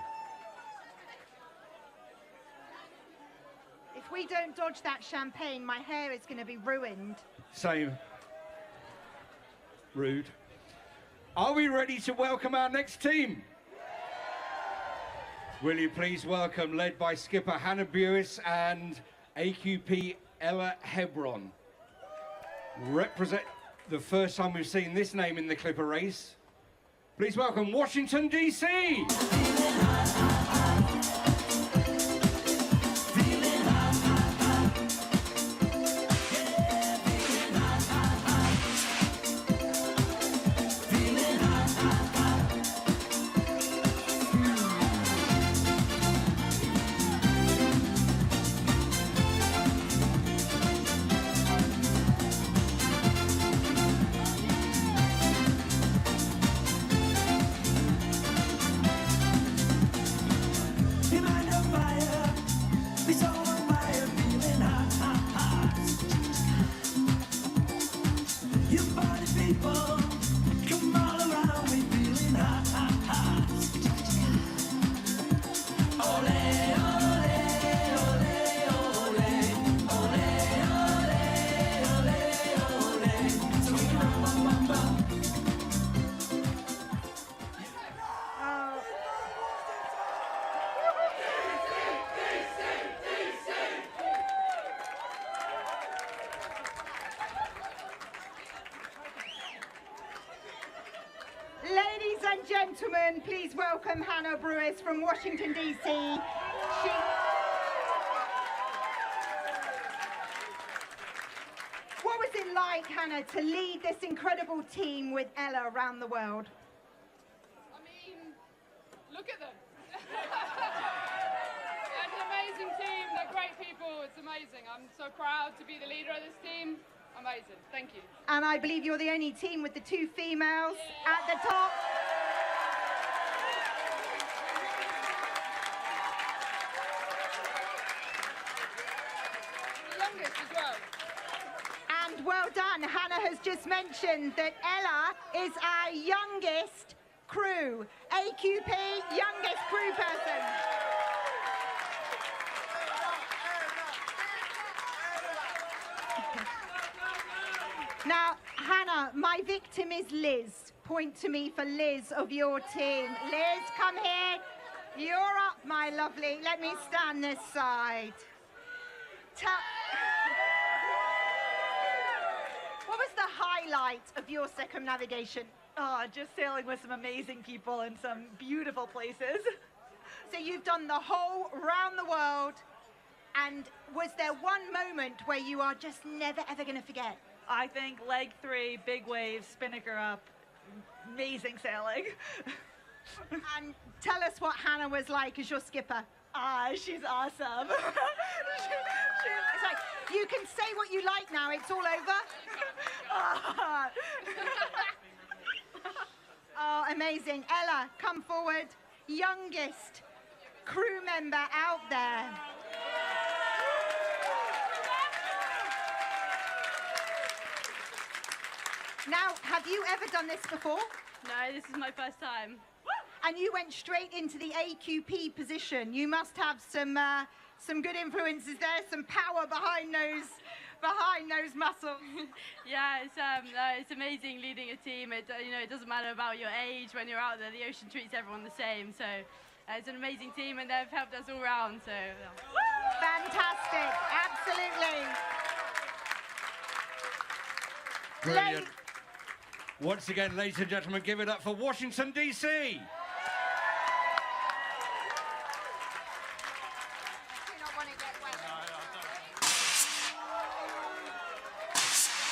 If we don't dodge that champagne, my hair is going to be ruined. Same. Rude. Are we ready to welcome our next team? Will you please welcome, led by skipper Hannah Buis and AQP Ella Hebron. Represent the first time we've seen this name in the Clipper race. Please welcome Washington, D.C. Ladies and gentlemen, please welcome Hannah Brewis from Washington, D.C. What was it like, Hannah, to lead this incredible team with Ella around the world? I mean, look at them. They're an amazing team. They're great people. It's amazing. I'm so proud to be the leader of this team. Amazing. Thank you. And I believe you're the only team with the 2 females at the top. The youngest as well. And well done. Hannah has just mentioned that Ella is our youngest crew. AQP, youngest crew person. Now, Hannah, my victim is Liz. Point to me for Liz of your team. Liz, come here. You're up, my lovely. Let me stand this side. What was the highlight of your circumnavigation? Oh, just sailing with some amazing people in some beautiful places. So you've done the whole round the world, and was there one moment where you are just never ever going to forget? I think leg 3, big waves, spinnaker up, amazing sailing. And tell us what Hannah was like as your skipper. She's awesome. It's like, you can say what you like now, it's all over. Oh, amazing. Ella, come forward. Youngest crew member out there. Now, have you ever done this before? No, this is my first time. And you went straight into the AQP position. You must have some good influences there, some power behind those muscles. Yeah, it's amazing leading a team. It doesn't matter about your age. When you're out there, the ocean treats everyone the same. So it's an amazing team, and they've helped us all round. So fantastic, absolutely. Brilliant. Once again, ladies and gentlemen, give it up for Washington, D.C.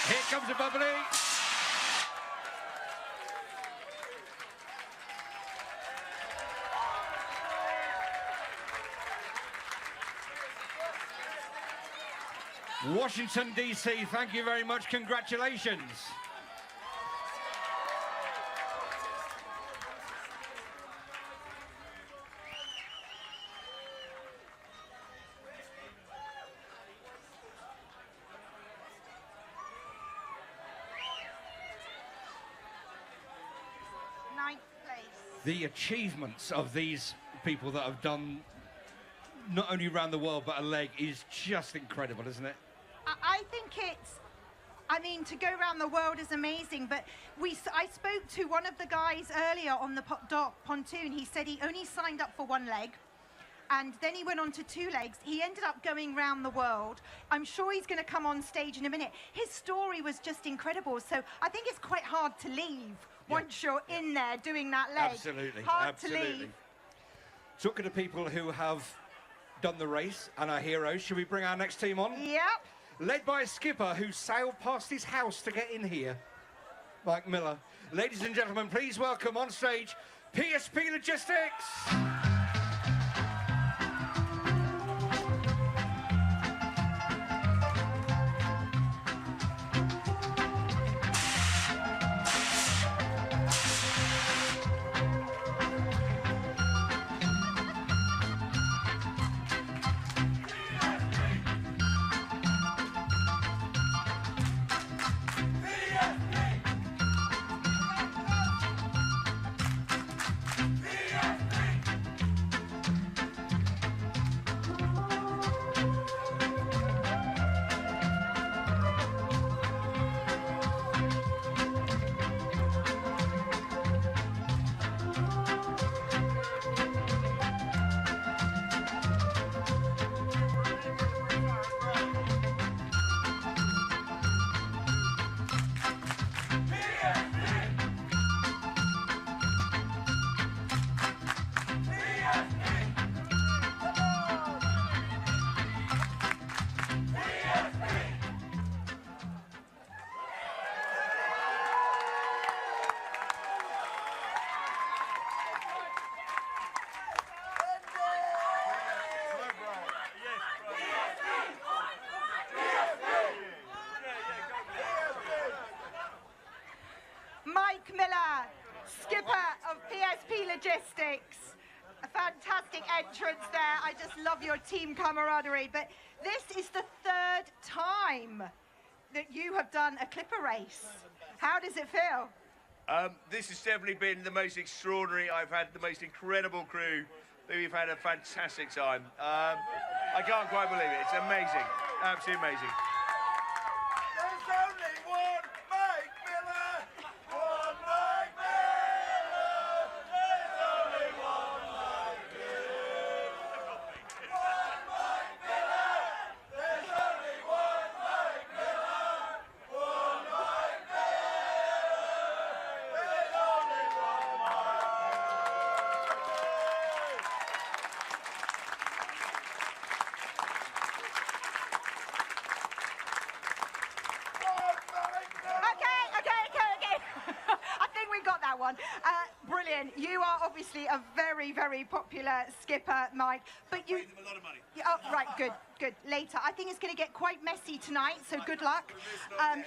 Here comes a bubbly. Washington, D.C., thank you very much. Congratulations. Ninth place. The achievements of these people that have done not only around the world but a leg is just incredible, isn't it? I think I mean, to go around the world is amazing, but I spoke to one of the guys earlier on the dock pontoon. He said he only signed up for 1 leg, and then he went on to 2 legs. He ended up going around the world. I'm sure he's going to come on stage in a minute. His story was just incredible, so I think it's quite hard to leave once you're in there doing that leg. Absolutely, hard absolutely. to leave. Talking to people who have done the race and are heroes, should we bring our next team on? Yep. Led by a skipper who sailed past his house to get in here, Mike Miller. Ladies and gentlemen, please welcome on stage PSP Logistics. Mark Miller, skipper of PSP Logistics. A fantastic entrance there. I just love your team camaraderie. But this is the third time that you have done a Clipper race. How does it feel? This has definitely been the most extraordinary. I've had the most incredible crew. We've had a fantastic time. I can't quite believe it. It's amazing. Absolutely amazing. There's only one Mike Miller! One Mike Miller! There's only one Mike Miller! One Mike Miller! There's only one Mike Miller! One Mike Miller! There's only one Mike Okay. I think we got that one. Brilliant. You are obviously a very, very popular skipper, Mike. But you. Paid them a lot of money. Oh, right. Good. Later. I think it's going to get quite messy tonight. So good luck.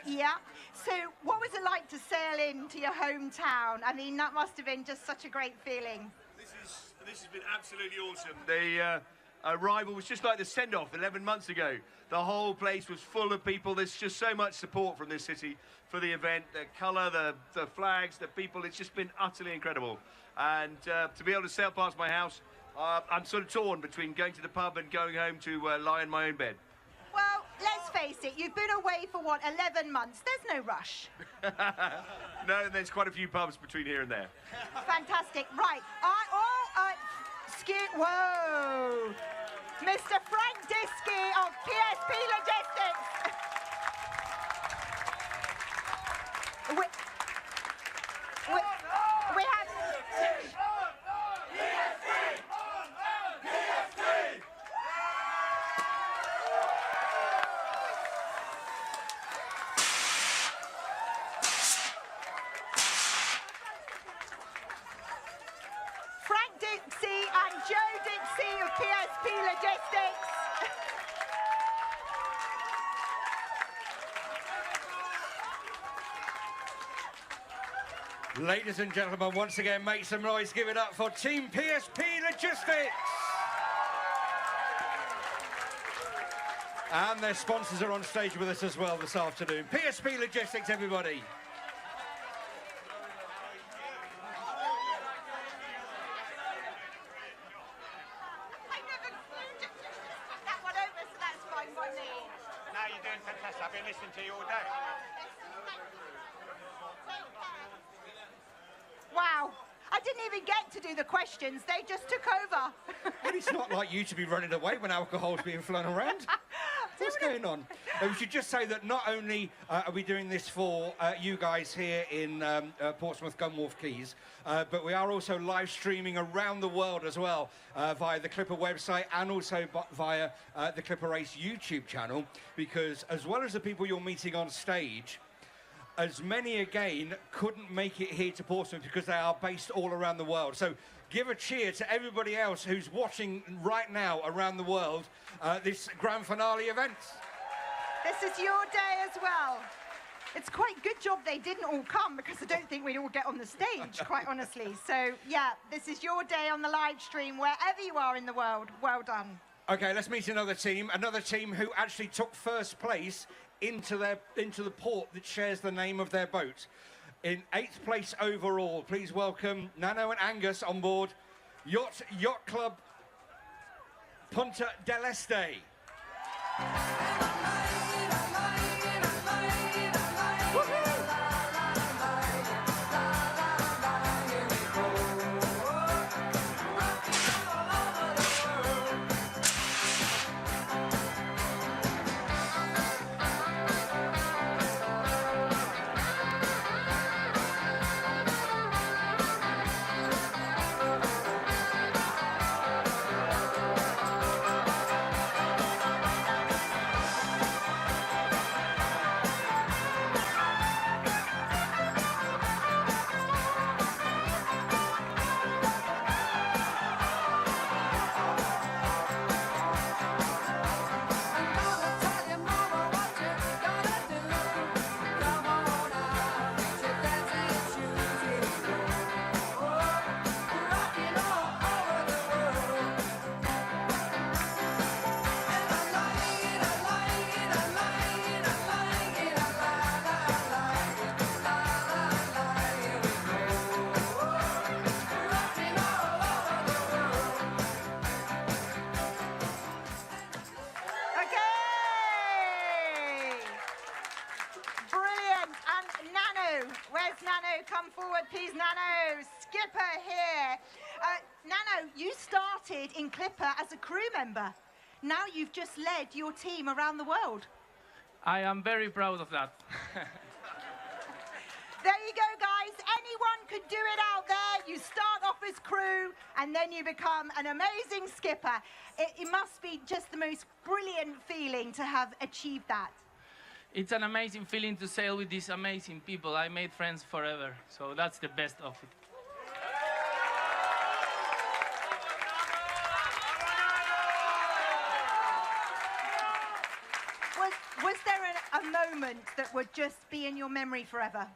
Yeah. So, what was it like to sail into your hometown? I mean, that must have been just such a great feeling. This has been absolutely awesome. The arrival was just like the send-off 11 months ago. The whole place was full of people. There's just so much support from this city for the event. The colour, the flags, the people. It's just been utterly incredible. And to be able to sail past my house, I'm sort of torn between going to the pub and going home to lie in my own bed. Well, let's face it. You've been away for, 11 months? There's no rush. No, there's quite a few pubs between here and there. Fantastic. Right. Whoa. Mr. Frank Diskey of PSP Logistics. We have... Frank Dixie and Joe Dixie of PSP Logistics. Ladies and gentlemen, once again, make some noise, give it up for Team PSP Logistics. And their sponsors are on stage with us as well this afternoon. PSP Logistics, everybody. That one over, so that's fine by me. No, you're doing fantastic. I've been listening to you all day. Wow. I didn't even get to do the questions. They just took over. Well, it's not like you to be running away when alcohol's being flown around. What's going on? We should just say that not only are we doing this for you guys here in Portsmouth, Gunwharf Quays, but we are also live streaming around the world as well via the Clipper website and also via the Clipper Race YouTube channel, because as well as the people you're meeting on stage, as many again couldn't make it here to Portsmouth because they are based all around the world. So give a cheer to everybody else who's watching right now around the world this grand finale event. This is your day as well. It's quite a good job they didn't all come, because I don't think we'd all get on the stage, quite honestly. So, yeah, this is your day on the live stream, wherever you are in the world. Well done. Okay, let's meet another team who actually took first place into the port that shares the name of their boat. In 8th place overall, please welcome Nano and Angus on board Yacht Club Punta del Este. Nano? Where's Nano? Come forward, please, Nano. Skipper here. Nano, you started in Clipper as a crew member. Now you've just led your team around the world. I am very proud of that. There you go, guys. Anyone could do it out there. You start off as crew, and then you become an amazing skipper. It must be just the most brilliant feeling to have achieved that. It's an amazing feeling to sail with these amazing people. I made friends forever, so that's the best of it. Was there a moment that would just be in your memory forever?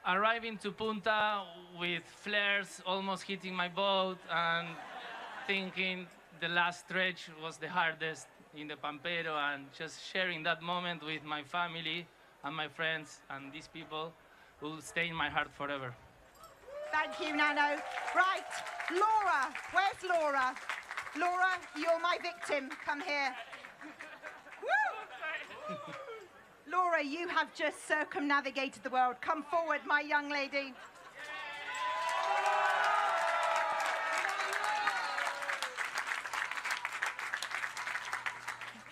Arriving to Punta with flares almost hitting my boat and thinking the last stretch was the hardest in the Pampero, and just sharing that moment with my family and my friends and these people will stay in my heart forever. Thank you, Nano. Right, Laura, where's Laura? Laura, you're my victim. Come here. Woo! Laura, you have just circumnavigated the world. Come forward, my young lady.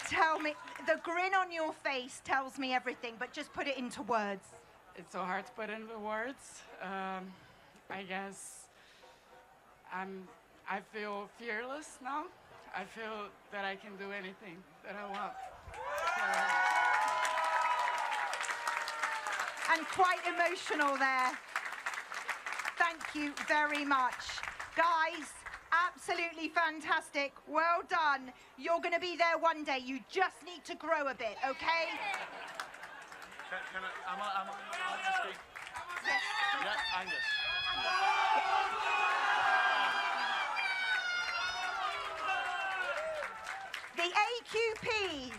Tell me, the grin on your face tells me everything, but just put it into words. It's so hard to put into words. I guess I feel fearless now. I feel that I can do anything that I want. And quite emotional there. Thank you very much. Guys, absolutely fantastic. Well done. You're going to be there one day. You just need to grow a bit, okay? Can I speak? Yes. Yeah, Angus. The AQP,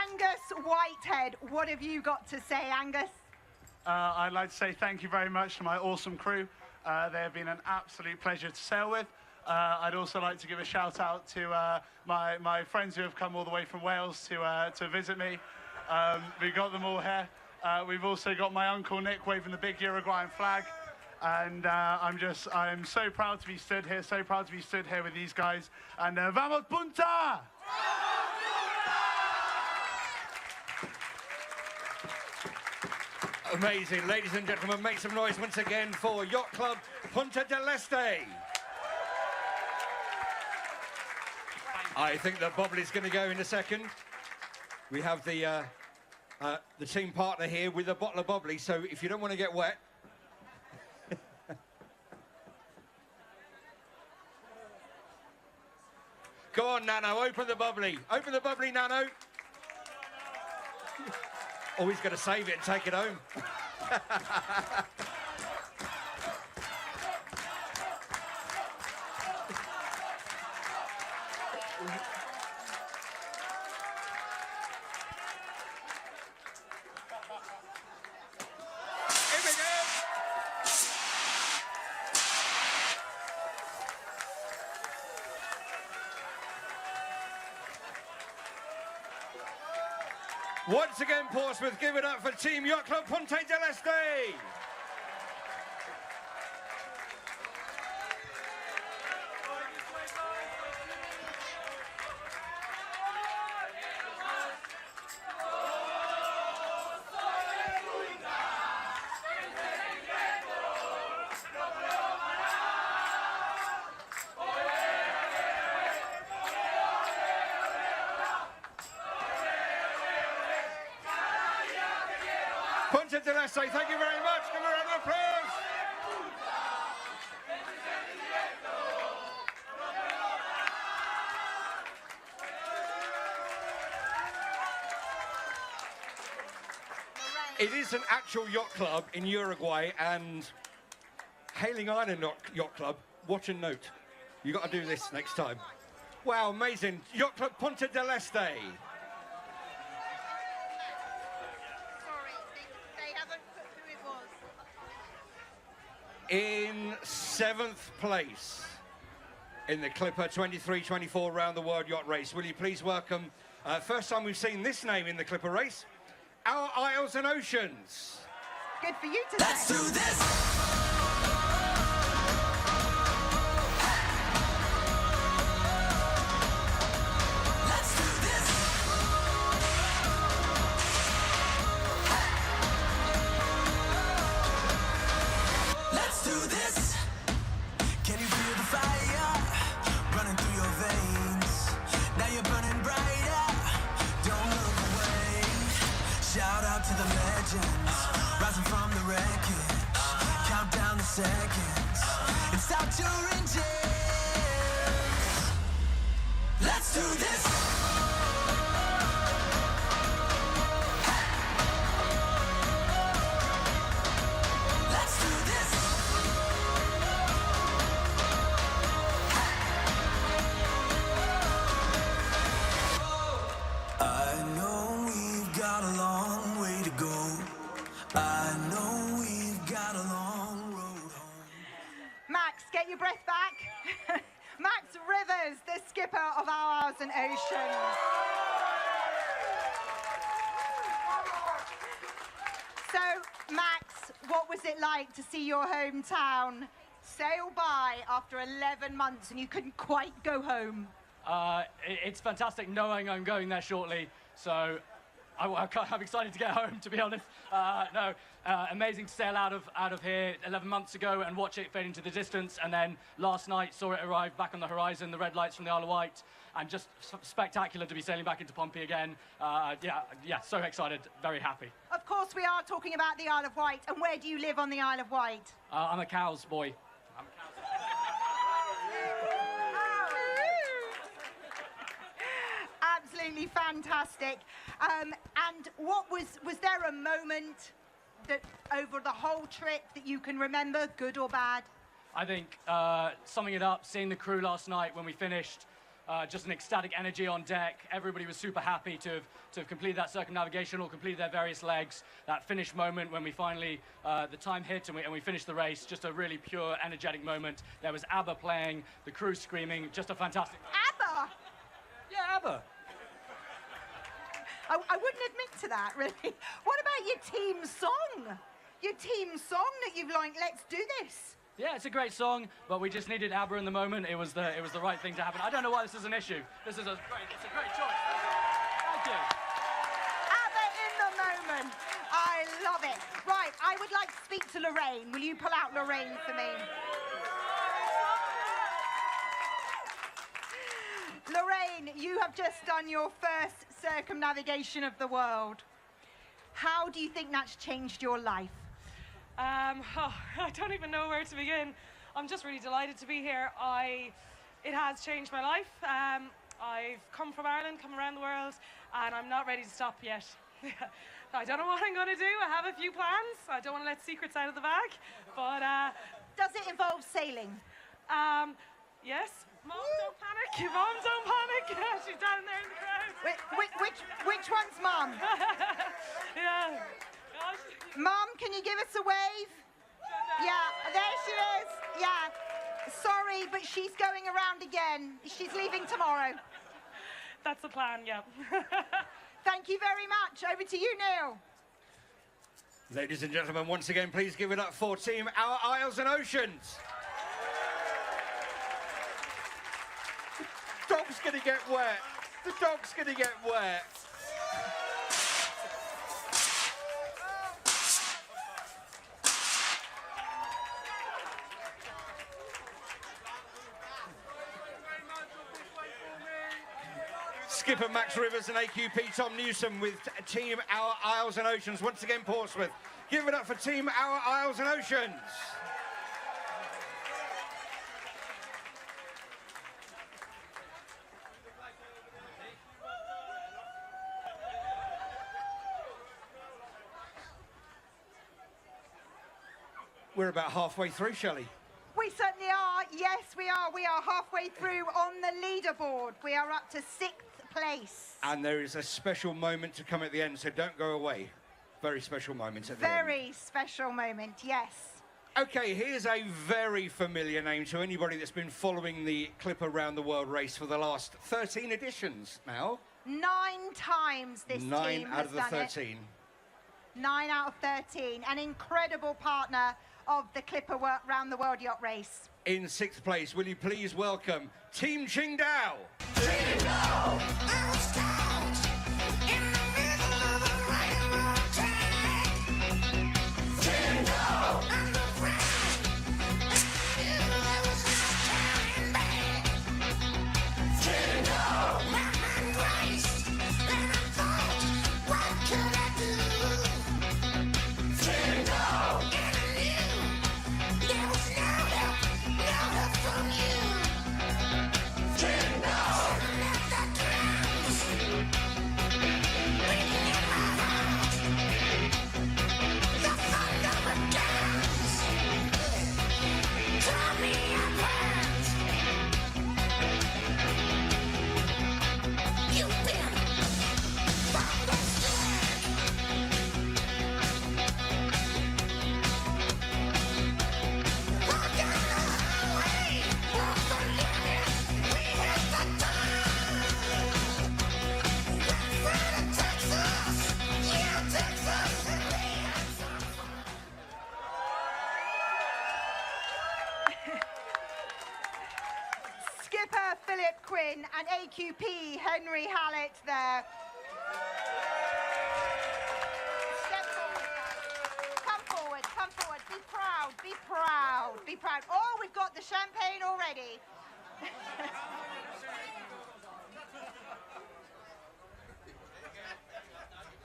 Angus Whitehead. What have you got to say, Angus? I'd like to say thank you very much to my awesome crew. They have been an absolute pleasure to sail with. I'd also like to give a shout out to my friends who have come all the way from Wales to visit me. We've got them all here. We've also got my Uncle Nick waving the big Uruguayan flag. And I'm so proud to be stood here, with these guys. And vamos Punta! Amazing. Ladies and gentlemen, make some noise once again for Yacht Club Punta del Este. I think the Bobbly's going to go in a second. We have the team partner here with a bottle of Bobbly, so if you don't want to get wet... Go on, Nano, open the Bobbly. Open the Bobbly, Nano. Oh, he's going to save it and take it home. Here we go. Once again, Portsmouth, give it up for Team Yacht Club Ponte del Este. Ponte del Este, thank you very much. Give a round of applause. It is an actual yacht club in Uruguay, and Hailing Island Yacht Club, watch and note. You've got to do this next time. Wow, amazing. Yacht Club Ponte del Este. In 7th place in the Clipper 23-24 round the world yacht race. Will you please welcome, first time we've seen this name in the Clipper race, Our Isles and Oceans. Good for you to say. Let's do this. Let's do this. Let's do this. Can you feel the fire running through your veins? Now you're burning brighter. Don't look away. Shout out to the legends rising from the wreckage. Count down the seconds. It's out your engines. Let's do this. Let's do this. I know we've got a long way to go. I know we've got a long road home. Max, get your breath back. Max Rivers, the skipper of Ours and Oceans. So, Max, what was it like to see your hometown sail by after 11 months and you couldn't quite go home? It's fantastic knowing I'm going there shortly, so I'm excited to get home, to be honest. Amazing to sail out of here 11 months ago and watch it fade into the distance, and then last night saw it arrive back on the horizon, the red lights from the Isle of Wight, and just spectacular to be sailing back into Pompey again. So excited, very happy. Of course, we are talking about the Isle of Wight. And where do you live on the Isle of Wight? I'm a Cowes boy. Absolutely fantastic. And what was there a moment that over the whole trip that you can remember, good or bad? I think, summing it up, seeing the crew last night when we finished, just an ecstatic energy on deck. Everybody was super happy to have completed that circumnavigation or completed their various legs. That finish moment when we finally, the time hit and we finished the race, just a really pure, energetic moment. There was ABBA playing, the crew screaming, just a fantastic... ABBA? Yeah, ABBA. I wouldn't admit to that, really. What about your team song? Your team song that you've like, let's do this. Yeah, it's a great song, but we just needed ABBA in the moment. It was the right thing to happen. I don't know why this is an issue. It's a great choice. Thank you. ABBA in the moment. I love it. Right, I would like to speak to Lorraine. Will you pull out Lorraine for me? Lorraine, you have just done your first circumnavigation of the world. How do you think that's changed your life? I don't even know where to begin. I'm just really delighted to be here. It has changed my life. I've come from Ireland, come around the world, and I'm not ready to stop yet. I don't know what I'm going to do. I have a few plans. I don't want to let secrets out of the bag, but... Does it involve sailing? Yes. Mom, don't panic. Mom, don't panic. She's down there in the crowd. Which one's Mom? Yeah. Mom, can you give us a wave? Yeah, there she is. Yeah. Sorry, but she's going around again. She's leaving tomorrow. That's the plan, yeah. Thank you very much. Over to you, Neil. Ladies and gentlemen, once again, please give it up for Team Our Isles and Oceans. The dog's going to get wet. The dog's going to get wet. Skipper Max Rivers and AQP Tom Newsom with Team Our Isles and Oceans. Once again, Portsmouth. Give it up for Team Our Isles and Oceans. We're about halfway through, Shelley. We certainly are. Yes, we are. We are halfway through on the leaderboard. We are up to 6th place. And there is a special moment to come at the end, so don't go away. Very special moment at the end. Very special moment, yes. Okay, here's a very familiar name to anybody that's been following the Clipper Round the World race for the last 13 editions now. 9 times this 9 team out has of the done 13. it. 9 out of 13. An incredible partner of the Clipper Round the World Yacht Race. In 6th place, will you please welcome Team Qingdao? Skipper Philip Quinn and AQP Henry Hallett there. Step forward. Come forward, come forward. Be proud, be proud, be proud. Oh, we've got the champagne already.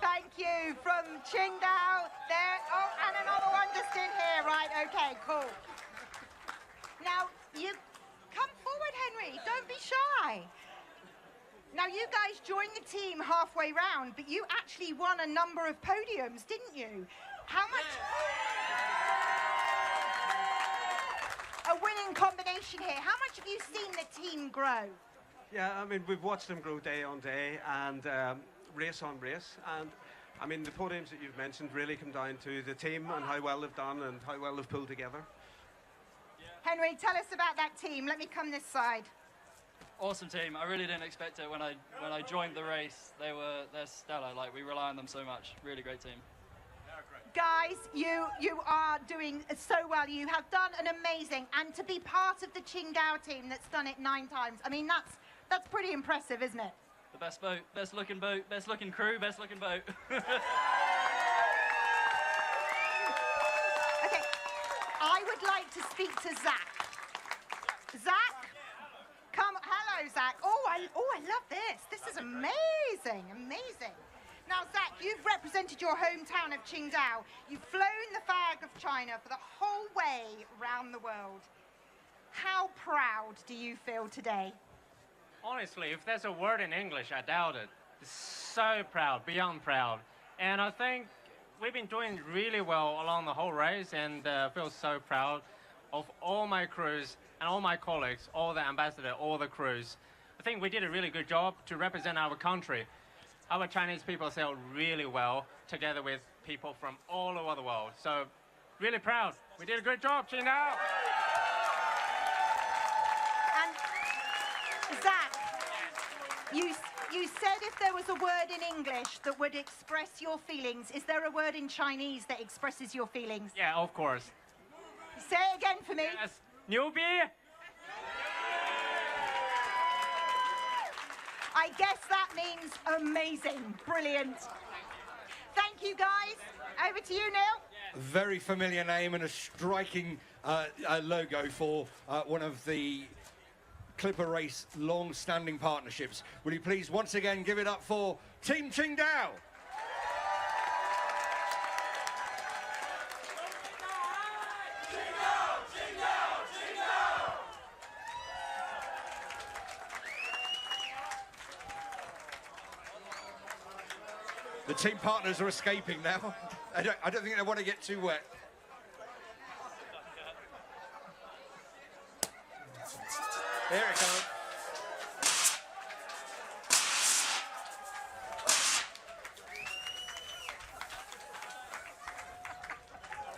Thank you from Qingdao there. Oh, and another one just in here. Right, okay, cool. Now, you come forward, Henry. Don't be shy. Now, you guys joined the team halfway round, but you actually won a number of podiums, didn't you? How much? A winning combination here. How much have you seen the team grow? Yeah, I mean, we've watched them grow day on day and race on race. And, I mean, the podiums that you've mentioned really come down to the team and how well they've done and how well they've pulled together. Henry, tell us about that team. Let me come this side. Awesome team. I really didn't expect it when I joined the race. They're stellar. Like, we rely on them so much. Really great team. Guys, you are doing so well. You have done an amazing, and to be part of the Qingdao team that's done it 9 times. I mean, that's pretty impressive, isn't it? The best boat, best looking crew, best looking boat. Okay, I would like to speak to Zach. Zach, come. Hello, Zach. Oh, I love this. This is amazing, amazing. Now, Zach, you've represented your hometown of Qingdao. You've flown the flag of China for the whole way around the world. How proud do you feel today? Honestly, if there's a word in English, I doubt it. So proud, beyond proud. And I think we've been doing really well along the whole race, and I feel so proud of all my crews and all my colleagues, all the ambassadors, all the crews. I think we did a really good job to represent our country. Our Chinese people sailed really well together with people from all over the world. So, really proud. We did a good job, Qingdao. And Zach, you said if there was a word in English that would express your feelings, is there a word in Chinese that expresses your feelings? Yeah, of course. Say it again for me. Yes. 牛逼! I guess that means amazing. Brilliant. Thank you, guys. Over to you, Neil. Very familiar name and a striking logo for one of the Clipper Race long-standing partnerships. Will you please once again give it up for Team Qingdao? The team partners are escaping now. I don't think they want to get too wet. Here it comes.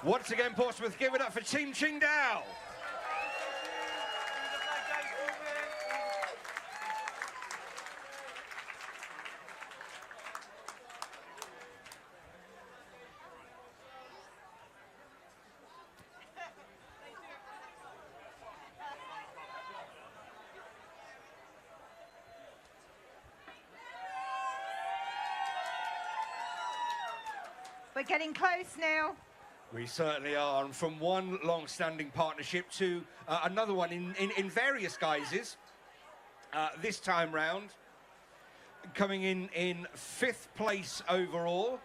Once again, Portsmouth, give it up for Team Qingdao. We're getting close, Neil. We certainly are, and from one long-standing partnership to another one in various guises. This time round, coming in 5th place overall.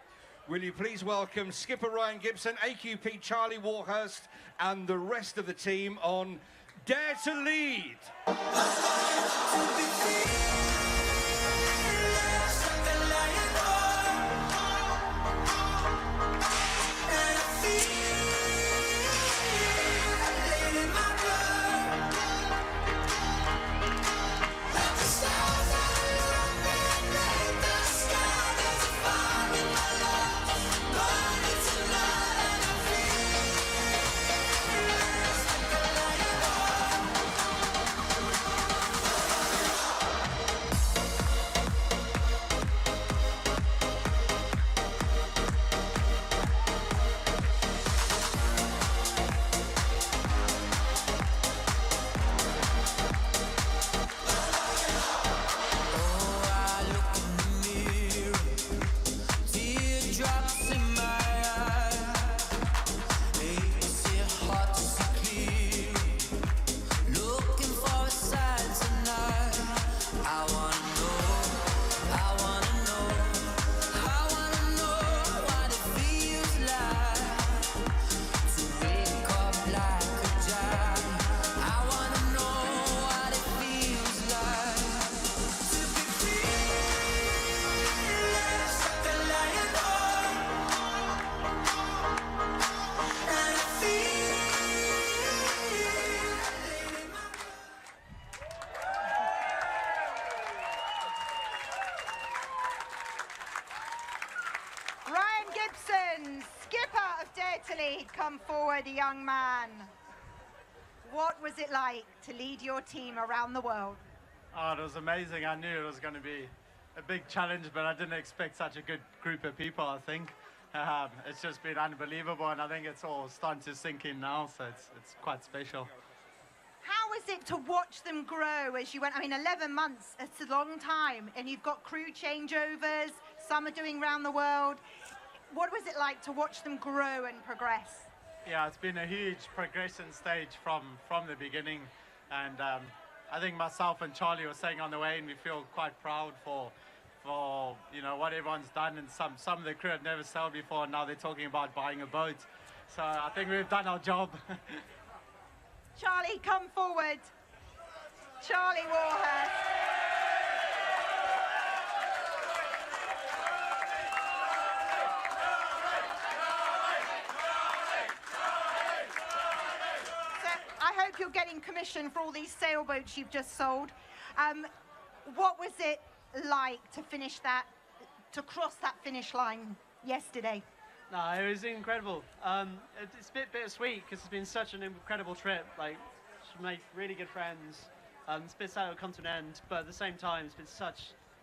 Will you please welcome skipper Ryan Gibson, AQP Charlie Warhurst, and the rest of the team on Dare to Lead. Come forward, young man. What was it like to lead your team around the world? Oh, it was amazing. I knew it was going to be a big challenge, but I didn't expect such a good group of people, I think. It's just been unbelievable, and I think it's all starting to sink in now, so it's quite special. How was it to watch them grow as you went? I mean, 11 months, it's a long time, and you've got crew changeovers, some are doing around the world. What was it like to watch them grow and progress? Yeah, it's been a huge progression stage from the beginning, and I think myself and Charlie were saying on the way, and we feel quite proud for you know what everyone's done, and some of the crew had never sailed before, and now they're talking about buying a boat. So I think we've done our job. Charlie, come forward. Charlie Warhurst. I hope you're getting commission for all these sailboats you've just sold. What was it like to finish that, to cross that finish line yesterday? No, it was incredible. It's a bit bittersweet because it's been such an incredible trip. Like, made really good friends. It's been sad it'll come to an end, but at the same time,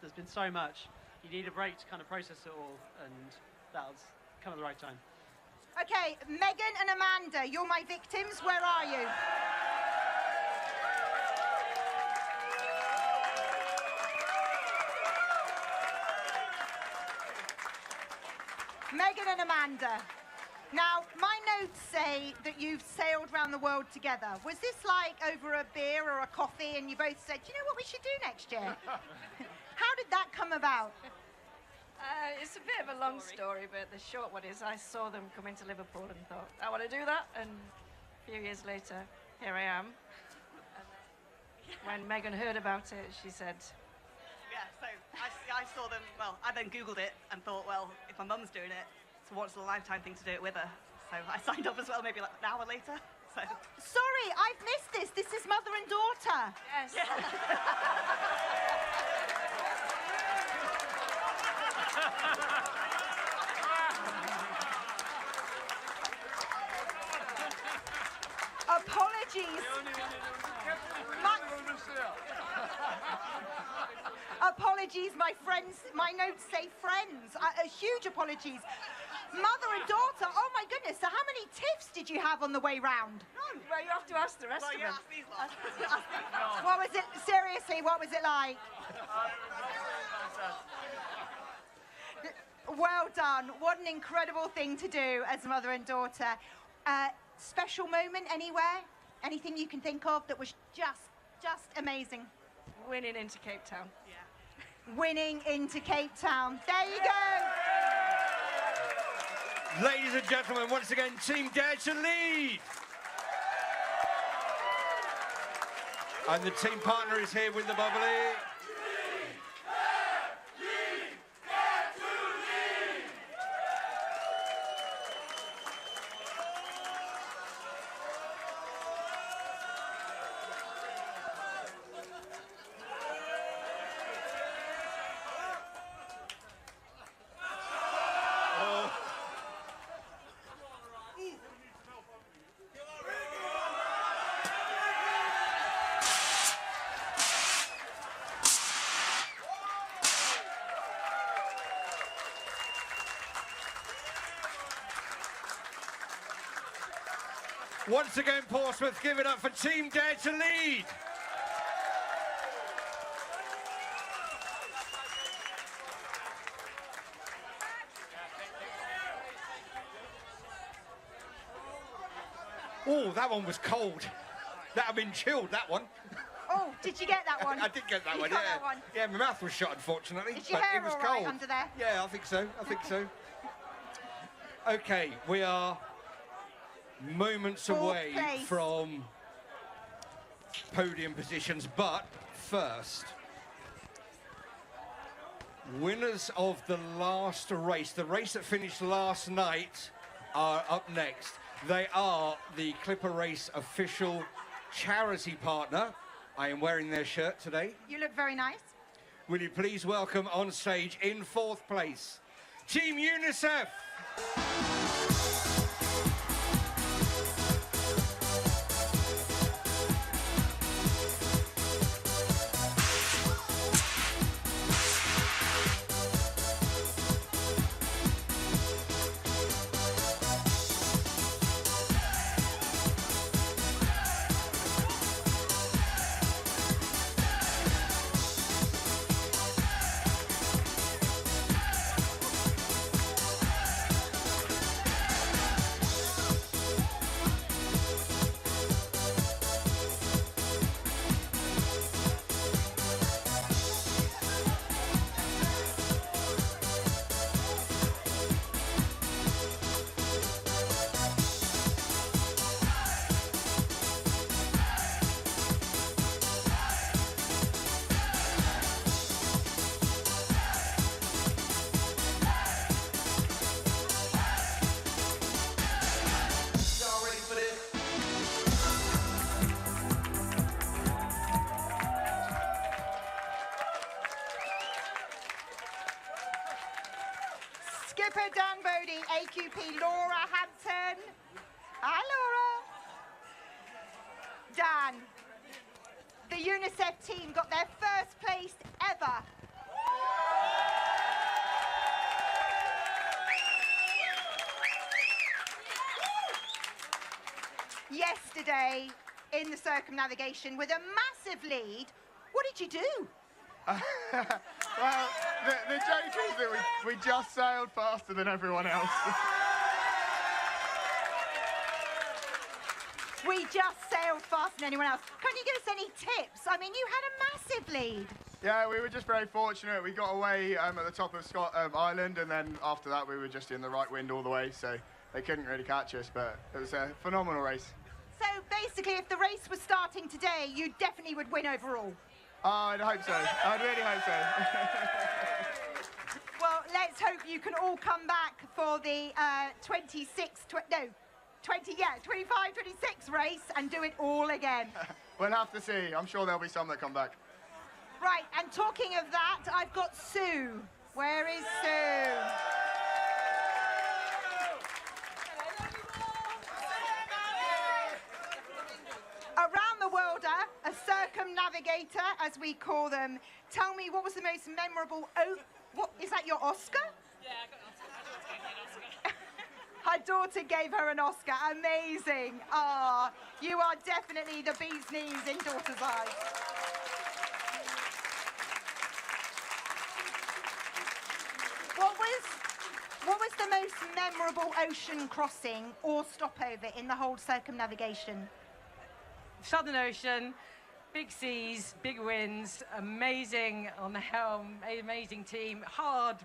there's been so much. You need a break to kind of process it all, and that was kind of the right time. Okay, Megan and Amanda, you're my victims. Where are you? Megan and Amanda. Now, my notes say that you've sailed around the world together. Was this like over a beer or a coffee and you both said, you know what we should do next year? How did that come about? It's a bit of a long story, but the short one is I saw them come into Liverpool and thought, I want to do that. And a few years later, here I am. When Megan heard about it, she said... Yeah, so I saw them, well, I then Googled it and thought, well, if my mum's doing it, so what's the lifetime thing to do it with her? So I signed up as well, maybe like an hour later. So. Sorry, I've missed this. This is mother and daughter. Yes. Yeah. Apologies. Apologies, my friends. My notes say friends. Huge apologies. Mother and daughter. Oh my goodness. So how many tiffs did you have on the way round? None. Well, you have to ask the rest of them. What was it? Seriously, what was it like? Well done. What an incredible thing to do as mother and daughter. Special moment anywhere? Anything you can think of that was just amazing? Winning into Cape Town. Winning into Cape Town. There you go. Ladies and gentlemen, once again, Team Dare to Lead. And the team partner is here with the bubbly. Once again, Portsmouth, give it up for Team Dare to Lead. Oh, that one was cold. That had been chilled, that one. Oh, did you get that one? I did get that You one, got yeah. that one. Yeah, my mouth was shut, unfortunately. Is your but hair it was all right cold. under there? Yeah, I think so. I think so. Okay, we are moments Fourth away place. from podium positions, but first, winners of the last race, the race that finished last night, are up next. They are the Clipper Race official charity partner. I am wearing their shirt today. You look very nice. Will you please welcome on stage in fourth place, Team UNICEF. Skipper Dan Bodie, AQP Laura Hampton. Hi, Laura. Dan, the UNICEF team got their first place ever. Yesterday in the circumnavigation with a massive lead. What did you do? Well, the joke is that we just sailed faster than everyone else. We just sailed faster than anyone else. Can you give us any tips? I mean, you had a massive lead. Yeah, we were just very fortunate. We got away at the top of Island, and then after that we were just in the right wind all the way, so they couldn't really catch us, but it was a phenomenal race. So basically, if the race was starting today, you definitely would win overall. I'd hope so. I'd really hope so. Well, let's hope you can all come back for the 25, 26 race and do it all again. We'll have to see. I'm sure there'll be some that come back. Right, and talking of that, I've got Sue. Where is Sue? Around the world, a circumnavigator, as we call them. Tell me, what was the most memorable... what, is that your Oscar? Yeah, I got an Oscar. Her daughter gave her an Oscar. Amazing. Ah, you are definitely the bee's knees in daughter's eyes. the most memorable ocean crossing or stopover in the whole circumnavigation? Southern Ocean, big seas, big winds, amazing on the helm, amazing team, hard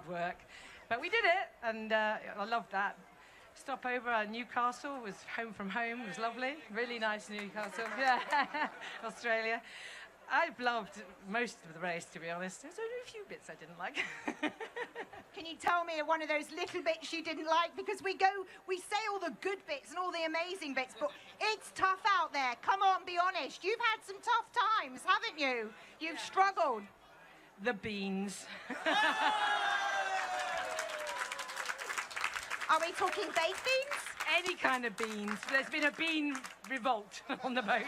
work. But we did it, and I loved that. Stopover at Newcastle was home from home, was lovely. Really nice Newcastle, yeah, Australia. I've loved most of the race, to be honest. There's only a few bits I didn't like. Can you tell me one of those little bits you didn't like? Because we say all the good bits and all the amazing bits, but it's tough out there. Come on, be honest. You've had some tough times, haven't you? You've struggled. The beans. Are we talking baked beans? Any kind of beans. There's been a bean revolt on the boat.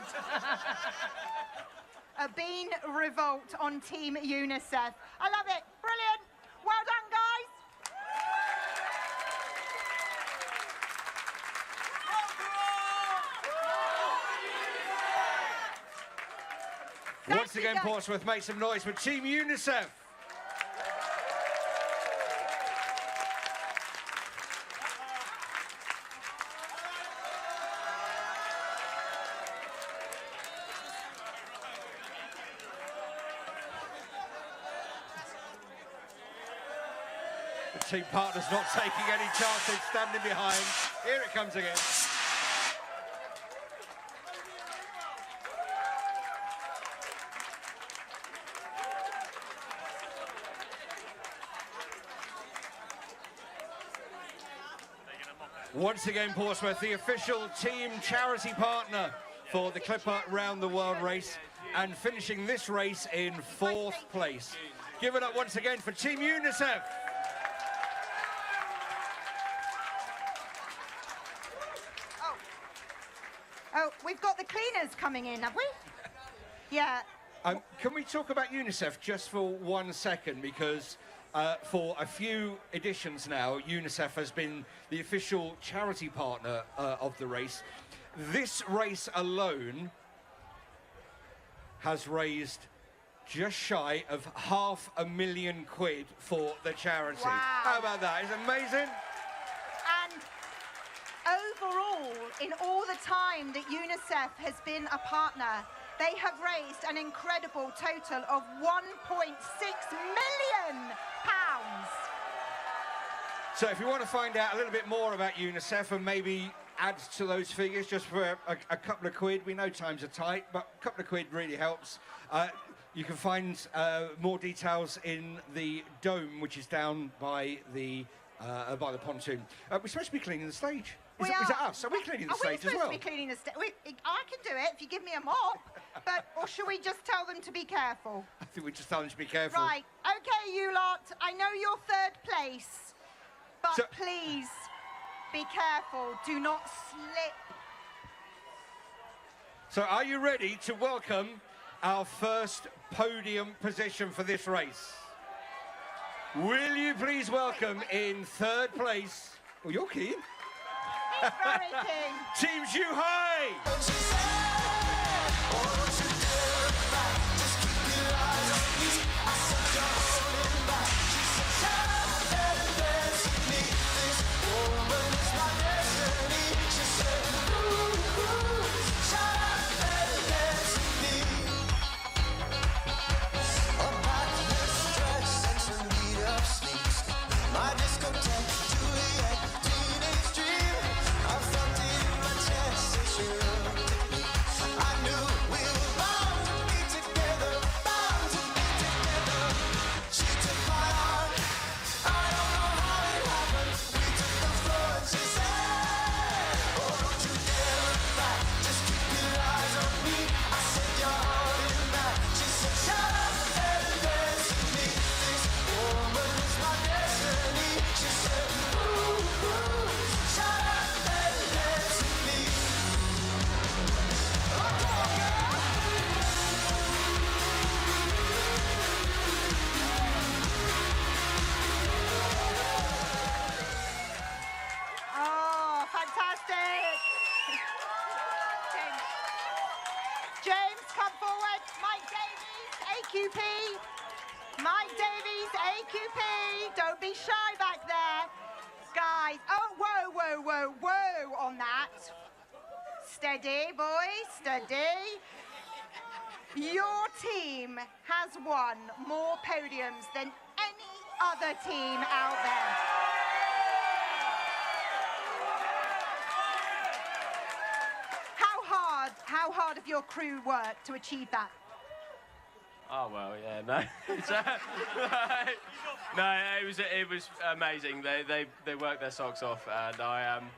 A bean revolt on Team UNICEF. I love it. Brilliant. Well done, guys. Once again, Portsmouth, make some noise for Team UNICEF. The team partner's not taking any chances, standing behind. Here it comes again. Once again, Portsmouth, the official team charity partner for the Clipper Round the World race, and finishing this race in 4th place. Give it up once again for Team UNICEF. Oh, we've got the cleaners coming in, have we? Yeah. Can we talk about UNICEF just for 1 second? Because for a few editions now, UNICEF has been the official charity partner of the race. This race alone has raised just shy of £500,000 for the charity. Wow. How about that? It's amazing. And overall, in all the time that UNICEF has been a partner, they have raised an incredible total of £1.6 million. So if you want to find out a little bit more about UNICEF and maybe add to those figures just for a couple of quid, we know times are tight, but a couple of quid really helps. You can find more details in the dome, which is down by the pontoon. We're supposed to be cleaning the stage. Is it us? Are we cleaning the stage as well? Are we supposed to be cleaning the stage? I can do it if you give me a mop. Or should we just tell them to be careful? I think we just tell them to be careful. Right. Okay, you lot. I know you're 3rd place, but please be careful. Do not slip. So are you ready to welcome our first podium position for this race? Will you please welcome in 3rd place? Oh, you're keen. He's very keen. Team Zhuhai! James, come forward. Mike Davies, AQP. Mike Davies, AQP. Don't be shy back there. on that. Steady, boys, steady. Your team has won more podiums than any other team out there. How hard have your crew worked to achieve that? Oh well, yeah, no. No, it was amazing. They worked their socks off, and I am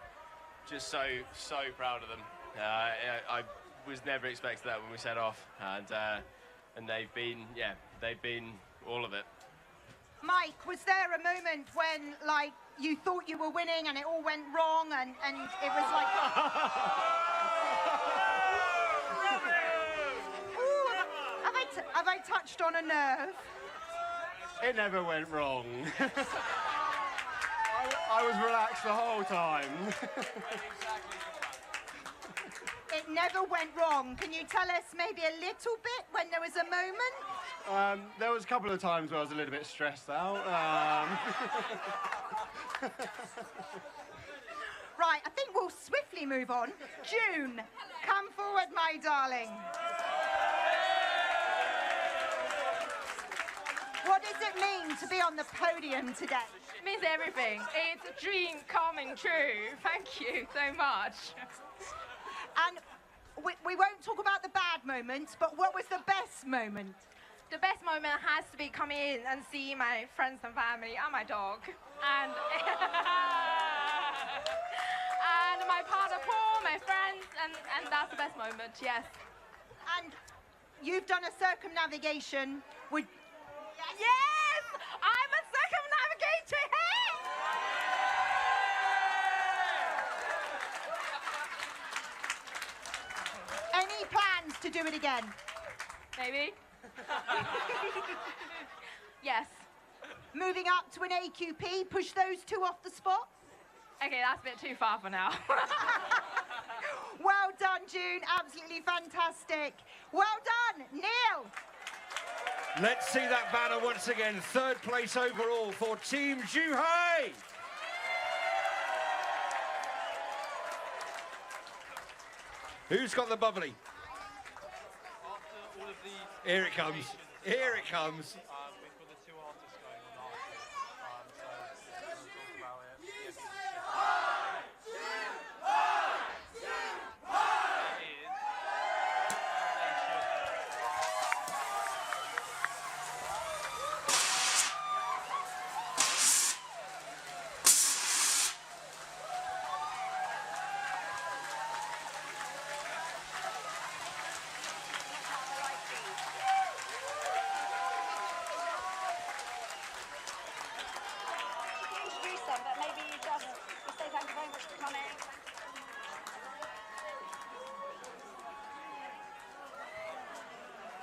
just so proud of them. I was never expecting that when we set off, and they've been all of it. Mike, was there a moment when like you thought you were winning and it all went wrong and it was like have I touched on a nerve? It never went wrong. I was relaxed the whole time. It never went wrong. Can you tell us maybe a little bit when there was a moment? There was a couple of times where I was a little bit stressed out. Right, I think we'll swiftly move on. June, come forward, my darling. What does it mean to be on the podium today? It means everything. It's a dream coming true. Thank you so much. And we won't talk about the bad moments, but what was the best moment? The best moment has to be coming in and see my friends and family and my dog. And, and my partner Paul, my friends, and that's the best moment, yes. And you've done a circumnavigation with... Yes! I'm a circumnavigator! Hey! Any plans to do it again? Maybe. Yes. Moving up to an AQP, push those two off the spot? Okay, that's a bit too far for now. Well done, June. Absolutely fantastic. Well done, Neil. Let's see that banner once again. Third place overall for Team Zhuhai. Who's got the bubbly? Here it comes. Here it comes.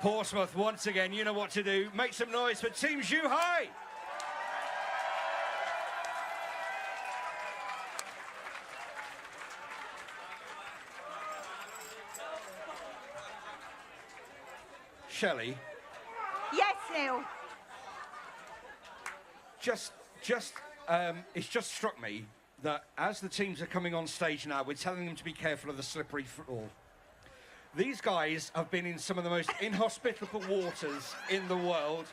Portsmouth, once again, you know what to do. Make some noise for Team Zhuhai. Shelley. Yes, Neil. It's just struck me that as the teams are coming on stage now, we're telling them to be careful of the slippery floor. These guys have been in some of the most inhospitable waters in the world,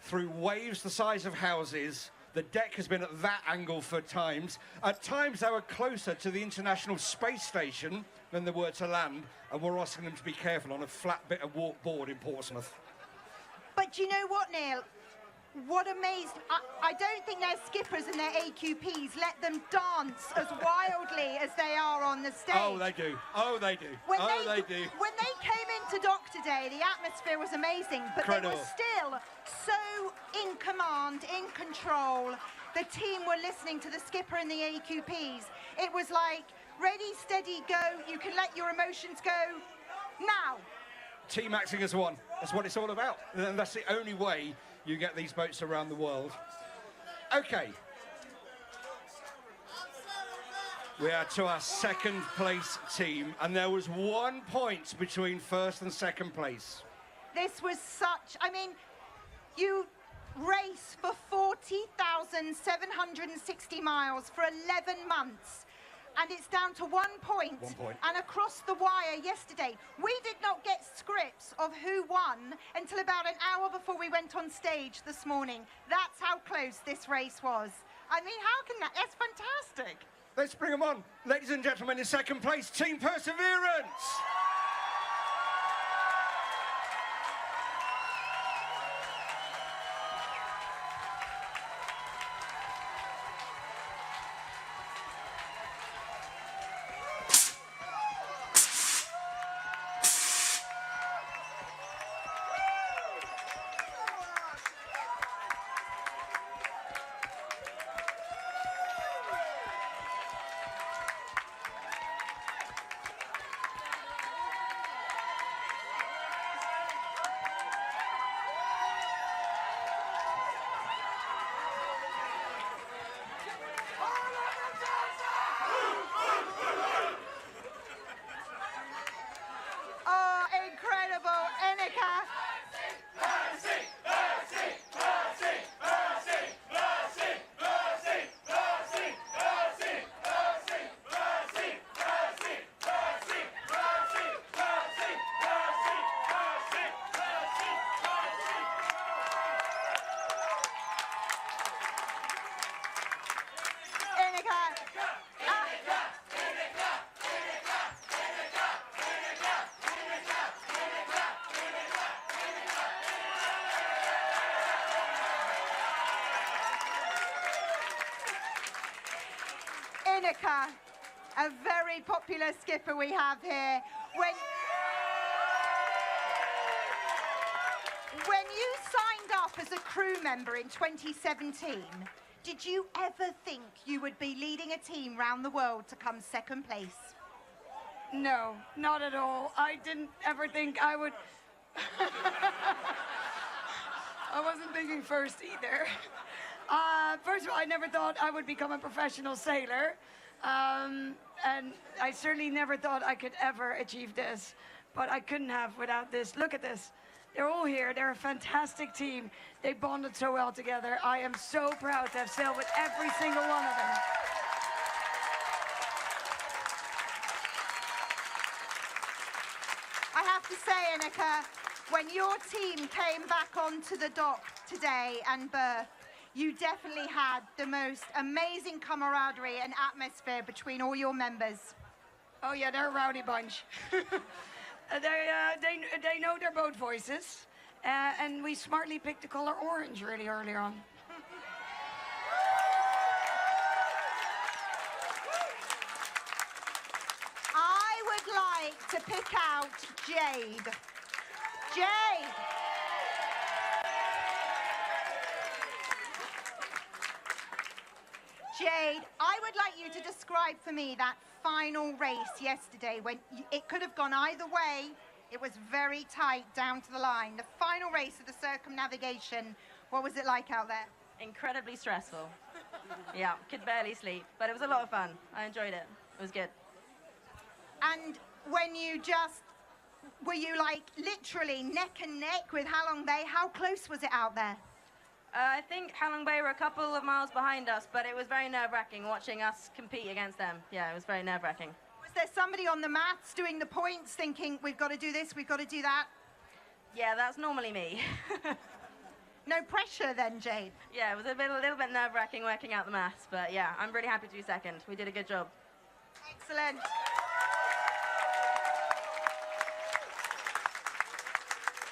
through waves the size of houses. The deck has been at that angle for times. At times they were closer to the International Space Station than they were to land, and we're asking them to be careful on a flat bit of board in Portsmouth. But you know what, Neil? What amazed... I don't think their skippers and their AQPs let them dance as wildly as they are on the stage. Oh, they do. Oh, they do. When they do. When they came into dock today, the atmosphere was amazing, but Incredible. They were still so in command, in control. The team were listening to the skipper and the AQPs. It was like, ready, steady, go. You can let your emotions go now. Team acting as one. That's what it's all about. And that's the only way you get these boats around the world. Okay. We are to our second place team, and there was 1 point between first and second place. This was such, I mean, you race for 40,760 miles for 11 months. and it's down to 1 point. 1 point. And across the wire yesterday, we did not get scripts of who won until about an hour before we went on stage this morning. That's how close this race was. I mean, how can that? That's fantastic. Let's bring them on. Ladies and gentlemen, in second place, Team Perseverance. A very popular skipper we have here. When you signed up as a crew member in 2017, did you ever think you would be leading a team round the world to come second place? No, not at all. I didn't ever think I would. I wasn't thinking first either. First of all, I never thought I would become a professional sailor. And I certainly never thought I could ever achieve this. But I couldn't have without this. Look at this. They're all here. They're a fantastic team. They bonded so well together. I am so proud to have sailed with every single one of them. I have to say, Annika, when your team came back onto the dock today and berthed, you definitely had the most amazing camaraderie and atmosphere between all your members. Oh yeah, they're a rowdy bunch. They know their boat voices, and we smartly picked the color orange really early on. I would like to pick out Jade. Jade! Jade, I would like you to describe for me that final race yesterday when it could have gone either way. It was very tight down to the line. The final race of the circumnavigation, what was it like out there? Incredibly stressful. Yeah, could barely sleep, but it was a lot of fun. I enjoyed it. It was good. And when you were you like literally neck and neck with Halong Bay? How close was it out there? I think Halong Bay were a couple of miles behind us, but it was very nerve-wracking watching us compete against them. Yeah, it was very nerve-wracking. Was there somebody on the mats doing the points thinking, we've got to do this, we've got to do that? Yeah, that's normally me. No pressure then, Jade? Yeah, it was a little bit nerve-wracking working out the maths, but yeah, I'm really happy to do second. We did a good job. Excellent.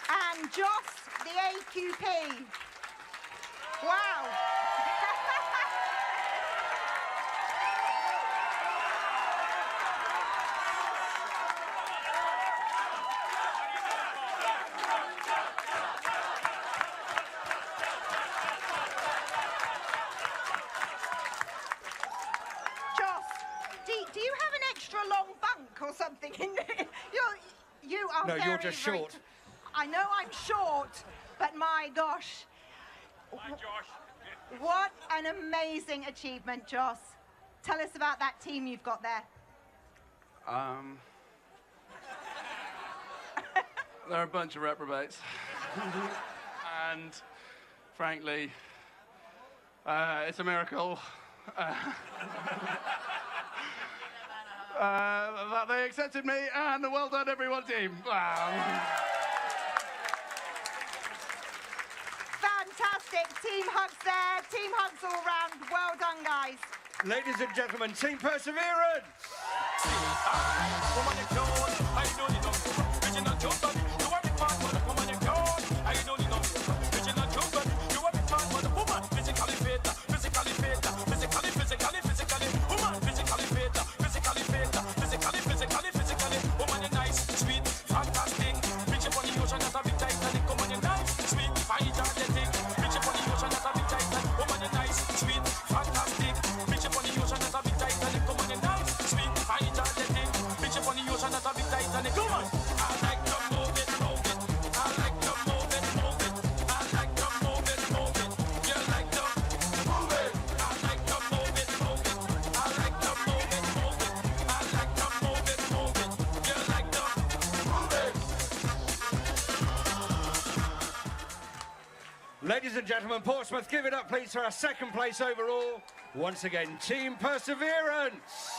And Joss, the AQP. Wow. Do you have an extra long bunk or something in there? You are No, very, you're just very short. I know I'm short, but my gosh. Hi, Josh. What an amazing achievement, Joss. Tell us about that team you've got there. They're a bunch of reprobates. And frankly, it's a miracle. that they accepted me, and well done, everyone, team. Wow. Fantastic. Team hugs there. Team hugs all round. Well done, guys. Ladies and gentlemen, Team Perseverance. Ladies and gentlemen, Portsmouth, give it up, please, for our second place overall. Once again, Team Perseverance.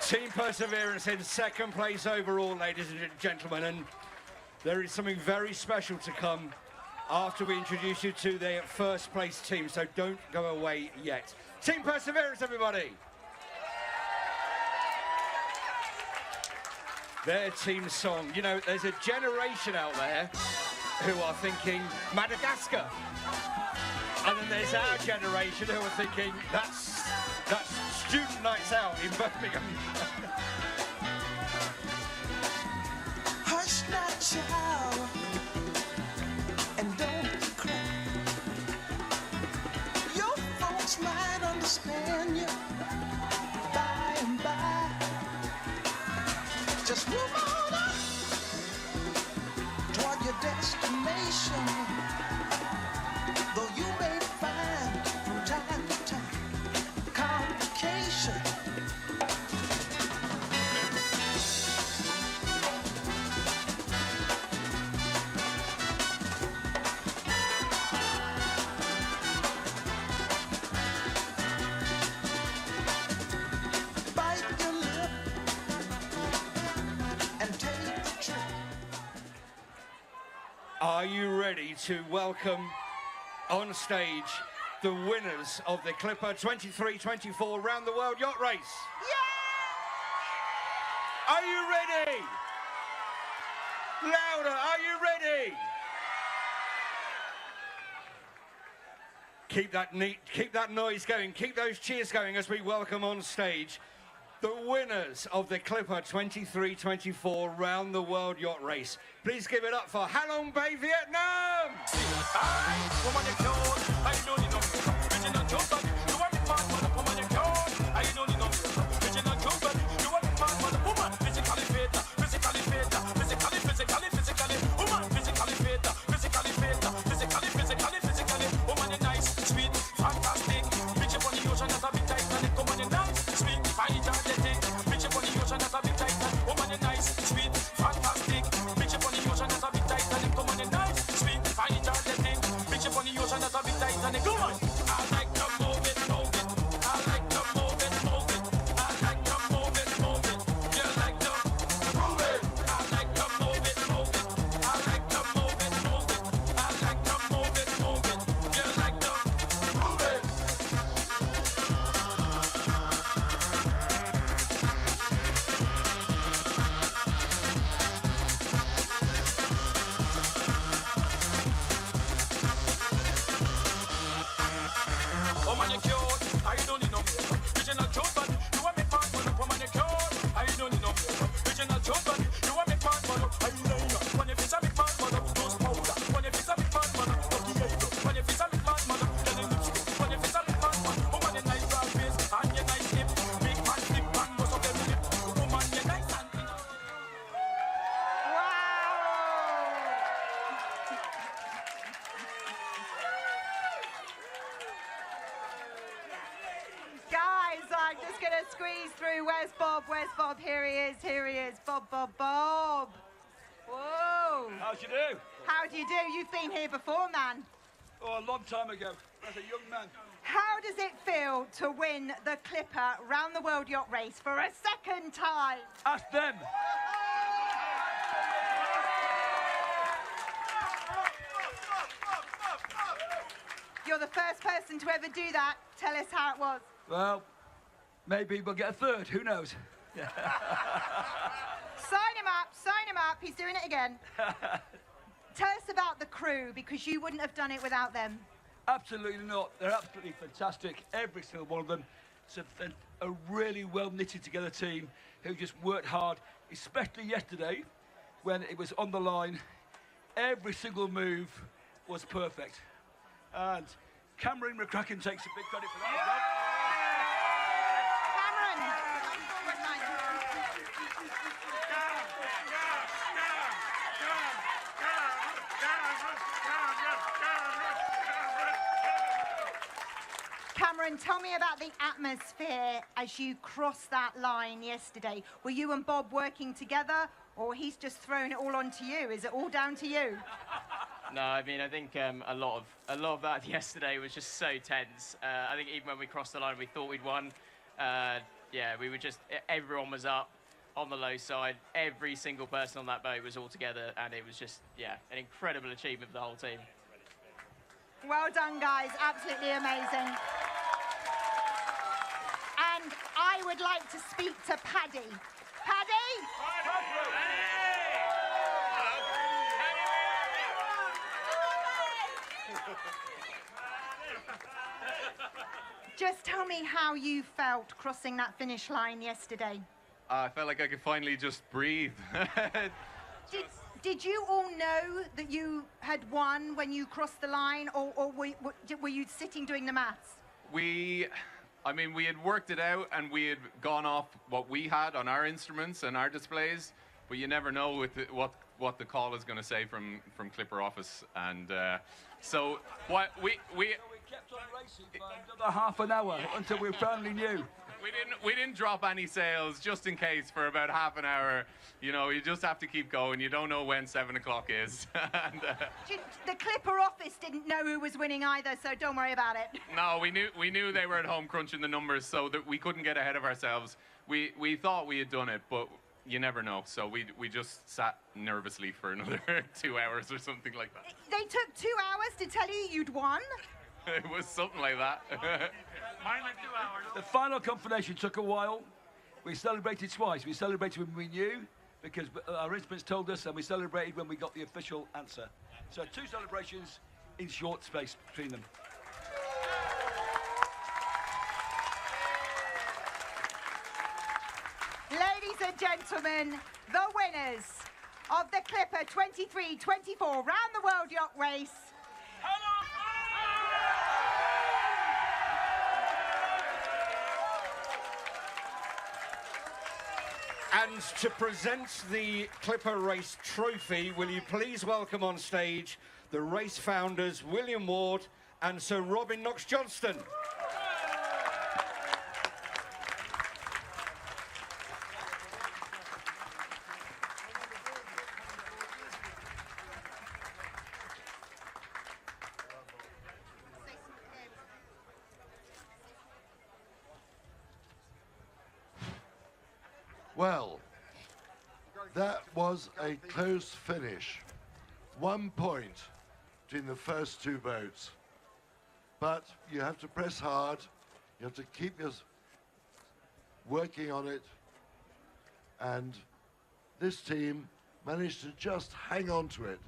Team Perseverance in second place overall, ladies and gentlemen, and there is something very special to come after we introduce you to their first place team, so don't go away yet. Team Perseverance, everybody! Their team song. You know, there's a generation out there who are thinking Madagascar. And then there's our generation who are thinking that's student nights out in Birmingham. Hush now, child, and don't cry. Your folks might understand you by and by. Just move on up toward your destination. Though you may find from time to time complication. Bite your lip and take the trip. Are you ready to welcome on stage the winners of the Clipper 23-24 Round the World Yacht Race? Yeah! Are you ready? Louder, are you ready? Keep that noise going, keep those cheers going as we welcome on stage the winners of the Clipper 23-24 Round the World Yacht Race. Please give it up for Halong Bay, Vietnam! going to squeeze through. Where's Bob? Where's Bob? Here he is. Here he is. Bob, Bob, Bob. Whoa. How'd you do? How do you do? You've been here before, man. Oh, a long time ago, as a young man. How does it feel to win the Clipper Round the World Yacht Race for a second time? Ask them. You're the first person to ever do that. Tell us how it was. Well, maybe we'll get a third. Who knows? Sign him up. Sign him up. He's doing it again. Tell us about the crew, because you wouldn't have done it without them. Absolutely not. They're absolutely fantastic. Every single one of them. It's a really well knitted together team who just worked hard, especially yesterday when it was on the line. Every single move was perfect. And Cameron McCracken takes a big credit for that. Cameron, tell me about the atmosphere as you crossed that line yesterday. Were you and Bob working together, or he's just thrown it all onto you? Is it all down to you? No, I mean, I think a lot of that yesterday was just so tense. I think even when we crossed the line, we thought we'd won. Yeah, we were just, everyone was up on the low side. Every single person on that boat was all together, and it was just, yeah, an incredible achievement for the whole team. Well done, guys. Absolutely amazing. And I would like to speak to Paddy. Paddy? Just tell me how you felt crossing that finish line yesterday. I felt like I could finally just breathe. Did you all know that you had won when you crossed the line, or were you sitting doing the maths? I mean, we had worked it out and we had gone off what we had on our instruments and our displays, but you never know with what the call is going to say from Clipper office. And so what we kept on racing for another half an hour until we finally knew. We didn't drop any sails just in case for about half an hour. You know, you just have to keep going. You don't know when 7 o'clock is. And, the Clipper office didn't know who was winning either, so don't worry about it. no, we knew they were at home crunching the numbers, so that we couldn't get ahead of ourselves. We thought we had done it, but you never know. So we just sat nervously for another 2 hours or something like that. They took 2 hours to tell you you'd won? It was something like that. Mine like 2 hours. The final confirmation took a while. We celebrated twice. We celebrated when we knew, because our instruments told us, and we celebrated when we got the official answer. So 2 celebrations in short space between them. Ladies and gentlemen, the winners of the Clipper 23-24 Round the World Yacht Race. And to present the Clipper Race trophy, will you please welcome on stage the race founders, William Ward and Sir Robin Knox-Johnston. Well, that was a close finish. 1 point between the first 2 boats. But you have to press hard. You have to keep working on it. And this team managed to just hang on to it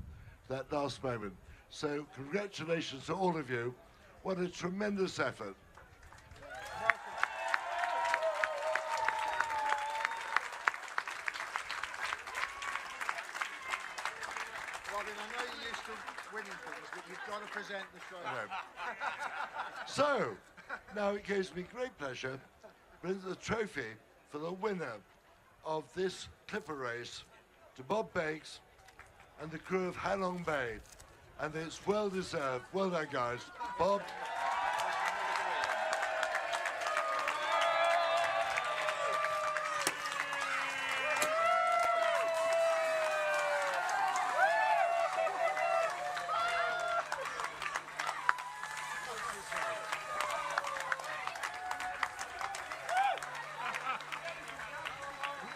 that last moment. So congratulations to all of you. What a tremendous effort. Present the show. So, now it gives me great pleasure to present the trophy for the winner of this Clipper race to Bob Bakes and the crew of Halong Bay. And it's well deserved. Well done, guys. Bob.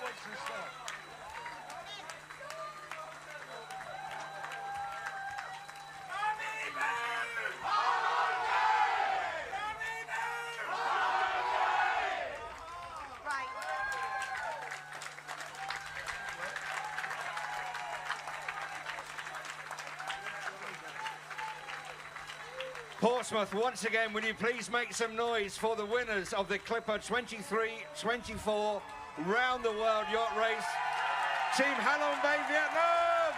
wants to start? Portsmouth, once again, will you please make some noise for the winners of the Clipper 23-24 Round the World Yacht Race, Team Halong Bay, Vietnam!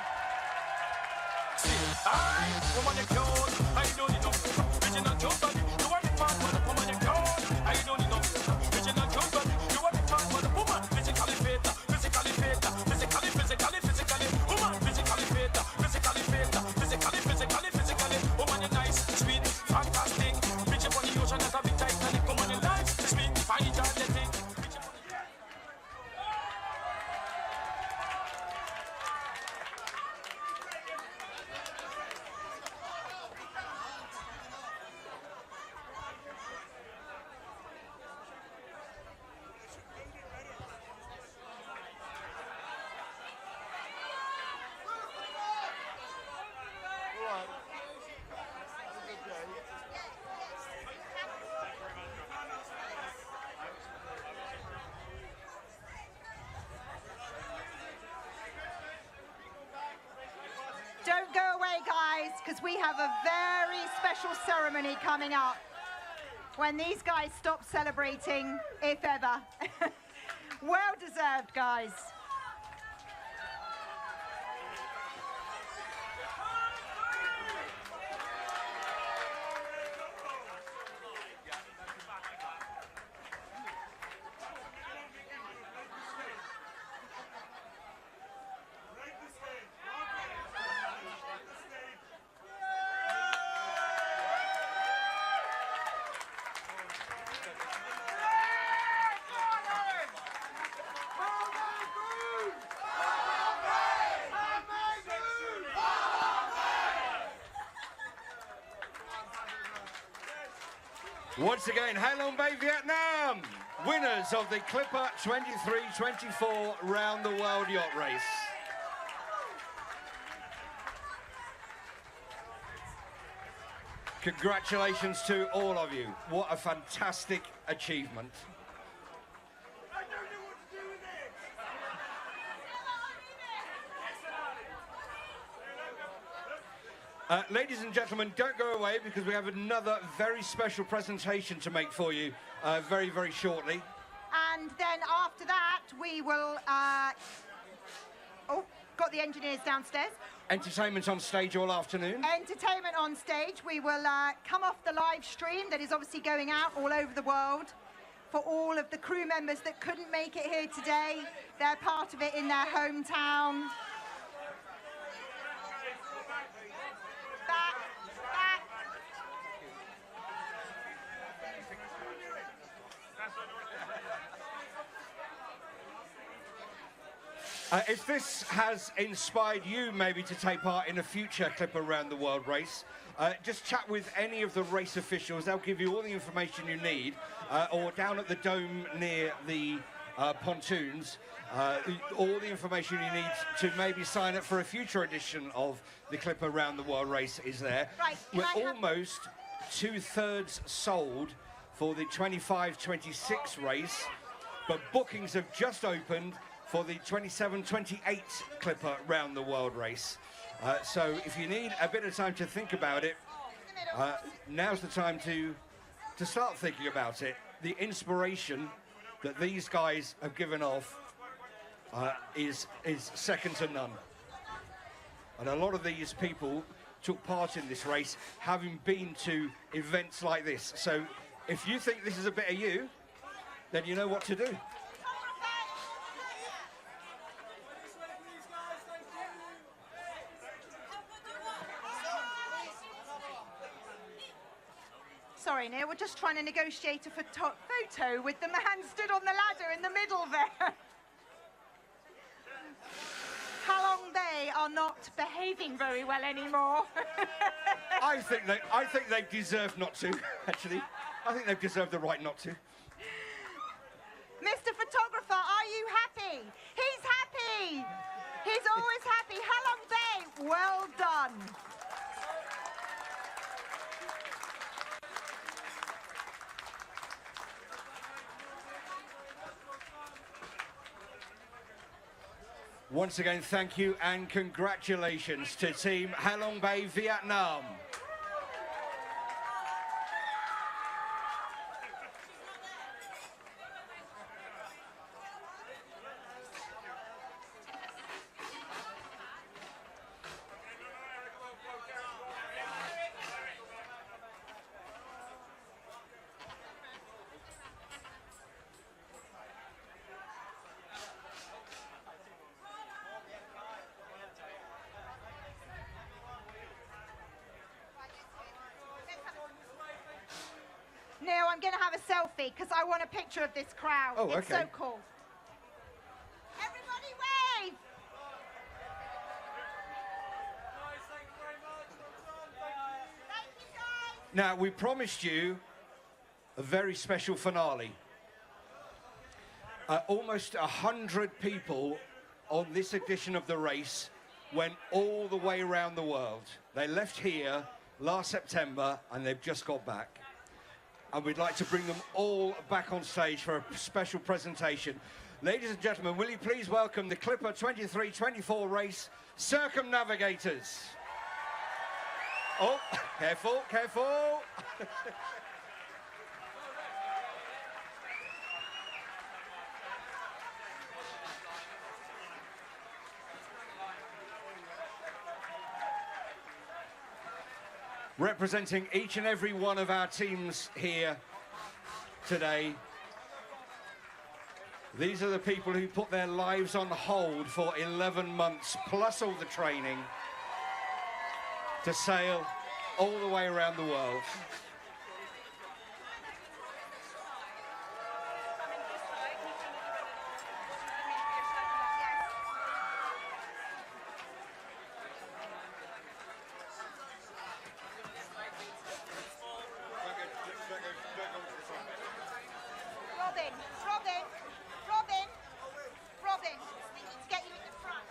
Don't go away, guys, because we have a very special ceremony coming up when these guys stop celebrating, if ever. Well deserved, guys. Once again, Halong Bay, Vietnam, winners of the Clipper 23-24 Round the World Yacht Race. Congratulations to all of you. What a fantastic achievement. Ladies and gentlemen, don't go away because we have another very special presentation to make for you very, very shortly. And then after that, we will... got the engineers downstairs. Entertainment on stage all afternoon. Entertainment on stage. We will come off the live stream that is obviously going out all over the world for all of the crew members that couldn't make it here today. They're part of it in their hometown. If this has inspired you maybe to take part in a future Clipper Round the World race, just chat with any of the race officials. They'll give you all the information you need, or down at the dome near the pontoons, all the information you need to maybe sign up for a future edition of the Clipper Round the World race is there. Right, We're almost 2/3 sold for the 25-26 race, but bookings have just opened for the 27-28 Clipper Round the World race. So if you need a bit of time to think about it, now's the time to start thinking about it. The inspiration that these guys have given off is second to none. And a lot of these people took part in this race having been to events like this. So if you think this is a bit of you, then you know what to do. Sorry, Neil, we're just trying to negotiate a photo with the man stood on the ladder in the middle there. Halong Bay are not behaving very well anymore. I think they deserve not to, actually. I think they've deserved the right not to. Mr. Photographer, are you happy? He's happy. He's always happy. Halong Bay, well done. Once again, thank you and congratulations to Team Halong Bay, Vietnam. Neil, I'm going to have a selfie because I want a picture of this crowd. Oh, it's okay. so cool. Everybody wave! Now, we promised you a very special finale. Almost 100 people on this edition of the race went all the way around the world. They left here last September and they've just got back. And we'd like to bring them all back on stage for a special presentation. Ladies and gentlemen, will you please welcome the Clipper 23-24 race circumnavigators. Oh, careful, careful. Representing each and every one of our teams here today. These are the people who put their lives on hold for 11 months, plus all the training, to sail all the way around the world. Robin, we need to get you in the front.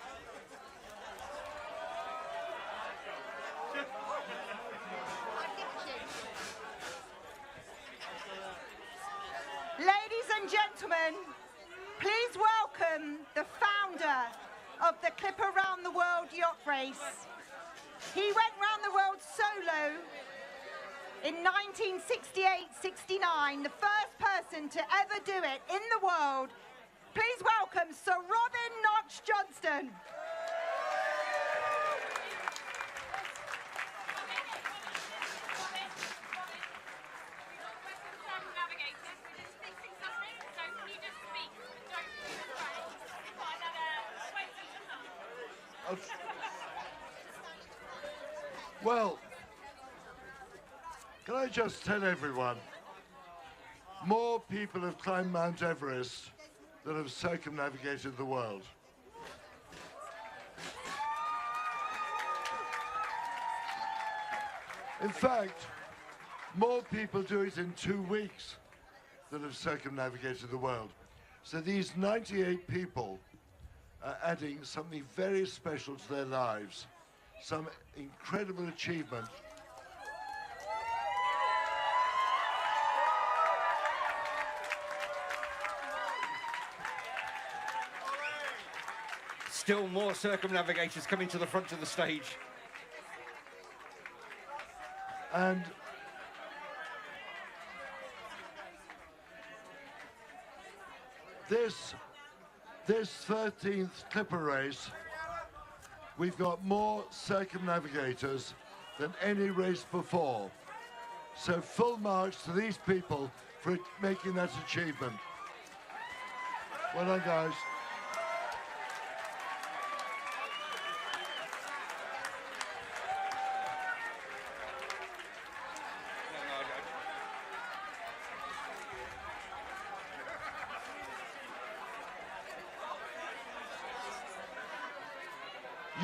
Ladies and gentlemen, please welcome the founder of the Clipper Round the World Yacht Race. He went round the world solo in 1968-69, the first person to ever do it in the world. Please welcome Sir Robin Notch Johnston. Well, can I just tell everyone, more people have climbed Mount Everest than have circumnavigated the world. In fact, more people do it in 2 weeks than have circumnavigated the world. So these 98 people are adding something very special to their lives, some incredible achievement. Still more circumnavigators coming to the front of the stage. And this 13th Clipper race, we've got more circumnavigators than any race before. So full marks to these people for making that achievement. Well done, guys.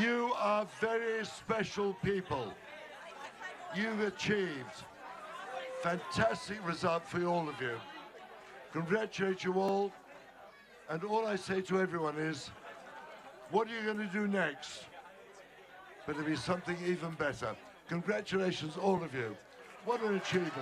You are very special people. You've achieved fantastic result for all of you. Congratulate you all. And all I say to everyone is, what are you going to do next? But it'll be something even better. Congratulations, all of you. What an achievement.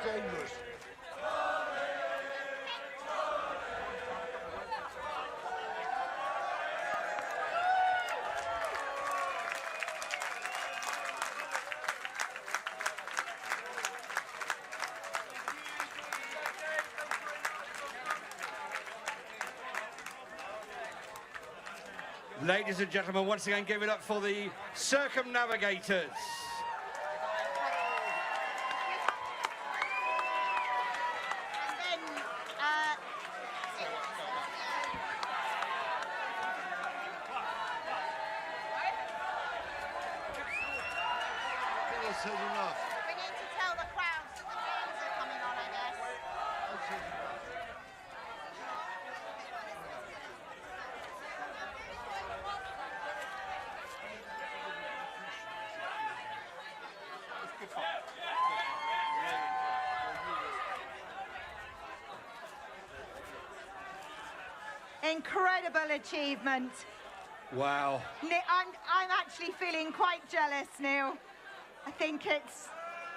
Dangerous. Ladies and gentlemen, once again, give it up for the circumnavigators. Said enough. We need to tell the crowds that the trains are coming on, I guess. Incredible achievement. Wow. I'm actually feeling quite jealous, Neil. I think it's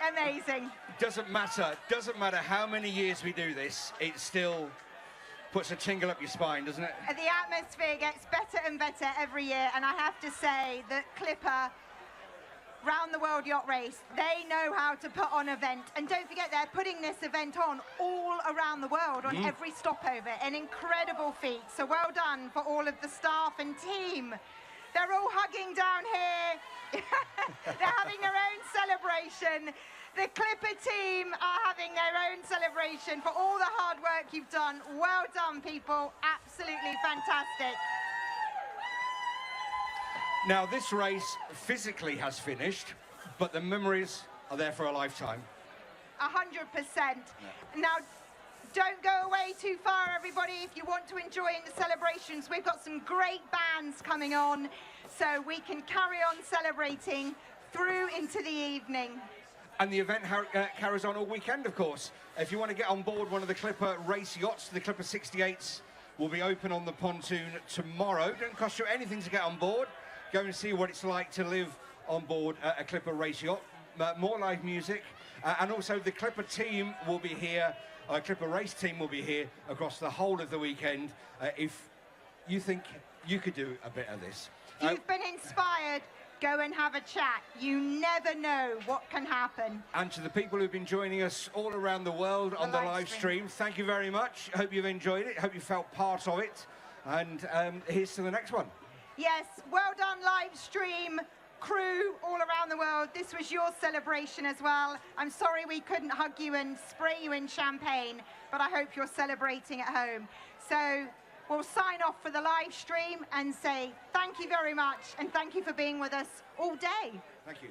amazing. Doesn't matter how many years we do this, it still puts a tingle up your spine, doesn't it? The atmosphere gets better and better every year, and I have to say that Clipper Round the World Yacht Race, they know how to put on an event. And don't forget, they're putting this event on all around the world, on every stopover. An incredible feat. So well done for all of the staff and team. They're all hugging down here. They're having their own celebration. The Clipper team are having their own celebration for all the hard work you've done. Well done, people. Absolutely fantastic. Now, this race physically has finished, but the memories are there for a lifetime. 100%. Now, don't go away too far, everybody. If you want to enjoy in the celebrations, we've got some great bands coming on, so we can carry on celebrating through into the evening. And the event carries on all weekend, of course. If you want to get on board one of the Clipper race yachts, the Clipper 68s will be open on the pontoon tomorrow. It doesn't cost you anything to get on board. Go and see what it's like to live on board a Clipper race yacht. More live music. And also the Clipper team will be here. Clipper race team will be here across the whole of the weekend. If you think you could do a bit of this. If you've been inspired, go and have a chat. You never know what can happen. And to the people who've been joining us all around the world on the live stream, thank you very much. Hope you've enjoyed it. Hope you felt part of it. And here's to the next one. Yes, well done, live stream crew all around the world. This was your celebration as well. I'm sorry we couldn't hug you and spray you in champagne, but I hope you're celebrating at home. So we'll sign off for the live stream and say thank you very much, and thank you for being with us all day. Thank you.